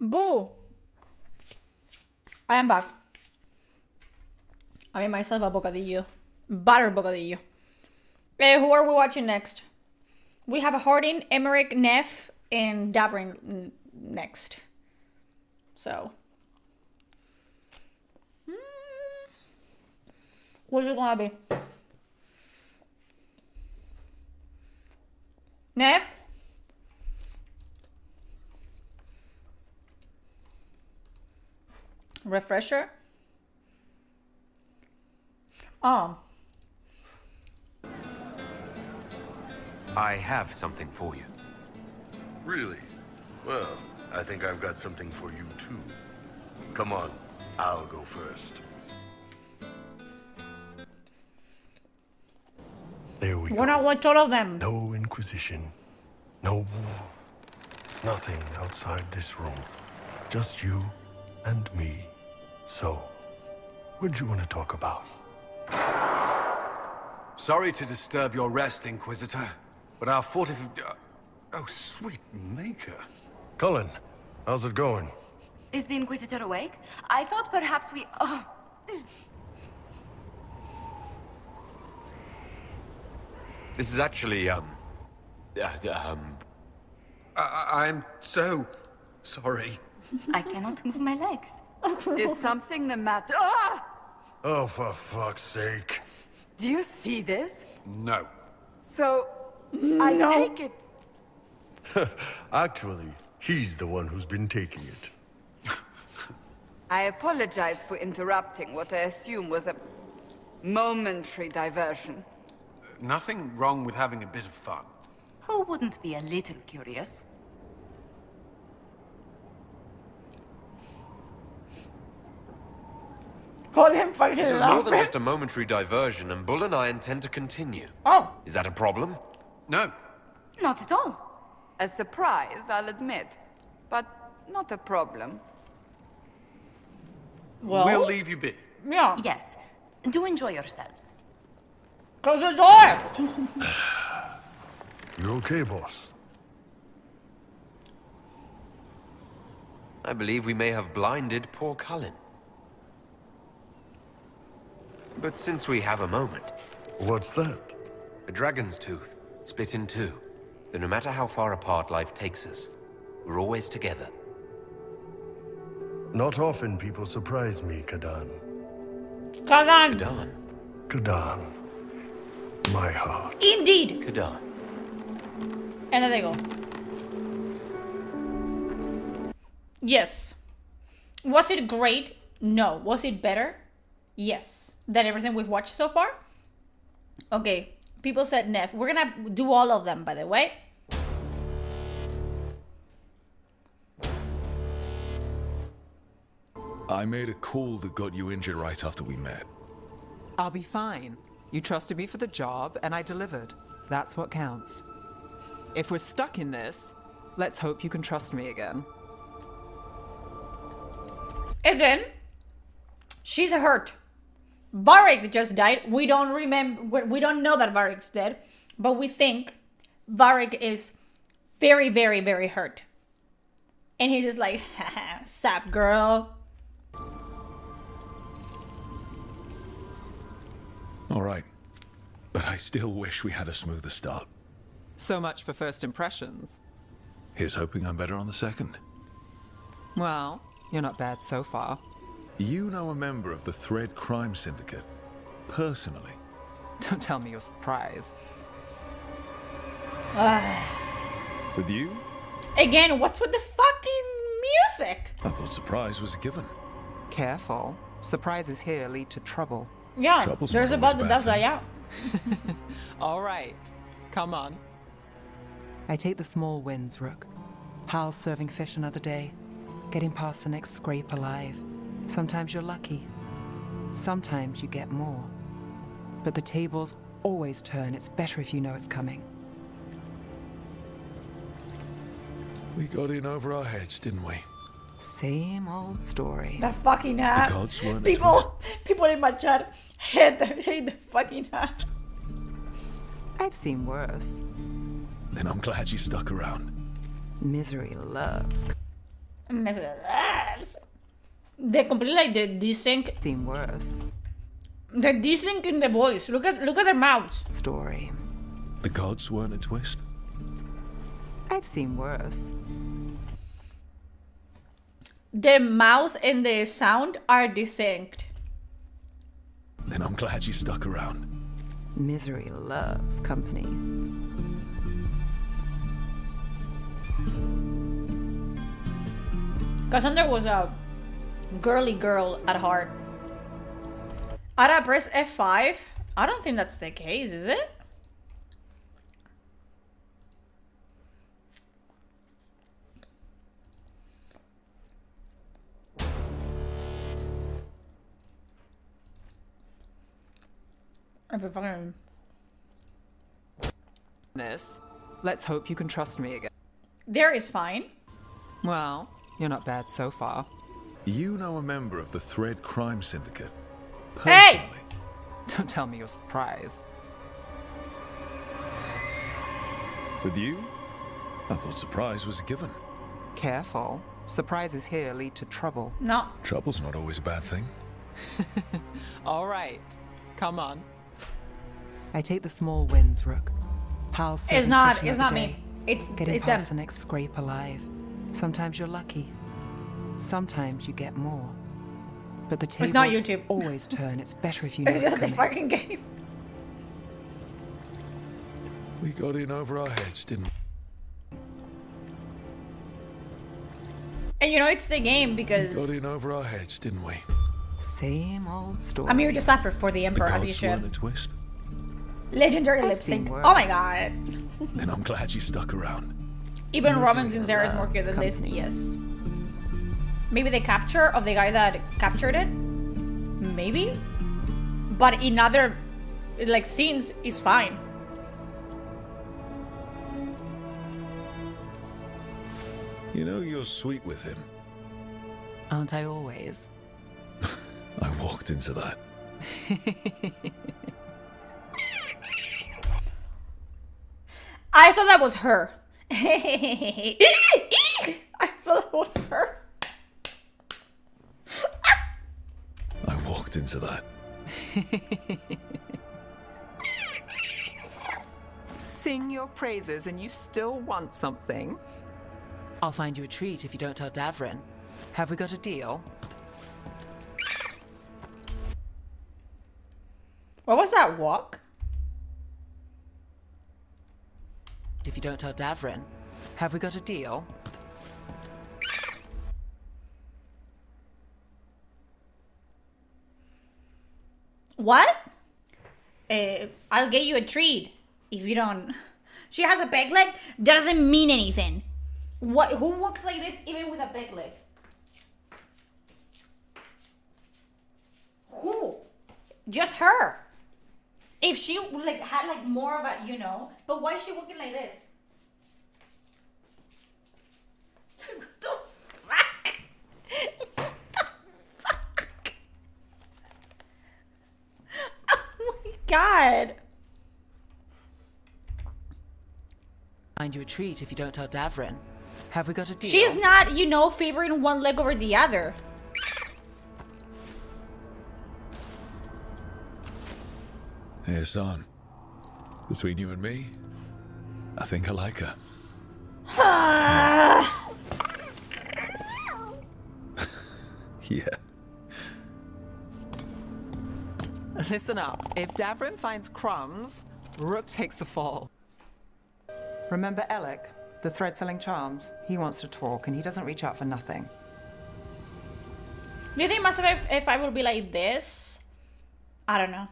Speaker 2: Boo! I am back. I made myself a bocadillo. Butter bocadillo. Who are we watching next? We have Hardin, Emmerich, Neff, and Davrin next. So. What's it gonna be? Neff? Refresher?
Speaker 3: I have something for you.
Speaker 22: Really? Well, I think I've got something for you too. Come on, I'll go first. There we go.
Speaker 2: We're not watch all of them.
Speaker 17: No Inquisition. No war. Nothing outside this room. Just you and me. So, what'd you want to talk about?
Speaker 3: Sorry to disturb your rest, Inquisitor, but our oh, sweet maker.
Speaker 17: Cullen, how's it going?
Speaker 23: Is the Inquisitor awake? I thought perhaps we... Oh.
Speaker 3: This is actually, I'm so sorry.
Speaker 23: I cannot move my legs. Is something the matter? Ah!
Speaker 17: Oh, for fuck's sake.
Speaker 23: Do you see this?
Speaker 3: No.
Speaker 23: So, I take it.
Speaker 17: Actually, he's the one who's been taking it.
Speaker 23: I apologize for interrupting what I assume was a momentary diversion.
Speaker 3: Nothing wrong with having a bit of fun.
Speaker 23: Who wouldn't be a little curious?
Speaker 2: Call him fucking
Speaker 3: This is more than just a momentary diversion, and Bull and I intend to continue.
Speaker 2: Oh.
Speaker 3: Is that a problem? No.
Speaker 23: Not at all. A surprise, I'll admit. But not a problem.
Speaker 2: Well,
Speaker 3: we'll leave you be.
Speaker 2: Yeah.
Speaker 23: Yes. Do enjoy yourselves.
Speaker 2: Close the door!
Speaker 17: You okay, boss?
Speaker 3: I believe we may have blinded poor Cullen. But since we have a moment...
Speaker 17: What's that?
Speaker 3: A dragon's tooth, split in two. So no matter how far apart life takes us, we're always together.
Speaker 17: Not often people surprise me, Kadan.
Speaker 2: Kadan!
Speaker 3: Kadan.
Speaker 17: Kadan. My heart.
Speaker 2: Indeed!
Speaker 3: Kadan.
Speaker 2: And there they go. Yes. Was it great? No. Was it better? Yes. Than everything we've watched so far? Okay. People said Neff. We're gonna do all of them, by the way.
Speaker 5: I made a call that got you injured right after we met.
Speaker 24: I'll be fine. You trusted me for the job, and I delivered. That's what counts. If we're stuck in this, let's hope you can trust me again.
Speaker 2: Again, she's hurt. Varric just died. We don't remember. We don't know that Varric's dead, but we think Varric is very, very, very hurt. And he's just like, haha, sap girl.
Speaker 5: All right. But I still wish we had a smoother start.
Speaker 24: So much for first impressions.
Speaker 5: Here's hoping I'm better on the second.
Speaker 24: Well, you're not bad so far.
Speaker 5: You know a member of the Thread Crime Syndicate, personally.
Speaker 24: Don't tell me you're surprised.
Speaker 5: With you?
Speaker 2: Again, what's with the fucking music?
Speaker 5: I thought surprise was a given.
Speaker 24: Careful. Surprises here lead to trouble.
Speaker 2: Yeah,
Speaker 5: Trouble's
Speaker 2: there's
Speaker 5: not
Speaker 2: about
Speaker 5: always
Speaker 2: the
Speaker 5: a bad
Speaker 2: that's
Speaker 5: thing.
Speaker 2: yeah.
Speaker 24: All right. Come on. I take the small wins, Rook. Hal's serving fish another day. Getting past the next scrape alive. Sometimes you're lucky. Sometimes you get more. But the tables always turn. It's better if you know it's coming.
Speaker 5: We got in over our heads, didn't we?
Speaker 24: Same old story.
Speaker 2: That fucking hat.
Speaker 5: The gods weren't
Speaker 2: People in my chat hate the fucking hat.
Speaker 24: I've seen worse.
Speaker 5: Then I'm glad you stuck around.
Speaker 24: Misery loves
Speaker 2: They completely like the desync.
Speaker 24: Seem worse.
Speaker 2: The desync in the voice. Look at their mouths.
Speaker 24: Story.
Speaker 5: The gods weren't a twist.
Speaker 24: I've seen worse.
Speaker 2: The mouth and the sound are desynced.
Speaker 5: Then I'm glad you stuck around.
Speaker 24: Misery loves company.
Speaker 2: Cassandra was a girly girl at heart. Ara, press F5? I don't think that's the case, is it?
Speaker 24: Let's hope you can trust me again.
Speaker 2: There is fine.
Speaker 24: Well, you're not bad so far.
Speaker 5: You know a member of the Thread Crime Syndicate?
Speaker 2: Hey!
Speaker 5: Personally.
Speaker 24: Don't tell me you're surprised.
Speaker 5: With you? I thought surprise was a given.
Speaker 24: Careful. Surprises here lead to trouble.
Speaker 2: No.
Speaker 5: Trouble's not always a bad thing.
Speaker 24: All right. Come on. I take the small wins, Rook. Hal's
Speaker 2: It's not me. It's
Speaker 24: getting
Speaker 2: them.
Speaker 24: past the next scrape alive. Sometimes you're lucky. Sometimes you get more. But the tables
Speaker 2: It's not YouTube.
Speaker 24: always turn. It's better if you know
Speaker 2: It's
Speaker 24: it's
Speaker 2: just the
Speaker 24: coming.
Speaker 2: fucking game.
Speaker 5: We got in over our heads, didn't we?
Speaker 2: And you know it's the game
Speaker 5: We
Speaker 2: because
Speaker 5: got in over our heads, didn't we?
Speaker 24: Same old story.
Speaker 2: I'm here to suffer for the
Speaker 5: The
Speaker 2: Emperor as you
Speaker 5: gods
Speaker 2: should.
Speaker 5: weren't a twist.
Speaker 2: Legendary
Speaker 24: I've
Speaker 2: lip
Speaker 24: seen
Speaker 2: sync.
Speaker 24: worse.
Speaker 2: Oh my god.
Speaker 5: Then I'm glad you stuck around.
Speaker 2: Even
Speaker 24: Misery
Speaker 2: Robin's in Zara is more good than this.
Speaker 24: company.
Speaker 2: Yes. Maybe the capture of the guy that captured it. Maybe. But in other like scenes, it's fine.
Speaker 5: You know you're sweet with him.
Speaker 24: Aren't I always?
Speaker 5: I walked into that.
Speaker 2: I thought that was her. I thought that was her.
Speaker 5: I walked into that.
Speaker 24: Sing your praises and you still want something? I'll find you a treat if you don't tell Davrin. Have we got a deal?
Speaker 2: What was that walk?
Speaker 24: If you don't tell Davrin. Have we got a deal?
Speaker 2: What? I'll get you a treat if you don't. She has a peg leg? Doesn't mean anything. What? Who walks like this even with a peg leg? Who? Just her. If she like had like more of a, you know, but why is she walking like this? What the fuck? What the fuck? Oh my god.
Speaker 24: Find you a treat if you don't tell Davrin. Have we got a deal?
Speaker 2: She's not, you know, favoring one leg over the other.
Speaker 5: Hey, son. Between you and me, I think I like her. Yeah.
Speaker 24: Listen up. If Davrin finds crumbs, Rook takes the fall. Remember Emmerich, the thread-selling charms? He wants to talk, and he doesn't reach out for nothing.
Speaker 2: Do you think Massive if I will be like this? I don't know.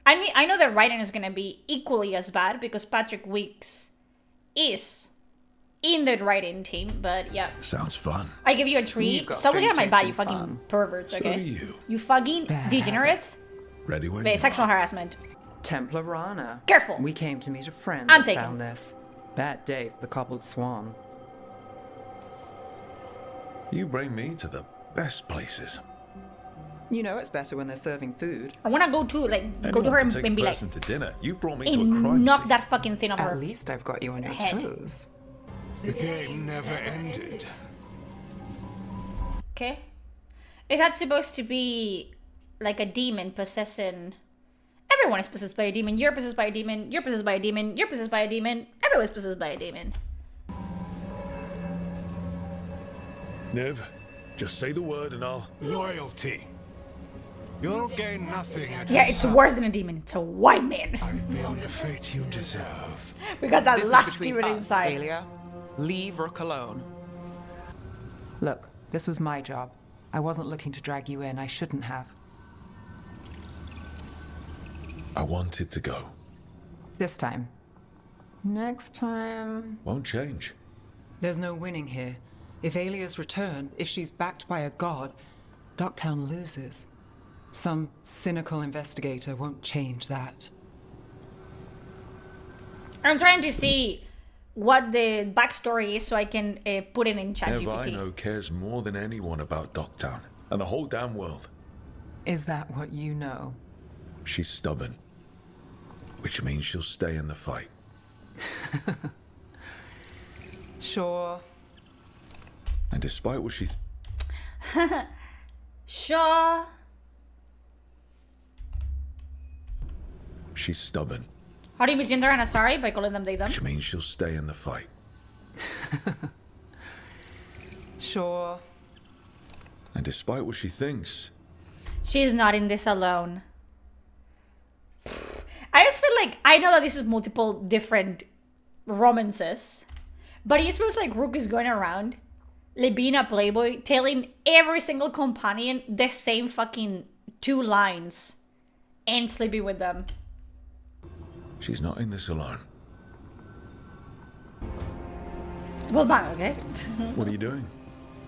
Speaker 2: I know the writing is gonna be equally as bad because Patrick Weeks is in the writing team, but yeah.
Speaker 5: Sounds fun.
Speaker 2: I give you a treat. Stop looking at my butt, you fucking perverts,
Speaker 5: So
Speaker 2: okay?
Speaker 5: do you.
Speaker 2: You fucking degenerates.
Speaker 5: Ready when
Speaker 2: Wait,
Speaker 5: you
Speaker 2: sexual
Speaker 5: are.
Speaker 2: harassment.
Speaker 24: Templar Rana.
Speaker 2: Careful.
Speaker 24: We came to meet a friend
Speaker 2: I'm
Speaker 24: and
Speaker 2: taken.
Speaker 24: found this. Bad day for the cobbled swan.
Speaker 5: You bring me to the best places.
Speaker 24: You know it's better when they're serving food.
Speaker 2: I wanna go to like go to
Speaker 5: Anyone
Speaker 2: her
Speaker 5: can
Speaker 2: and,
Speaker 5: take
Speaker 2: and
Speaker 5: a
Speaker 2: be like,
Speaker 5: person to dinner. You brought me to a
Speaker 2: and
Speaker 5: crime
Speaker 2: knock
Speaker 5: scene.
Speaker 2: that fucking thing off her.
Speaker 24: At least I've got you on your
Speaker 2: head.
Speaker 24: toes.
Speaker 20: The game never ended.
Speaker 2: Okay. Is that supposed to be like a demon possessing... Everyone is possessed by a demon. You're possessed by a demon. You're possessed by a demon. You're possessed by a demon. Everyone's possessed by a demon.
Speaker 11: Nev, just say the word and I'll...
Speaker 20: Loyalty. You'll gain nothing.
Speaker 2: Yeah, it's worse than a demon. It's a white man.
Speaker 20: I've been the fate you deserve.
Speaker 2: We got that
Speaker 24: This is
Speaker 2: last
Speaker 24: between
Speaker 2: demon
Speaker 24: us,
Speaker 2: inside.
Speaker 24: Aelia. Leave Rook alone. Look, this was my job. I wasn't looking to drag you in. I shouldn't have.
Speaker 11: I wanted to go.
Speaker 24: This time. Next time...
Speaker 11: Won't change.
Speaker 24: There's no winning here. If Aelia's returned, if she's backed by a god, Ducktown loses. Some cynical investigator won't change that.
Speaker 2: I'm trying to see what the backstory is so I can put it in
Speaker 11: Nev, I
Speaker 2: ChatGPT.
Speaker 11: know cares more than anyone about Ducktown and the whole damn world.
Speaker 24: Is that what you know?
Speaker 11: She's stubborn, which means she'll stay in the fight.
Speaker 24: Sure.
Speaker 11: And despite what she...
Speaker 2: Sure.
Speaker 11: She's stubborn,
Speaker 2: How do you misgender and Asari by calling them they them?
Speaker 11: which means she'll stay in the fight.
Speaker 24: Sure.
Speaker 11: And despite what she thinks,
Speaker 2: She's not in this alone. I just feel like, I know that this is multiple different romances, but it just feels like Rook is going around, like being a playboy, telling every single companion the same fucking 2 lines and sleeping with them.
Speaker 11: she's not in this alone.
Speaker 2: Well, bang, okay?
Speaker 11: What are you doing?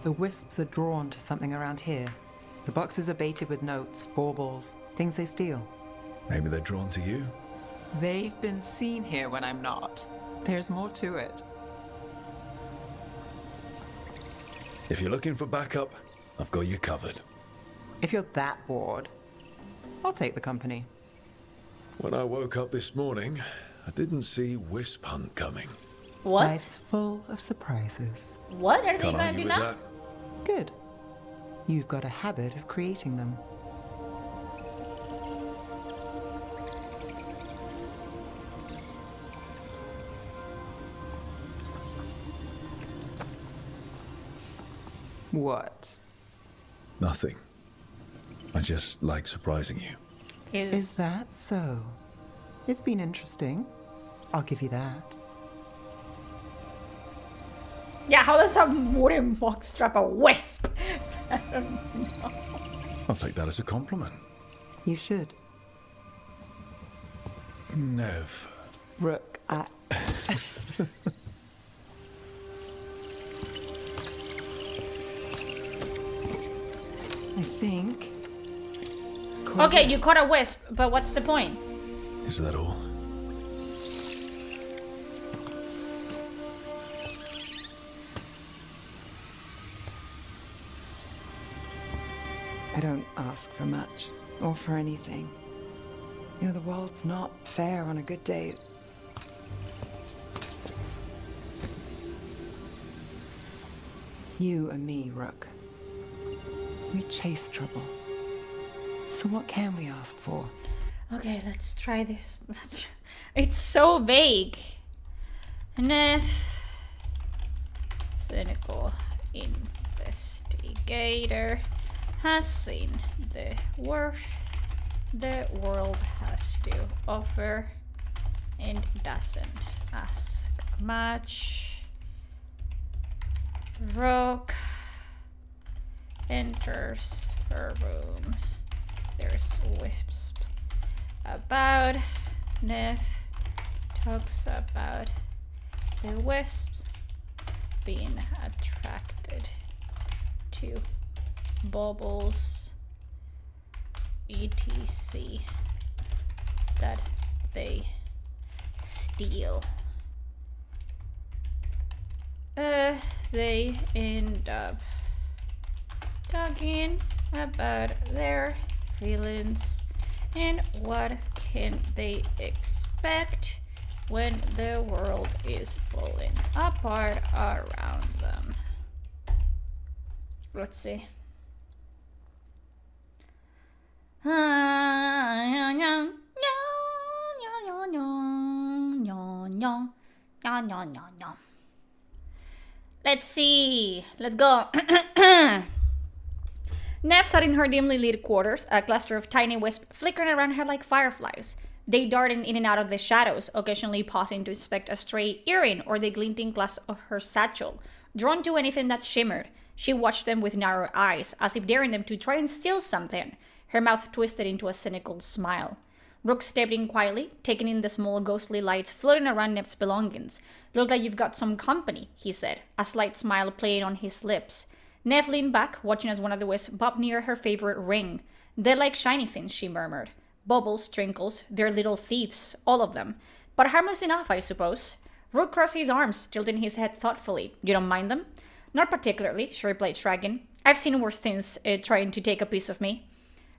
Speaker 24: The wisps are drawn to something around here. The boxes are baited with notes, baubles, things they steal.
Speaker 11: Maybe they're drawn to you.
Speaker 24: They've been seen here when I'm not. There's more to it.
Speaker 11: If you're looking for backup, I've got you covered.
Speaker 24: If you're that bored, I'll take the company.
Speaker 11: When I woke up this morning, I didn't see Wisp Hunt coming.
Speaker 2: What?
Speaker 24: Life's full of surprises.
Speaker 2: What are they
Speaker 11: Can't
Speaker 2: gonna
Speaker 11: argue
Speaker 2: do
Speaker 11: with
Speaker 2: now?
Speaker 11: that.
Speaker 24: Good. You've got a habit of creating them. What?
Speaker 11: Nothing. I just like surprising you.
Speaker 24: Is that so? It's been interesting. I'll give you that.
Speaker 2: Yeah, how does a wooden box trap a wisp? I don't know.
Speaker 11: I'll take that as a compliment.
Speaker 24: You should.
Speaker 11: Nev.
Speaker 24: Rook, I think...
Speaker 2: Okay, you caught a wisp, but what's the point?
Speaker 11: Is that all?
Speaker 24: I don't ask for much, or for anything. You know, the world's not fair on a good day. You and me, Rook. We chase trouble. So what can we ask for?
Speaker 2: Okay, let's try this. It's so vague. Enough. Cynical investigator has seen the worst the world has to offer and doesn't ask much. Rook enters her room. There's wisps about. Nev talks about the wisps being attracted to bubbles, etc. that they steal. They end up talking about their feelings and what can they expect when the world is falling apart around them. Let's see. Let's see. Let's go. Nev sat in her dimly lit quarters, a cluster of tiny wisps flickering around her like fireflies. They darted in and out of the shadows, occasionally pausing to inspect a stray earring or the glinting glass of her satchel. Drawn to anything that shimmered, she watched them with narrow eyes, as if daring them to try and steal something, her mouth twisted into a cynical smile. Rook stepped in quietly, taking in the small ghostly lights floating around Nev's belongings. "Look like you've got some company," he said, a slight smile playing on his lips. Nev leaned back, watching as one of the wisps bobbed near her favorite ring. "They're like shiny things," she murmured. "Bubbles, twinkles, they're little thieves, all of them. But harmless enough, I suppose." Rook crossed his arms, tilting his head thoughtfully. "You don't mind them?" "Not particularly," she replied, shrugging. "I've seen worse things trying to take a piece of me."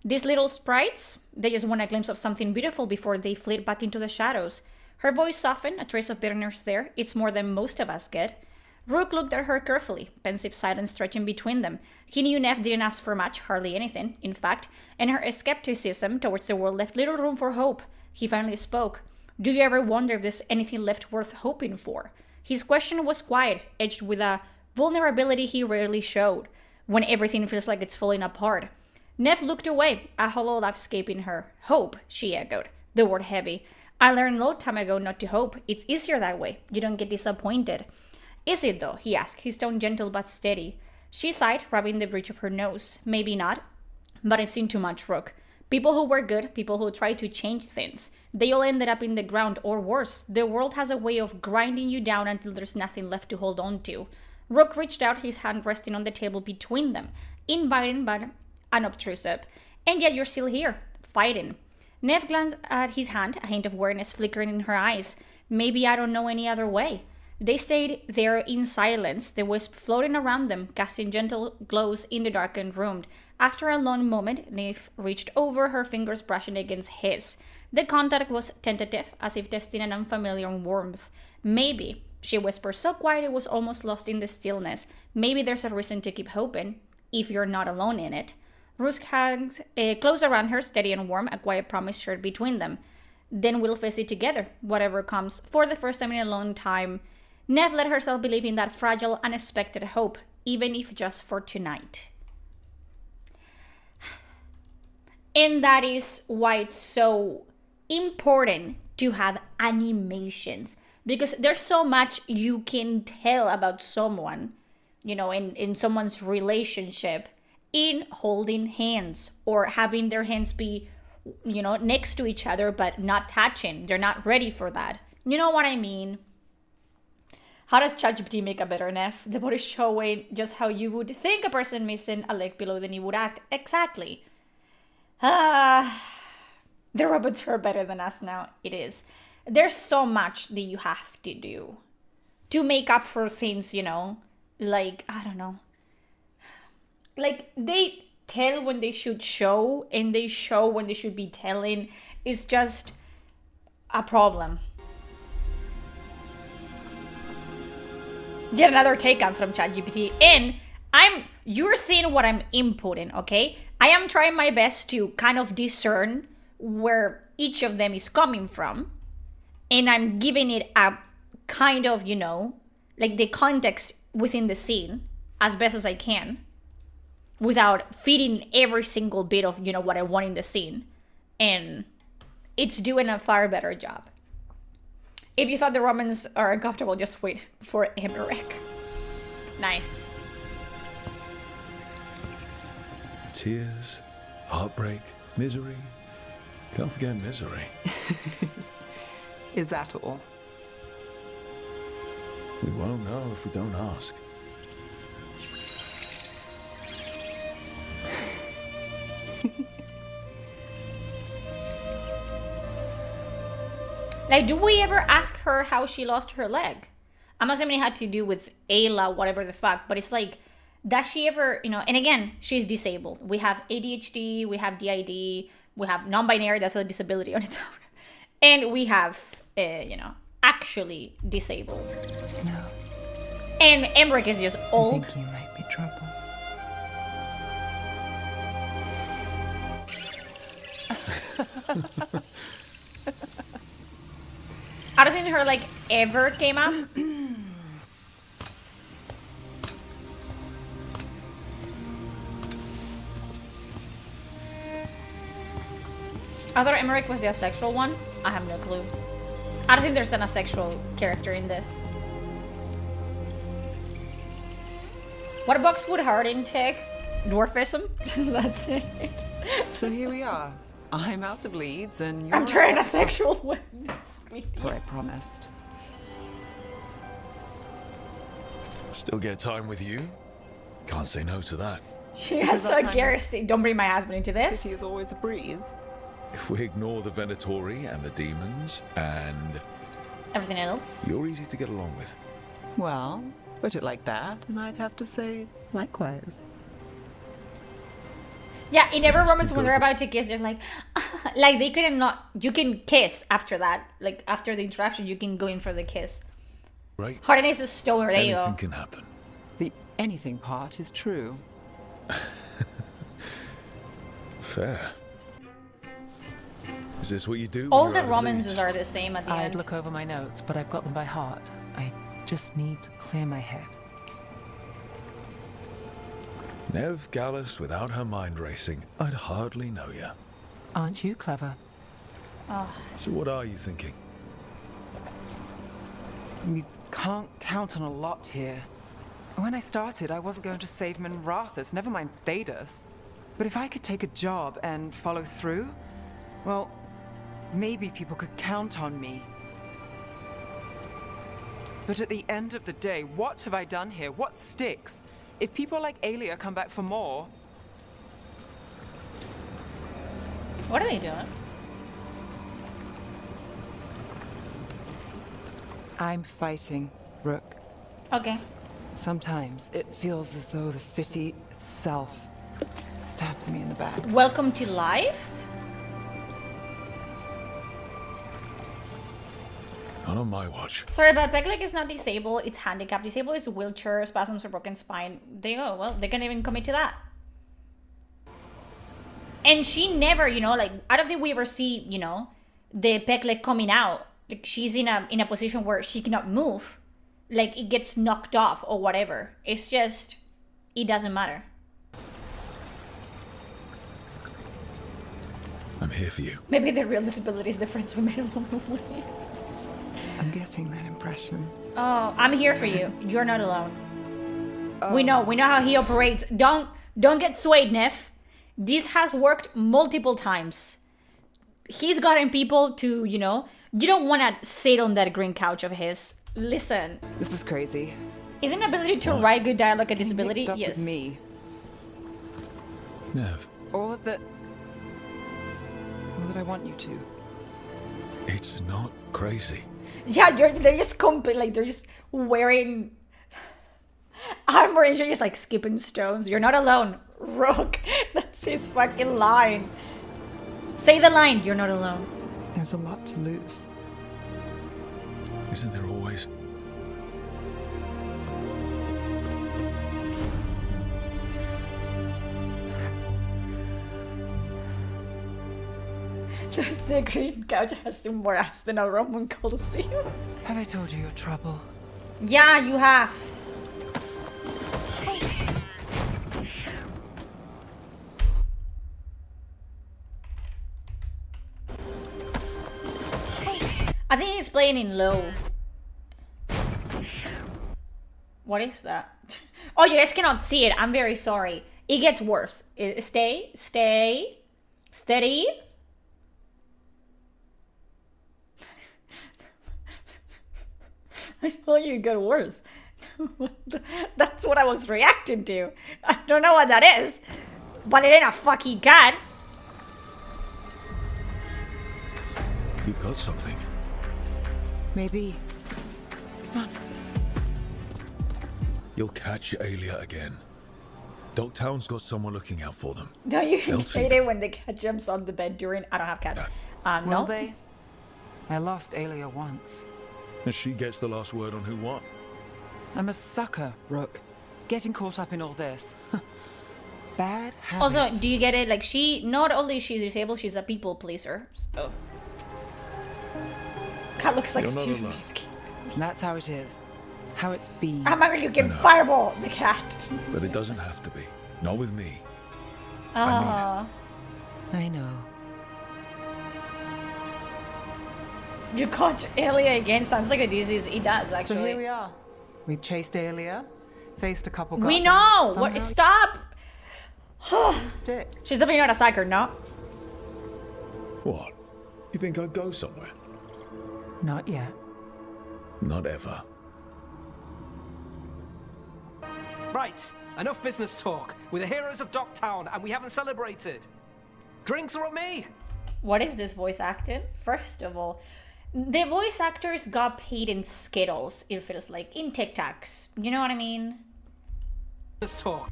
Speaker 2: "These little sprites? They just want a glimpse of something beautiful before they flit back into the shadows." Her voice softened, a trace of bitterness there. "It's more than most of us get." Rook looked at her carefully, pensive silence stretching between them. He knew Nev didn't ask for much, hardly anything, in fact, and her skepticism towards the world left little room for hope. He finally spoke. "Do you ever wonder if there's anything left worth hoping for?" His question was quiet, edged with a vulnerability he rarely showed, when everything feels like it's falling apart. Nev looked away, a hollow laugh escaping her. "Hope," she echoed, the word heavy. "I learned a long time ago not to hope. It's easier that way. You don't get disappointed." "Is it, though?" he asked, his tone gentle but steady. She sighed, rubbing the bridge of her nose. "Maybe not, but I've seen too much, Rook. People who were good, people who tried to change things, they all ended up in the ground, or worse. The world has a way of grinding you down until there's nothing left to hold on to." Rook reached out, his hand resting on the table between them, inviting but unobtrusive. "And yet you're still here, fighting." Nev glanced at his hand, a hint of weariness flickering in her eyes. "Maybe I don't know any other way." They stayed there in silence, the wisp floating around them, casting gentle glows in the darkened room. After a long moment, Nev reached over, her fingers brushing against his. The contact was tentative, as if testing an unfamiliar warmth. "Maybe," she whispered so quiet it was almost lost in the stillness, "maybe there's a reason to keep hoping, if you're not alone in it." Rook's hands closed around her, steady and warm, a quiet promise shared between them. "Then we'll face it together, whatever comes." For the first time in a long time, Nev let herself believe in that fragile, unexpected hope, even if just for tonight. And that is why it's so important to have animations, because there's so much you can tell about someone, in someone's relationship, in holding hands or having their hands be, next to each other but not touching. They're not ready for that. You know what I mean? How does ChatGPT make a better Nev? The body showing just how you would think a person missing a leg below the knee would act. Exactly. The robots are better than us now. It is. There's so much that you have to do to make up for things, like, I don't know. Like, they tell when they should show, and they show when they should be telling. It's just a problem. Yet another take-on from ChatGPT, and you're seeing what I'm inputting, okay? I am trying my best to kind of discern where each of them is coming from, and I'm giving it a kind of, like the context within the scene as best as I can, without feeding every single bit of, what I want in the scene, and it's doing a far better job. If you thought the Romans are uncomfortable, just wait for Emmerich. Nice.
Speaker 11: Tears, heartbreak, misery. Can't forget misery.
Speaker 24: Is that all?
Speaker 11: We won't know if we don't ask.
Speaker 2: Like, do we ever ask her how she lost her leg? I'm assuming it had to do with Ayla, whatever the fuck, but it's like, does she ever, and again, she's disabled. We have ADHD, we have DID, we have non-binary, that's a disability on its own. And we have, actually disabled.
Speaker 24: No.
Speaker 2: And Emmerich is just old.
Speaker 24: I think you might be trouble.
Speaker 2: I don't think her like ever came up. I thought Emmerich was the asexual one. I have no clue. I don't think there's an asexual character in this. What box would Harding take? Dwarfism? That's it.
Speaker 24: So here we are. I'm out of leads and you're...
Speaker 2: I'm turning asexual with this video.
Speaker 24: What I promised.
Speaker 5: Still get time with you? Can't say no to that.
Speaker 2: She has so Garrison. Don't bring my husband into this.
Speaker 24: City is always a breeze.
Speaker 5: If we ignore the Venatori and the demons and...
Speaker 2: everything else.
Speaker 5: You're easy to get along with.
Speaker 24: Well, put it like that, and I'd have to say likewise.
Speaker 2: Yeah, in every romance when they're about to kiss, they're like they couldn't not. You can kiss after that, like after the interaction, you can go in for the kiss.
Speaker 5: Right.
Speaker 2: Hardin is a stoner. There you go.
Speaker 5: Anything can happen.
Speaker 24: The anything part is true.
Speaker 5: Fair. Is this what you do?
Speaker 2: All the romances are the same at the end.
Speaker 24: I'd look over my notes, but I've got them by heart. I just need to clear my head.
Speaker 5: Nev Gallus without her mind racing. I'd hardly know you.
Speaker 24: Aren't you clever?
Speaker 2: Oh.
Speaker 5: So what are you thinking?
Speaker 24: We can't count on a lot here. When I started, I wasn't going to save Minrathus, never mind Thedas. But if I could take a job and follow through, well, maybe people could count on me. But at the end of the day, what have I done here? What sticks? If people like Aelia come back for more...
Speaker 2: What are they doing?
Speaker 24: I'm fighting, Rook.
Speaker 2: Okay.
Speaker 24: Sometimes it feels as though the city itself stabs me in the back.
Speaker 2: Welcome to life?
Speaker 5: Not on my watch.
Speaker 2: Sorry, but Pegleg is not disabled. It's handicap. Disabled is wheelchair, spasms, or broken spine. There you go. Well, they can't even commit to that. And she never, you know, like, I don't think we ever see, you know, the Pegleg coming out. Like, she's in a position where she cannot move. Like, it gets knocked off or whatever. It's just, it doesn't matter.
Speaker 5: I'm here for you.
Speaker 2: Maybe the real disability is the friends we made along the way.
Speaker 24: I'm getting that impression.
Speaker 2: Oh, I'm here for you. You're not alone. We know how he operates. Don't get swayed, Neff. This has worked multiple times. He's gotten people to, you know, you don't want to sit on that green couch of his. Listen.
Speaker 24: This is crazy.
Speaker 2: Isn't ability to write good dialogue a disability?
Speaker 24: Mixed up
Speaker 2: Yes.
Speaker 24: with me.
Speaker 5: Nev.
Speaker 24: Or that I want you to.
Speaker 5: It's not crazy.
Speaker 2: Yeah, they're just like they're just wearing armor and you're just like skipping stones. You're not alone, Rook. That's his fucking line. Say the line. You're not alone.
Speaker 24: There's a lot to lose.
Speaker 5: Isn't there always?
Speaker 2: The green couch has more ass than a Roman Colosseum.
Speaker 24: Have I told you your trouble?
Speaker 2: Yeah, you have. I think he's playing in low. What is that? Oh, you guys cannot see it. I'm very sorry. It gets worse. Stay. Steady. I told you it got worse. That's what I was reacting to. I don't know what that is, but it ain't a fucking cat.
Speaker 5: You've got something.
Speaker 24: Maybe. Come on.
Speaker 5: You'll catch Aelia again. Dogtown's got someone looking out for them.
Speaker 2: Don't you
Speaker 5: Elsie.
Speaker 2: hate it when the cat jumps on the bed during... I don't have cats.
Speaker 24: Will
Speaker 2: No?
Speaker 24: they? I lost Aelia once.
Speaker 5: And she gets the last word on who won.
Speaker 24: I'm a sucker, Rook. Getting caught up in all this. Bad habit.
Speaker 2: Also, do you get it? Like, she, not only she's disabled, she's a people pleaser. So. Cat looks like Steve.
Speaker 24: That's how it is. How it's been.
Speaker 2: I'm angry you can fireball the cat.
Speaker 5: But it doesn't have to be. Not with me.
Speaker 2: I
Speaker 24: know.
Speaker 2: You caught Elia again. Sounds like a disease. He does, actually.
Speaker 24: So here we are. We've chased Elia, faced a couple.
Speaker 2: We know. What? Stop.
Speaker 24: Stick.
Speaker 2: She's definitely not a psyker, no?
Speaker 5: What? You think I'd go somewhere?
Speaker 24: Not yet.
Speaker 5: Not ever.
Speaker 1: Right, enough business talk. We're the heroes of Docktown, and we haven't celebrated. Drinks are on me.
Speaker 2: What is this voice acting? First of all, the voice actors got paid in Skittles, it feels like, in Tic Tacs. You know what I mean?
Speaker 1: Let's talk.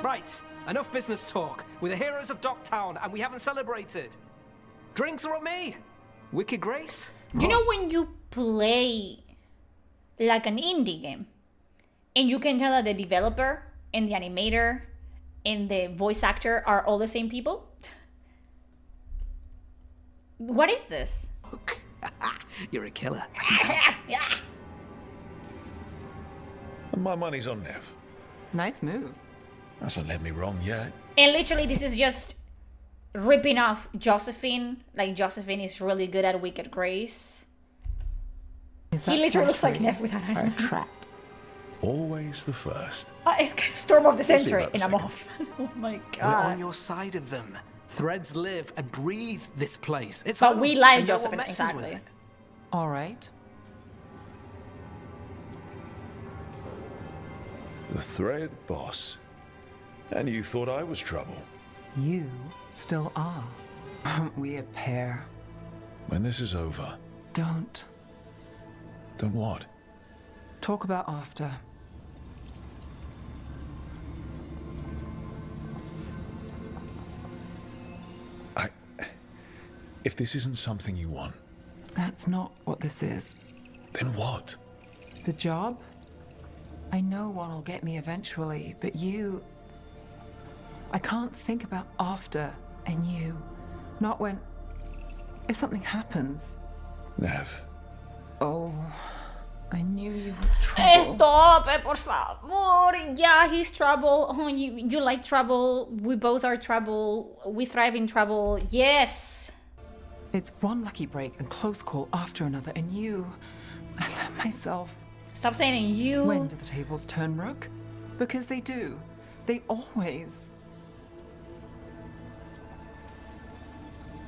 Speaker 1: Right, enough business talk. We're the heroes of Docktown, and we haven't celebrated. Drinks are on me. Wicked Grace.
Speaker 2: You know when you play like an indie game, and you can tell that the developer and the animator and the voice actor are all the same people? What is this?
Speaker 1: You're a killer.
Speaker 5: And my money's on Nev.
Speaker 24: Nice move.
Speaker 5: Hasn't led me wrong yet.
Speaker 2: And literally, this is just ripping off Josephine. Like, Josephine is really good at Wicked Grace. He literally looks like Nev without a
Speaker 24: trap.
Speaker 5: Always the first.
Speaker 2: It's Storm of the
Speaker 5: We'll see
Speaker 2: Century,
Speaker 5: about
Speaker 2: and
Speaker 5: the
Speaker 2: I'm
Speaker 5: second.
Speaker 2: off. Oh my
Speaker 1: We're on
Speaker 2: god.
Speaker 1: your side of them. Threads live and breathe this place. It's
Speaker 2: But
Speaker 1: home,
Speaker 2: we like
Speaker 1: and no one
Speaker 2: Josephine,
Speaker 1: messes with
Speaker 2: exactly.
Speaker 1: it.
Speaker 24: All right.
Speaker 5: The thread boss. And you thought I was trouble.
Speaker 24: You still are. Aren't we a pair?
Speaker 5: When this is over.
Speaker 24: Don't.
Speaker 5: Don't what?
Speaker 24: Talk about after.
Speaker 5: If this isn't something you want,
Speaker 24: That's not what this is.
Speaker 5: then what?
Speaker 24: The job? I know one will get me eventually, but you... I can't think about after and you. Not when... If something happens.
Speaker 5: Nev.
Speaker 24: Oh, I knew you were trouble.
Speaker 2: Stop, por favor. Yeah, he's trouble. Oh, you like trouble. We both are trouble. We thrive in trouble. Yes.
Speaker 24: It's one lucky break and close call after another, and you... I let myself...
Speaker 2: Stop saying you.
Speaker 24: When do the tables turn, Rook? Because they do. They always...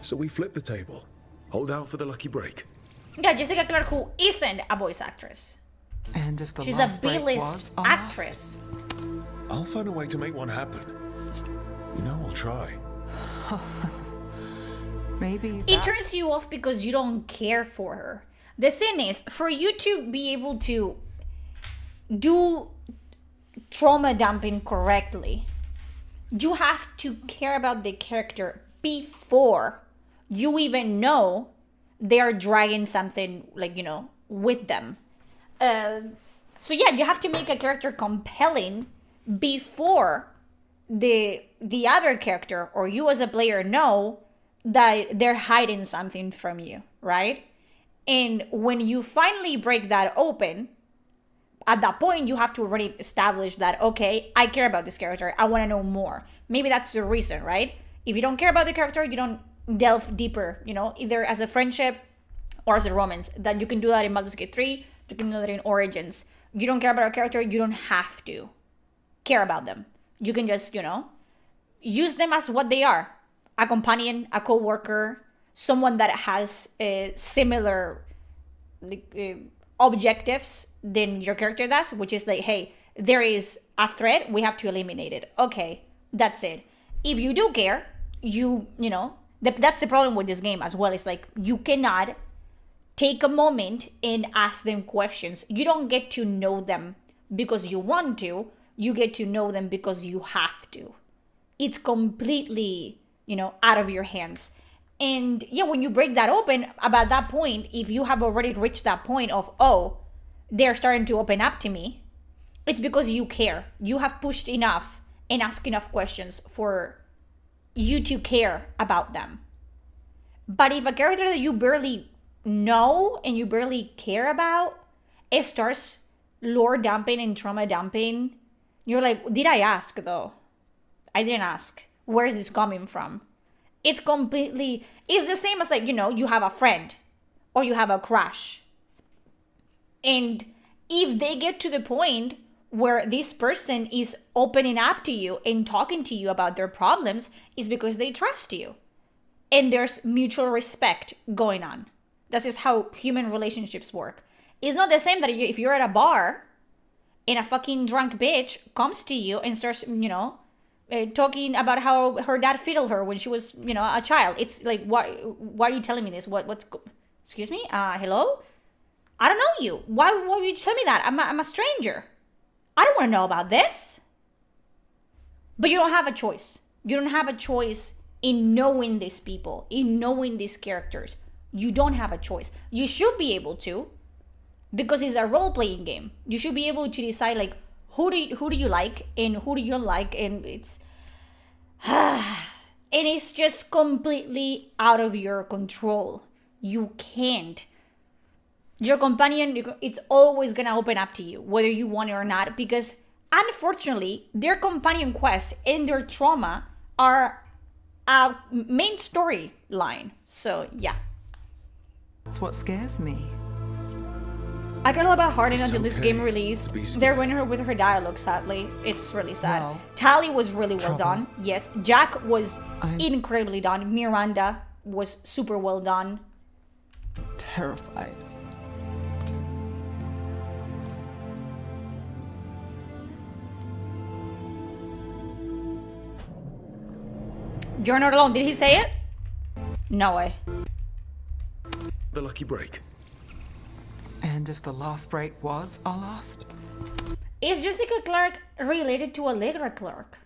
Speaker 5: So we flip the table. Hold out for the lucky break.
Speaker 2: Yeah, Jessica Clarke, who isn't a voice actress.
Speaker 24: And if the
Speaker 2: She's a
Speaker 24: last break
Speaker 2: B-list
Speaker 24: was a
Speaker 2: actress.
Speaker 5: I'll find a way to make one happen. You know I'll try.
Speaker 24: Maybe
Speaker 2: It turns you off because you don't care for her. The thing is, for you to be able to do trauma dumping correctly, you have to care about the character before you even know they are dragging something, like, you know, with them. So yeah, you have to make a character compelling before the other character or you as a player know that they're hiding something from you, right? And when you finally break that open, at that point you have to already establish that, okay, I care about this character, I want to know more. Maybe that's the reason, right? If you don't care about the character, you don't delve deeper, you know, either as a friendship or as a romance. That you can do that in Baldur's Gate 3, you can do that in Origins. You don't care about a character, you don't have to care about them. You can just, you know, use them as what they are. A companion, a co-worker, someone that has similar objectives than your character does, which is like, hey, there is a threat, we have to eliminate it. Okay, that's it. If you do care, you know, that's the problem with this game as well. It's like, you cannot take a moment and ask them questions. You don't get to know them because you want to. You get to know them because you have to. It's completely, you know, out of your hands. And yeah, when you break that open, about that point, if you have already reached that point of, oh, they're starting to open up to me, it's because you care. You have pushed enough and asked enough questions for you to care about them. But if a character that you barely know and you barely care about, it starts lore dumping and trauma dumping, you're like, did I ask though? I didn't ask. Where is this coming from? It's the same as like, you know, you have a friend or you have a crush. And if they get to the point where this person is opening up to you and talking to you about their problems, is because they trust you. And there's mutual respect going on. That's just how human relationships work. It's not the same that if you're at a bar and a fucking drunk bitch comes to you and starts, you know, talking about how her dad fiddled her when she was, you know, a child. It's like, why are you telling me this? Excuse me? Hello? I don't know you. Why would you tell me that? I'm a stranger. I don't want to know about this. But you don't have a choice. You don't have a choice in knowing these people, in knowing these characters. You don't have a choice. You should be able to, because it's a role-playing game. You should be able to decide, like, who do you like and who do you like, and it's and it's just completely out of your control. You can't. Your companion, it's always gonna open up to you, whether you want it or not, because unfortunately, their companion quest and their trauma are a main storyline. So yeah.
Speaker 24: That's what scares me.
Speaker 2: I got a little bit hardened until this game released. They're winning her with her dialogue, sadly. It's really sad.
Speaker 24: Well,
Speaker 2: Tali was really well done. Yes. Jack was incredibly done. Miranda was super well done.
Speaker 24: Terrified.
Speaker 2: You're not alone. Did he say it? No way.
Speaker 11: The lucky break.
Speaker 24: And if the last break was our last?
Speaker 2: Is Jessica Clark related to Allegra Clark?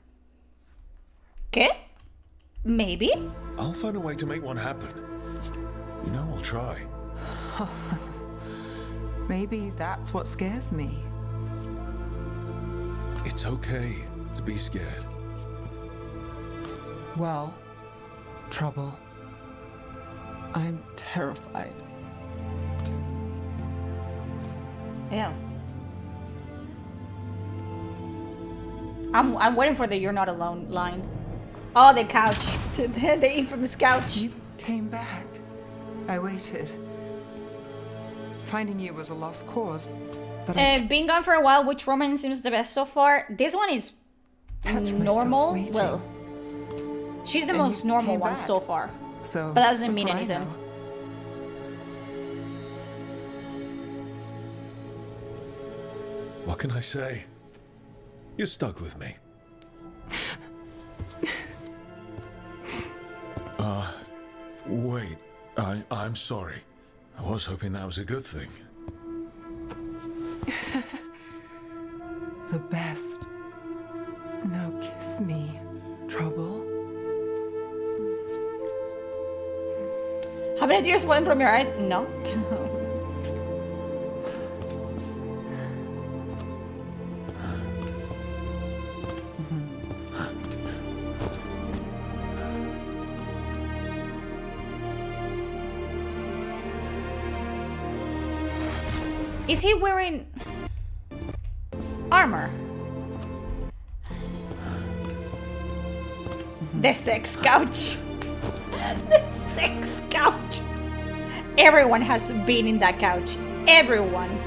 Speaker 2: Okay. Maybe.
Speaker 11: I'll find a way to make one happen. You know I'll try.
Speaker 24: Maybe that's what scares me.
Speaker 11: It's okay to be scared.
Speaker 24: Well, trouble. I'm terrified.
Speaker 2: Yeah. I'm waiting for the "you're not alone" line. Oh, the couch. The infamous couch.
Speaker 24: You came back. I waited. Finding you was a lost cause, but
Speaker 2: being gone for a while, which romance seems the best so far? This one is normal. Well, she's the most normal one so far.
Speaker 24: So,
Speaker 2: but that doesn't mean anything.
Speaker 11: What can I say? You're stuck with me. Wait. I'm sorry. I was hoping that was a good thing.
Speaker 24: The best. Now kiss me, trouble.
Speaker 2: How many tears flowing from your eyes? No. Is he wearing armor? The sex couch. The sex couch. Everyone has been in that couch. Everyone.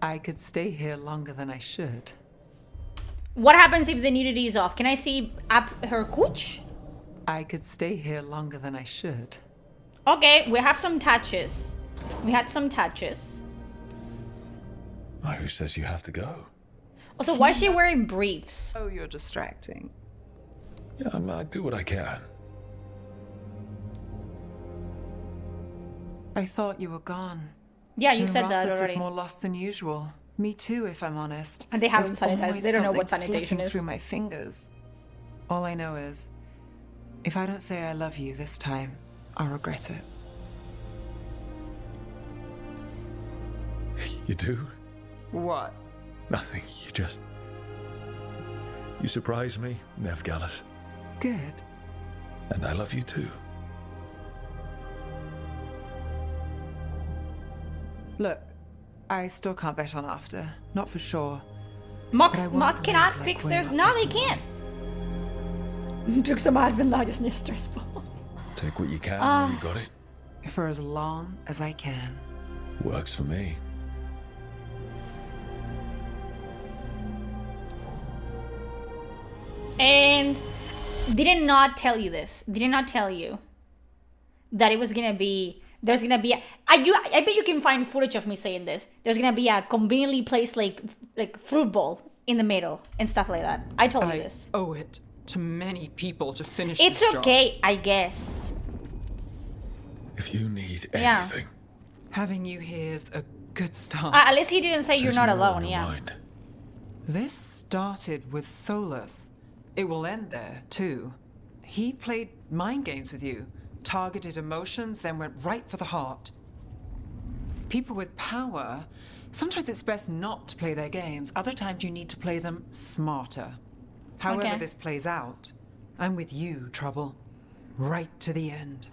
Speaker 24: I could stay here longer than I should.
Speaker 2: What happens if the nudity is off? Can I see up her cooch?
Speaker 24: I could stay here longer than I should.
Speaker 2: Okay, we have some touches. We had some touches.
Speaker 11: Who says you have to go?
Speaker 2: Also, why is she wearing briefs?
Speaker 24: Oh, you're distracting.
Speaker 11: Yeah, I do what I can.
Speaker 24: I thought you were gone.
Speaker 2: Yeah, you said that
Speaker 24: Rothus
Speaker 2: already.
Speaker 24: is more lost than usual. Me too, if I'm honest.
Speaker 2: And they haven't
Speaker 24: There's
Speaker 2: sanitized.
Speaker 24: always
Speaker 2: They don't know what
Speaker 24: something
Speaker 2: sanitation
Speaker 24: slipping
Speaker 2: is.
Speaker 24: through my fingers. All I know is, if I don't say I love you this time, I'll regret it.
Speaker 11: You do?
Speaker 24: What?
Speaker 11: Nothing. You surprise me, Nev Gallus.
Speaker 24: Good.
Speaker 11: And I love you too.
Speaker 24: Look, I still can't bet on after. Not for sure.
Speaker 2: Mox
Speaker 24: But I won't
Speaker 2: Mod cannot
Speaker 24: live like
Speaker 2: fix
Speaker 24: we're
Speaker 2: theirs.
Speaker 24: not
Speaker 2: No, they
Speaker 24: getting
Speaker 2: can't. Took some admin now, just needs stressful.
Speaker 11: Take what you can when you got it.
Speaker 24: For as long as I can.
Speaker 11: Works for me.
Speaker 2: And did not tell you this. Did not tell you that it was gonna be. There's gonna be. I bet you can find footage of me saying this. There's gonna be a conveniently placed like fruit bowl in the middle and stuff like that. I told you this.
Speaker 24: I owe it to many people to finish
Speaker 2: It's
Speaker 24: this job.
Speaker 2: okay, I guess.
Speaker 11: If you need
Speaker 2: Yeah.
Speaker 11: anything,
Speaker 24: Having you here is a good start.
Speaker 2: At least he didn't say you're not alone. Yeah.
Speaker 24: This started with Solus. It will end there, too. He played mind games with you, targeted emotions, then went right for the heart. People with power, sometimes it's best not to play their games. Other times you need to play them smarter. However
Speaker 2: Okay.
Speaker 24: this plays out, I'm with you, Trouble. Right to the end.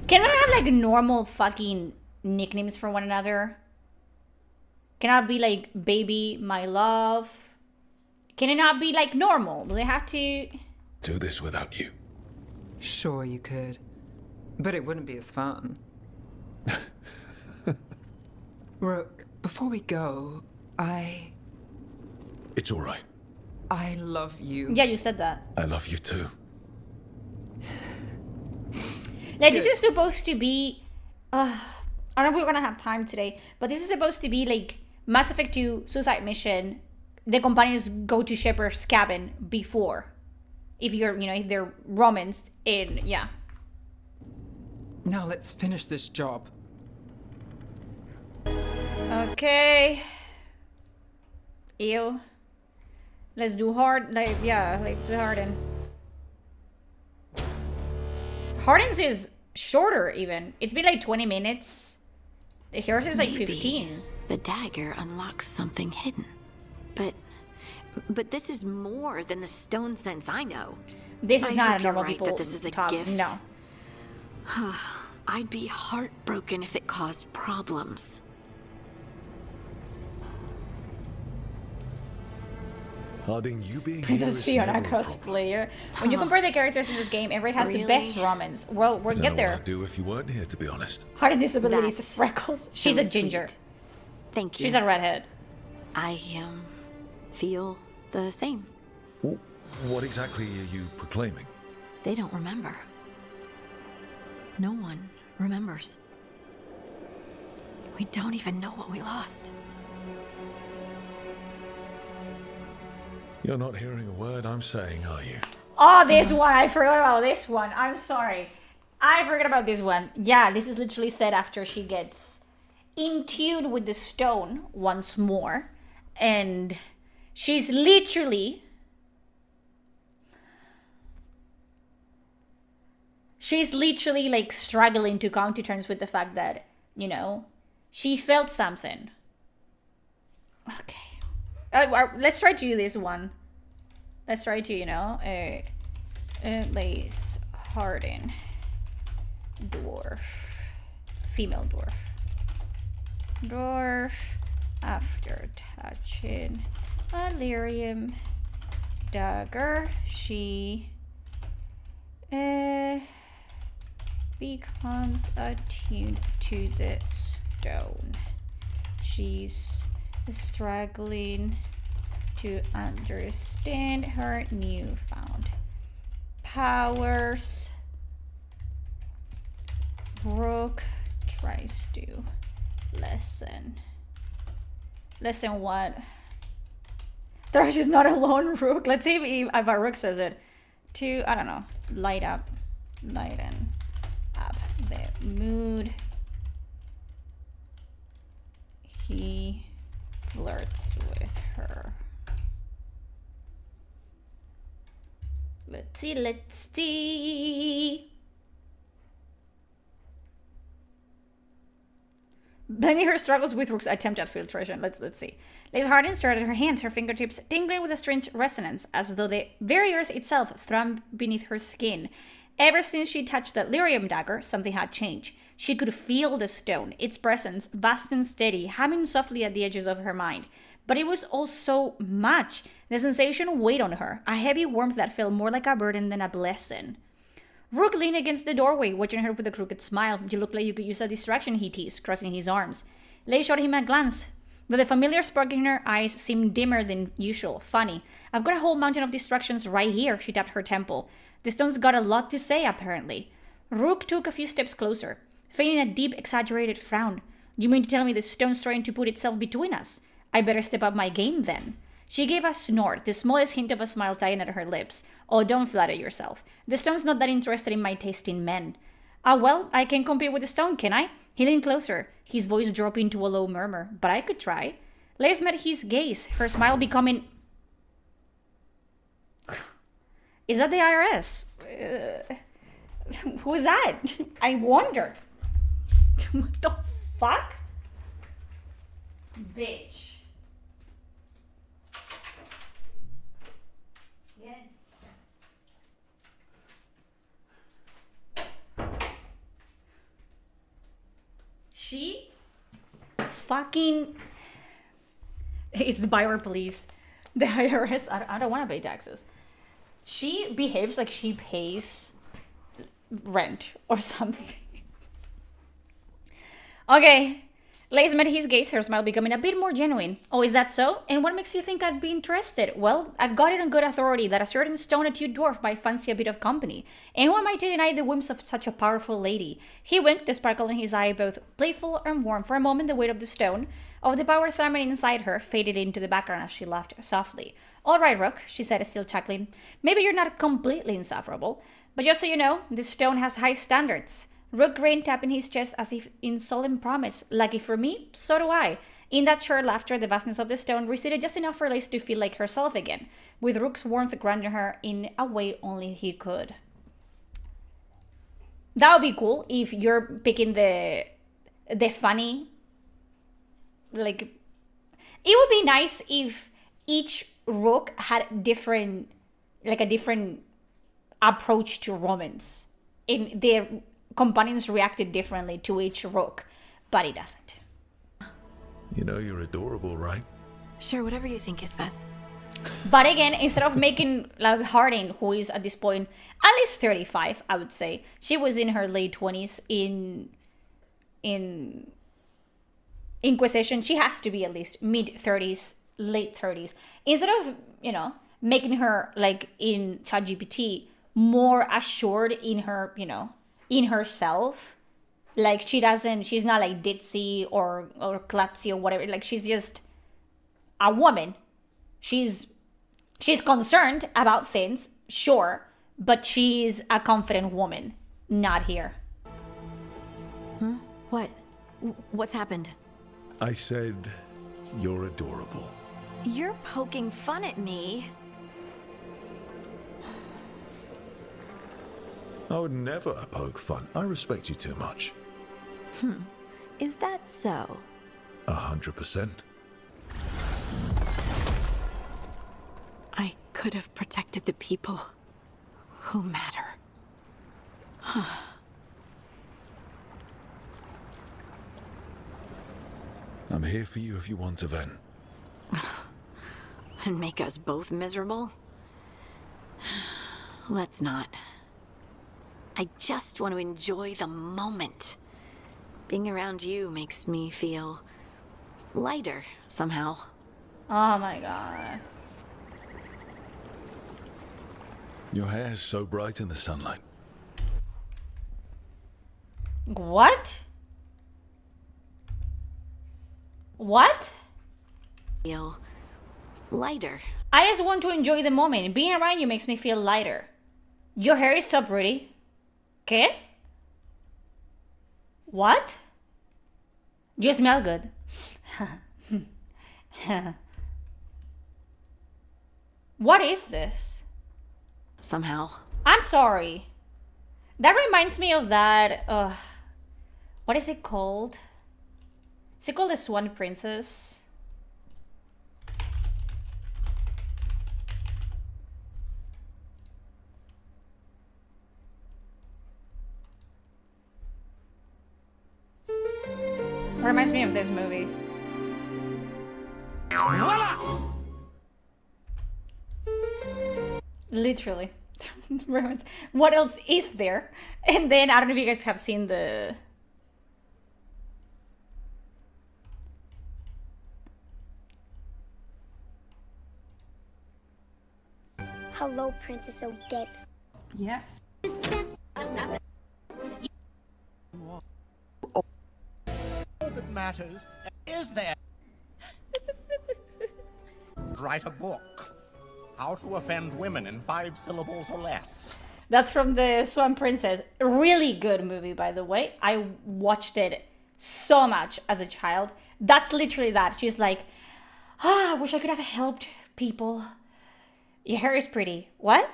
Speaker 2: Can they have like normal fucking nicknames for one another? Can it be like baby, my love? Can it not be like normal? Do they have to?
Speaker 11: do this without you.
Speaker 24: Sure you could. But it wouldn't be as fun. Rook, before we go,
Speaker 11: It's all right.
Speaker 24: I love you.
Speaker 2: Yeah, you said that.
Speaker 11: I love you too.
Speaker 2: Like, this is supposed to be. I don't know if we're gonna have time today, but this is supposed to be like Mass Effect 2 Suicide Mission. The companions go to Shepard's cabin before. If you're, if they're Romans in, yeah.
Speaker 24: Now let's finish this job.
Speaker 2: Okay. Ew. Let's do hard, like do Harden. Harden's is shorter even. It's been like 20 minutes. Yours is like
Speaker 6: Maybe
Speaker 2: 15.
Speaker 6: The dagger unlocks something hidden. But this is more than the stone sense I know.
Speaker 2: This is
Speaker 6: I
Speaker 2: not
Speaker 6: hope
Speaker 2: a
Speaker 6: you're
Speaker 2: normal
Speaker 6: right
Speaker 2: people
Speaker 6: that this is a
Speaker 2: talk.
Speaker 6: gift.
Speaker 2: No.
Speaker 6: I'd be heartbroken if it caused problems.
Speaker 11: Harding, you being
Speaker 2: Princess
Speaker 11: here is
Speaker 2: Fiona
Speaker 11: never a
Speaker 2: cosplayer. When you compare the characters in this game, everybody has the
Speaker 6: Really?
Speaker 2: best Romans. Well, we'll
Speaker 11: Don't
Speaker 2: get
Speaker 11: know
Speaker 2: there.
Speaker 11: what I'd do if you weren't here, to be honest.
Speaker 2: Harden disabilities,
Speaker 6: That's
Speaker 2: freckles. She's a ginger.
Speaker 6: sweet. Thank you.
Speaker 2: She's a redhead.
Speaker 6: I feel the same.
Speaker 11: What exactly are you proclaiming?
Speaker 6: They don't remember. No one remembers. We don't even know what we lost.
Speaker 11: You're not hearing a word I'm saying, are you?
Speaker 2: Oh, this one. I forgot about this one. I'm sorry. I forgot about this one. Yeah, this is literally said after she gets in tune with the stone once more. And she's literally like struggling to come to terms with the fact that, she felt something. Okay. Let's try to do this one. Let's try to, Lace Harden. Dwarf. Female dwarf. Dwarf. After touching a lyrium dagger, she becomes attuned to the stone. She's struggling to understand her newfound powers. Brooke tries to listen. Listen what? Taash is not alone, Rook. Let's see if Rook says it. To, I don't know, lighten up the mood. he flirts with her. Let's see. Blending her struggles with Rook's attempt at filtration. Let's see. Lace Harden stared at her hands, her fingertips tingling with a strange resonance, as though the very earth itself thrummed beneath her skin. Ever since she touched that lyrium dagger, something had changed. She could feel the stone, its presence, vast and steady, humming softly at the edges of her mind. But it was all so much. The sensation weighed on her, a heavy warmth that felt more like a burden than a blessing. Rook leaned against the doorway, watching her with a crooked smile. You look like you could use a distraction, he teased, crossing his arms. Leigh shot him a glance, though the familiar spark in her eyes seemed dimmer than usual. Funny. I've got a whole mountain of distractions right here, she tapped her temple. The stone's got a lot to say, apparently. Rook took a few steps closer, feigning a deep, exaggerated frown. You mean to tell me the stone's trying to put itself between us? I better step up my game, then. She gave a snort, the smallest hint of a smile tying at her lips. Oh, don't flatter yourself. The stone's not that interested in my taste in men. Ah, well, I can compete with the stone, can I? He leaned closer, his voice dropping to a low murmur. But I could try. Lace met his gaze, her smile becoming... Is that the IRS? Who's that? I wonder. What the fuck? Bitch. Yeah. She fucking... It's the buyer police. The IRS. I don't want to pay taxes. She behaves like she pays rent or something. Okay. Lace met his gaze, her smile becoming a bit more genuine. Oh, is that so? And what makes you think I'd be interested? Well, I've got it on good authority that a certain stone-attuned dwarf might fancy a bit of company. And who am I to deny the whims of such a powerful lady? He winked, the sparkle in his eye both playful and warm. For a moment, the weight of the stone, of the power thrumming inside her, faded into the background as she laughed softly. All right, Rook, she said, still chuckling. Maybe you're not completely insufferable, but just so you know, this stone has high standards. Rook grinned, tapping his chest as if in solemn promise. Lucky for me, so do I. In that short laughter, the vastness of the stone receded just enough for Lace to feel like herself again, with Rook's warmth grounding her in a way only he could. That would be cool if you're picking the funny. Like, it would be nice if each Rook had a different approach to romance. In their companions reacted differently to each Rook, but it doesn't.
Speaker 11: You know you're adorable, right?
Speaker 6: Sure, whatever you think is best.
Speaker 2: But again, instead of making like Harding, who is at this point at least 35, I would say, she was in her late 20s in Inquisition. She has to be at least mid 30s, late 30s. Instead of, making her like in ChatGPT more assured in her, in herself. Like she's not like ditzy or klutzy or whatever. Like she's just a woman. She's concerned about things, sure, but she's a confident woman. Not here.
Speaker 6: What? What's happened?
Speaker 11: I said you're adorable.
Speaker 6: You're poking fun at me.
Speaker 11: I would never poke fun. I respect you too much.
Speaker 6: Is that so?
Speaker 11: 100%.
Speaker 6: I could have protected the people who matter.
Speaker 11: I'm here for you if you want to, Ven.
Speaker 6: And make us both miserable? Let's not. I just want to enjoy the moment. Being around you makes me feel lighter somehow.
Speaker 2: Oh my god.
Speaker 11: Your hair is so bright in the sunlight.
Speaker 2: What? What?
Speaker 6: Feel lighter.
Speaker 2: I just want to enjoy the moment. Being around you makes me feel lighter. Your hair is so pretty. ¿Qué? What? You smell good. What is this?
Speaker 6: Somehow.
Speaker 2: I'm sorry. That reminds me of that. What is it called? Is it called the Swan Princess? Reminds me of this movie. Literally. What else is there? And then I don't know if you guys have seen the
Speaker 7: Hello, Princess Odette.
Speaker 2: Yeah.
Speaker 8: All that matters is there. Write a book. How to offend women in 5 syllables or less.
Speaker 2: That's from the Swan Princess. Really good movie, by the way. I watched it so much as a child. That's literally that. She's like, I wish I could have helped people. Your hair is pretty. What?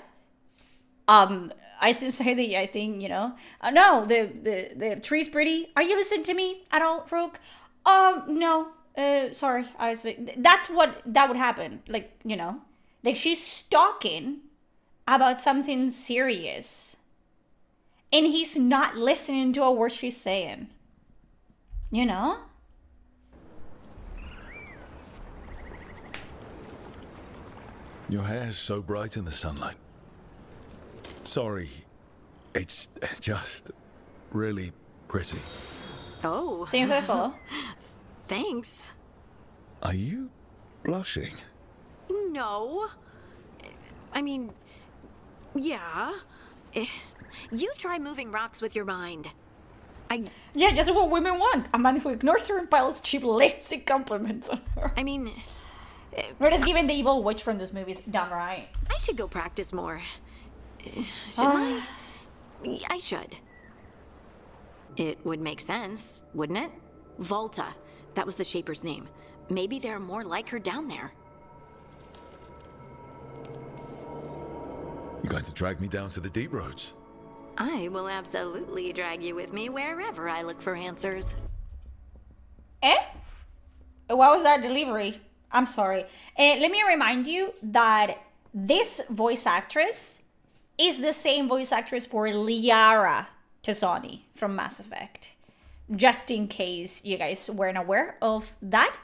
Speaker 2: I think, you know. No, the tree's pretty. Are you listening to me at all, Rook? No. Sorry. I was like, that's what that would happen. Like, you know. Like, she's talking about something serious. And he's not listening to a word she's saying. You know?
Speaker 5: Your hair's so bright in the sunlight. Sorry, it's just really pretty.
Speaker 6: Oh. Thanks.
Speaker 5: Are you blushing?
Speaker 6: No. I mean, yeah. You try moving rocks with your mind.
Speaker 2: Yeah, just what women want. A man who ignores her and piles cheap, lazy compliments on her.
Speaker 6: I mean...
Speaker 2: We're just giving the evil witch from those movies done right.
Speaker 6: I should go practice more. Should I? I should. It would make sense, wouldn't it? Volta. That was the Shaper's name. Maybe there are more like her down there.
Speaker 5: You're going to drag me down to the deep roads?
Speaker 6: I will absolutely drag you with me wherever I look for answers.
Speaker 2: Eh? What was that delivery? I'm sorry. Let me remind you that this voice actress is the same voice actress for Liara Tazzoni from Mass Effect. Just in case you guys weren't aware of that.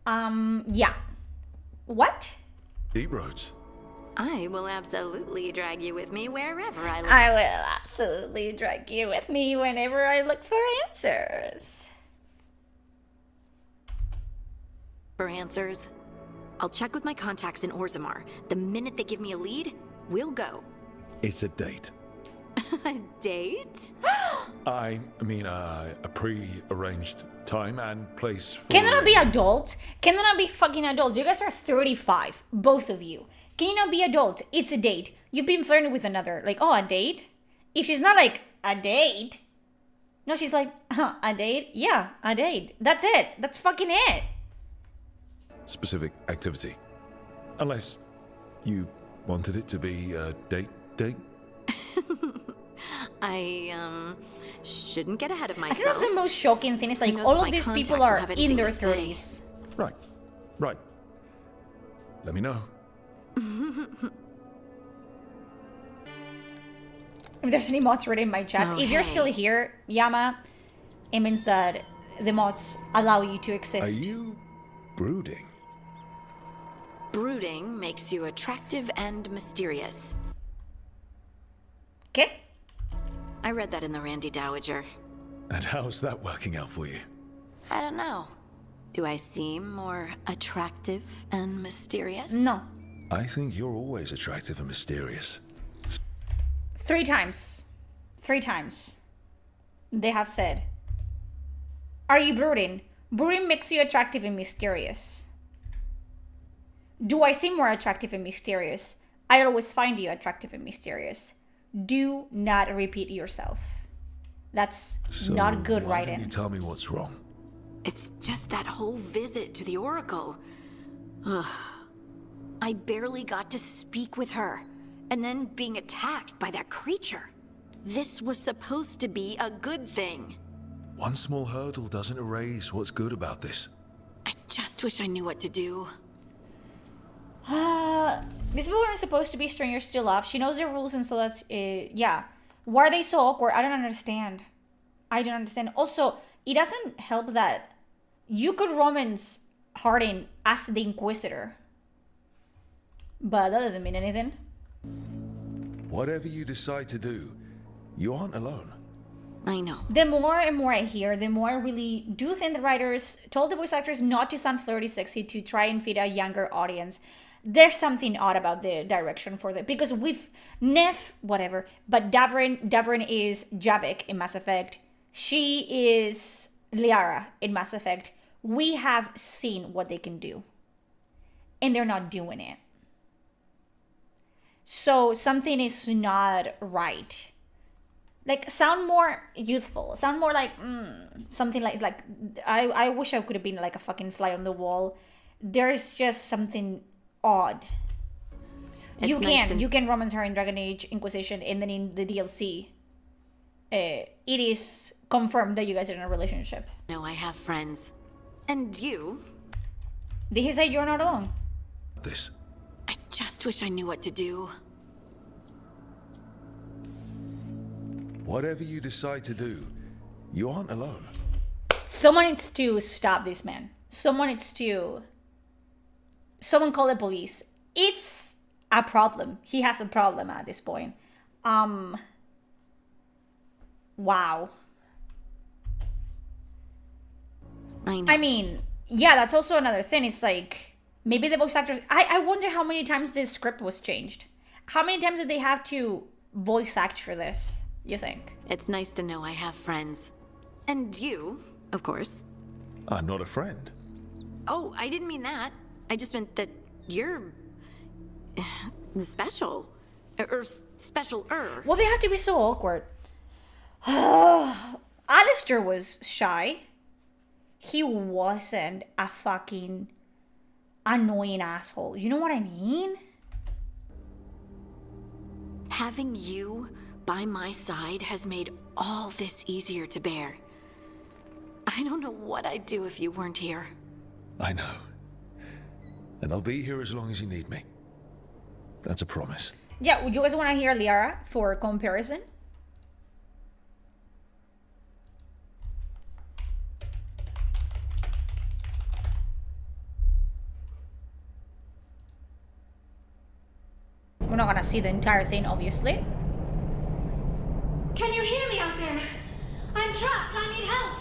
Speaker 2: Yeah. What?
Speaker 5: Deep roads.
Speaker 6: I will absolutely drag you with me wherever I look.
Speaker 2: I will absolutely drag you with me whenever I look for answers.
Speaker 6: For answers, I'll check with my contacts in Orzammar. The minute they give me a lead, we'll go.
Speaker 5: It's a date.
Speaker 6: A date?
Speaker 5: I mean, a pre-arranged time and place for...
Speaker 2: Can they not be adults? Can they not be fucking adults? You guys are 35, both of you. Can you not be adults? It's a date. You've been flirting with another. Like, oh, a date? If she's not like, a date. No, she's like, a date? Yeah, a date. That's it. That's fucking it.
Speaker 5: Specific activity. Unless you wanted it to be a date.
Speaker 6: I, shouldn't get ahead of myself.
Speaker 2: I think that's the most shocking thing. Is like, all of these people are in their 30s.
Speaker 5: Right. Let me know.
Speaker 2: If there's any mods ready in my chat, if you're still here, Yama, it means that the mods allow you to exist.
Speaker 5: Are you brooding?
Speaker 6: Brooding makes you attractive and mysterious.
Speaker 2: Okay.
Speaker 6: I read that in the Randy Dowager.
Speaker 5: And how's that working out for you?
Speaker 6: I don't know. Do I seem more attractive and mysterious?
Speaker 2: No.
Speaker 5: I think you're always attractive and mysterious.
Speaker 2: 3 times. 3 times. They have said. Are you brooding? Brooding makes you attractive and mysterious. Do I seem more attractive and mysterious? I always find you attractive and mysterious. Do not repeat yourself. That's not good
Speaker 5: why
Speaker 2: writing.
Speaker 5: don't you tell me what's wrong?
Speaker 6: It's just that whole visit to the Oracle. Ugh. I barely got to speak with her, and then being attacked by that creature. This was supposed to be a good thing.
Speaker 11: One small hurdle doesn't erase what's good about this.
Speaker 6: I just wish I knew what to do.
Speaker 2: These people aren't supposed to be strangers to love. She knows the rules, and so that's yeah. Why are they so awkward? I don't understand. I don't understand. Also, it doesn't help that you could romance Harding as the Inquisitor, but that doesn't mean anything.
Speaker 11: Whatever you decide to do, you aren't alone.
Speaker 6: I know.
Speaker 2: The more and more I hear, the more I really do think the writers told the voice actors not to sound flirty sexy to try and feed a younger audience. There's something odd about the direction for that, because we've Neff, whatever, but Davrin is Javik in Mass Effect. She is Liara in Mass Effect. We have seen what they can do, and they're not doing it. So something is not right. Like, sound more youthful, sound more like something like I wish I could have been like a fucking fly on the wall. There's just something odd. You can romance her in Dragon Age Inquisition, and then in the DLC it is confirmed that you guys are in a relationship.
Speaker 6: No, I have friends. And you?
Speaker 2: Did he say you're not alone?
Speaker 11: This.
Speaker 6: I just wish I knew what to do.
Speaker 11: Whatever you decide to do, you aren't alone.
Speaker 2: Someone needs to stop this man. Someone call the police. It's a problem. He has a problem at this point. Wow. I mean, yeah, that's also another thing. It's like, maybe the voice actors... I wonder how many times this script was changed. How many times did they have to voice act for this, you think?
Speaker 6: It's nice to know I have friends. And you, of course.
Speaker 11: I'm not a friend.
Speaker 6: Oh, I didn't mean that. I just meant that you're... special. Or special-er.
Speaker 2: Well, they have to be so awkward. Alistair was shy. He wasn't a fucking annoying asshole. You know what I mean?
Speaker 6: Having you by my side has made all this easier to bear. I don't know what I'd do if you weren't here.
Speaker 11: I know. And I'll be here as long as you need me. That's a promise.
Speaker 2: Yeah, would you guys want to hear Liara for comparison? We're not gonna see the entire thing, obviously.
Speaker 9: Can you hear me out there? I'm trapped. I need help.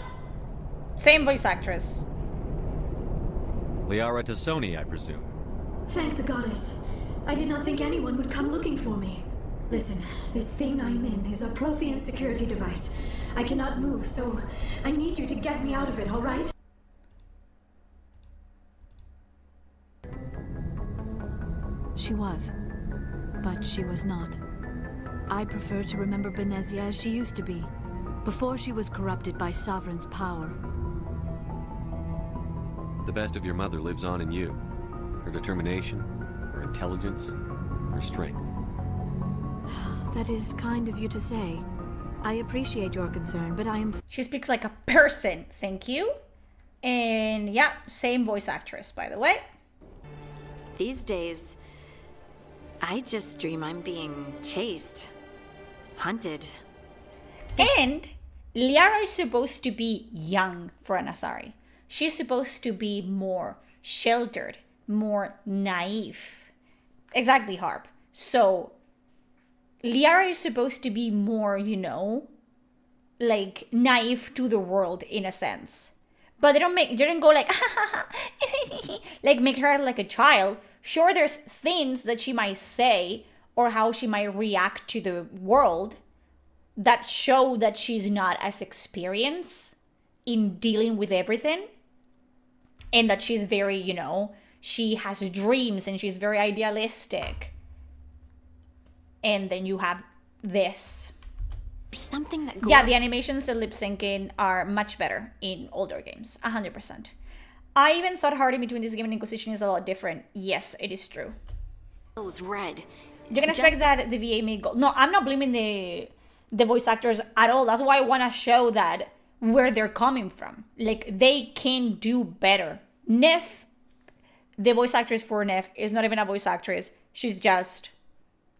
Speaker 2: Same voice actress.
Speaker 12: Liara Tassoni, I presume.
Speaker 9: Thank the goddess. I did not think anyone would come looking for me. Listen, this thing I'm in is a Prothean security device. I cannot move, so I need you to get me out of it, all right?
Speaker 13: She was, but she was not. I prefer to remember Benezia as she used to be, before she was corrupted by Sovereign's power.
Speaker 12: The best of your mother lives on in you. Her determination, her intelligence, her strength.
Speaker 13: That is kind of you to say. I appreciate your concern, but I am...
Speaker 2: She speaks like a person, thank you. And yeah, same voice actress, by the way.
Speaker 6: These days, I just dream I'm being chased, hunted.
Speaker 2: And Liara is supposed to be young for an Asari. She's supposed to be more sheltered, more naive. Exactly, Harp. So, Liara is supposed to be more, you know, like naive to the world in a sense. But they don't go like, like make her like a child. Sure, there's things that she might say or how she might react to the world that show that she's not as experienced in dealing with everything. And that she's very, you know, she has dreams and she's very idealistic. And then you have this.
Speaker 6: something that...
Speaker 2: Yeah, the animations and lip syncing are much better in older games. 100%. I even thought Hard in between this game and Inquisition is a lot different. Yes, it is true.
Speaker 6: Those red.
Speaker 2: You can expect that the VA may go... No, I'm not blaming the voice actors at all. That's why I want to show that where they're coming from. Like, they can do better. Neff, the voice actress for Neff, is not even a voice actress. She's just,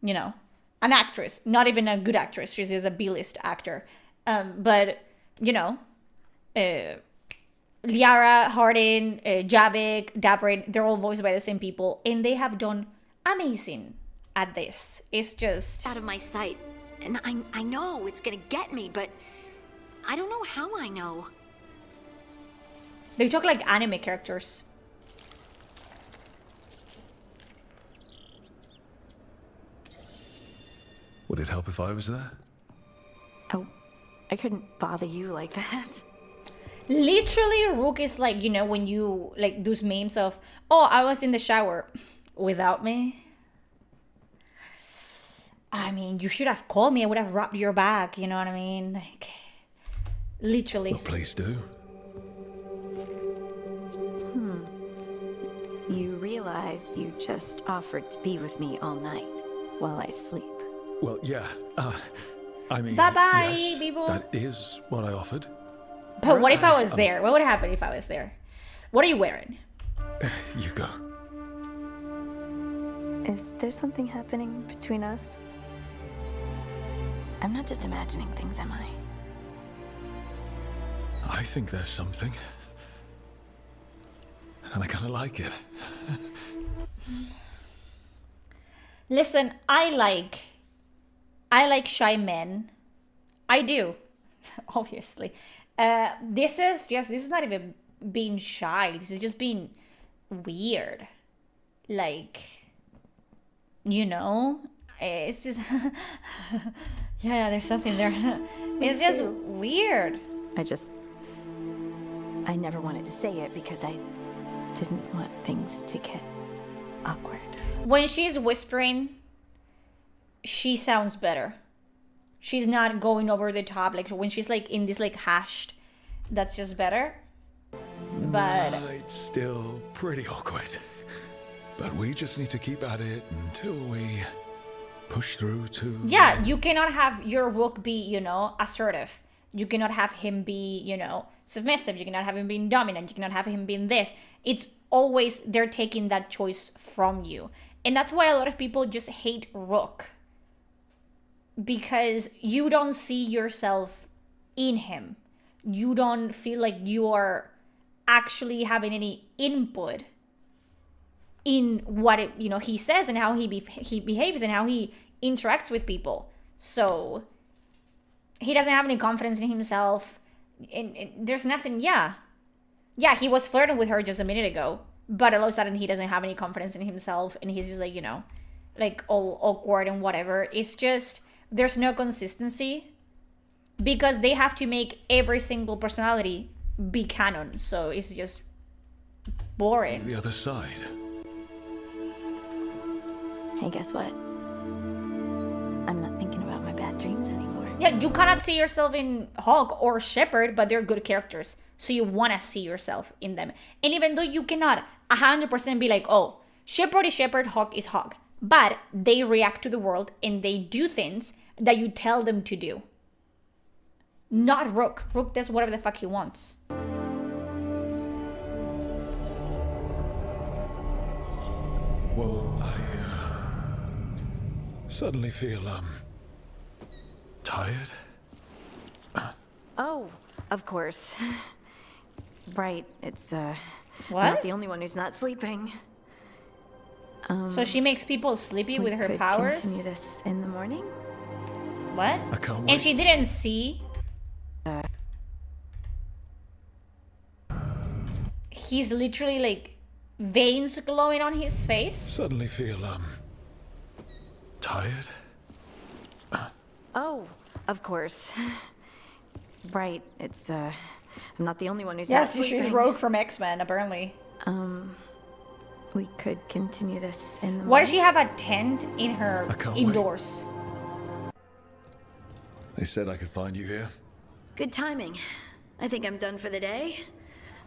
Speaker 2: you know, an actress. Not even a good actress. She's just a B-list actor. But, you know... Liara, Hardin, Javik, Davrin, they're all voiced by the same people, and they have done amazing at this. It's just...
Speaker 6: out of my sight. And I know it's gonna get me, but I don't know how I know.
Speaker 2: They talk like anime characters.
Speaker 5: Would it help if I was there?
Speaker 6: Oh, I couldn't bother you like that.
Speaker 2: Literally, Rook is like, you know, when you, like, those memes of, oh, I was in the shower without me. I mean, you should have called me. I would have rubbed your back, you know what I mean? Like, literally.
Speaker 5: Well, please do.
Speaker 6: You realize you just offered to be with me all night while I sleep.
Speaker 5: Well, yeah. I mean,
Speaker 2: bye-bye,
Speaker 5: yes,
Speaker 2: people.
Speaker 5: that is what I offered.
Speaker 2: But what if I was there? What would happen if I was there? What are you wearing?
Speaker 5: You go.
Speaker 6: Is there something happening between us? I'm not just imagining things, am I?
Speaker 5: I think there's something. And I kind of like it.
Speaker 2: Listen, I like shy men. I do. Obviously. This is not even being shy. This is just being weird. Like, you know, it's just, yeah, there's something there. It's just weird.
Speaker 6: I never wanted to say it because I didn't want things to get awkward.
Speaker 2: When she's whispering, she sounds better. She's not going over the top. Like, when she's, like, in this, like, hashed, that's just better. But...
Speaker 5: it's still pretty awkward. But we just need to keep at it until we push through to...
Speaker 2: Yeah, you cannot have your Rook be, you know, assertive. You cannot have him be, you know, submissive. You cannot have him being dominant. You cannot have him being this. It's always they're taking that choice from you. And that's why a lot of people just hate Rook. Because you don't see yourself in him. You don't feel like you are actually having any input in what it, you know, he says and how he behaves and how he interacts with people. So he doesn't have any confidence in himself. And there's nothing. Yeah, he was flirting with her just a minute ago, but all of a sudden he doesn't have any confidence in himself, and he's just like, you know, like all awkward and whatever. It's just there's no consistency because they have to make every single personality be canon. So it's just boring.
Speaker 5: The other side.
Speaker 6: Hey, guess what? I'm not thinking about my bad dreams anymore.
Speaker 2: Yeah, you cannot see yourself in Hawk or Shepard, but they're good characters. So you want to see yourself in them. And even though you cannot 100% be like, oh, Shepard is Shepard, Hawk is Hawk. But they react to the world and they do things that you tell them to do. Not Rook. Rook does whatever the fuck he wants.
Speaker 5: Well, I suddenly feel, tired.
Speaker 6: Oh, of course. Right, it's,
Speaker 2: what?
Speaker 6: not the only one who's not sleeping.
Speaker 2: So she makes people sleepy with her powers?
Speaker 6: Continue this in the morning?
Speaker 2: What?
Speaker 5: I can't wait.
Speaker 2: And she didn't see? He's literally like veins glowing on his face?
Speaker 5: Suddenly feel, tired.
Speaker 6: Oh, of course. Right, it's, I'm not the only one who's
Speaker 2: yes,
Speaker 6: not sleeping.
Speaker 2: she's Rogue from X-Men, apparently.
Speaker 6: We could continue this in the morning.
Speaker 2: Why does she have a tent in her indoors?
Speaker 5: They said I could find you here.
Speaker 6: Good timing. I think I'm done for the day.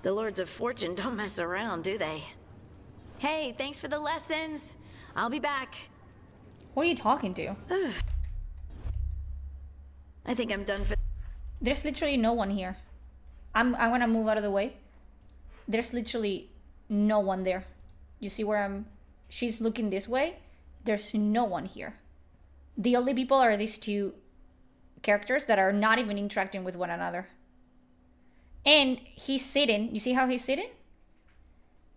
Speaker 6: The Lords of Fortune don't mess around, do they? Hey, thanks for the lessons. I'll be back.
Speaker 2: What are you talking to?
Speaker 6: I think I'm done for...
Speaker 2: There's literally no one here. I'm gonna move out of the way. There's literally no one there. You see where I'm... She's looking this way. There's no one here. The only people are these two characters that are not even interacting with one another. And he's sitting. You see how he's sitting?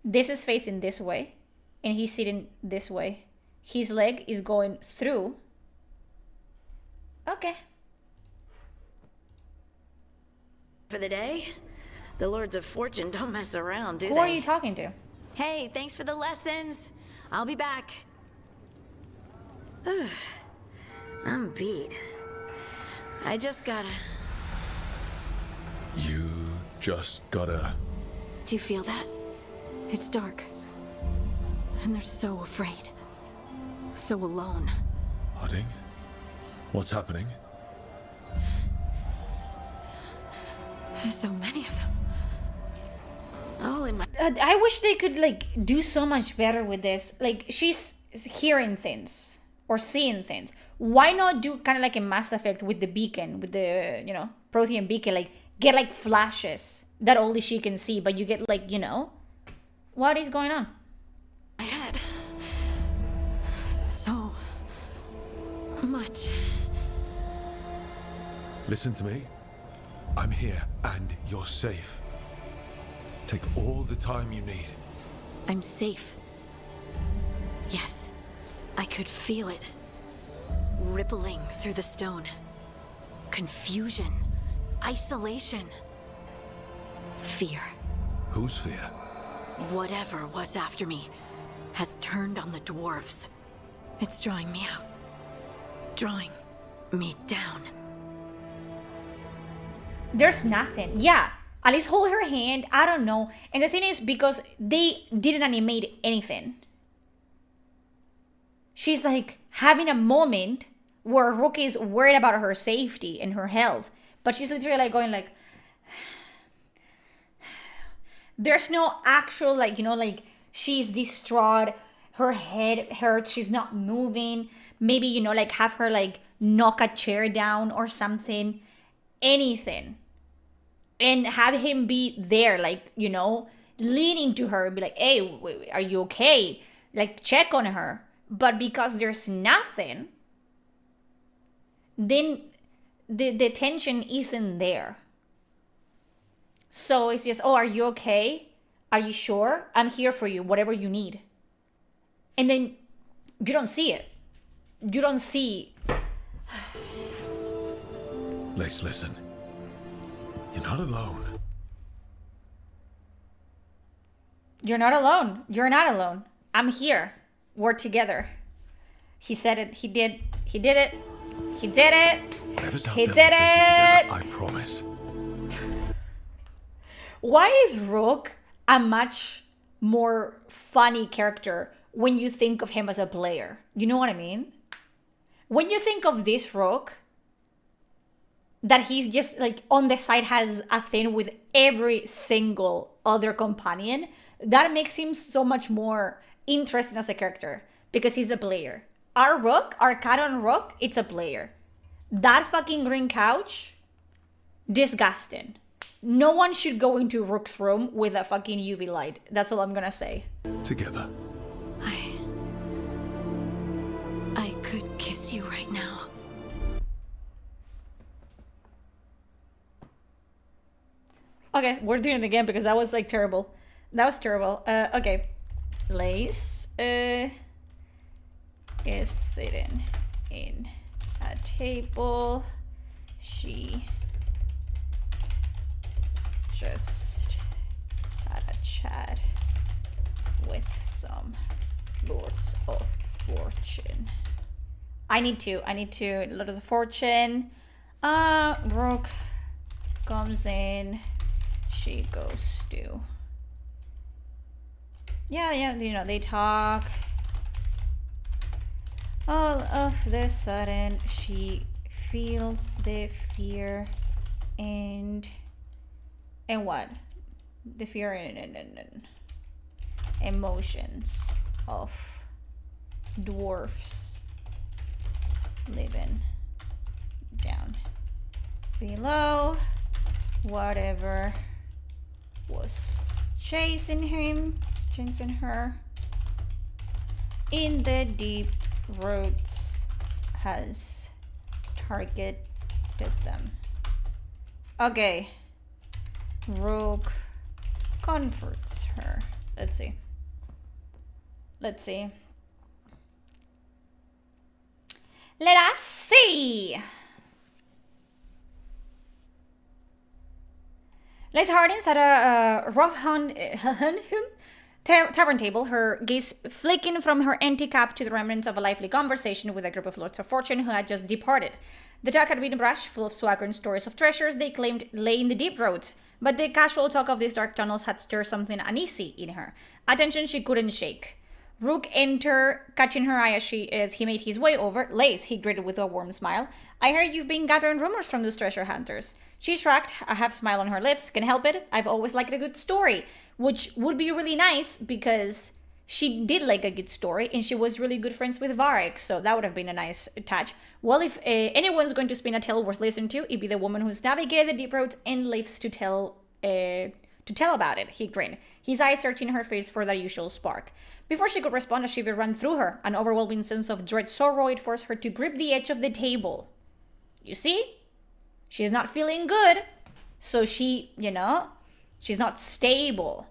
Speaker 2: This is facing this way. And he's sitting this way. His leg is going through. Okay.
Speaker 6: For the day? The Lords of Fortune don't mess around, do they?
Speaker 2: Who are you talking to?
Speaker 6: Hey, thanks for the lessons. I'll be back. I'm beat. I just gotta...
Speaker 5: You just gotta...
Speaker 6: Do you feel that? It's dark. And they're so afraid. So alone.
Speaker 5: Harding? What's happening?
Speaker 6: There's so many of them. All in my...
Speaker 2: I wish they could, like, do so much better with this. Like, she's hearing things. Or seeing things. Why not do kind of like a Mass Effect with the beacon? With the, you know, Prothean beacon. Like, get, like, flashes that only she can see. But you get, like, you know... What is going on?
Speaker 6: My head. So... much.
Speaker 5: Listen to me. I'm here, and you're safe. Take all the time you need.
Speaker 6: I'm safe. Yes. I could feel it. Rippling through the stone. Confusion. Isolation. Fear.
Speaker 5: Whose fear?
Speaker 6: Whatever was after me has turned on the dwarves. It's drawing me out. Drawing me down.
Speaker 2: There's nothing. Yeah. At least hold her hand. I don't know. And the thing is, because they didn't animate anything. She's like having a moment where Rook is worried about her safety and her health. But she's literally like going like... There's no actual, like, you know, like, she's distraught. Her head hurts. She's not moving. Maybe, you know, like, have her, like, knock a chair down or something. Anything. And have him be there, like, you know, leaning to her and be like, hey, are you okay? Like, check on her. But because there's nothing, then the tension isn't there. So it's just, oh, are you okay? Are you sure? I'm here for you, whatever you need. And then you don't see it. You don't see.
Speaker 5: Lace, listen. You're not alone.
Speaker 2: You're not alone. You're not alone. I'm here. We're together. He said it. He did. He did it. He did it. He did it.
Speaker 5: Together, I promise.
Speaker 2: Why is Rook a much more funny character when you think of him as a player? You know what I mean? When you think of this Rook, that he's just like on the side has a thing with every single other companion, that makes him so much more interesting as a character because he's a player. Our Rook, our cat on Rook, it's a player. That fucking green couch, disgusting. No one should go into Rook's room with a fucking UV light. That's all I'm gonna say.
Speaker 5: Together.
Speaker 6: I could kiss you right now.
Speaker 2: Okay, we're doing it again because that was like terrible. That was terrible. Okay. Lace is sitting in a table. She just had a chat with some Lords of Fortune. I need to Lords of Fortune. Rook comes in. She goes to. Yeah, you know, they talk. All of the sudden, she feels the fear and what? The fear and emotions of dwarfs living down below. Whatever was chasing her in the deep roots has targeted them. Okay. Rook comforts her. Let's see. Let us see. Liz Hardin sat at a tavern table, her gaze flicking from her empty cup to the remnants of a lively conversation with a group of lords of fortune who had just departed. The talk had been a brush full of swagger and stories of treasures they claimed lay in the deep roads, but the casual talk of these dark tunnels had stirred something uneasy in her. Attention she couldn't shake. Rook entered, catching her eye as he made his way over. Lace, he greeted with a warm smile. I heard you've been gathering rumors from those treasure hunters. She shrugged, a half smile on her lips. Can help it. I've always liked a good story, which would be really nice because she did like a good story and she was really good friends with Varric, so that would have been a nice touch. Well, if anyone's going to spin a tale worth listening to, it'd be the woman who's navigated the deep roads and lives to tell about it, he grinned, his eyes searching her face for that usual spark. Before she could respond, a shiver ran through her. An overwhelming sense of dread sorrow it forced her to grip the edge of the table. You see? She's not feeling good. So she, she's not stable.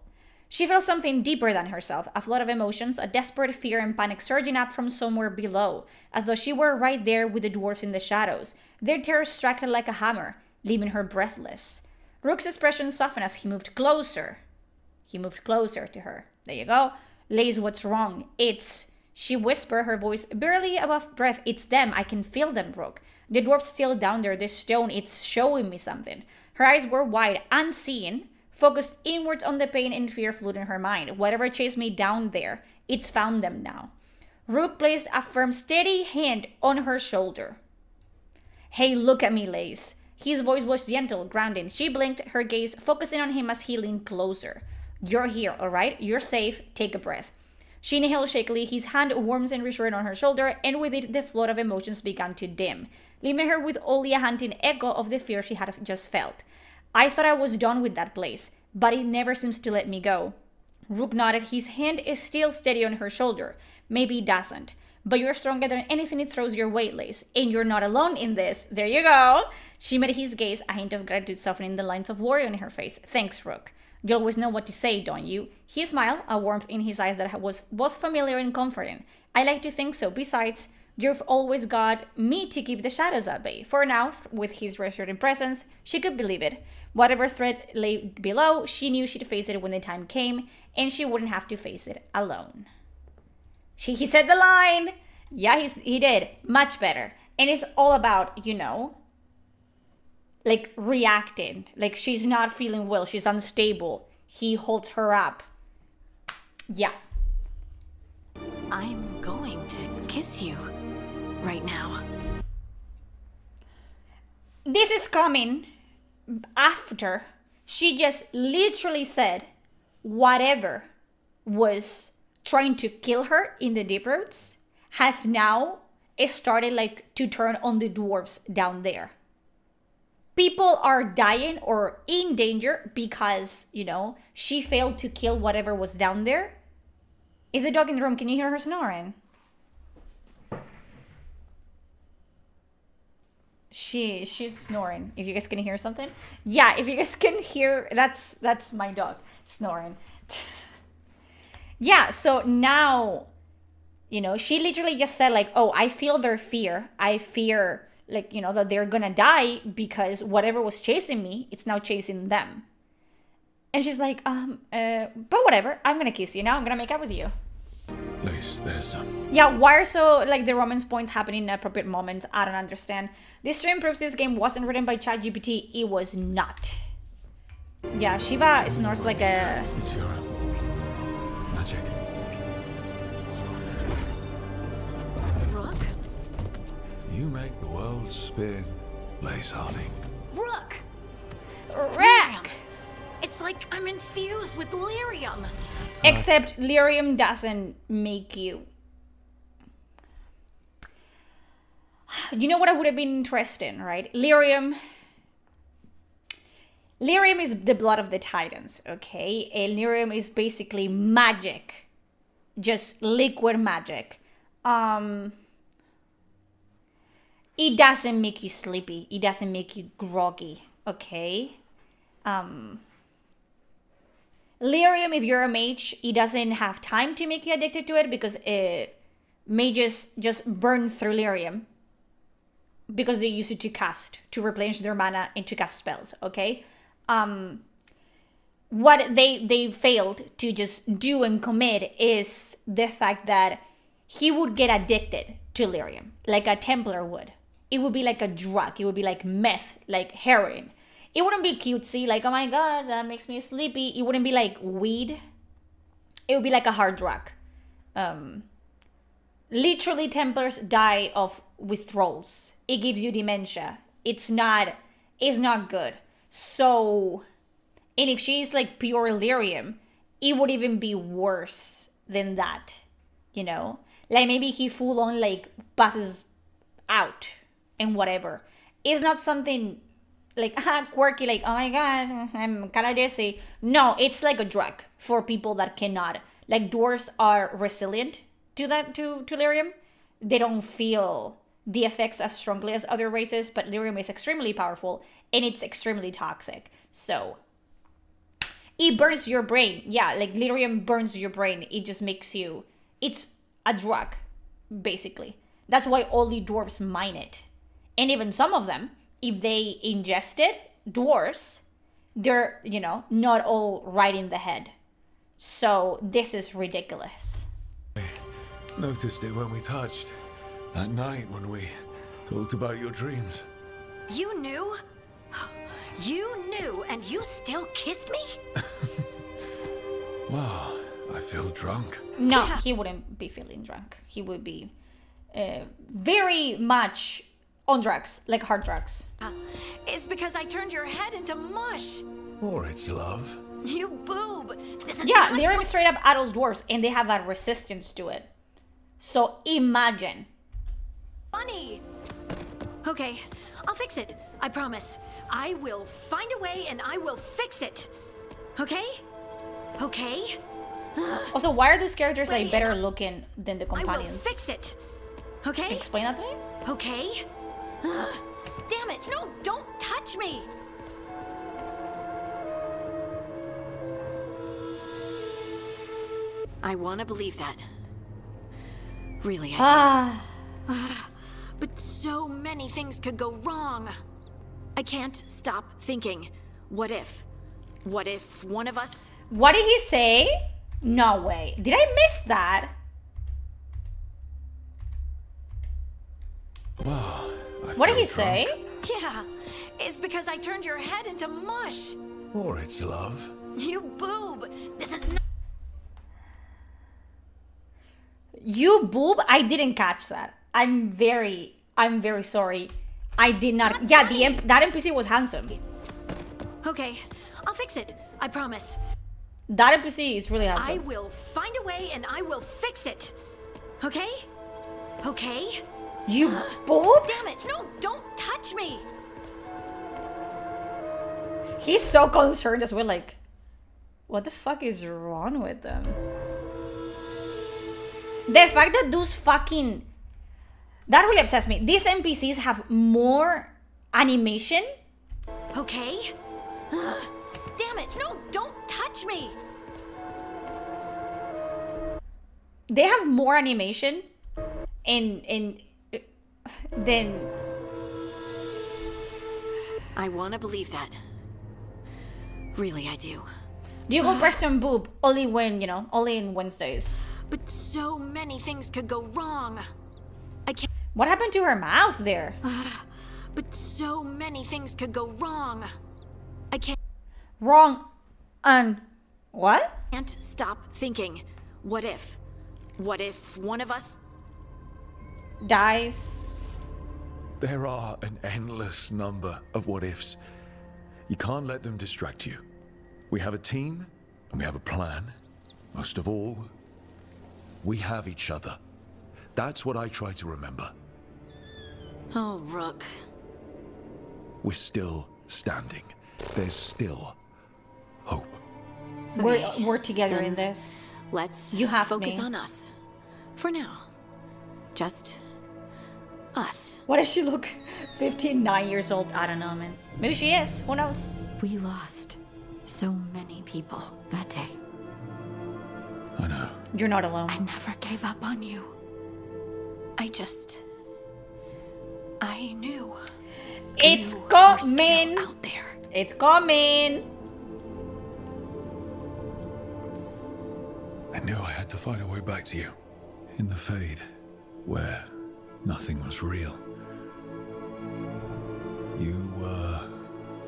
Speaker 2: She felt something deeper than herself, a flood of emotions, a desperate fear and panic surging up from somewhere below, as though she were right there with the dwarfs in the shadows. Their terror struck her like a hammer, leaving her breathless. Rook's expression softened as he moved closer. He moved closer to her. There you go. Lace, what's wrong? She whispered, her voice barely above breath. It's them. I can feel them, Rook. The dwarf's still down there. This stone, it's showing me something. Her eyes were wide, unseeing, focused inwards on the pain and fear flooding in her mind. Whatever chased me down there, it's found them now. Rook placed a firm, steady hand on her shoulder. Hey, look at me, Lace. His voice was gentle, grounding. She blinked, her gaze focusing on him as he leaned closer. You're here, all right? You're safe. Take a breath. She inhaled shakily, his hand warm and reassuring on her shoulder, and with it the flood of emotions began to dim, leaving her with only a haunting echo of the fear she had just felt. I thought I was done with that place, but it never seems to let me go. Rook nodded, his hand is still steady on her shoulder. Maybe it doesn't, but you're stronger than anything it throws your way, Lace, and you're not alone in this. There you go. She met his gaze, a hint of gratitude softening the lines of worry on her face. Thanks, Rook. You always know what to say, don't you? He smiled, a warmth in his eyes that was both familiar and comforting. I like to think so. Besides, you've always got me to keep the shadows at bay. For now, with his reassuring presence, she could believe it. Whatever threat lay below, she knew she'd face it when the time came, and she wouldn't have to face it alone. He said the line! Yeah, he did. Much better. And it's all about, reacting. Like, she's not feeling well. She's unstable. He holds her up. Yeah.
Speaker 6: I'm going to kiss you right now.
Speaker 2: This is coming after she just literally said whatever was trying to kill her in the deep roads has now started to turn on the dwarves down there. People are dying or in danger because, she failed to kill whatever was down there. Is the dog in the room? Can you hear her snoring? She's snoring. If you guys can hear something. Yeah, if you guys can hear, that's my dog snoring. Yeah, so now, she literally just said oh, I feel their fear. I fear that they're gonna die because whatever was chasing me, it's now chasing them. And she's like, but whatever, I'm gonna kiss you now, I'm gonna make out with you.
Speaker 11: Lace, there's
Speaker 2: Yeah, why are so, the romance points happening in appropriate moments? I don't understand. This stream proves this game wasn't written by ChatGPT. It was not. Yeah, Shiva snores like a...
Speaker 11: It's your magic.
Speaker 6: Rook?
Speaker 11: You may make the world spin, Lace Harding.
Speaker 6: Rook!
Speaker 2: Rick!
Speaker 6: It's like I'm infused with lyrium.
Speaker 2: Except lyrium doesn't make you. You know what would have been interesting, right? Lyrium is the blood of the Titans, okay? And lyrium is basically magic. Just liquid magic. It doesn't make you sleepy. It doesn't make you groggy, okay? Lyrium, if you're a mage, it doesn't have time to make you addicted to it because mages just burn through lyrium because they use it to replenish their mana and to cast spells, okay? What they failed to just do and commit is the fact that he would get addicted to lyrium, like a Templar would. It would be like a drug. It would be like meth, like heroin. It wouldn't be cutesy, like, oh my god, that makes me sleepy. It wouldn't be like weed. It would be like a hard drug. Literally, Templars die of withdrawals. It gives you dementia. It's not good. So, and if she's like pure lyrium, it would even be worse than that, you know? Like maybe he full on like passes out and whatever. It's not something like quirky, like, oh my god, I'm kind of dizzy. No, it's like a drug for people that cannot. Like dwarves are resilient to that, to lyrium. They don't feel the effects as strongly as other races, but lyrium is extremely powerful and it's extremely toxic. So it burns your brain. Yeah, like lyrium burns your brain. It just makes you, it's a drug, basically. That's why only dwarves mine it. And even some of them, if they ingested dwarves, they're, you know, not all right in the head. So this is ridiculous.
Speaker 11: I noticed it when we touched. That night when we talked about your dreams.
Speaker 6: You knew? You knew and you still kissed me?
Speaker 11: Wow, I feel drunk.
Speaker 2: No, he wouldn't be feeling drunk. He would be very much on drugs, like hard drugs.
Speaker 6: It's because I turned your head into mush.
Speaker 11: Or it's love.
Speaker 6: You boob. This is
Speaker 2: yeah, lyrium straight up adults dwarves, and they have a resistance to it. So imagine.
Speaker 6: Funny. Okay, I'll fix it. I promise. I will find a way and I will fix it. Okay? Okay?
Speaker 2: Also, why are those characters like better looking than the companions?
Speaker 6: I will fix it. Okay?
Speaker 2: Can you explain that to me?
Speaker 6: Okay? Damn it! No, don't touch me! I want to believe that. Really, I do. But so many things could go wrong. I can't stop thinking. What if? What if one of us...
Speaker 2: What did he say? No way. Did I miss that?
Speaker 11: Wow.
Speaker 2: What did he say?
Speaker 6: Yeah, it's because I turned your head into mush.
Speaker 11: Or it's love.
Speaker 6: You boob. This is not...
Speaker 2: You boob? I didn't catch that. I'm very sorry. I did not. Yeah, that NPC was handsome.
Speaker 6: Okay, I'll fix it. I promise.
Speaker 2: That NPC is really handsome.
Speaker 6: I will find a way and I will fix it. Okay? Okay?
Speaker 2: You boob?
Speaker 6: Damn it! No, don't touch me.
Speaker 2: He's so concerned as well. Like, what the fuck is wrong with them? The fact that those fucking... That really obsessed me. These NPCs have more animation.
Speaker 6: Okay. Damn it. No, don't touch me.
Speaker 2: They have more animation and then...
Speaker 6: I want to believe that. Really, I do.
Speaker 2: Do you go breast and boob only when, you know, only in Wednesdays?
Speaker 6: But so many things could go wrong. I can't...
Speaker 2: What happened to her mouth there?
Speaker 6: But so many things could go wrong. I can't...
Speaker 2: Wrong and what?
Speaker 6: Can't stop thinking. What if? What if one of us...
Speaker 2: dies?
Speaker 5: There are an endless number of what-ifs. You can't let them distract you. We have a team, and we have a plan. Most of all, we have each other. That's what I try to remember.
Speaker 6: Oh, Rook.
Speaker 5: We're still standing. There's still hope.
Speaker 2: We're together in this.
Speaker 6: Let's focus on us. For now. Just us.
Speaker 2: What does she look? 59 years old? I don't know, man. Maybe she is. Who knows?
Speaker 6: We lost so many people that day.
Speaker 5: I know.
Speaker 2: You're not alone.
Speaker 6: I never gave up on you. I knew.
Speaker 2: It's
Speaker 6: you
Speaker 2: coming.
Speaker 6: were still out there.
Speaker 2: It's coming.
Speaker 5: I knew I had to find a way back to you. In the Fade, where nothing was real. You were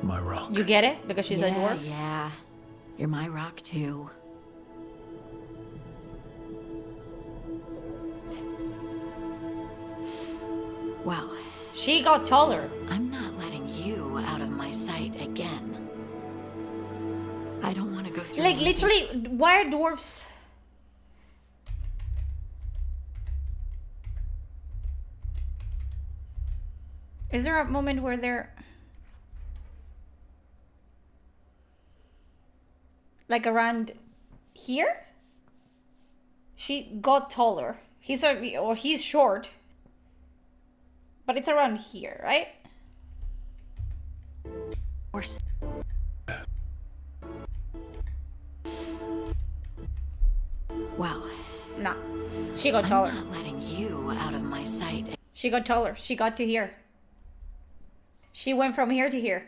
Speaker 5: my rock.
Speaker 2: You get it? Because she's a dwarf?
Speaker 6: Yeah. You're my rock too. Well,
Speaker 2: she got taller.
Speaker 6: I'm not letting you out of my sight again. I don't want to go through.
Speaker 2: Like literally, why are dwarves? Is there a moment where they're like around here? She got taller. He's short. But it's around here, right?
Speaker 6: Or well,
Speaker 2: nah. She got taller.
Speaker 6: I'm not letting you out of my sight.
Speaker 2: She got taller. She got to here. She went from here to here.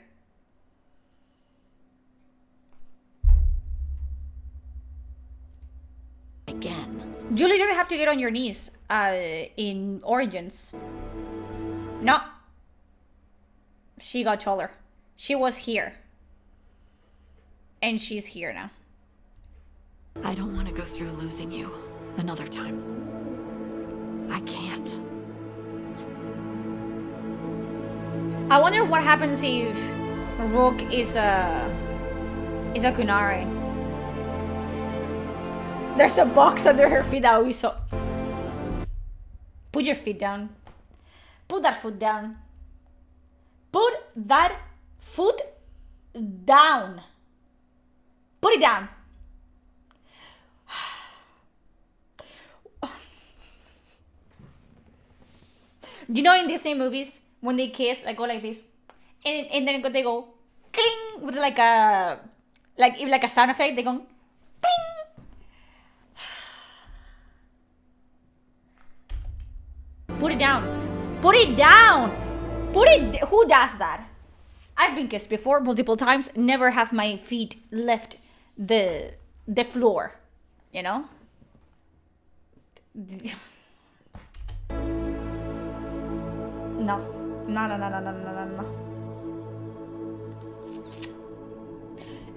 Speaker 6: Again.
Speaker 2: You literally have to get on your knees in Origins. No. She got taller. She was here. And she's here now.
Speaker 6: I don't want to go through losing you another time. I can't.
Speaker 2: I wonder what happens if Rook is a Kunari. There's a box under her feet that we saw. Put your feet down. Put that foot down. Put that foot down. Put it down. You know in Disney movies, when they kiss, they go like this. And then they go, cling, with like a sound effect, they go, cling. Put it down. Put it down. Who does that? I've been kissed before multiple times. Never have my feet left the floor. You know? No.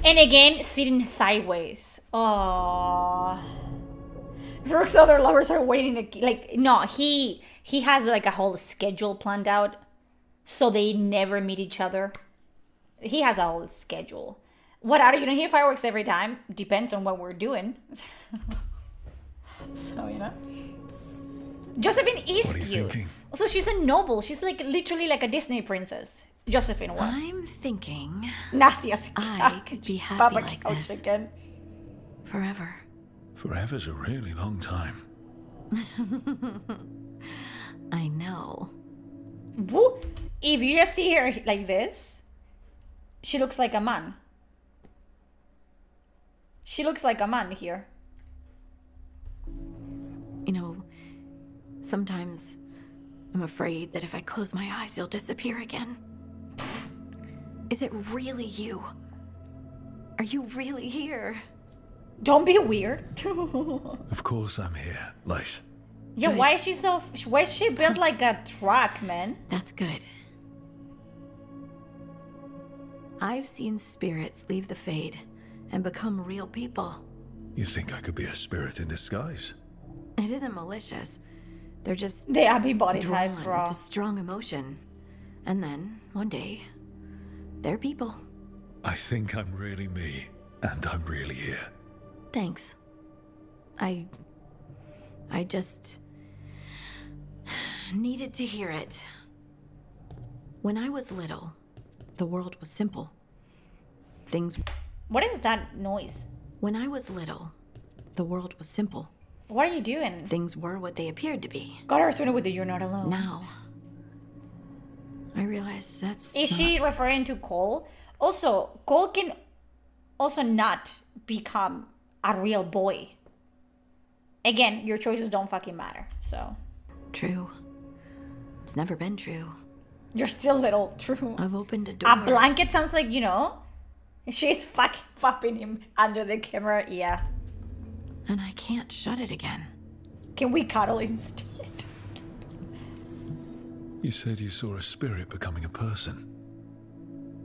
Speaker 2: And again, sitting sideways. Oh. Rook's other lovers are waiting to, like, no, he has like a whole schedule planned out, so they never meet each other. He has a whole schedule. What are you gonna hear fireworks every time? Depends on what we're doing. So, you know. Josephine is cute. Thinking? Also, she's a noble. She's like literally like a Disney princess. Josephine was.
Speaker 6: I'm thinking
Speaker 2: nasty as
Speaker 6: I could be happy
Speaker 2: Papa
Speaker 6: like
Speaker 2: couch
Speaker 6: this
Speaker 2: again.
Speaker 6: Forever.
Speaker 5: Forever's a really long time.
Speaker 6: I know.
Speaker 2: Woo. If you just see her like this, she looks like a man. She looks like a man here.
Speaker 6: You know, sometimes I'm afraid that if I close my eyes, you'll disappear again. Is it really you? Are you really here?
Speaker 2: Don't be weird.
Speaker 5: Of course I'm here, Lyse.
Speaker 2: Yeah,
Speaker 6: Good.
Speaker 2: why is she built like a truck, man?
Speaker 6: That's good. I've seen spirits leave the Fade and become real people.
Speaker 5: You think I could be a spirit in disguise?
Speaker 6: It isn't malicious. They're just
Speaker 2: the Abby body type,
Speaker 6: drawn
Speaker 2: bro.
Speaker 6: to strong emotion. And then, one day, they're people.
Speaker 11: I think I'm really me, and I'm really here.
Speaker 6: Thanks. I just needed to hear it. When I was little, the world was simple. Things...
Speaker 2: What is that noise?
Speaker 6: When I was little, the world was simple.
Speaker 2: What are you doing?
Speaker 6: Things were what they appeared to be.
Speaker 2: God, I was with you, you're not alone.
Speaker 6: Now, I realize that's...
Speaker 2: Is she referring to Cole? Also, Cole can also not become a real boy. Again, your choices don't fucking matter, so.
Speaker 6: True. It's never been true.
Speaker 2: You're still little, true.
Speaker 6: I've opened a door.
Speaker 2: A blanket sounds like, you know, she's fucking popping him under the camera, yeah.
Speaker 6: And I can't shut it again.
Speaker 2: Can we cuddle instead?
Speaker 11: You said you saw a spirit becoming a person.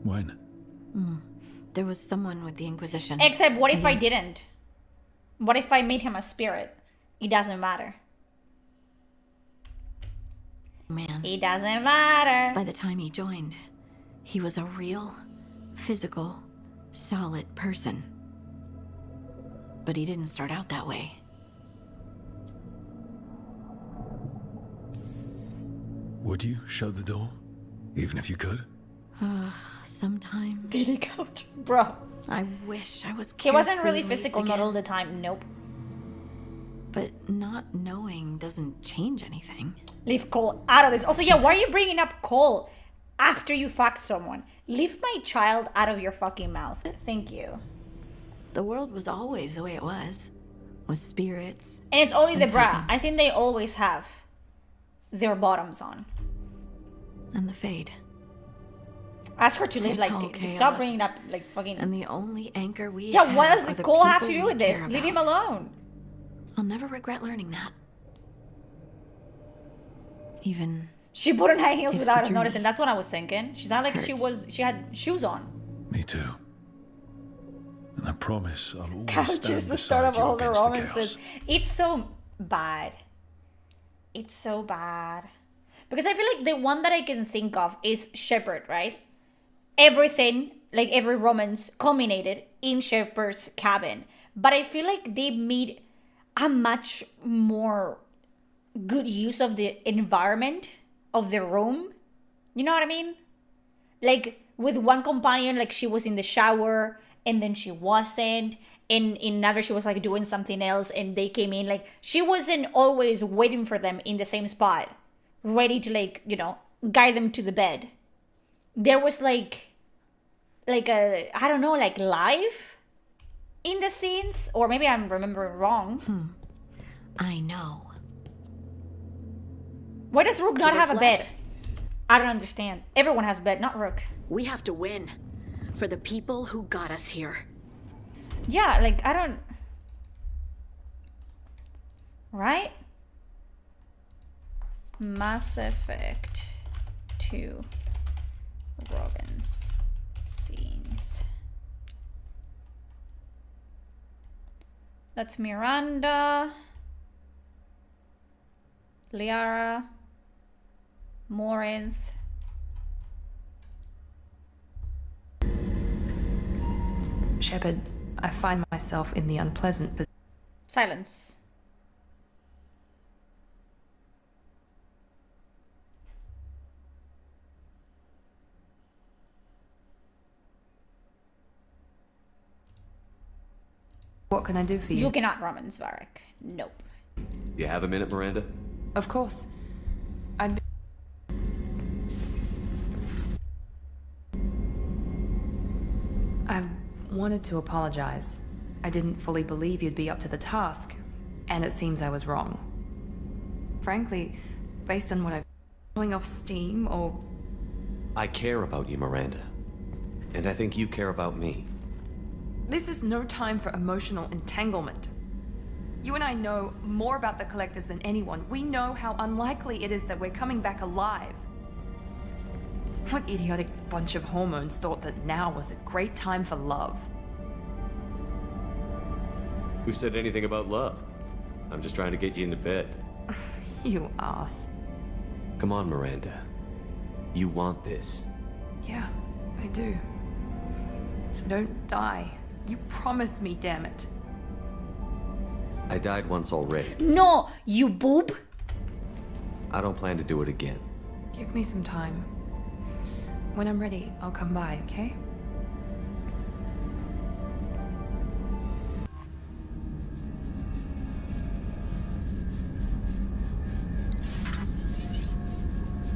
Speaker 11: When?
Speaker 6: There was someone with the Inquisition.
Speaker 2: Except, what if I didn't? What if I made him a spirit? It doesn't matter.
Speaker 6: Man.
Speaker 2: It doesn't matter.
Speaker 6: By the time he joined, he was a real, physical, solid person. But he didn't start out that way.
Speaker 11: Would you shut the door? Even if you could?
Speaker 6: Sometimes.
Speaker 2: Did he go? Bro.
Speaker 6: I wish I was
Speaker 2: He wasn't really
Speaker 6: carefree
Speaker 2: physical,
Speaker 6: again.
Speaker 2: not all the time. Nope.
Speaker 6: But not knowing doesn't change anything.
Speaker 2: Leave Cole out of this. Also, yeah, why are you bringing up Cole after you fucked someone? Leave my child out of your fucking mouth. Thank you.
Speaker 6: The world was always the way it was. With spirits.
Speaker 2: And it's only the bra.
Speaker 6: titans.
Speaker 2: I think they always have their bottoms on.
Speaker 6: And the Fade.
Speaker 2: Ask her to leave,
Speaker 6: It's
Speaker 2: like,
Speaker 6: all
Speaker 2: stop
Speaker 6: chaos.
Speaker 2: bringing up, like, fucking...
Speaker 6: And the only anchor we
Speaker 2: Yeah,
Speaker 6: have
Speaker 2: what does
Speaker 6: are the
Speaker 2: Cole have to
Speaker 6: people
Speaker 2: do with
Speaker 6: we
Speaker 2: this?
Speaker 6: care
Speaker 2: Leave him
Speaker 6: about.
Speaker 2: alone.
Speaker 6: I'll never regret learning that. Even...
Speaker 2: She put on high heels
Speaker 6: if
Speaker 2: without
Speaker 6: the
Speaker 2: us
Speaker 6: journey
Speaker 2: noticing. That's what I was thinking. She's not like she had shoes on.
Speaker 11: Me too. And I promise I'll always
Speaker 2: Couch
Speaker 11: stand
Speaker 2: is the start of
Speaker 11: beside you
Speaker 2: all the
Speaker 11: against
Speaker 2: romances. It's so bad. It's so bad. Because I feel like the one that I can think of is Shepard, right? Everything, like every romance, culminated in Shepard's cabin. But I feel like they made a much more good use of the environment of the room. You know what I mean? Like with one companion, like she was in the shower and then she wasn't. And in another, she was like doing something else and they came in. Like she wasn't always waiting for them in the same spot, ready to, like, you know, guide them to the bed. There was like a, I don't know, like life in the scenes, or maybe I'm remembering wrong.
Speaker 6: I know.
Speaker 2: Why does Rook not have a bed? I don't understand. Everyone has a bed, not Rook.
Speaker 6: We have to win. For the people who got us here.
Speaker 2: Yeah, like, I don't... Right? Mass Effect 2 Robin's scenes. That's Miranda, Liara, Morinth.
Speaker 10: Shepard, I find myself in the unpleasant position.
Speaker 2: Silence.
Speaker 10: What can I do for you?
Speaker 2: You cannot Roman Svarek. Nope.
Speaker 12: You have a minute, Miranda?
Speaker 10: Of course. I'd be... I wanted to apologize. I didn't fully believe you'd be up to the task, and it seems I was wrong. Frankly, based on what I've going off steam or...
Speaker 12: I care about you, Miranda. And I think you care about me.
Speaker 10: This is no time for emotional entanglement. You and I know more about the Collectors than anyone. We know how unlikely it is that we're coming back alive. What idiotic bunch of hormones thought that now was a great time for love?
Speaker 12: Who said anything about love? I'm just trying to get you into bed.
Speaker 10: You ass.
Speaker 12: Come on, Miranda. You want this.
Speaker 10: Yeah, I do. So don't die. You promised me, damn it.
Speaker 12: I died once already.
Speaker 2: No, you boob.
Speaker 12: I don't plan to do it again.
Speaker 10: Give me some time. When I'm ready, I'll come by, okay?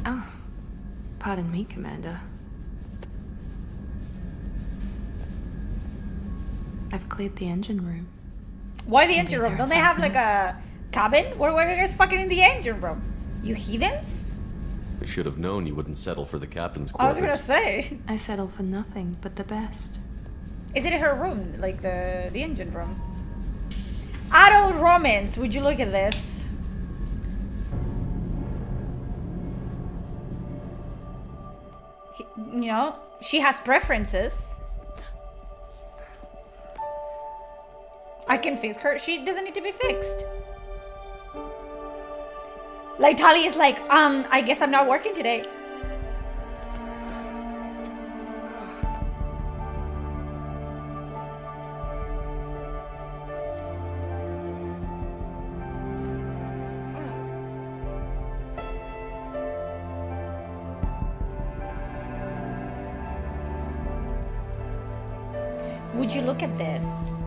Speaker 10: Oh, pardon me, Commander. I've cleared the engine room.
Speaker 2: Why the engine room? Don't they have like a cabin? Why are you guys fucking in the engine room? You heathens?
Speaker 12: I should have known you wouldn't settle for the captain's
Speaker 2: I
Speaker 12: quarters.
Speaker 2: was gonna say.
Speaker 10: I settle for nothing but the best.
Speaker 2: Is it her room? Like the engine room? Adult romance. Would you look at this? You know, she has preferences. I can fix her. She doesn't need to be fixed. Like Tali is like, I guess I'm not working today. Would you look at this?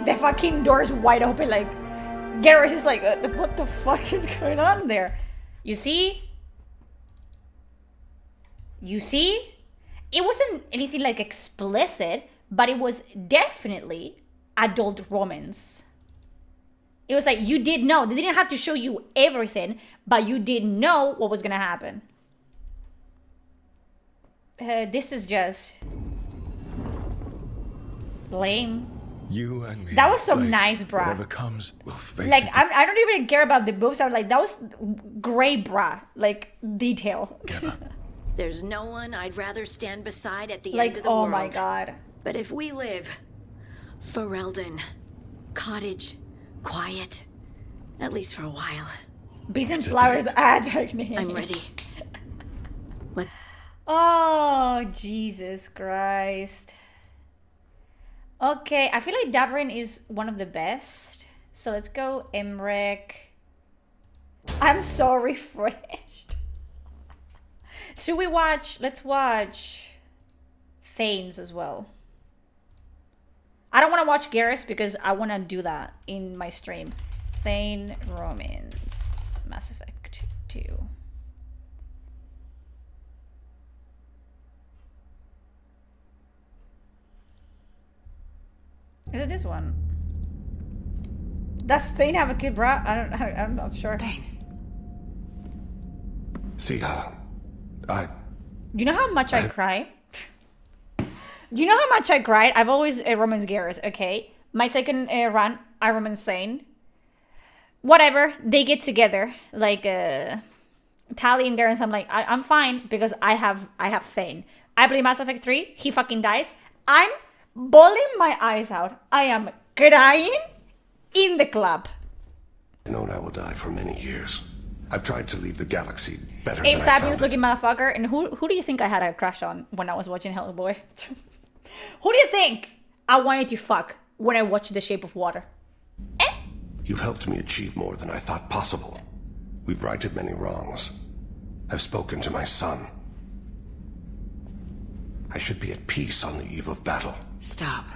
Speaker 2: The fucking door's wide open, like Garrus is like, what the fuck is going on there? You see? You see? It wasn't anything like explicit, but it was definitely adult romance. It was like, you did know. They didn't have to show you everything, but you did know what was gonna happen. This is just lame.
Speaker 5: You and me.
Speaker 2: That was so nice, bruh.
Speaker 5: Whatever comes, we'll face
Speaker 2: like,
Speaker 5: it.
Speaker 2: I don't even care about the boobs. I was like, that was great, bruh. Like, detail.
Speaker 6: There's no one I'd rather stand beside at the
Speaker 2: Like,
Speaker 6: end of the
Speaker 2: oh
Speaker 6: world.
Speaker 2: my god.
Speaker 6: But if we live, Ferelden, cottage, quiet, at least for a while.
Speaker 2: Bees and flowers are
Speaker 6: I'm ready.
Speaker 2: Oh, Jesus Christ. Okay, I feel like Davrin is one of the best. So let's go Emmerich. I'm so refreshed. Should we watch? Let's watch Thanes as well. I don't want to watch Garrus because I want to do that in my stream. Thane Romans. Mass Effect 2. Is it this one? Does Thane have a kid, bruh? I'm not sure.
Speaker 4: See,
Speaker 2: You know how much I cry? You know how much I cried? I've always romance Garrus, okay? My second run, I romance Thane. Whatever, they get together. Like, Tali and Garrus, I'm like, I'm fine because I have Thane. I play Mass Effect 3, he fucking dies. I'm bawling my eyes out. I am crying in the club.
Speaker 4: I've known I will die for many years. I've tried to leave the galaxy better
Speaker 2: Abe
Speaker 4: than I found
Speaker 2: Sapiens
Speaker 4: it.
Speaker 2: looking motherfucker. And who do you think I had a crush on when I was watching Hellboy? Who do you think I wanted to fuck when I watched The Shape of Water?
Speaker 4: You've helped me achieve more than I thought possible. We've righted many wrongs. I've spoken to my son. I should be at peace on the eve of battle.
Speaker 14: Stop.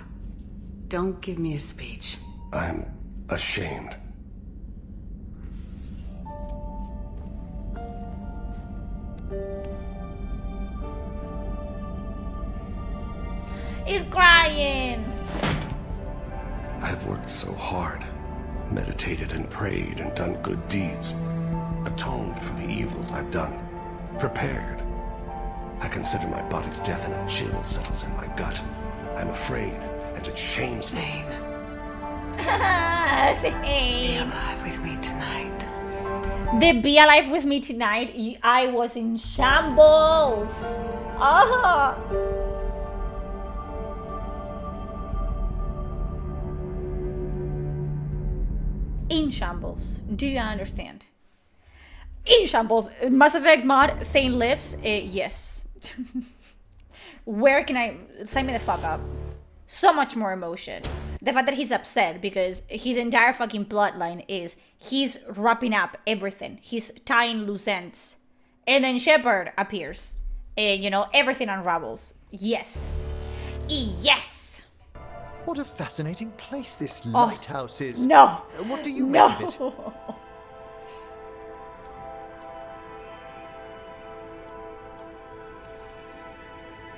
Speaker 14: Don't give me a speech.
Speaker 4: I'm ashamed.
Speaker 2: He's crying.
Speaker 4: I've worked so hard, meditated and prayed and done good deeds, atoned for the evils I've done, prepared. I consider my body's death and a chill settles in my gut. I'm afraid, and it shames me.
Speaker 14: Be alive with me tonight.
Speaker 2: The Be Alive With Me Tonight, I was in shambles. Ah. In shambles. Do you understand? In shambles. Mass Effect mod, Thane lives. Yes. Where can I... Sign me the fuck up. So much more emotion. The fact that he's upset because his entire fucking bloodline is he's wrapping up everything. He's tying loose ends. And then Shepard appears. And, you know, everything unravels. Yes. Yes.
Speaker 15: What a fascinating place this lighthouse is.
Speaker 2: No.
Speaker 15: What do you make of it?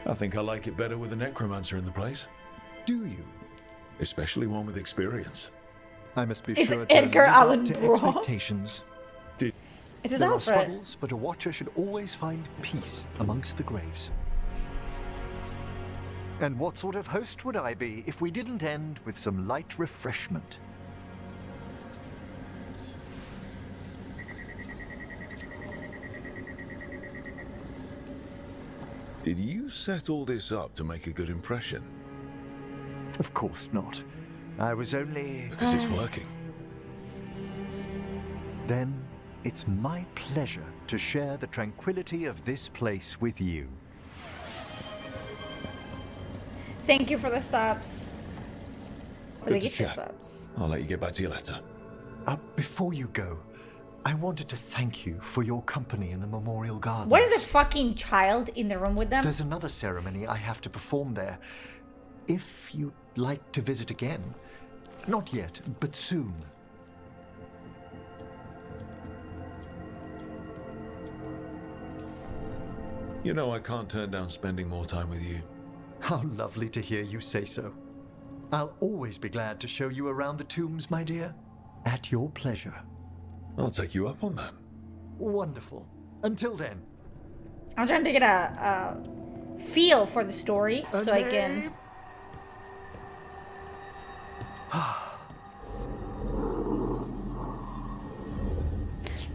Speaker 11: I think I like it better with a necromancer in the place.
Speaker 15: Do you?
Speaker 11: Especially one with experience.
Speaker 15: I must be
Speaker 2: It's
Speaker 15: sure to
Speaker 2: Edgar
Speaker 15: live
Speaker 2: Allan
Speaker 15: up to
Speaker 2: Poe.
Speaker 15: expectations.
Speaker 2: It is
Speaker 15: There are
Speaker 2: Alfred.
Speaker 15: struggles, but a watcher should always find peace amongst the graves. And what sort of host would I be if we didn't end with some light refreshment?
Speaker 11: Did you set all this up to make a good impression?
Speaker 15: Of course not. I was only...
Speaker 11: Because it's working.
Speaker 15: Then it's my pleasure to share the tranquility of this place with you.
Speaker 2: Thank you for the subs. For the
Speaker 11: Good to
Speaker 2: gifted
Speaker 11: chat.
Speaker 2: subs.
Speaker 11: I'll let you get back to your letter.
Speaker 15: Before you go, I wanted to thank you for your company in the Memorial Gardens.
Speaker 2: What is the fucking child in the room with them?
Speaker 15: There's another ceremony I have to perform there. If you'd like to visit again. Not yet, but soon.
Speaker 11: You know I can't turn down spending more time with you.
Speaker 15: How lovely to hear you say so. I'll always be glad to show you around the tombs, my dear. At your pleasure.
Speaker 11: I'll take you up on that.
Speaker 15: Wonderful. Until then.
Speaker 2: I'm trying to get a feel for the story so I can...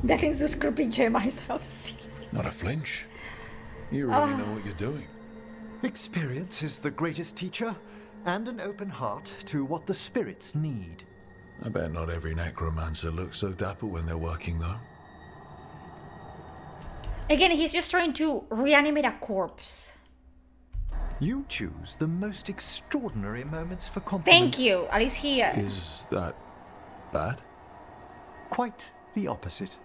Speaker 2: That thing's just creeping Jeremiah's house.
Speaker 11: Not a flinch. You really know what you're doing.
Speaker 15: Experience is the greatest teacher, and an open heart to what the spirits need.
Speaker 11: I bet not every necromancer looks so dapper when they're working, though.
Speaker 2: Again, he's just trying to reanimate a corpse.
Speaker 15: You choose the most extraordinary moments for compliments.
Speaker 2: Thank you. At least he...
Speaker 11: Is that bad?
Speaker 15: Quite the opposite.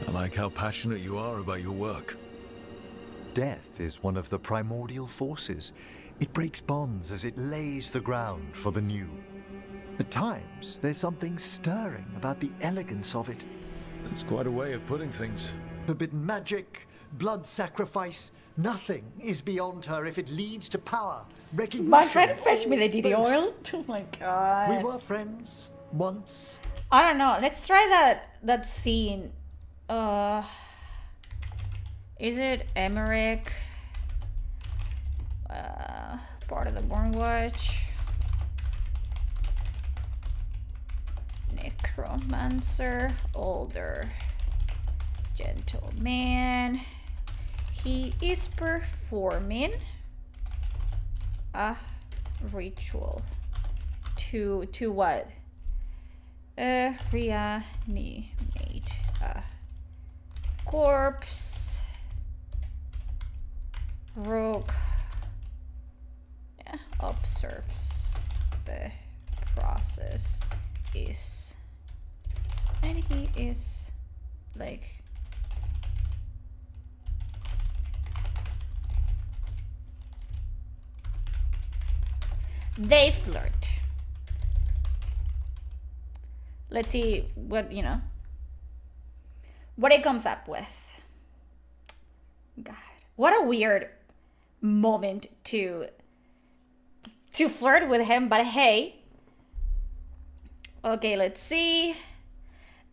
Speaker 11: I like how passionate you are about your work.
Speaker 15: Death is one of the primordial forces. It breaks bonds as it lays the ground for the new. At times, there's something stirring about the elegance of it.
Speaker 11: That's quite a way of putting things.
Speaker 15: Forbidden magic, blood sacrifice, nothing is beyond her if it leads to power, recognition.
Speaker 2: My friend fetched me the DD oil. Oh my god.
Speaker 15: We were friends once.
Speaker 2: I don't know. Let's try that scene. Is it Emmerich? Part of the Born Watch. Necromancer, older gentleman. He is performing a ritual to what? Reanimate a corpse. Rogue observes the process is, and he is like they flirt. Let's see what, you know, what it comes up with. God, what a weird moment to flirt with him, but hey. Okay, let's see.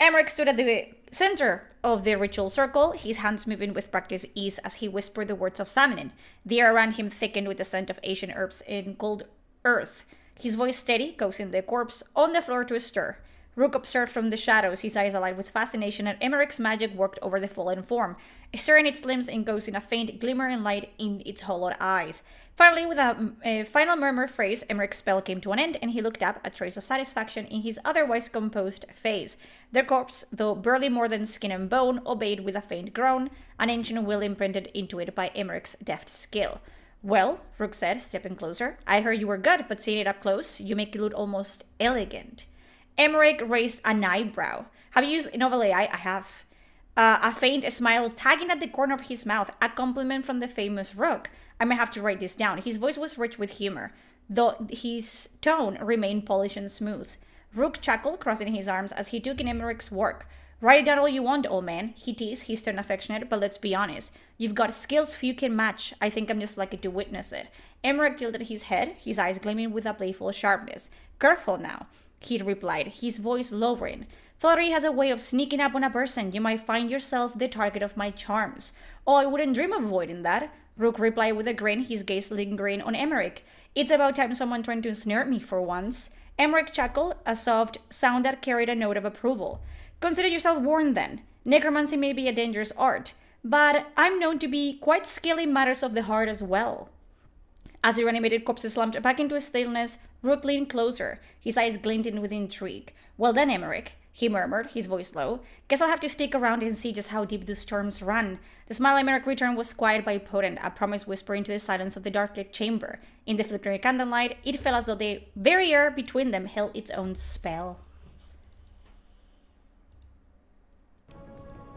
Speaker 2: Emmerich stood at the center of the ritual circle, his hands moving with practiced ease as he whispered the words of Samhain. The air around him thickened with the scent of Asian herbs and cold earth. His voice steady, causing the corpse on the floor to stir. Rook observed from the shadows, his eyes alight with fascination, and Emmerich's magic worked over the fallen form, stirring its limbs and causing a faint glimmering light in its hollowed eyes. Finally, with a final murmured phrase, Emmerich's spell came to an end, and he looked up, a trace of satisfaction in his otherwise composed face. The corpse, though barely more than skin and bone, obeyed with a faint groan, an ancient will imprinted into it by Emmerich's deft skill. Well, Rook said, stepping closer, I heard you were good, but seeing it up close, you make it look almost elegant. Emmerich raised an eyebrow. Have you used Novel AI? I have. A faint smile tagging at the corner of his mouth, a compliment from the famous Rook. I may have to write this down. His voice was rich with humor, though his tone remained polished and smooth. Rook chuckled, crossing his arms as he took in Emmerich's work. Write it down all you want, old man. He teased, his tone affectionate, but let's be honest. You've got skills few can match. I think I'm just lucky to witness it. Emmerich tilted his head, his eyes gleaming with a playful sharpness. Careful now, he replied, his voice lowering. Flattery has a way of sneaking up on a person. You might find yourself the target of my charms. Oh, I wouldn't dream of avoiding that. Rook replied with a grin, his gaze lingering on Emmerich. It's about time someone trying to ensnare me for once. Emmerich chuckled, a soft sound that carried a note of approval. Consider yourself warned then. Necromancy may be a dangerous art, but I'm known to be quite skilled in matters of the heart as well. As the reanimated corpse slumped back into stillness, Rook leaned closer, his eyes glinting with intrigue. Well then, Emmerich, he murmured, his voice low. Guess I'll have to stick around and see just how deep those storms run. The smile Emmerich returned was quiet but potent, a promise whispering into the silence of the dark-lit chamber. In the flickering candlelight, it felt as though the very air between them held its own spell.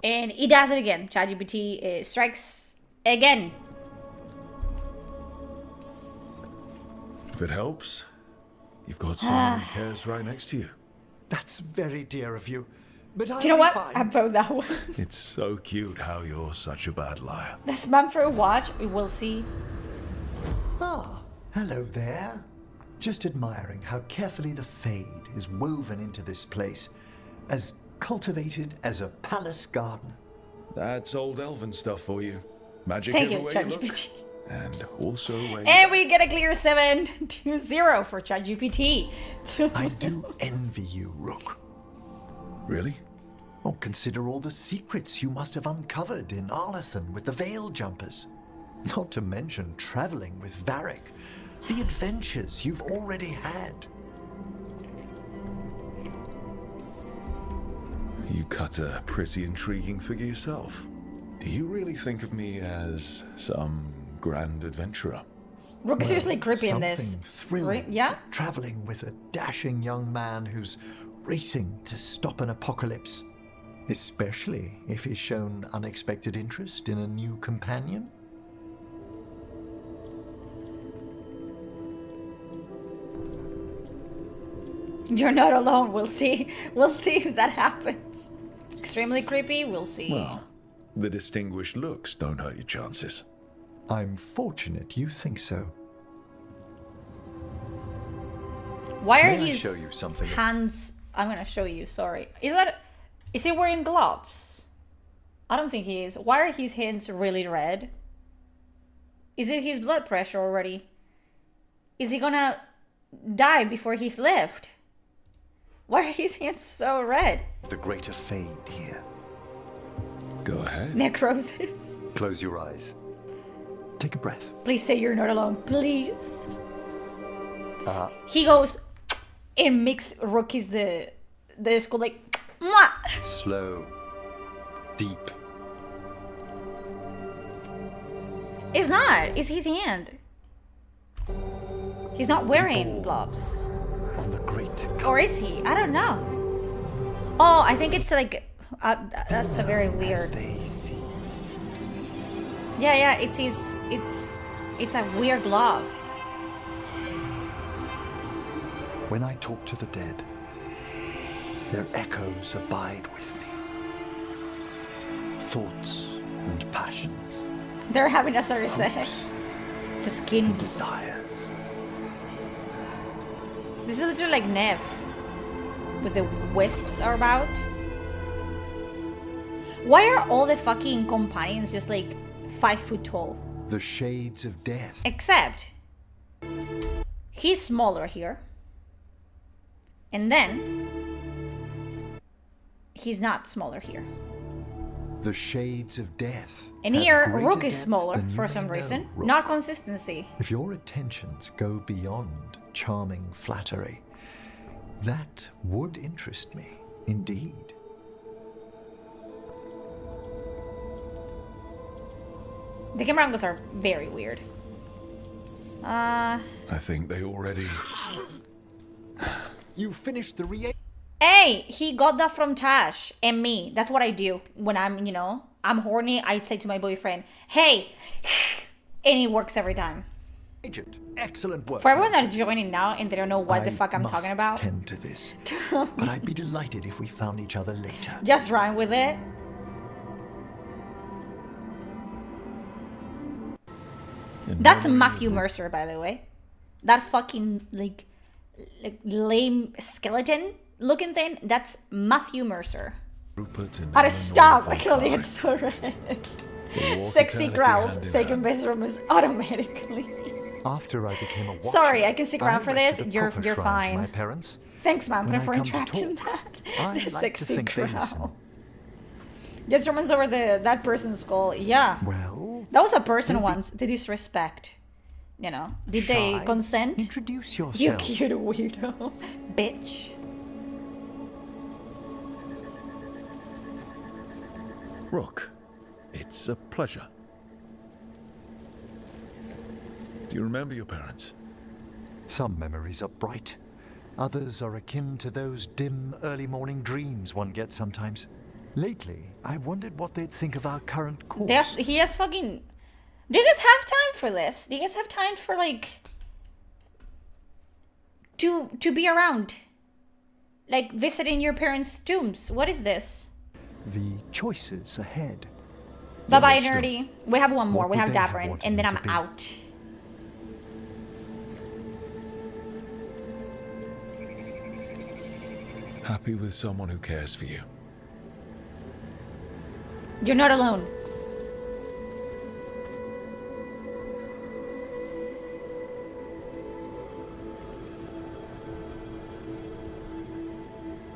Speaker 2: And he does it again. ChatGPT strikes again.
Speaker 11: If it helps, you've got someone who cares right next to you.
Speaker 15: That's very dear of you. But
Speaker 2: Do you know what? I vote that one.
Speaker 11: It's so cute how you're such a bad liar.
Speaker 2: This man for a watch, we will see.
Speaker 15: Ah, hello there. Just admiring how carefully the Fade is woven into this place. As cultivated as a palace garden.
Speaker 11: That's old elven stuff for you. Magic
Speaker 2: Thank you,
Speaker 11: everywhere you look.
Speaker 2: ChatGPT.
Speaker 11: And also where
Speaker 2: And we get a clear 7-0 for ChatGPT.
Speaker 15: I do envy you, Rook.
Speaker 11: Really?
Speaker 15: Oh, consider all the secrets you must have uncovered in Arlathan with the Veil Jumpers. Not to mention traveling with Varric. The adventures you've already had.
Speaker 11: You cut a pretty intriguing figure yourself. Do you really think of me as some grand adventurer?
Speaker 2: Rook is seriously creepy in this.
Speaker 15: Something thrilling.
Speaker 2: Yeah?
Speaker 15: Traveling with a dashing young man who's racing to stop an apocalypse. Especially if he's shown unexpected interest in a new companion.
Speaker 2: You're not alone. We'll see. We'll see if that happens. Extremely creepy. We'll see.
Speaker 11: Well, the distinguished looks don't hurt your chances.
Speaker 15: I'm fortunate you think so.
Speaker 2: Why are
Speaker 15: May I
Speaker 2: his
Speaker 15: show you something?
Speaker 2: hands? I'm gonna show you. Sorry. Is he wearing gloves? I don't think he is. Why are his hands really red? Is it his blood pressure already? Is he gonna die before he's left? Why are his hands so red?
Speaker 15: The greater Fade here.
Speaker 11: Go ahead.
Speaker 2: Necrosis.
Speaker 15: Close your eyes. Take a breath.
Speaker 2: Please say you're not alone. Please. He goes and makes Rookies the skull like mwah!
Speaker 15: Slow. Deep.
Speaker 2: It's not. It's his hand. He's not wearing gloves.
Speaker 15: On the great.
Speaker 2: Or is he? I don't know. Oh, I think it's like that's a very weird. Yeah, it's his. It's a weird glove.
Speaker 15: When I talk to the dead, their echoes abide with me. Thoughts and passions.
Speaker 2: They're having a sort of sex. It's a skin
Speaker 15: desires.
Speaker 2: This is literally like Nev. With the wisps are about. Why are all the fucking companions just like 5 foot tall?
Speaker 15: The shades of death.
Speaker 2: Except he's smaller here. And then he's not smaller here.
Speaker 15: The shades of death.
Speaker 2: And
Speaker 15: have
Speaker 2: here,
Speaker 15: greater
Speaker 2: Rook is
Speaker 15: depths
Speaker 2: smaller
Speaker 15: than you
Speaker 2: for
Speaker 15: may
Speaker 2: some
Speaker 15: know,
Speaker 2: reason.
Speaker 15: Rook.
Speaker 2: Not consistency.
Speaker 15: If your attentions go beyond charming flattery, that would interest me, indeed.
Speaker 2: The camera angles are very weird.
Speaker 11: I think they already...
Speaker 15: You finished the
Speaker 2: Hey, he got that from Taash and me. That's what I do when I'm, I'm horny. I say to my boyfriend, hey, and it works every time.
Speaker 15: Agent, excellent work.
Speaker 2: For everyone that's joining now and they don't know what the fuck I'm talking about,
Speaker 15: tend to this, but I'd be delighted if we found each other later.
Speaker 2: Just run with it. That's Matthew Mercer, by the way. That fucking like lame skeleton looking thing. That's Matthew Mercer. Gotta stop! I can only get so red. Sexy growls. Second best room is automatically.
Speaker 15: After I became a watcher,
Speaker 2: sorry, I can stick around for this.
Speaker 15: erected a
Speaker 2: You're
Speaker 15: proper shrine to
Speaker 2: fine.
Speaker 15: my parents.
Speaker 2: Thanks, man,
Speaker 15: When I
Speaker 2: for
Speaker 15: come to
Speaker 2: interrupting
Speaker 15: talk,
Speaker 2: that.
Speaker 15: I
Speaker 2: The
Speaker 15: like to
Speaker 2: sexy
Speaker 15: think they listen.
Speaker 2: growl. Just reminds over that person's skull. Yeah.
Speaker 15: Well,
Speaker 2: that was a person once. The disrespect. Did they
Speaker 15: Shy,
Speaker 2: consent?
Speaker 15: Introduce yourself.
Speaker 2: You cute weirdo. Bitch.
Speaker 11: Rook, it's a pleasure. Do you remember your parents?
Speaker 15: Some memories are bright. Others are akin to those dim, early morning dreams one gets sometimes. Lately, I wondered what they'd think of our current course.
Speaker 2: He has fucking... Do you guys have time for this? Do you guys have time for, like... To be around? Like, visiting your parents' tombs? What is this?
Speaker 15: The choices ahead.
Speaker 2: Bye-bye, nerdy. We have one more.
Speaker 15: What
Speaker 2: We
Speaker 15: would
Speaker 2: have
Speaker 15: they have
Speaker 2: Davrin,
Speaker 15: wanted
Speaker 2: and then
Speaker 15: me
Speaker 2: I'm
Speaker 15: to be?
Speaker 2: out.
Speaker 11: Happy with someone who cares for you.
Speaker 2: You're not alone.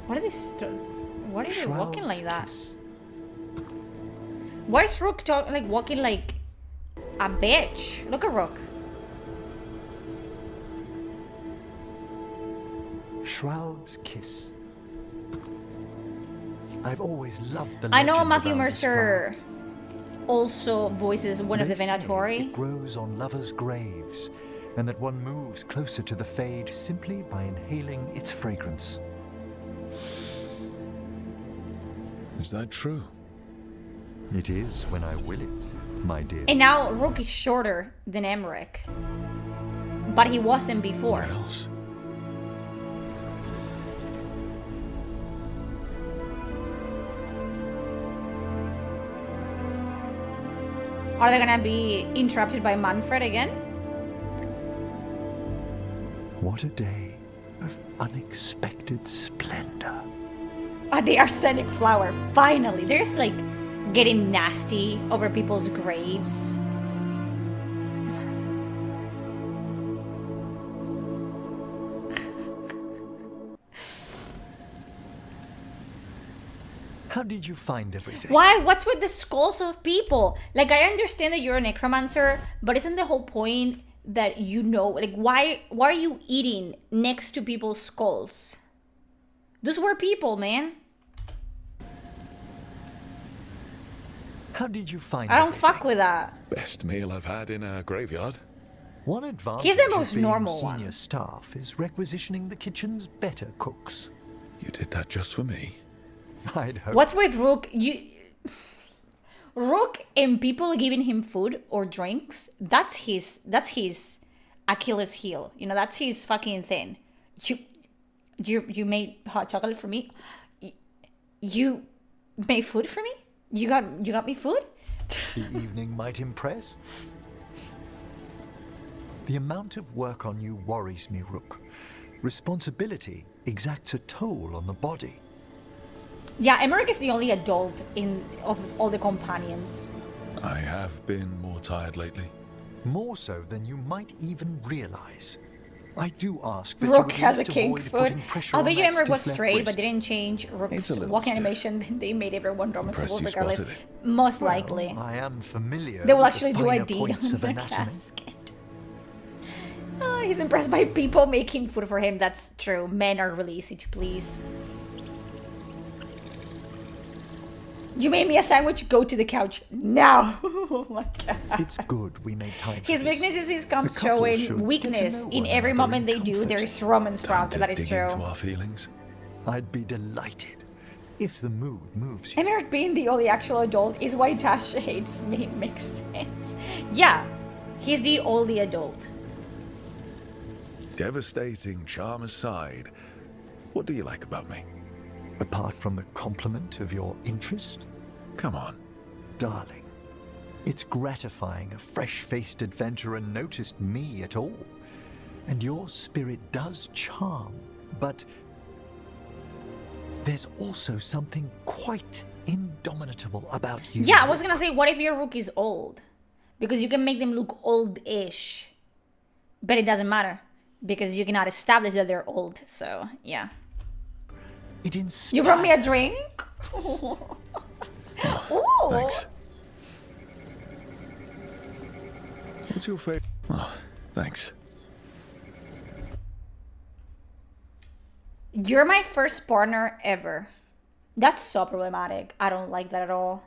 Speaker 2: What are they? What are they walking like that? Why is Rook walking like a bitch? Look at Rook.
Speaker 15: Shroud's kiss. I've always loved the
Speaker 2: I know
Speaker 15: legend
Speaker 2: Matthew
Speaker 15: around this
Speaker 2: Mercer also voices one of the
Speaker 15: They say
Speaker 2: Venatori.
Speaker 15: it grows on lovers' graves, and that one moves closer to the fade simply by inhaling its fragrance.
Speaker 11: Is that true?
Speaker 15: It is when I will it, my dear.
Speaker 2: And now Rook is shorter than Emmerich. But he wasn't before.
Speaker 11: What else?
Speaker 2: Are they gonna be interrupted by Manfred again?
Speaker 15: What a day of unexpected splendor.
Speaker 2: The arsenic flower, finally. They're just like getting nasty over people's graves.
Speaker 15: How did you find everything?
Speaker 2: Why? What's with the skulls of people? Like, I understand that you're a necromancer, but isn't the whole point that like, why are you eating next to people's skulls? Those were people, man.
Speaker 15: How did you find
Speaker 2: I don't
Speaker 15: everything?
Speaker 2: fuck with that.
Speaker 11: Best meal I've had in a graveyard.
Speaker 15: One advantage
Speaker 2: He's the
Speaker 15: of
Speaker 2: most
Speaker 15: being
Speaker 2: normal
Speaker 15: senior
Speaker 2: one.
Speaker 15: staff is requisitioning the kitchen's better cooks.
Speaker 11: You did that just for me.
Speaker 15: I'd hope.
Speaker 2: What's with Rook? Rook and people giving him food or drinks, that's his Achilles heel. That's his fucking thing. You made hot chocolate for me? You made food for me? You got me food?
Speaker 15: The evening might impress. The amount of work on you worries me, Rook. Responsibility exacts a toll on the body.
Speaker 2: Yeah, Emmerich is the only adult of all the companions.
Speaker 11: I have been more tired lately.
Speaker 15: More so than you might even realize. I do ask that
Speaker 2: Rook
Speaker 15: you at
Speaker 2: has a
Speaker 15: least
Speaker 2: kink
Speaker 15: avoid
Speaker 2: foot.
Speaker 15: putting pressure
Speaker 2: I
Speaker 15: on
Speaker 2: bet you
Speaker 15: that
Speaker 2: Emmerich was
Speaker 15: stiff left
Speaker 2: straight, but
Speaker 15: wrist.
Speaker 2: didn't change
Speaker 15: It's
Speaker 2: Rook's
Speaker 15: a little
Speaker 2: walking
Speaker 15: stiff.
Speaker 2: animation. They made everyone
Speaker 15: Impressed
Speaker 2: noticeable
Speaker 15: you
Speaker 2: regardless.
Speaker 15: spotted it.
Speaker 2: Most
Speaker 15: Well,
Speaker 2: likely.
Speaker 15: I am familiar
Speaker 2: They will
Speaker 15: with the
Speaker 2: actually do a
Speaker 15: finer
Speaker 2: deed
Speaker 15: points
Speaker 2: on
Speaker 15: of
Speaker 2: the
Speaker 15: anatomy.
Speaker 2: casket. Oh, he's impressed by people making food for him. That's true. Men are really easy to please. You made me a sandwich. Go to the couch now. Oh my god.
Speaker 15: It's good we made time for
Speaker 2: His
Speaker 15: this.
Speaker 2: weakness is his comes
Speaker 15: The couple should
Speaker 2: showing
Speaker 15: get
Speaker 2: weakness
Speaker 15: to know
Speaker 2: in
Speaker 15: one
Speaker 2: every
Speaker 15: another
Speaker 2: moment
Speaker 15: in
Speaker 2: they do.
Speaker 15: comfort.
Speaker 2: There is romance found. That is
Speaker 5: Dig
Speaker 2: true.
Speaker 5: into our feelings.
Speaker 15: I'd be delighted if the mood moves you.
Speaker 2: Emmerich being the only actual adult is why Taash hates me. It makes sense. Yeah, he's the only adult.
Speaker 5: Devastating charm aside, what do you like about me?
Speaker 15: Apart from the compliment of your interest?
Speaker 5: Come on.
Speaker 15: Darling, it's gratifying a fresh-faced adventurer noticed me at all. And your spirit does charm, but there's also something quite indomitable about you.
Speaker 2: Yeah, I was gonna say, what if your Rook is old? Because you can make them look old-ish. But it doesn't matter. Because you cannot establish that they're old, so yeah.
Speaker 15: It inspires.
Speaker 2: You brought me a drink? Ooh.
Speaker 5: Thanks. What's your favorite? Oh, thanks.
Speaker 2: You're my first partner ever. That's so problematic. I don't like that at all.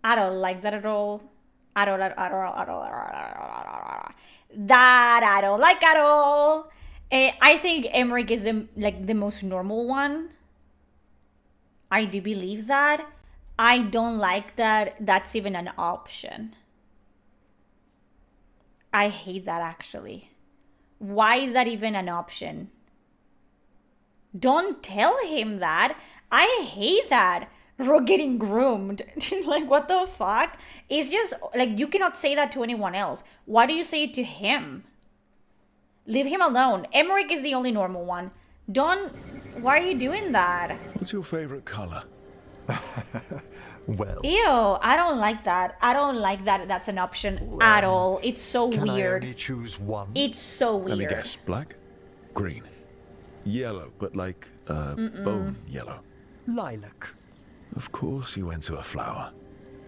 Speaker 2: I don't like that at all. I don't like at all. I think Emmerich is the most normal one. I do believe that. I don't like that that's even an option. I hate that actually. Why is that even an option? Don't tell him that. I hate that. Rook getting groomed. Like, what the fuck? It's just, like, you cannot say that to anyone else. Why do you say it to him? Leave him alone. Emmerich is the only normal one. Don't... Why are you doing that?
Speaker 5: What's your favorite color?
Speaker 15: Well...
Speaker 2: Ew, I don't like that. I don't like that that's an option at all. It's so
Speaker 15: Can
Speaker 2: weird.
Speaker 15: I only choose one?
Speaker 2: It's so weird.
Speaker 5: Let me guess. Black? Green? Yellow, but like, bone yellow.
Speaker 15: Lilac.
Speaker 5: Of course you went to a flower.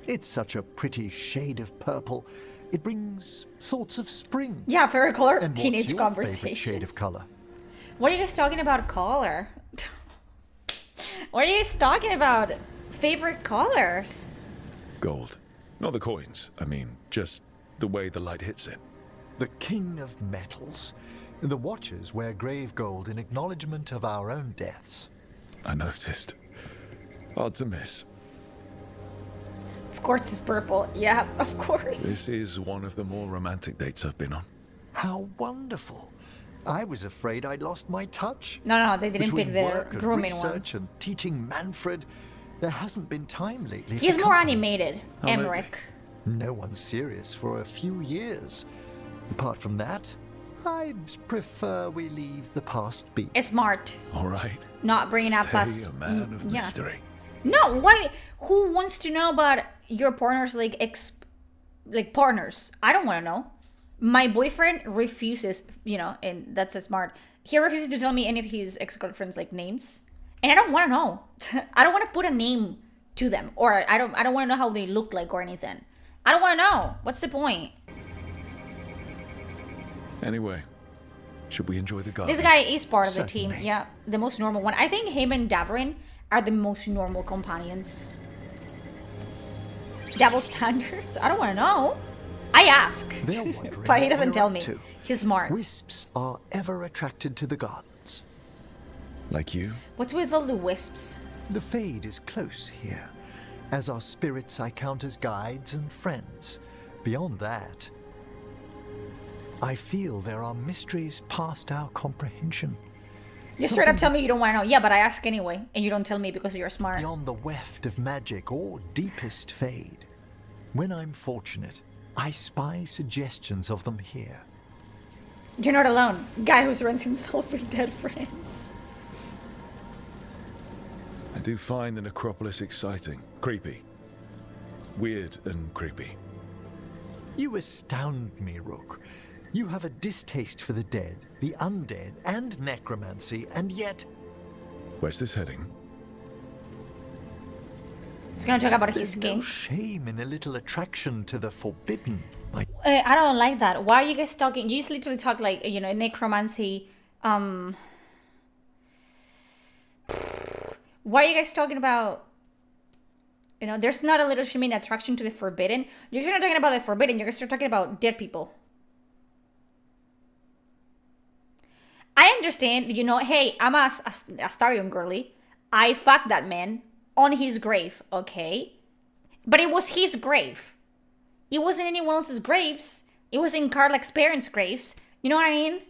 Speaker 15: It's such a pretty shade of purple. It brings thoughts of spring.
Speaker 2: Yeah, favorite color,
Speaker 15: And
Speaker 2: teenage
Speaker 15: what's your
Speaker 2: conversations.
Speaker 15: favorite shade of color?
Speaker 2: What are you guys talking about color? What are you guys talking about? Favorite colors?
Speaker 5: Gold. Not the coins. I mean, just the way the light hits it.
Speaker 15: The king of metals. The Watchers wear grave gold in acknowledgement of our own deaths.
Speaker 5: I noticed. Hard to miss.
Speaker 2: Of course it's purple. Yeah, of course.
Speaker 5: This is one of the more romantic dates I've been on.
Speaker 15: How wonderful. I was afraid I'd lost my touch.
Speaker 2: No, they didn't
Speaker 15: Between
Speaker 2: pick the
Speaker 15: work and
Speaker 2: grooming one.
Speaker 15: research and teaching Manfred, there hasn't been time lately.
Speaker 2: He's
Speaker 15: for
Speaker 2: more
Speaker 15: company.
Speaker 2: animated,
Speaker 5: Oh,
Speaker 2: Emmerich.
Speaker 15: No one's serious for a few years. Apart from that, I'd prefer we leave the past be.
Speaker 2: It's smart.
Speaker 5: All right.
Speaker 2: Not bringing up
Speaker 5: Stay
Speaker 2: past.
Speaker 5: a man of mystery.
Speaker 2: No, why? Who wants to know about your partner's like partners? I don't want to know. My boyfriend refuses, and that's a smart. He refuses to tell me any of his ex-girlfriends like names, and I don't want to know. I don't want to put a name to them, or I don't want to know how they look like or anything. I don't want to know. What's the point?
Speaker 5: Anyway, should we enjoy the garden?
Speaker 2: This guy is part of the
Speaker 5: Certainly.
Speaker 2: team. Yeah, the most normal one. I think him and Davarin are the most normal companions. Double standards? I don't want to know. I ask.
Speaker 15: They're wondering
Speaker 2: But he
Speaker 15: what
Speaker 2: doesn't
Speaker 15: we're
Speaker 2: tell
Speaker 15: up
Speaker 2: me.
Speaker 15: to.
Speaker 2: He's smart.
Speaker 15: Wisps are ever attracted to the gardens.
Speaker 5: Like you?
Speaker 2: What's with all the wisps?
Speaker 15: The Fade is close here. As our spirits I count as guides and friends. Beyond that, I feel there are mysteries past our comprehension.
Speaker 2: You straight up tell me you don't want to know. Yeah, but I ask anyway, and you don't tell me because you're smart.
Speaker 15: Beyond the weft of magic or deepest Fade. When I'm fortunate, I spy suggestions of them here.
Speaker 2: You're not alone. Guy who surrounds himself with dead friends.
Speaker 5: I do find the necropolis exciting. Creepy. Weird and creepy.
Speaker 15: You astound me, Rook. You have a distaste for the dead, the undead, and necromancy, and yet...
Speaker 11: Where's this heading?
Speaker 2: He's gonna talk about his
Speaker 15: There's no
Speaker 2: kinks.
Speaker 15: shame in a little attraction to the forbidden.
Speaker 2: I don't like that. Why are you guys talking? You just literally talk like, you know, necromancy. Why are you guys talking about? You know, there's not a little shame in attraction to the forbidden. You're just not talking about the forbidden. You're gonna start talking about dead people. I understand, you know, hey, I'm a Astarion girly. I fucked that man on his grave, okay? But it was his grave. It wasn't anyone else's graves. It was in Karlach's parents' graves. You know what I mean?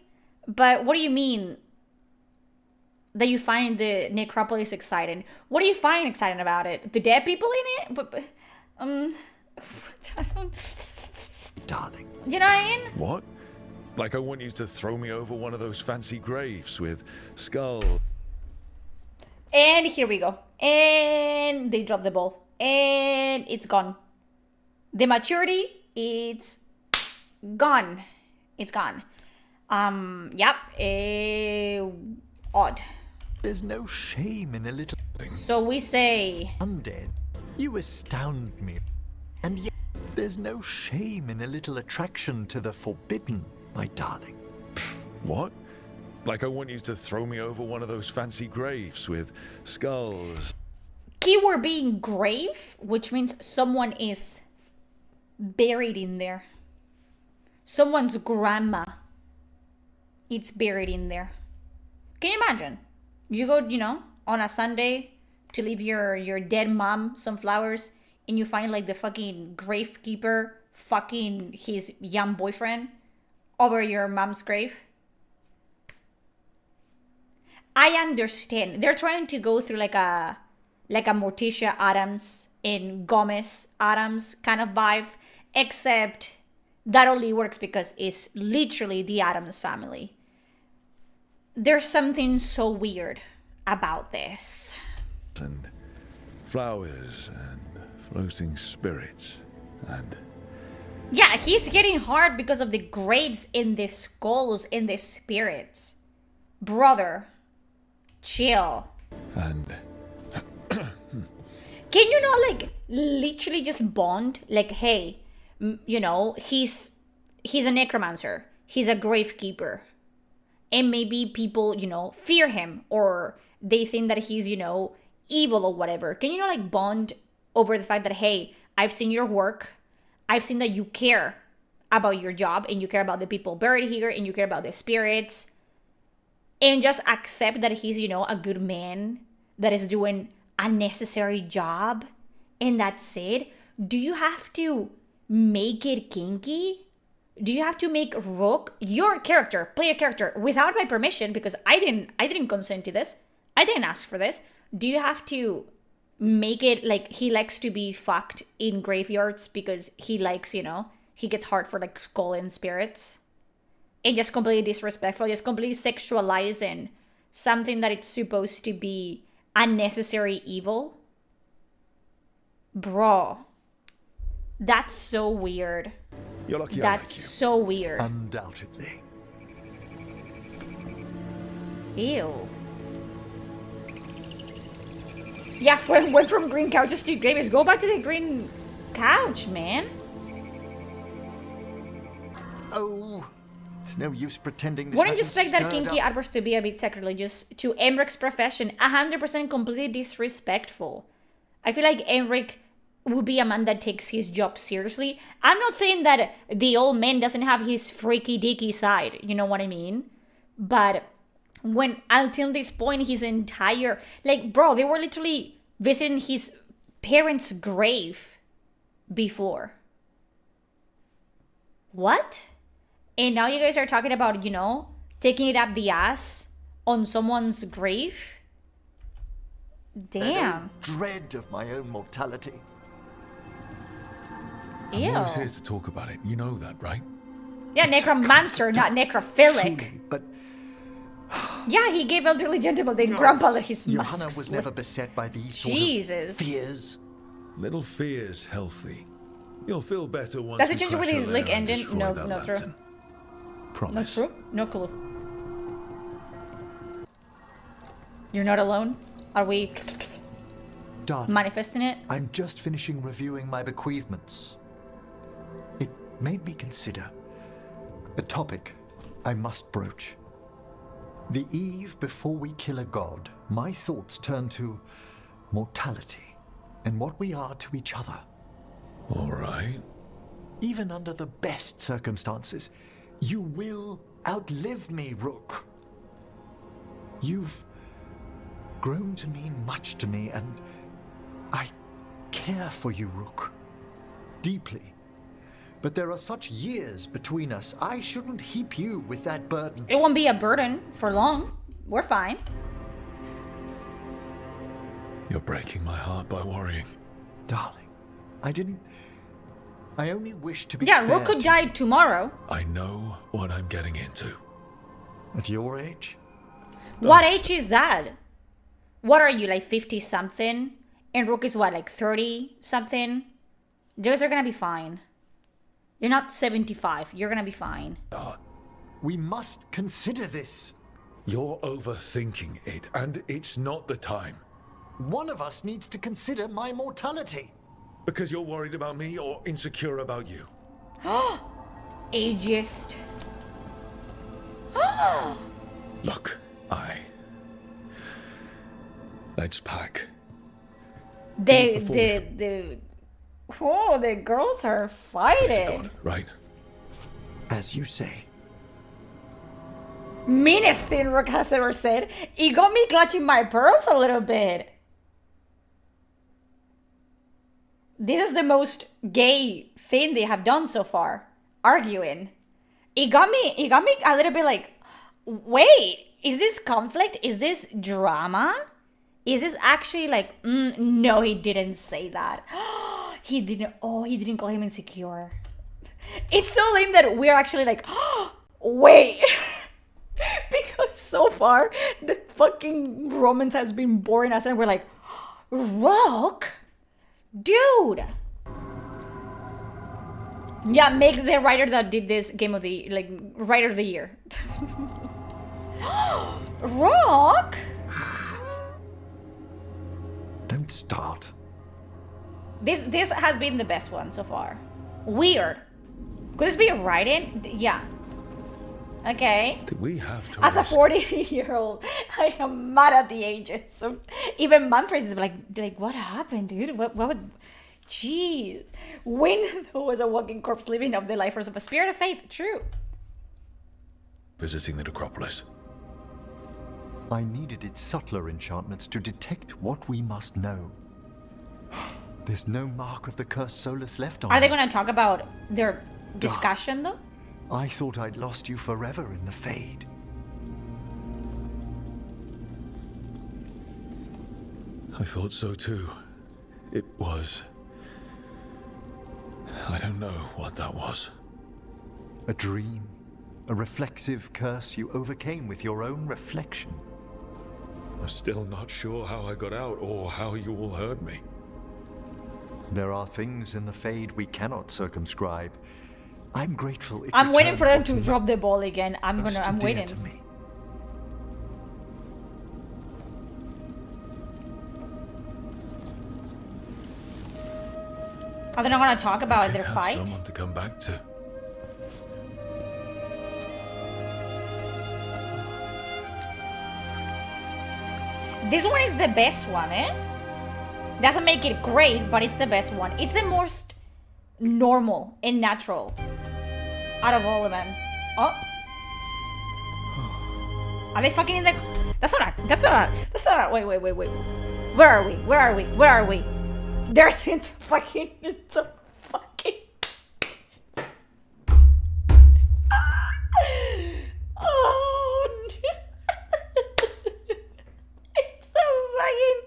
Speaker 2: But what do you mean that you find the necropolis exciting? What do you find exciting about it? The dead people in it? I don't...
Speaker 15: Darling.
Speaker 2: You know what I mean?
Speaker 11: What? Like I want you to throw me over one of those fancy graves with skull.
Speaker 2: And here we go. And they drop the ball. And it's gone. The maturity, it's gone. It's gone. Yep. Odd.
Speaker 15: There's no shame in a little...
Speaker 2: So we say...
Speaker 15: Undead. You astound me. And yet, there's no shame in a little attraction to the forbidden, my darling.
Speaker 11: What? Like I want you to throw me over one of those fancy graves with skulls.
Speaker 2: Keyword being grave, which means someone is buried in there. Someone's grandma. It's buried in there. Can you imagine? You go, you know, on a Sunday to leave your dead mom some flowers, and you find like the fucking gravekeeper fucking his young boyfriend over your mom's grave. I understand. They're trying to go through like a Morticia Adams and Gomez Adams kind of vibe, except that only works because it's literally the Adams family. There's something so weird about this.
Speaker 11: And flowers and floating spirits and...
Speaker 2: Yeah, he's getting hard because of the graves and the skulls and the spirits. Brother, chill.
Speaker 11: And...
Speaker 2: Can you not, like, literally just bond? Like, hey, you know, he's a necromancer. He's a gravekeeper. And maybe people, you know, fear him. Or they think that he's, you know, evil or whatever. Can you not, like, bond over the fact that, hey, I've seen your work. I've seen that you care about your job. And you care about the people buried here. And you care about the spirits. And just accept that he's, you know, a good man that is doing a necessary job, and that's it. Do you have to make it kinky? Do you have to make Rook, your character, play a character without my permission, because I didn't consent to this. I didn't ask for this. Do you have to make it like he likes to be fucked in graveyards because he likes, you know, he gets hard for like skull and spirits? And just completely disrespectful, just completely sexualizing something that it's supposed to be unnecessary evil? Bro, that's so weird.
Speaker 11: You're lucky
Speaker 2: that's
Speaker 11: I like you.
Speaker 2: So weird.
Speaker 15: Undoubtedly.
Speaker 2: Ew. Yeah, went from green couches to graves. Go back to the green couch, man.
Speaker 15: Oh, it's no use pretending this
Speaker 2: Wouldn't you
Speaker 15: hasn't
Speaker 2: expect that
Speaker 15: stirred
Speaker 2: kinky
Speaker 15: up?
Speaker 2: outburst to be a bit sacrilegious to Emmerich's profession? 100% completely disrespectful. I feel like Emmerich would be a man that takes his job seriously. I'm not saying that the old man doesn't have his freaky deaky side, you know what I mean? But when until this point his entire, like, bro, they were literally visiting his parents' grave before. What? And now you guys are talking about, you know, taking it up the ass on someone's grave? Damn.
Speaker 15: Dread of my own mortality.
Speaker 2: Ew.
Speaker 11: I'm always here to talk about it. You know that, right?
Speaker 2: Yeah, necromancer, not necrophilic.
Speaker 15: But
Speaker 2: yeah, he gave elderly gentleman the grandpa that his
Speaker 15: Johanna
Speaker 2: masks
Speaker 15: was
Speaker 2: with.
Speaker 15: never beset by these
Speaker 2: Jesus.
Speaker 15: sort of fears.
Speaker 11: Little fear's healthy. You'll feel better once
Speaker 2: Does it
Speaker 11: you
Speaker 2: change with
Speaker 11: crash
Speaker 2: his
Speaker 11: over
Speaker 2: lick
Speaker 11: there and
Speaker 2: engine?
Speaker 11: destroy
Speaker 2: No,
Speaker 11: that
Speaker 2: no, true.
Speaker 11: lantern.
Speaker 5: Promise.
Speaker 2: No true? No clue. You're not alone? Are we
Speaker 15: Darling,
Speaker 2: manifesting it?
Speaker 15: I'm just finishing reviewing my bequeathments. It made me consider a topic I must broach. The eve before we kill a god, my thoughts turn to mortality and what we are to each other.
Speaker 5: All right.
Speaker 15: Even under the best circumstances, you will outlive me, Rook. You've grown to mean much to me, and I care for you, Rook. Deeply. But there are such years between us, I shouldn't heap you with that burden.
Speaker 2: It won't be a burden for long. We're fine.
Speaker 5: You're breaking my heart by worrying.
Speaker 15: Darling, I only wish to be
Speaker 2: Yeah,
Speaker 15: fair
Speaker 2: Rook could
Speaker 15: to-
Speaker 2: die tomorrow.
Speaker 5: I know what I'm getting into.
Speaker 15: At your age?
Speaker 2: What age is that? What are you, like 50 something? And Rook is what, like 30 something? You guys are gonna be fine. You're not 75. You're gonna be fine.
Speaker 15: We must consider this.
Speaker 5: You're overthinking it, and it's not the time.
Speaker 15: One of us needs to consider my mortality.
Speaker 5: Because you're worried about me or insecure about you.
Speaker 2: Ageist.
Speaker 5: Look, let's pack.
Speaker 2: The girls are fighting.
Speaker 5: God, right?
Speaker 15: As you say.
Speaker 2: Meanest thing Rook has ever said. It got me clutching my pearls a little bit. This is the most gay thing they have done so far. Arguing. It got me a little bit like, wait, is this conflict? Is this drama? Is this actually like, no, he didn't say that. He didn't call him insecure. It's so lame that we're actually like, wait. Because so far, the fucking romance has been boring us and we're like, Rook? Dude! Yeah, make the writer that did this game of the, like, writer of the year. Rook?
Speaker 15: Don't start.
Speaker 2: This has been the best one so far. Weird. Could this be writing? Yeah. Okay.
Speaker 5: Did we have to
Speaker 2: As a 40-year-old, I am mad at the ages. So even Manfred is like, what happened, dude? What would... Jeez. When there was a walking corpse living up the life force of a spirit of faith. True.
Speaker 5: Visiting the necropolis.
Speaker 15: I needed its subtler enchantments to detect what we must know. There's no mark of the cursed Solus left on
Speaker 2: Are they
Speaker 15: me.
Speaker 2: going to talk about their discussion, though?
Speaker 15: I thought I'd lost you forever in the Fade.
Speaker 5: I thought so too. It was... I don't know what that was.
Speaker 15: A dream. A reflexive curse you overcame with your own reflection.
Speaker 5: I'm still not sure how I got out or how you all heard me.
Speaker 15: There are things in the Fade we cannot circumscribe. I'm grateful it
Speaker 2: I'm waiting
Speaker 15: returned
Speaker 2: for them
Speaker 15: what's
Speaker 2: to drop the ball again. I'm
Speaker 15: most dear
Speaker 2: waiting.
Speaker 15: to me.
Speaker 2: Are they not going to talk about their
Speaker 5: Have
Speaker 2: fight?
Speaker 5: someone to come back to.
Speaker 2: This one is the best one, eh? Doesn't make it great, but it's the best one. It's the most normal and natural out of all of them. Oh. Are they fucking in the... That's not... Wait. Where are we? There's it's fucking... It's a fucking... Oh, it's a fucking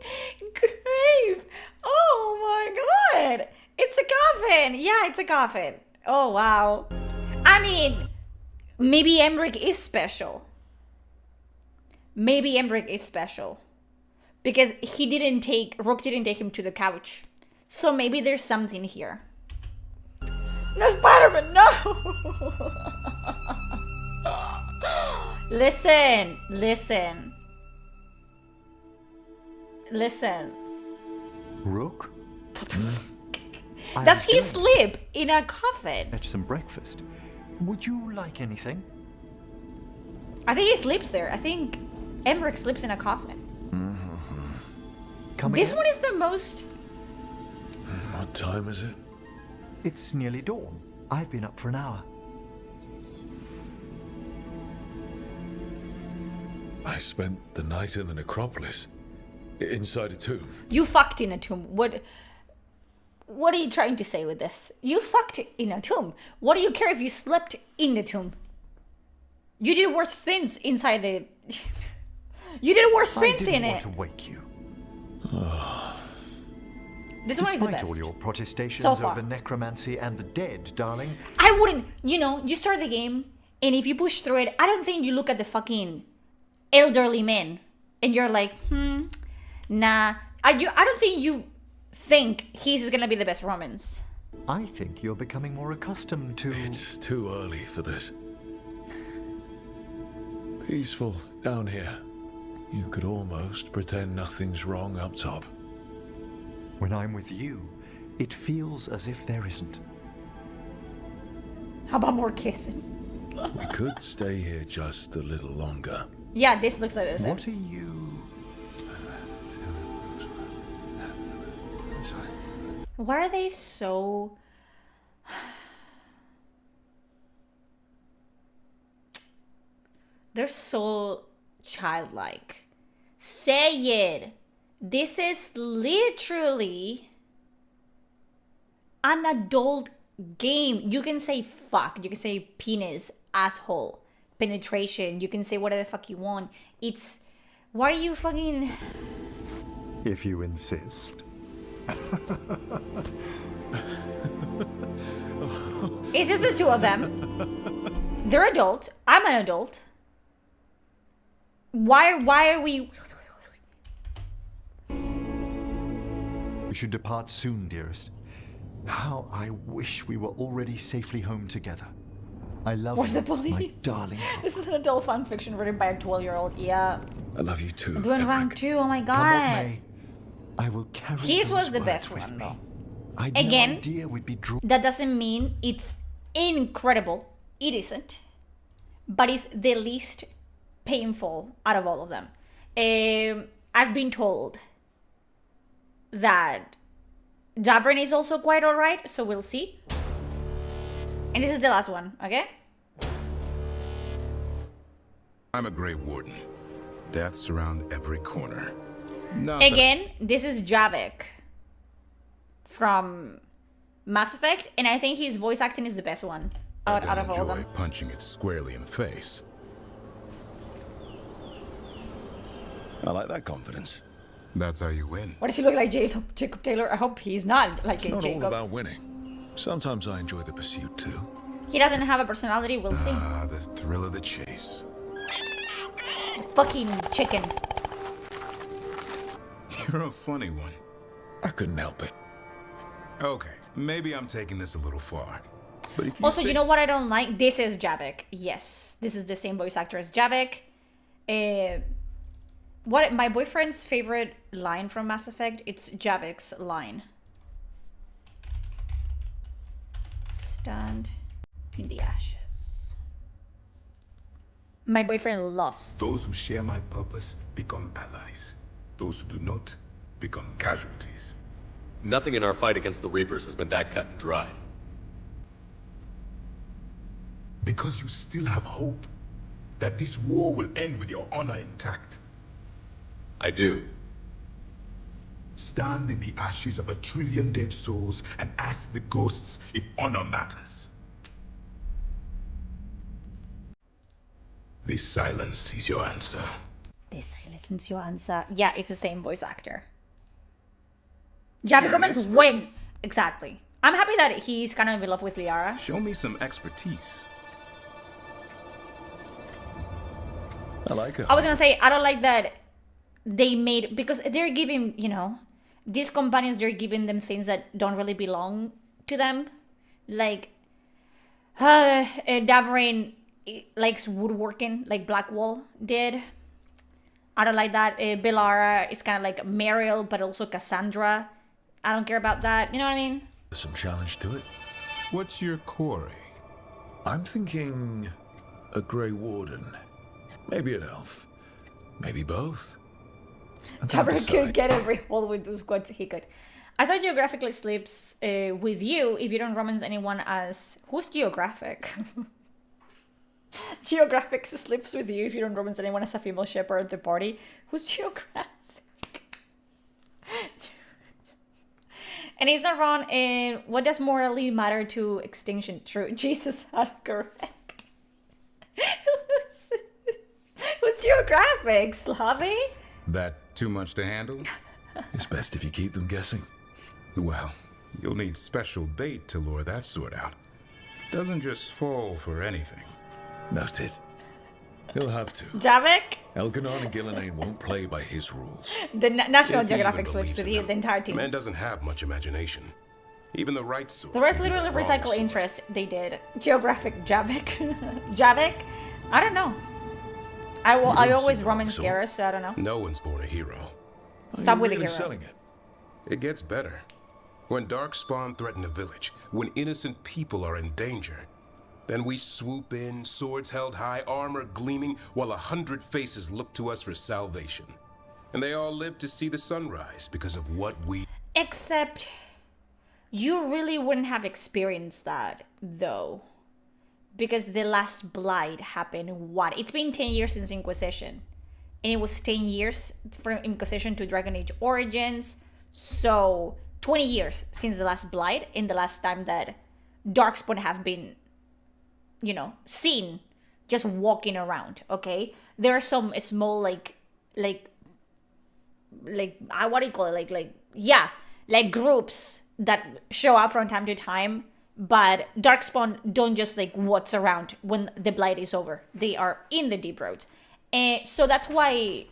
Speaker 2: grave. Oh my god. It's a coffin. Yeah, it's a coffin. Oh, wow. I mean, maybe Emmerich is special. Because Rook didn't take him to the couch. So maybe there's something here. No, Spider-Man, no! Listen. Listen.
Speaker 15: Rook?
Speaker 2: Does he sleep in a coffin?
Speaker 15: Fetch some breakfast. Would you like anything?
Speaker 2: I think he sleeps there. I think Emmerich sleeps in a coffin. This one is the most...
Speaker 11: What time is it?
Speaker 15: It's nearly dawn. I've been up for an hour.
Speaker 11: I spent the night in the necropolis. Inside a tomb.
Speaker 2: You fucked in a tomb. What are you trying to say with this? You fucked in a tomb. What do you care if you slept in the tomb? You did worse things inside the... You did worse things in it.
Speaker 15: I didn't want to wake you.
Speaker 2: This one is the best.
Speaker 15: Despite all your protestations
Speaker 2: So far.
Speaker 15: over necromancy and the dead, darling.
Speaker 2: I wouldn't, you start the game, and if you push through it, I don't think you look at the fucking elderly men, and you're like, nah. I don't think you think he's gonna be the best Romans.
Speaker 15: I think you're becoming more accustomed to...
Speaker 11: It's too early for this. Peaceful down here. You could almost pretend nothing's wrong up top.
Speaker 15: When I'm with you, it feels as if there isn't.
Speaker 2: How about more kissing?
Speaker 11: We could stay here just a little longer.
Speaker 2: Yeah, this looks like this.
Speaker 15: What are you...
Speaker 2: Why are they so... They're so childlike. Say it. This is literally an adult game. You can say fuck. You can say penis, asshole, penetration. You can say whatever the fuck you want. It's... Why are you fucking...
Speaker 15: If you insist.
Speaker 2: It's just the two of them. They're adult. I'm an adult. Why are we...
Speaker 15: We should depart soon, dearest. How I wish we were already safely home together. I love
Speaker 2: Where's
Speaker 15: you,
Speaker 2: the police?
Speaker 15: my darling.
Speaker 2: This is an adult fan fiction written by a 12-year-old. Yeah.
Speaker 11: I love you too.
Speaker 2: I'm doing round 2. Oh my
Speaker 15: Come what
Speaker 2: god.
Speaker 15: may, I will carry
Speaker 2: His
Speaker 15: those
Speaker 2: was the
Speaker 15: words
Speaker 2: best
Speaker 15: with
Speaker 2: one,
Speaker 15: me.
Speaker 2: though.
Speaker 15: I had no
Speaker 2: Again,
Speaker 15: idea we'd be drawn.
Speaker 2: that doesn't mean it's incredible. It isn't. But it's the least painful out of all of them. I've been told that Davern is also quite alright, so we'll see. And this is the last one, okay?
Speaker 16: I'm a Grey Warden. Deaths around every corner.
Speaker 2: Again, this is Javik from Mass Effect, and I think his voice acting is the best one out of all of them.
Speaker 16: Punching it squarely in the face.
Speaker 11: I like that confidence.
Speaker 16: That's how you win.
Speaker 2: What does he look like, Jacob Taylor? I hope he's not like
Speaker 11: It's not
Speaker 2: Jacob.
Speaker 11: all about winning. Sometimes I enjoy the pursuit too.
Speaker 2: He doesn't have a personality, we'll see.
Speaker 16: The thrill of the chase.
Speaker 2: Fucking chicken.
Speaker 16: You're a funny one.
Speaker 11: I couldn't help it.
Speaker 16: Okay, maybe I'm taking this a little far. But if you
Speaker 2: Also, you know what I don't like? This is Javik. Yes, this is the same voice actor as Javik. What my boyfriend's favorite line from Mass Effect? It's Javik's line. Stand in the ashes. My boyfriend loves.
Speaker 18: Those who share my purpose become allies. Those who do not become casualties.
Speaker 12: Nothing in our fight against the Reapers has been that cut and dry.
Speaker 18: Because you still have hope that this war will end with your honor intact.
Speaker 12: I do.
Speaker 18: Stand in the ashes of 1 trillion dead souls and ask the ghosts if honor matters. This silence is your answer.
Speaker 2: This silence is your answer. Yeah, it's the same voice actor. Javik Gomez win! Exactly. I'm happy that he's kind of in love with Bellara.
Speaker 16: Show me some expertise.
Speaker 11: I like her.
Speaker 2: I was gonna say, I don't like that they made, because they're giving, these companions, they're giving them things that don't really belong to them. Like, Davrain likes woodworking, like Blackwall did. I don't like that. Bellara is kind of like Mariel, but also Cassandra. I don't care about that. You know what I mean?
Speaker 5: There's some challenge to it.
Speaker 16: What's your quarry?
Speaker 5: I'm thinking a Grey Warden. Maybe an elf. Maybe both.
Speaker 2: Tabra could get every hole with those quads he could. I thought geographically sleeps with you if you don't romance anyone as... Who's geographic? Geographic sleeps with you if you don't romance anyone as a female shepherd at the party. Who's geographic? And he's not wrong. What does morally matter to extinction? True. Jesus had correct. Who's geographic? Slavy?
Speaker 16: That too much to handle?
Speaker 5: It's best if you keep them guessing.
Speaker 16: Well, you'll need special bait to lure that sort out. Doesn't just fall for anything.
Speaker 5: Noted. He'll have to.
Speaker 2: Javik?
Speaker 5: Elkanon and Gillenane won't play by his rules.
Speaker 2: The National Geographic sleeps with you, the entire team.
Speaker 16: Man doesn't have much imagination. Even the right sort.
Speaker 2: The rest literally recycle interest. They did. Geographic Javik. Javik? I don't know. I always romance Garrus, so I don't know.
Speaker 16: No one's born a hero.
Speaker 2: Stop with the hero.
Speaker 5: Selling it.
Speaker 16: It gets better. When Darkspawn threaten a village, when innocent people are in danger, then we swoop in, swords held high, armor gleaming, while 100 faces look to us for salvation. And they all live to see the sunrise because of what we...
Speaker 2: Except, you really wouldn't have experienced that, though. Because the last Blight happened, what? It's been 10 years since Inquisition. And it was 10 years from Inquisition to Dragon Age Origins. So, 20 years since the last Blight and the last time that Darkspawn have been, you know, seen just walking around, okay? There are some small, what do you call it? Like groups that show up from time to time, but Darkspawn don't just like what's around when the Blight is over. They are in the Deep Roads. And so that's why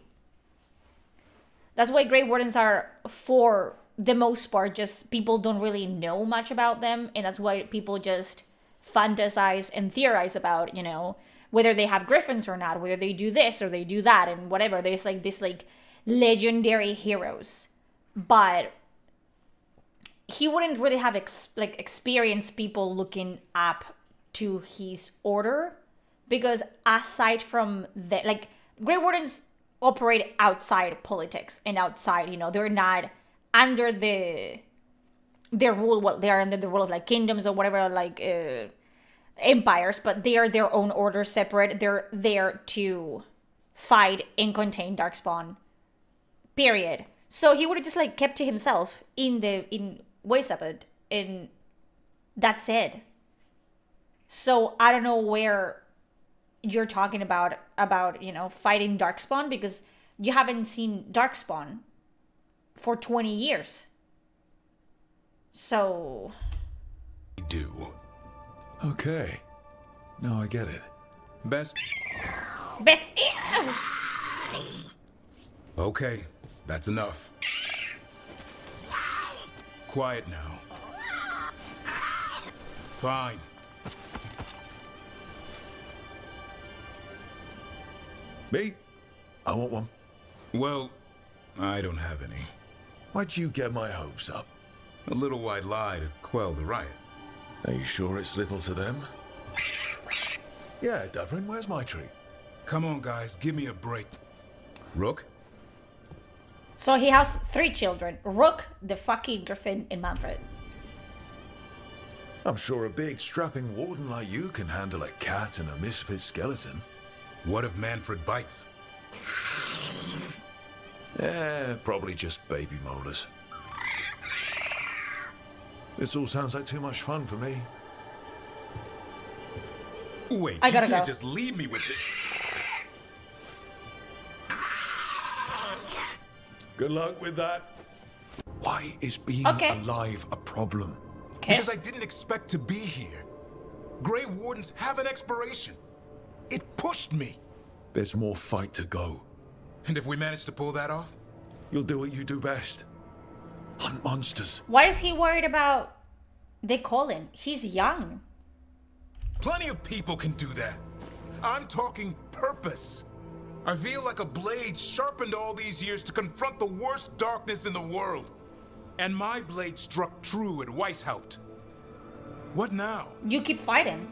Speaker 2: Grey Wardens are, for the most part, just people don't really know much about them, and that's why people just fantasize and theorize about, you know, whether they have griffins or not, whether they do this or they do that, and whatever. There's like this like legendary heroes, but he wouldn't really have experienced people looking up to his order, because aside from that, like, Grey Wardens operate outside politics and outside, you know, they're not under their rule. Well, they are under the rule of like kingdoms or whatever, like empires, but they are their own order, separate. They're there to fight and contain Darkspawn, period. So he would have just like kept to himself in Waysabad, and that's it. So I don't know where you're talking about, you know, fighting Darkspawn, because you haven't seen Darkspawn for 20 years. So...
Speaker 16: do.
Speaker 5: Okay. Now I get it.
Speaker 16: Best... Okay, that's enough. Quiet now. Fine.
Speaker 5: Me? I want one.
Speaker 16: Well, I don't have any.
Speaker 5: Why'd you get my hopes up?
Speaker 16: A little white lie to quell the riot.
Speaker 5: Are you sure it's little to them? Yeah, Davrin, where's my tree?
Speaker 16: Come on, guys, give me a break. Rook?
Speaker 2: So he has 3 children. Rook, the fucking Griffin, and Manfred.
Speaker 5: I'm sure a big, strapping warden like you can handle a cat and a misfit skeleton.
Speaker 16: What if Manfred bites?
Speaker 5: Probably just baby molars. This all sounds like too much fun for me.
Speaker 16: Wait,
Speaker 2: I gotta
Speaker 16: you can't
Speaker 2: go.
Speaker 16: just leave me with it.
Speaker 5: Good luck with that. Why is being alive a problem?
Speaker 16: Because I didn't expect to be here. Grey Wardens have an expiration. It pushed me.
Speaker 5: There's more fight to go.
Speaker 16: And if we manage to pull that off?
Speaker 5: You'll do what you do best. Hunt monsters.
Speaker 2: Why is he worried about the Colin? He's young.
Speaker 16: Plenty of people can do that. I'm talking purpose. I feel like a blade sharpened all these years to confront the worst darkness in the world. And my blade struck true at Weishaupt. What now?
Speaker 2: You keep fighting.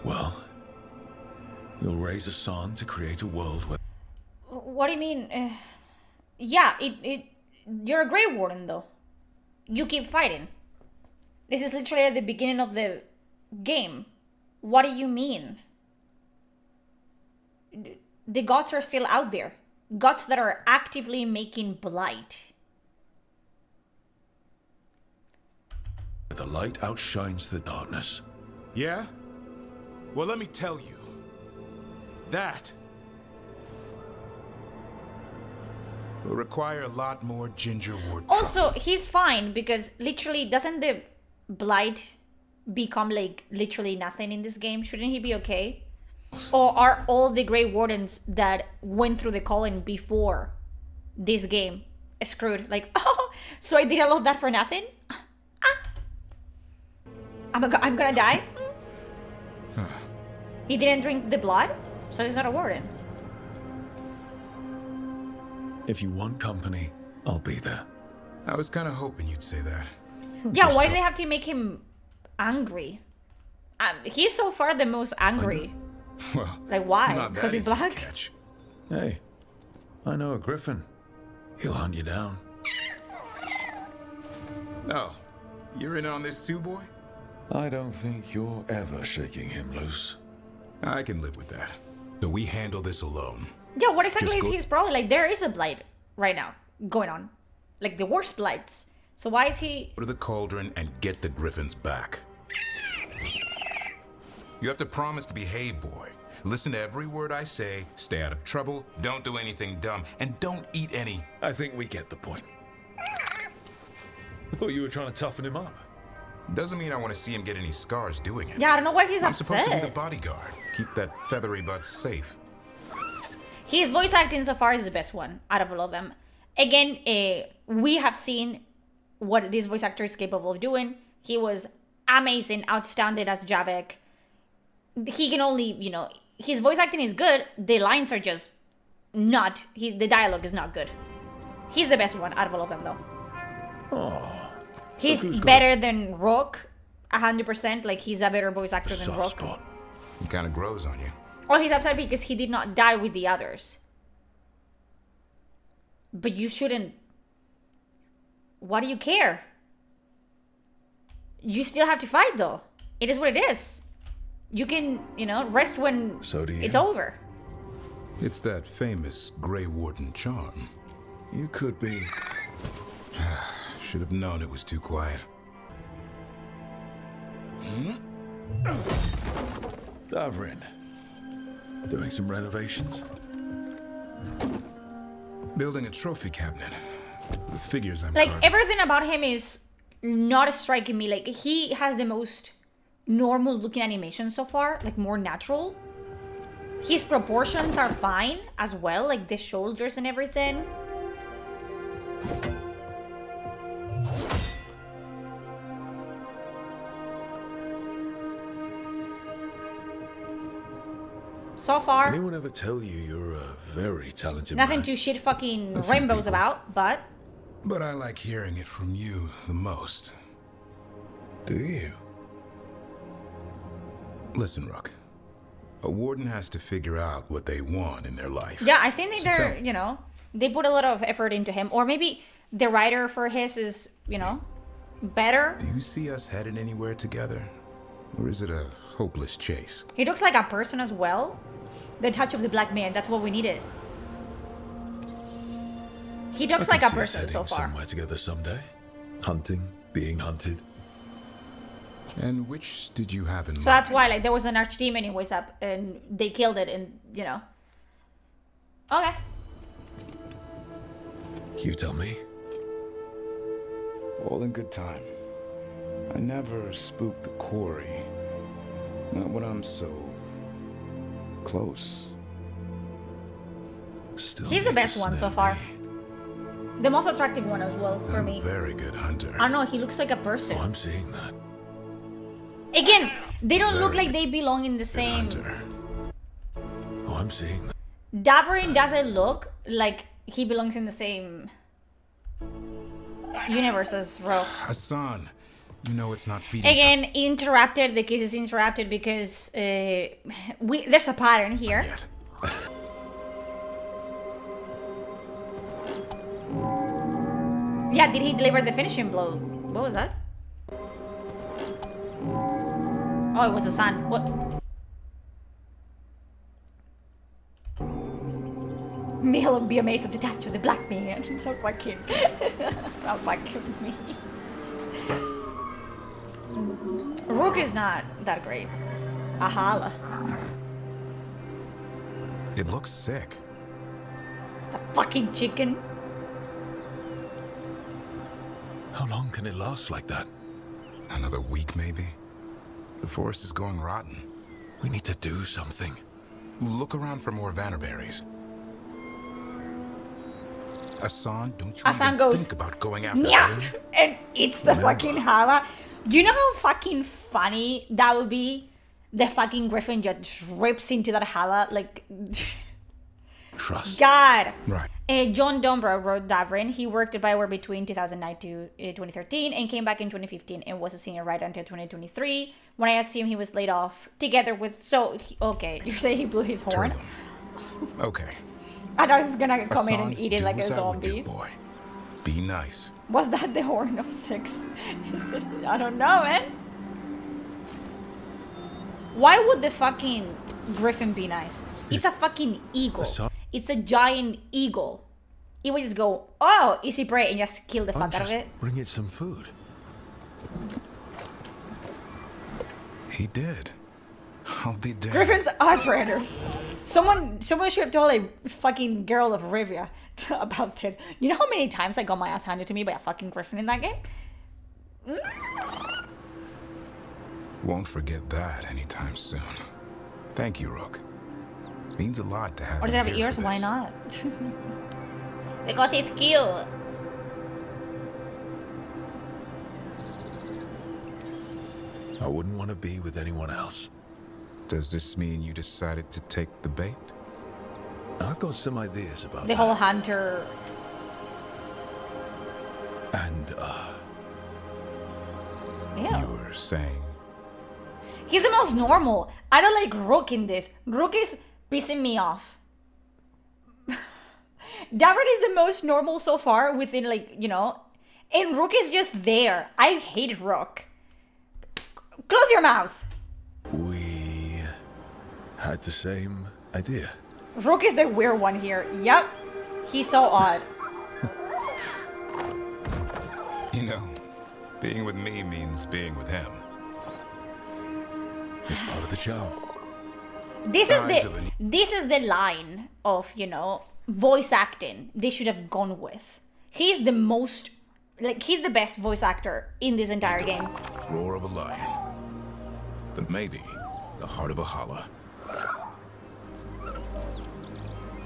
Speaker 5: Well, you'll raise a son to create a world where...
Speaker 2: What do you mean? Yeah, you're a Grey Warden, though. You keep fighting. This is literally at the beginning of the game. What do you mean? The gods are still out there. Gods that are actively making blight.
Speaker 5: The light outshines the darkness.
Speaker 16: Yeah? Well, let me tell you. That will require a lot more gingerwood.
Speaker 2: Also, he's fine because literally, doesn't the blight become like literally nothing in this game? Shouldn't he be okay? Or are all the Grey Wardens that went through the calling before this game screwed? Like, oh, so I did all of that for nothing? I'm gonna die? He didn't drink the blood, so he's not a warden.
Speaker 5: If you want company, I'll be there.
Speaker 16: I was kind of hoping you'd say that.
Speaker 2: Yeah, why do they have to make him angry? He's so far the most angry.
Speaker 16: Well,
Speaker 2: like, why? Because he's black?
Speaker 5: Hey, I know a griffin. He'll hunt you down.
Speaker 16: Oh, you're in on this too, boy?
Speaker 5: I don't think you're ever shaking him loose.
Speaker 16: I can live with that. So we handle this alone.
Speaker 2: Yeah, what exactly is his problem? Like, there is a blight right now going on. Like, the worst blights. So why is he...
Speaker 16: Go to the cauldron and get the griffins back. You have to promise to behave, boy. Listen to every word I say, stay out of trouble, don't do anything dumb, and don't eat any...
Speaker 5: I think we get the point. I thought you were trying to toughen him up.
Speaker 16: Doesn't mean I want to see him get any scars doing it.
Speaker 2: Yeah, I don't know why he's
Speaker 16: I'm
Speaker 2: upset.
Speaker 16: supposed to be the bodyguard. Keep that feathery butt safe.
Speaker 2: His voice acting so far is the best one out of all of them. Again, we have seen what this voice actor is capable of doing. He was amazing, outstanding as Javek. He can only, you know, his voice acting is good. The lines are just not, the dialogue is not good. He's the best one out of all of them, though.
Speaker 5: Oh.
Speaker 2: He's better than Rook, 100%. Like, he's a better voice actor than Rook.
Speaker 16: He kind of grows on you.
Speaker 2: Or he's upset because he did not die with the others. But you shouldn't... Why do you care? You still have to fight, though. It is what it is. You can, you know, rest when it's over.
Speaker 16: It's that famous Grey Warden charm.
Speaker 5: You could be...
Speaker 16: Should have known it was too quiet.
Speaker 5: Davrin. Doing some renovations?
Speaker 16: Building a trophy cabinet. The figures I'm
Speaker 2: like,
Speaker 16: carving.
Speaker 2: everything about him is not striking me. Like, he has the most normal looking animation so far. Like, more natural. His proportions are fine as well. Like, the shoulders and everything. So far,
Speaker 5: anyone ever tell you you're a very talented
Speaker 2: nothing
Speaker 5: man?
Speaker 2: to shit fucking rainbows about, but...
Speaker 16: But I like hearing it from you the most.
Speaker 5: Do you?
Speaker 16: Listen, Rook. A warden has to figure out what they want in their life.
Speaker 2: Yeah, I think that they're, you know, they put a lot of effort into him. Or maybe the writer for his is, you know, better.
Speaker 16: Do you see us headed anywhere together? Or is it a hopeless chase?
Speaker 2: He looks like a person as well. The touch of the black man, that's what we needed. He looks like a person so far.
Speaker 5: Somewhere together someday. Hunting, being hunted.
Speaker 16: And which did you have in mind?
Speaker 2: So that's why, like, there was an archdemon in Ways Up, and they killed it, and, you know. Okay.
Speaker 5: You tell me.
Speaker 16: All in good time. I never spook the quarry. Not when I'm so close.
Speaker 5: Still
Speaker 2: He's the best one so far. The most attractive one as well for me.
Speaker 16: Very good hunter.
Speaker 2: I don't know, he looks like a person.
Speaker 5: Oh, I'm seeing that.
Speaker 2: Again, They don't look like they belong in the same.
Speaker 11: Oh, I'm seeing that.
Speaker 2: Davarin doesn't look like he belongs in the same universe as Rogue.
Speaker 19: Hassan, you know it's not feeding.
Speaker 2: Again, interrupted. The case is interrupted because there's a pattern here. Yeah, did he deliver the finishing blow? What was that? Oh, it was Hassan. What? Neil would be amazed at the touch of the black man. Not fucking. Not fucking me. Rook is not that great. Ahala.
Speaker 19: It looks sick.
Speaker 2: The fucking chicken.
Speaker 11: How long can it last like that?
Speaker 19: Another week, maybe? The forest is going rotten.
Speaker 11: We need to do something.
Speaker 19: Look around for more vannerberries. Hassan, don't you
Speaker 2: Hassan
Speaker 19: even
Speaker 2: goes,
Speaker 19: think about going after
Speaker 2: yeah,
Speaker 19: him?
Speaker 2: and it's the fucking hala. Do you know how fucking funny that would be? The fucking griffin just rips into that hala like.
Speaker 11: Trust.
Speaker 2: God.
Speaker 19: Right.
Speaker 2: John Dombrow wrote Davarin. He worked at Bioware between 2009 to 2013 and came back in 2015 and was a senior writer until 2023 when I assume he was laid off together with. Okay, you're saying he blew his horn?
Speaker 19: Okay.
Speaker 2: I thought I was gonna come in
Speaker 19: Hassan,
Speaker 2: and eat it
Speaker 19: do
Speaker 2: like a
Speaker 19: as I would do,
Speaker 2: zombie.
Speaker 19: boy. Be nice.
Speaker 2: Was that the horn of sex? I don't know, man. Why would the fucking griffin be nice? It's a fucking eagle. It's a giant eagle. It would just go, oh, easy prey, and just kill the fuck out of it.
Speaker 11: Bring it some food.
Speaker 19: He did. I'll be dead.
Speaker 2: Griffins are predators. Someone should have told a fucking girl of Rivia about this. You know how many times I got my ass handed to me by a fucking griffin in that game?
Speaker 19: Won't forget that anytime soon. Thank you, Rook. Means a lot to have.
Speaker 2: Or does it have ears? Why not? Because it's cute.
Speaker 11: I wouldn't want to be with anyone else.
Speaker 19: Does this mean you decided to take the bait?
Speaker 11: I've got some ideas about
Speaker 2: the whole hunter.
Speaker 11: And,
Speaker 19: You were saying?
Speaker 2: He's the most normal. I don't like Rook in this. Rook is pissing me off. Davarin is the most normal so far within, like, you know. And Rook is just there. I hate Rook. Close your mouth.
Speaker 11: We had the same idea.
Speaker 2: Rook is the weird one here. Yep. He's so odd.
Speaker 19: You know, being with me means being with him.
Speaker 11: It's part of the charm.
Speaker 2: This is the line of, you know, voice acting they should have gone with. He's the most, like, he's the best voice actor in this entire game.
Speaker 19: Roar of a lion. But maybe the heart of a holla.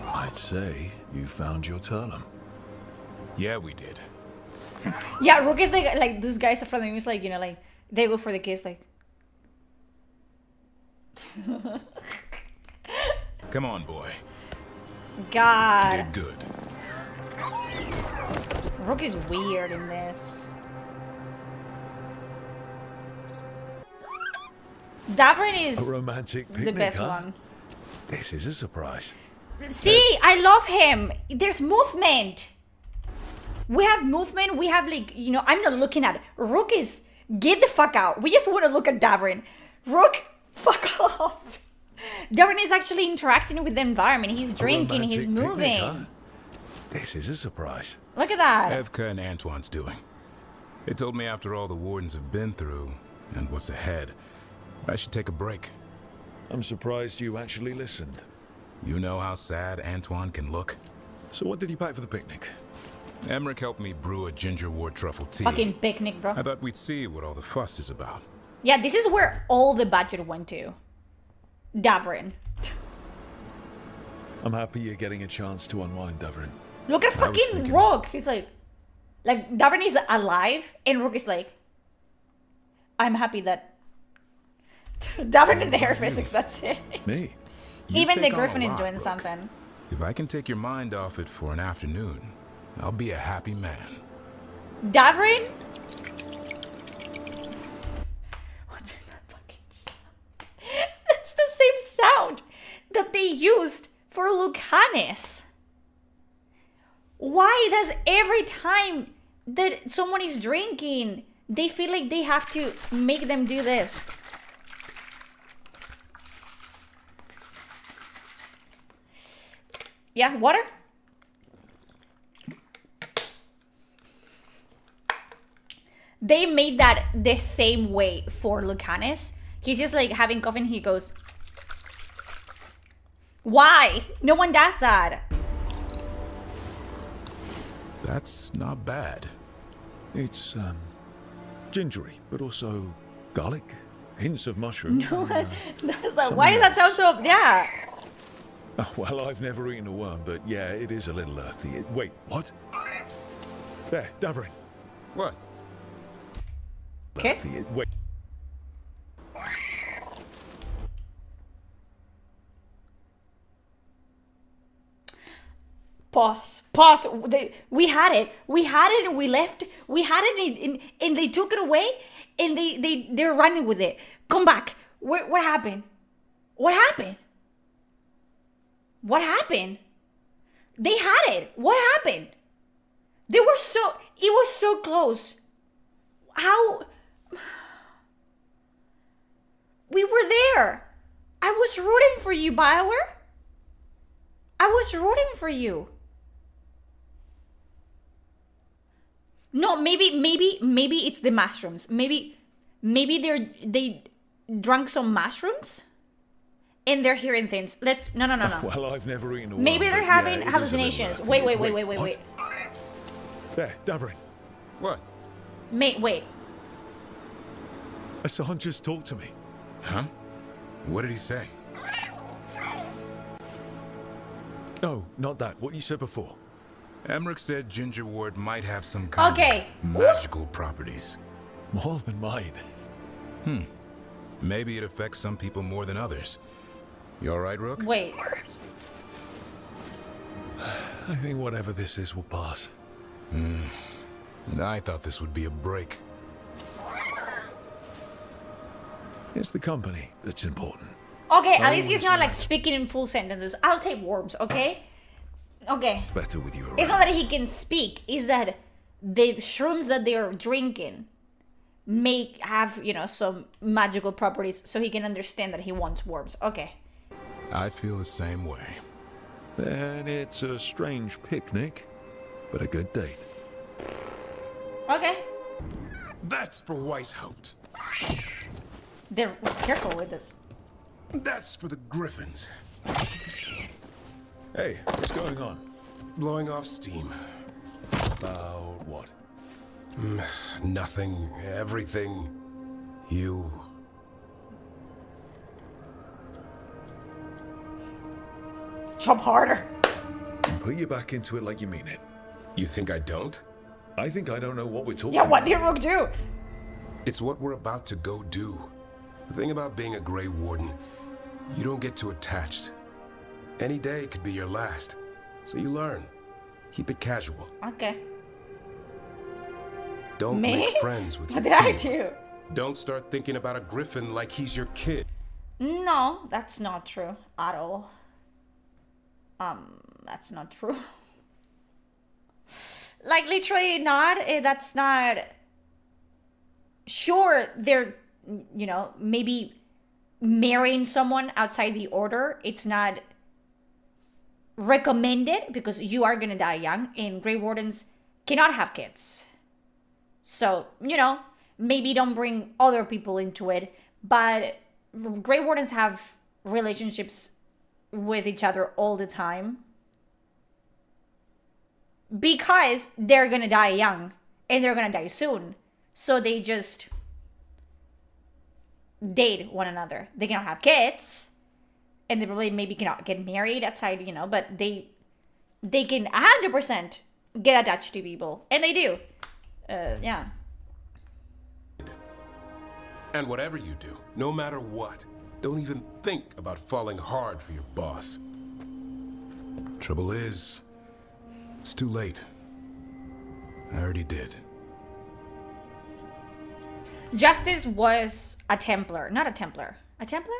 Speaker 11: I'd say you found your Turlum.
Speaker 19: Yeah, we did.
Speaker 2: Yeah, Rook is like those guys from the movies, like, you know, like they go for the kiss, like.
Speaker 19: Come on, boy.
Speaker 2: God.
Speaker 19: You did good.
Speaker 2: Rook is weird in this. Davarin is
Speaker 11: a romantic picnic,
Speaker 2: the best
Speaker 11: huh?
Speaker 2: one.
Speaker 11: This is a surprise.
Speaker 2: See, I love him. There's movement. We have movement. We have, like, you know, I'm not looking at it. Rook is, get the fuck out. We just want to look at Davarin. Rook, fuck off. Davarin is actually interacting with the environment. He's drinking, he's moving.
Speaker 11: Picnic, huh? This is a surprise.
Speaker 2: Look at that.
Speaker 19: Evka and Antoine's doing. They told me after all the wardens have been through, and what's ahead, I should take a break.
Speaker 11: I'm surprised you actually listened.
Speaker 19: You know how sad Antoine can look?
Speaker 11: So what did you pack for the picnic?
Speaker 19: Emmerich helped me brew a ginger wort truffle tea.
Speaker 2: Fucking picnic, bro.
Speaker 19: I thought we'd see what all the fuss is about.
Speaker 2: Yeah, this is where all the budget went to. Davarin.
Speaker 11: I'm happy you're getting a chance to unwind, Davarin.
Speaker 2: Look at fucking Rook. He's like Davarin is alive, and Rook is like, I'm happy that Davin in the hair physics, that's it.
Speaker 19: Me?
Speaker 2: Even the griffin is doing something.
Speaker 19: If I can take your mind off it for an afternoon, I'll be a happy man.
Speaker 2: Davin? What's that fucking sound? That's the same sound that they used for Lucanis. Why does every time that someone is drinking, they feel like they have to make them do this? Yeah, water? They made that the same way for Lucanis. He's just like having coffee and he goes, why? No one does that.
Speaker 19: That's not bad.
Speaker 11: It's, gingery, but also garlic, hints of mushroom.
Speaker 2: No,
Speaker 11: and,
Speaker 2: that's not. Why does that sound so? Yeah.
Speaker 11: Oh, well, I've never eaten a worm, but yeah, it is a little earthy. Wait, what? There, Davrin.
Speaker 19: What?
Speaker 2: Okay.
Speaker 11: Wait.
Speaker 2: Pause. We had it and we left. We had it and they took it away and they're running with it. Come back. What happened? What happened? What happened? They had it. What happened? It was so close. How? We were there. I was rooting for you, BioWare. I was rooting for you. No, maybe it's the mushrooms. Maybe they drank some mushrooms and they're hearing things. No.
Speaker 11: Well, I've never eaten a worm.
Speaker 2: Maybe they're having hallucinations. Wait.
Speaker 11: There, Davrin.
Speaker 19: What?
Speaker 2: Wait.
Speaker 11: Hassan just talked to me.
Speaker 19: Huh? What did he say?
Speaker 11: No, not that. What you said before.
Speaker 19: Emmerich said ginger wort might have some kind of magical properties.
Speaker 11: More than mine.
Speaker 19: Maybe it affects some people more than others. You all right, Rook?
Speaker 2: Wait.
Speaker 11: I think whatever this is will pass.
Speaker 19: And I thought this would be a break.
Speaker 11: It's the company that's important.
Speaker 2: Okay, at least he's not like speaking in full sentences. I'll take worms, okay? Okay.
Speaker 11: Better with you around.
Speaker 2: It's not that he can speak, it's that the shrooms that they're drinking have, some magical properties so he can understand that he wants worms. Okay.
Speaker 19: I feel the same way.
Speaker 11: Then it's a strange picnic, but a good date.
Speaker 2: Okay.
Speaker 16: That's for Weishaupt.
Speaker 2: They're careful with it.
Speaker 16: That's for the Griffins.
Speaker 11: Hey, what's going on?
Speaker 16: Blowing off steam.
Speaker 11: About what?
Speaker 16: Nothing. Everything. You.
Speaker 2: Jump harder.
Speaker 11: Put you back into it like you mean it.
Speaker 16: You think I don't?
Speaker 11: I think I don't know what we're talking
Speaker 2: Yeah, what
Speaker 11: about.
Speaker 2: did Rook do?
Speaker 16: It's what we're about to go do. The thing about being a Grey Warden, you don't get too attached. Any day could be your last. So you learn. Keep it casual.
Speaker 2: Okay.
Speaker 16: Don't make friends with your
Speaker 2: What did I
Speaker 16: team.
Speaker 2: do?
Speaker 16: Don't start thinking about a Griffin like he's your kid.
Speaker 2: No, that's not true at all. That's not true. Like, literally not. That's not... Sure, they're, maybe marrying someone outside the order. It's not recommended because you are going to die young and Grey Wardens cannot have kids. So, maybe don't bring other people into it. But Grey Wardens have relationships with each other all the time. Because they're going to die young and they're going to die soon. So they just date one another. They cannot have kids. And they probably maybe cannot get married outside, but they can 100% get attached to people. And they do. Yeah.
Speaker 16: And whatever you do, no matter what, don't even think about falling hard for your boss. Trouble is, it's too late. I already did.
Speaker 2: Justice was a Templar. Not a Templar. A Templar?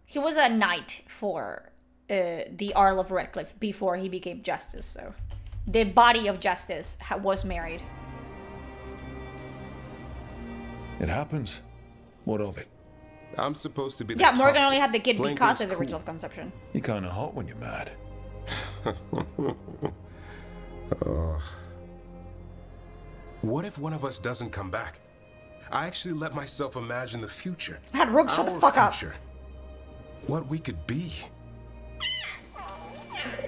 Speaker 2: He was a knight for the Earl of Redcliffe before he became Justice, so... The body of Justice was married.
Speaker 11: It happens. What of it?
Speaker 16: I'm supposed to be the
Speaker 2: Yeah, Morgan
Speaker 16: tough
Speaker 2: only had the kid
Speaker 16: playing
Speaker 2: because
Speaker 16: things
Speaker 2: of the
Speaker 16: cool.
Speaker 2: ritual of conception.
Speaker 11: You're kind of hot when you're mad.
Speaker 16: What if one of us doesn't come back? I actually let myself imagine the future.
Speaker 2: Had Rook shut the
Speaker 16: Our
Speaker 2: fuck up.
Speaker 16: future. What we could be.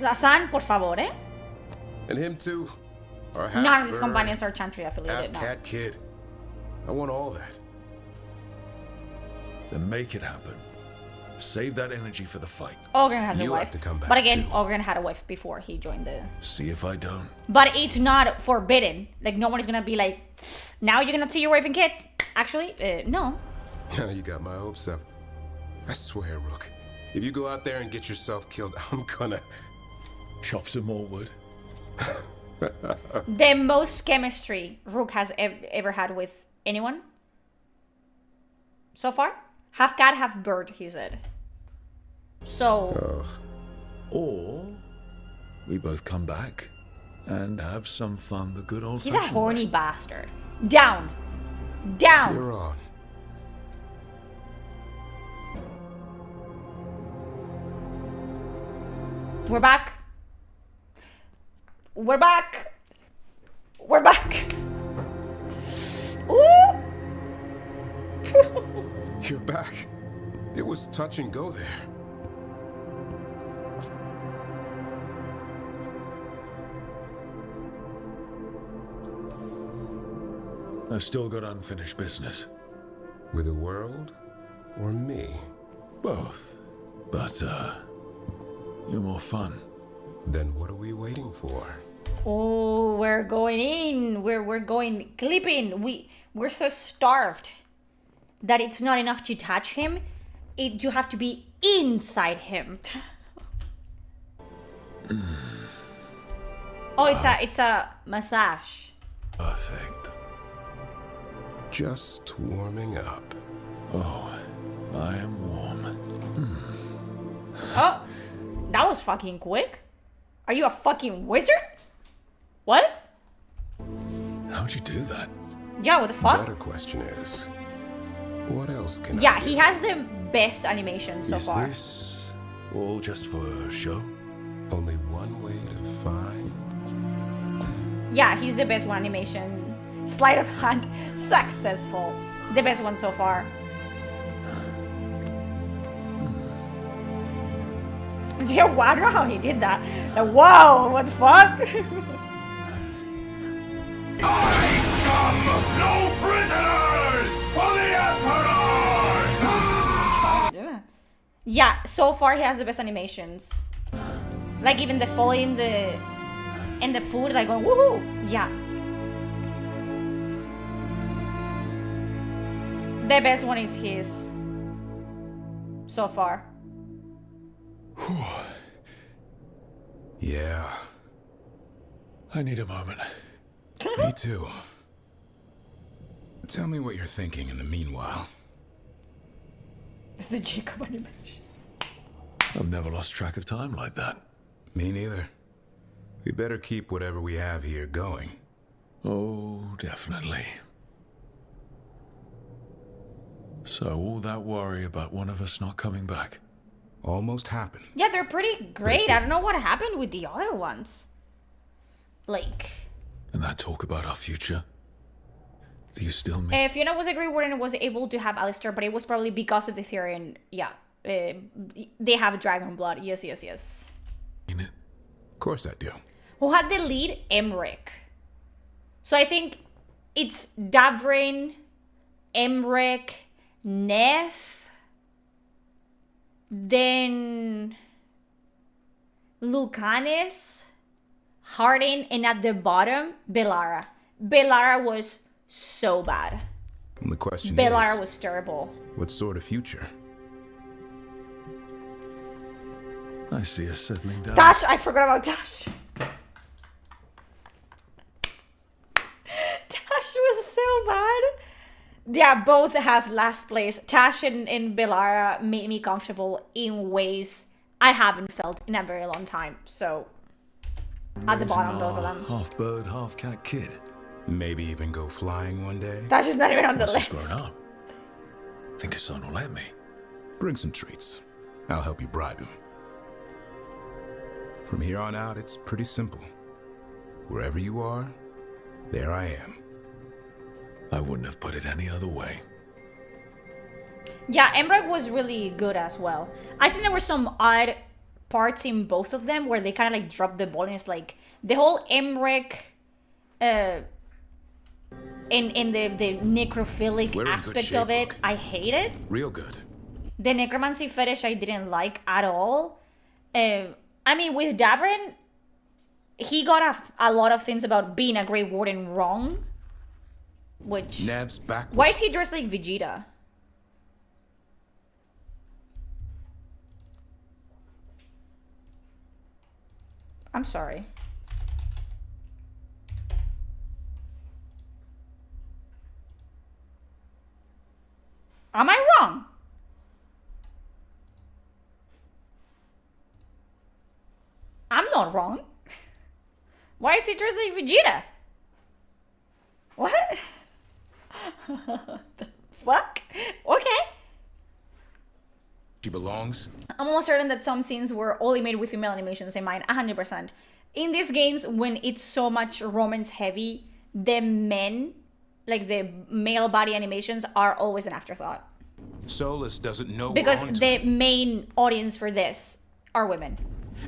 Speaker 2: Lazan, por favor, eh?
Speaker 16: And him too. Our
Speaker 2: None of his
Speaker 16: half-bird,
Speaker 2: companions are Chantry affiliated now.
Speaker 16: half-cat kid. I want all that.
Speaker 11: Then make it happen. Save that energy for the fight.
Speaker 2: Ogren has a
Speaker 16: You
Speaker 2: wife.
Speaker 16: have to come back
Speaker 2: But again,
Speaker 16: too.
Speaker 2: Ogren had a wife before he joined the...
Speaker 11: See if I don't.
Speaker 2: But it's not forbidden. Like, no one is gonna be like, now you're gonna see your wife and kid. Actually, no.
Speaker 16: Now you got my hopes up. I swear, Rook. If you go out there and get yourself killed, I'm gonna...
Speaker 11: Chop some more wood.
Speaker 2: The most chemistry Rook has ever had with anyone so far? Half cat, half bird, he said. So...
Speaker 11: Or we both come back and have some fun the good old
Speaker 2: He's a horny bastard. Down. Down.
Speaker 16: You're on.
Speaker 2: We're back. We're back. We're back. Ooh.
Speaker 16: You're back. It was touch and go there.
Speaker 11: I've still got unfinished business.
Speaker 16: With the world or me?
Speaker 11: Both. But, you're more fun.
Speaker 16: Then what are we waiting for?
Speaker 2: Oh, we're going in. We're going clipping. We're so starved that it's not enough to touch him. You have to be inside him. Oh, it's a massage.
Speaker 11: Perfect.
Speaker 16: Just warming up.
Speaker 11: Oh, I am warm.
Speaker 2: Oh, that was fucking quick. Are you a fucking wizard? What?
Speaker 11: How'd you do that?
Speaker 2: Yeah, what the fuck?
Speaker 16: Better question is, what else can
Speaker 2: Yeah,
Speaker 16: I do?
Speaker 2: he has the best animation so
Speaker 11: Is
Speaker 2: far.
Speaker 11: this all just for show?
Speaker 16: Only one way to find...
Speaker 2: Yeah, he's the best one animation. Sleight of hand, successful. The best one so far. Yeah, wow, I don't know how he did that. Like, wow, what the fuck?
Speaker 18: No prisoners for the Emperor!
Speaker 2: Yeah, so far he has the best animations. Like even the foley in the food, like going woohoo! Yeah. The best one is his. So far.
Speaker 16: Yeah.
Speaker 11: I need a moment.
Speaker 19: Me too. Tell me what you're thinking in the meanwhile.
Speaker 2: This is a Jacob animation.
Speaker 11: I've never lost track of time like that.
Speaker 19: Me neither. We better keep whatever we have here going.
Speaker 11: Oh, definitely. So all that worry about one of us not coming back
Speaker 19: almost happened.
Speaker 2: Yeah, they're pretty great. I don't know what happened with the other ones. Like...
Speaker 11: And that talk about our future. Do you still mean?
Speaker 2: Fiona was a Grey Warden and was able to have Alistair, but it was probably because of the theory and yeah. They have dragon blood. Yes, yes, yes.
Speaker 19: Of course I do.
Speaker 2: Who had the lead? Emmerich. So I think it's Davrin, Emmerich, Neff, then Lucanis, Harding, and at the bottom, Bellara. Bellara was so bad.
Speaker 19: And the question
Speaker 2: Bellara
Speaker 19: is,
Speaker 2: was terrible.
Speaker 19: what sort of future?
Speaker 11: I see us settling down.
Speaker 2: Taash, I forgot about Taash. Taash was so bad. Yeah, both have last place. Taash and Bellara made me comfortable in ways I haven't felt in a very long time. So, at the bottom, both of them.
Speaker 11: Half bird, half cat kid.
Speaker 19: Maybe even go flying one day?
Speaker 2: Taash is not even on the
Speaker 11: Once
Speaker 2: list.
Speaker 11: he's grown up. Think his son will let me.
Speaker 19: Bring some treats. I'll help you bribe him. From here on out, it's pretty simple. Wherever you are, there I am.
Speaker 11: I wouldn't have put it any other way.
Speaker 2: Yeah, Emmerich was really good as well. I think there were some odd parts in both of them where they kind of like dropped the ball, and it's like the whole Emmerich in the necrophilic aspect of it, I hate it.
Speaker 19: Real good.
Speaker 2: The necromancy fetish I didn't like at all. I mean, with Davrin, he got a lot of things about being a Grey Warden wrong. Which...
Speaker 19: Nev's back.
Speaker 2: Why is he dressed like Vegeta? I'm sorry. Am I wrong? I'm not wrong. Why is he dressed like Vegeta? What? The fuck? Okay.
Speaker 19: She belongs.
Speaker 2: I'm almost certain that some scenes were only made with female animations in mind, 100%. In these games, when it's so much romance heavy, the men, like the male body animations, are always an afterthought.
Speaker 19: Solus doesn't know
Speaker 2: Because
Speaker 19: we're onto
Speaker 2: the
Speaker 19: him.
Speaker 2: main audience for this are women.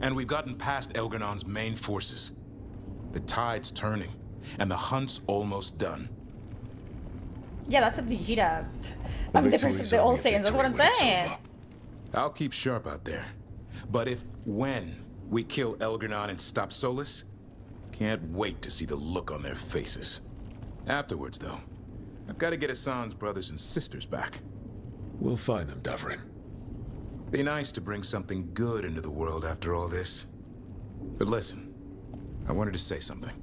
Speaker 19: And we've gotten past Elgernon's main forces. The tide's turning, and the hunt's almost done.
Speaker 2: Yeah, that's a Vegeta. I'm the person the old saying. That's what I'm saying.
Speaker 19: I'll keep sharp out there. But when we kill Elgernon and stop Solus, can't wait to see the look on their faces. Afterwards, though, I've got to get Hassan's brothers and sisters back.
Speaker 11: We'll find them, Davrin.
Speaker 19: Be nice to bring something good into the world after all this. But listen, I wanted to say something.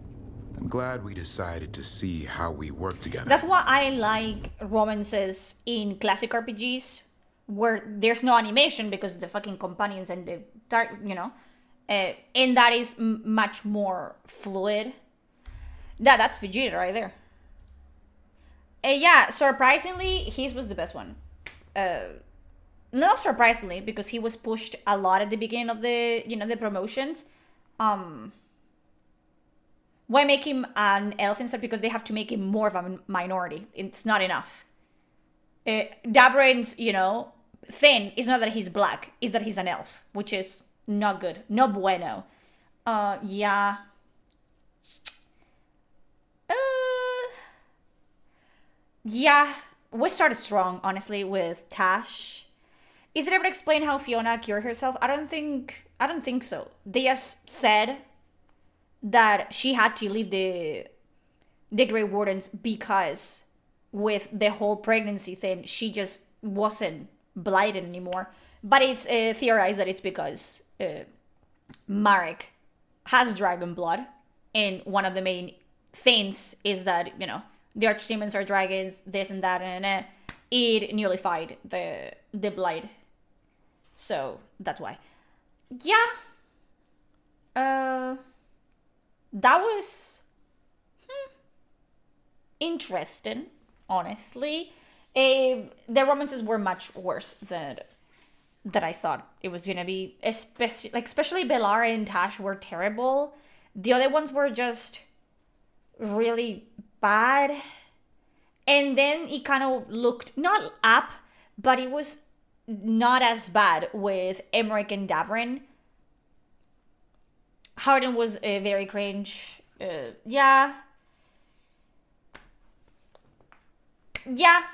Speaker 19: I'm glad we decided to see how we work together.
Speaker 2: That's why I like romances in classic RPGs, where there's no animation because the fucking companions and the dark, you know, and that is much more fluid. That's Vegeta right there. Yeah, surprisingly, his was the best one. Not surprisingly, because he was pushed a lot at the beginning of the, you know, the promotions. Why make him an elf instead? Because they have to make him more of a minority. It's not enough. Davrin's, you know, thing is not that he's black, is that he's an elf, which is not good. No bueno. Yeah. Yeah, we started strong, honestly, with Taash. Is it ever explained how Fiona cured herself? I don't think so. They just said that she had to leave the Grey Wardens because with the whole pregnancy thing, she just wasn't blighted anymore. But it's theorized that it's because Marek has dragon blood, and one of the main things is that, you know, the archdemons are dragons, this and that, and it nullified the blight. So that's why. Yeah. That was interesting, honestly. The romances were much worse than I thought it was gonna be. Especially Bellara and Taash were terrible. The other ones were just really bad. And then it kind of looked not up, but it was not as bad with Emmerich and Davrin. Harden was very cringe. Yeah,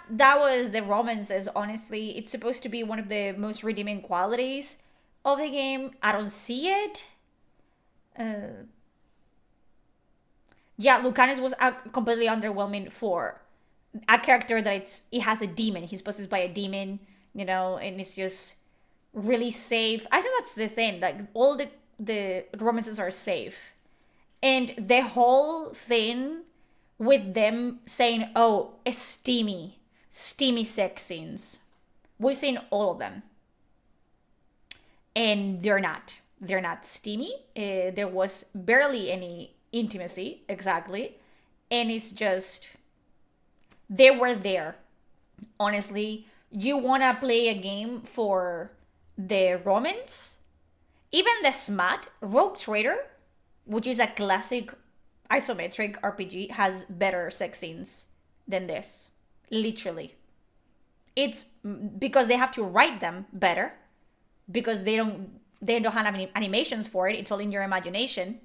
Speaker 2: that was the romances, honestly. It's supposed to be one of the most redeeming qualities of the game. I don't see it. Yeah, Lucanis was completely underwhelming for a character that it has a demon. He's possessed by a demon, you know, and it's just really safe. I think that's the thing. Like all the romances are safe, and the whole thing with them saying, "Oh, it's steamy sex scenes." We've seen all of them, and they're not. They're not steamy. There was barely any intimacy, exactly, and it's just they were there. Honestly, you wanna play a game for the romance, even the smut. Rogue Trader, which is a classic isometric RPG, has better sex scenes than this. Literally, it's because they have to write them better, because they don't have any animations for it. It's all in your imagination.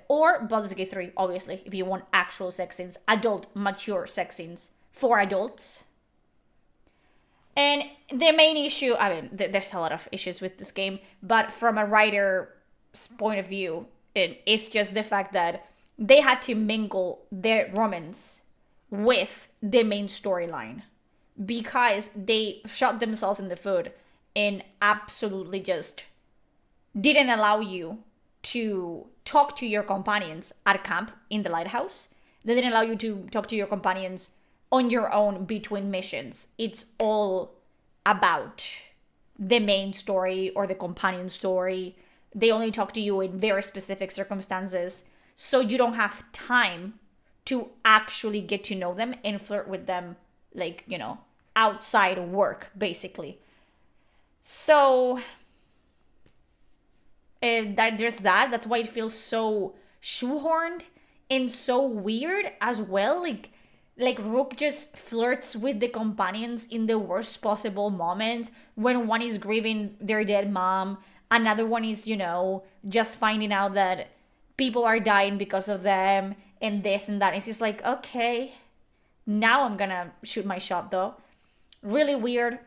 Speaker 2: Or Baldur's Gate 3, obviously, if you want actual sex scenes, adult, mature sex scenes for adults. And the main issue, I mean, there's a lot of issues with this game, but from a writer's point of view, it's just the fact that they had to mingle their romance with the main storyline, because they shot themselves in the foot and absolutely just didn't allow you to talk to your companions at camp in the lighthouse. They didn't allow you to talk to your companions on your own between missions. It's all about the main story or the companion story. They only talk to you in very specific circumstances, so you don't have time to actually get to know them and flirt with them, like, you know, outside work, basically. So there's that. That's why it feels so shoehorned and so weird as well. Like Rook just flirts with the companions in the worst possible moments. When one is grieving their dead mom, another one is, you know, just finding out that people are dying because of them, and this and that. It's just like, okay, now I'm gonna shoot my shot though. Really weird.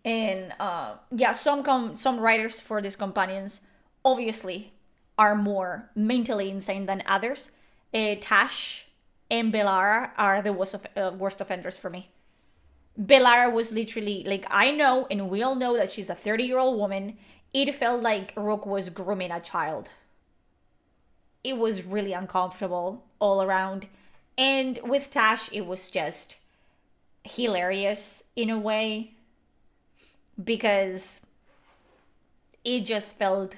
Speaker 2: And yeah, some writers for these companions obviously are more mentally insane than others. Taash and Bellara are the worst offenders for me. Bellara was literally, like, I know, and we all know that she's a 30-year-old woman. It felt like Rook was grooming a child. It was really uncomfortable all around. And with Taash, it was just hilarious in a way, because it just felt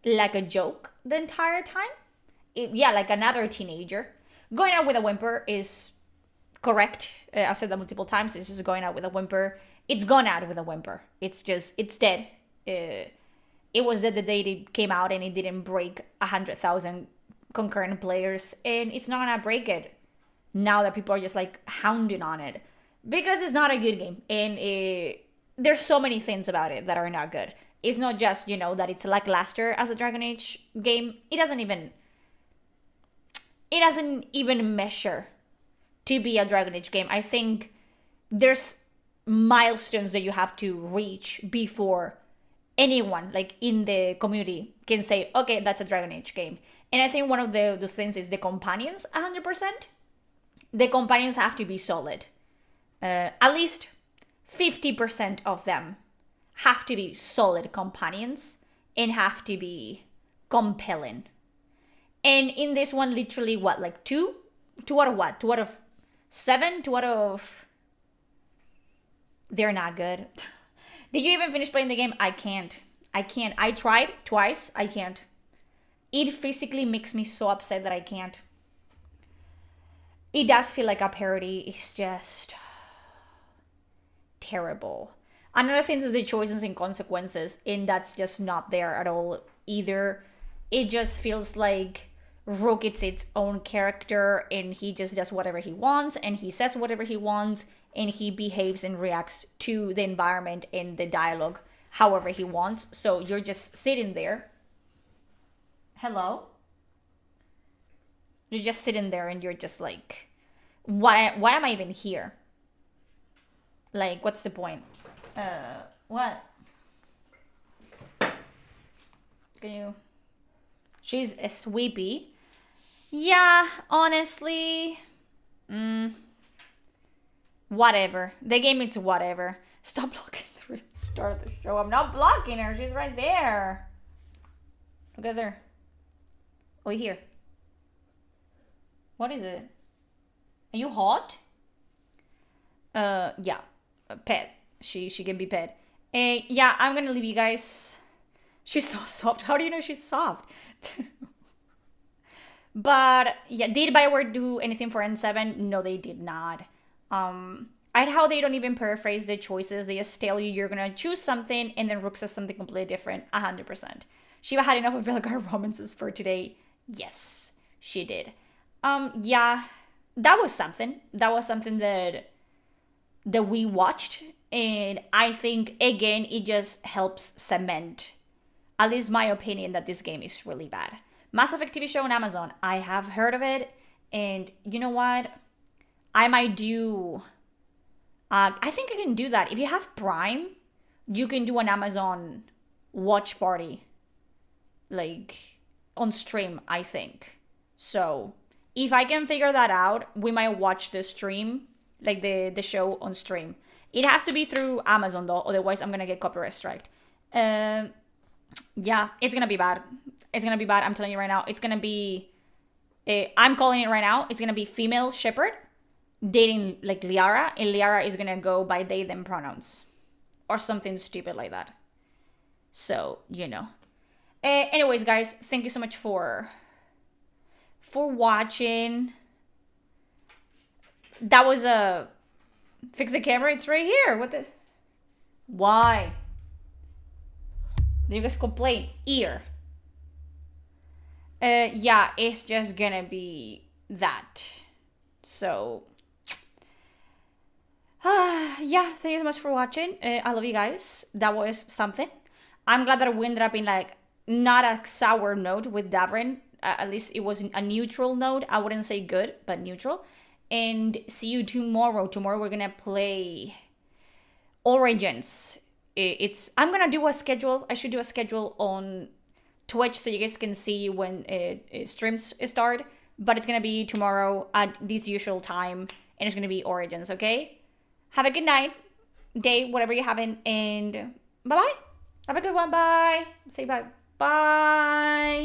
Speaker 2: like a joke the entire time. Yeah, like another teenager. Going out with a whimper is correct. I've said that multiple times. It's just going out with a whimper. It's gone out with a whimper. It's dead. It was dead the day it came out, and it didn't break 100,000 concurrent players. And it's not gonna break it now that people are just like hounding on it, because it's not a good game. And there's so many things about it that are not good. It's not just, you know, that it's lackluster as a Dragon Age game. It doesn't even measure to be a Dragon Age game. I think there's milestones that you have to reach before anyone, like, in the community can say, okay, that's a Dragon Age game. And I think one of those things is the companions. 100%. The companions have to be solid. At least 50% of them have to be solid companions and have to be compelling. And in this one, literally, what, like 2? 2 out of what? 2 out of 7? 2 out of... They're not good. Did you even finish playing the game? I can't. I tried twice. I can't. It physically makes me so upset that I can't. It does feel like a parody. It's just terrible. Another thing is the choices and consequences, and that's just not there at all either. It just feels like Rook is its own character, and he just does whatever he wants, and he says whatever he wants, and he behaves and reacts to the environment and the dialogue however he wants. So you're just sitting there. Hello? You're just sitting there and you're just like, why am I even here? Like, what's the point? What? Can you... She's a sweepy. Yeah, honestly, Whatever. They gave me to whatever. Stop blocking through the start of the show. I'm not blocking her. She's right there. Look at her. Oh, here. What is it? Are you hot? Yeah. Pet. She can be pet. Yeah, I'm gonna leave you guys. She's so soft. How do you know she's soft? But yeah, did Bioware do anything for N7? No, they did not. I how they don't even paraphrase the choices. They just tell you you're gonna choose something, and then Rook says something completely different. 100%. Shiva had enough of Veilguard romances for today. Yes, she did. Yeah, that was something. That was something that we watched, and I think again it just helps cement, at least my opinion, that this game is really bad. Mass Effect TV show on Amazon. I have heard of it, and you know what? I might do. I think I can do that. If you have Prime, you can do an Amazon watch party, like on stream, I think. So if I can figure that out, we might watch the stream, like the show on stream. It has to be through Amazon though, otherwise I'm gonna get copyright striked. Yeah, it's gonna be bad. It's gonna be bad. I'm telling you right now. It's gonna be. I'm calling it right now. It's gonna be female shepherd dating like Liara, and Liara is gonna go by they them pronouns or something stupid like that. So you know. Anyways, guys, thank you so much for watching. That was a fix the camera. It's right here. What the? Why? Did you guys complain? Ear. Yeah, it's just gonna be that. So, yeah, thank you so much for watching. I love you guys. That was something. I'm glad that we ended up in like not a sour note with Davrin. At least it was a neutral note. I wouldn't say good, but neutral. And see you tomorrow. Tomorrow we're gonna play Origins. I'm gonna do a schedule. I should do a schedule on Twitch so you guys can see when streams start. But it's gonna be tomorrow at this usual time, and it's gonna be Origins. Okay. Have a good night, day, whatever you're having, and bye bye. Have a good one. Bye. Say bye. Bye.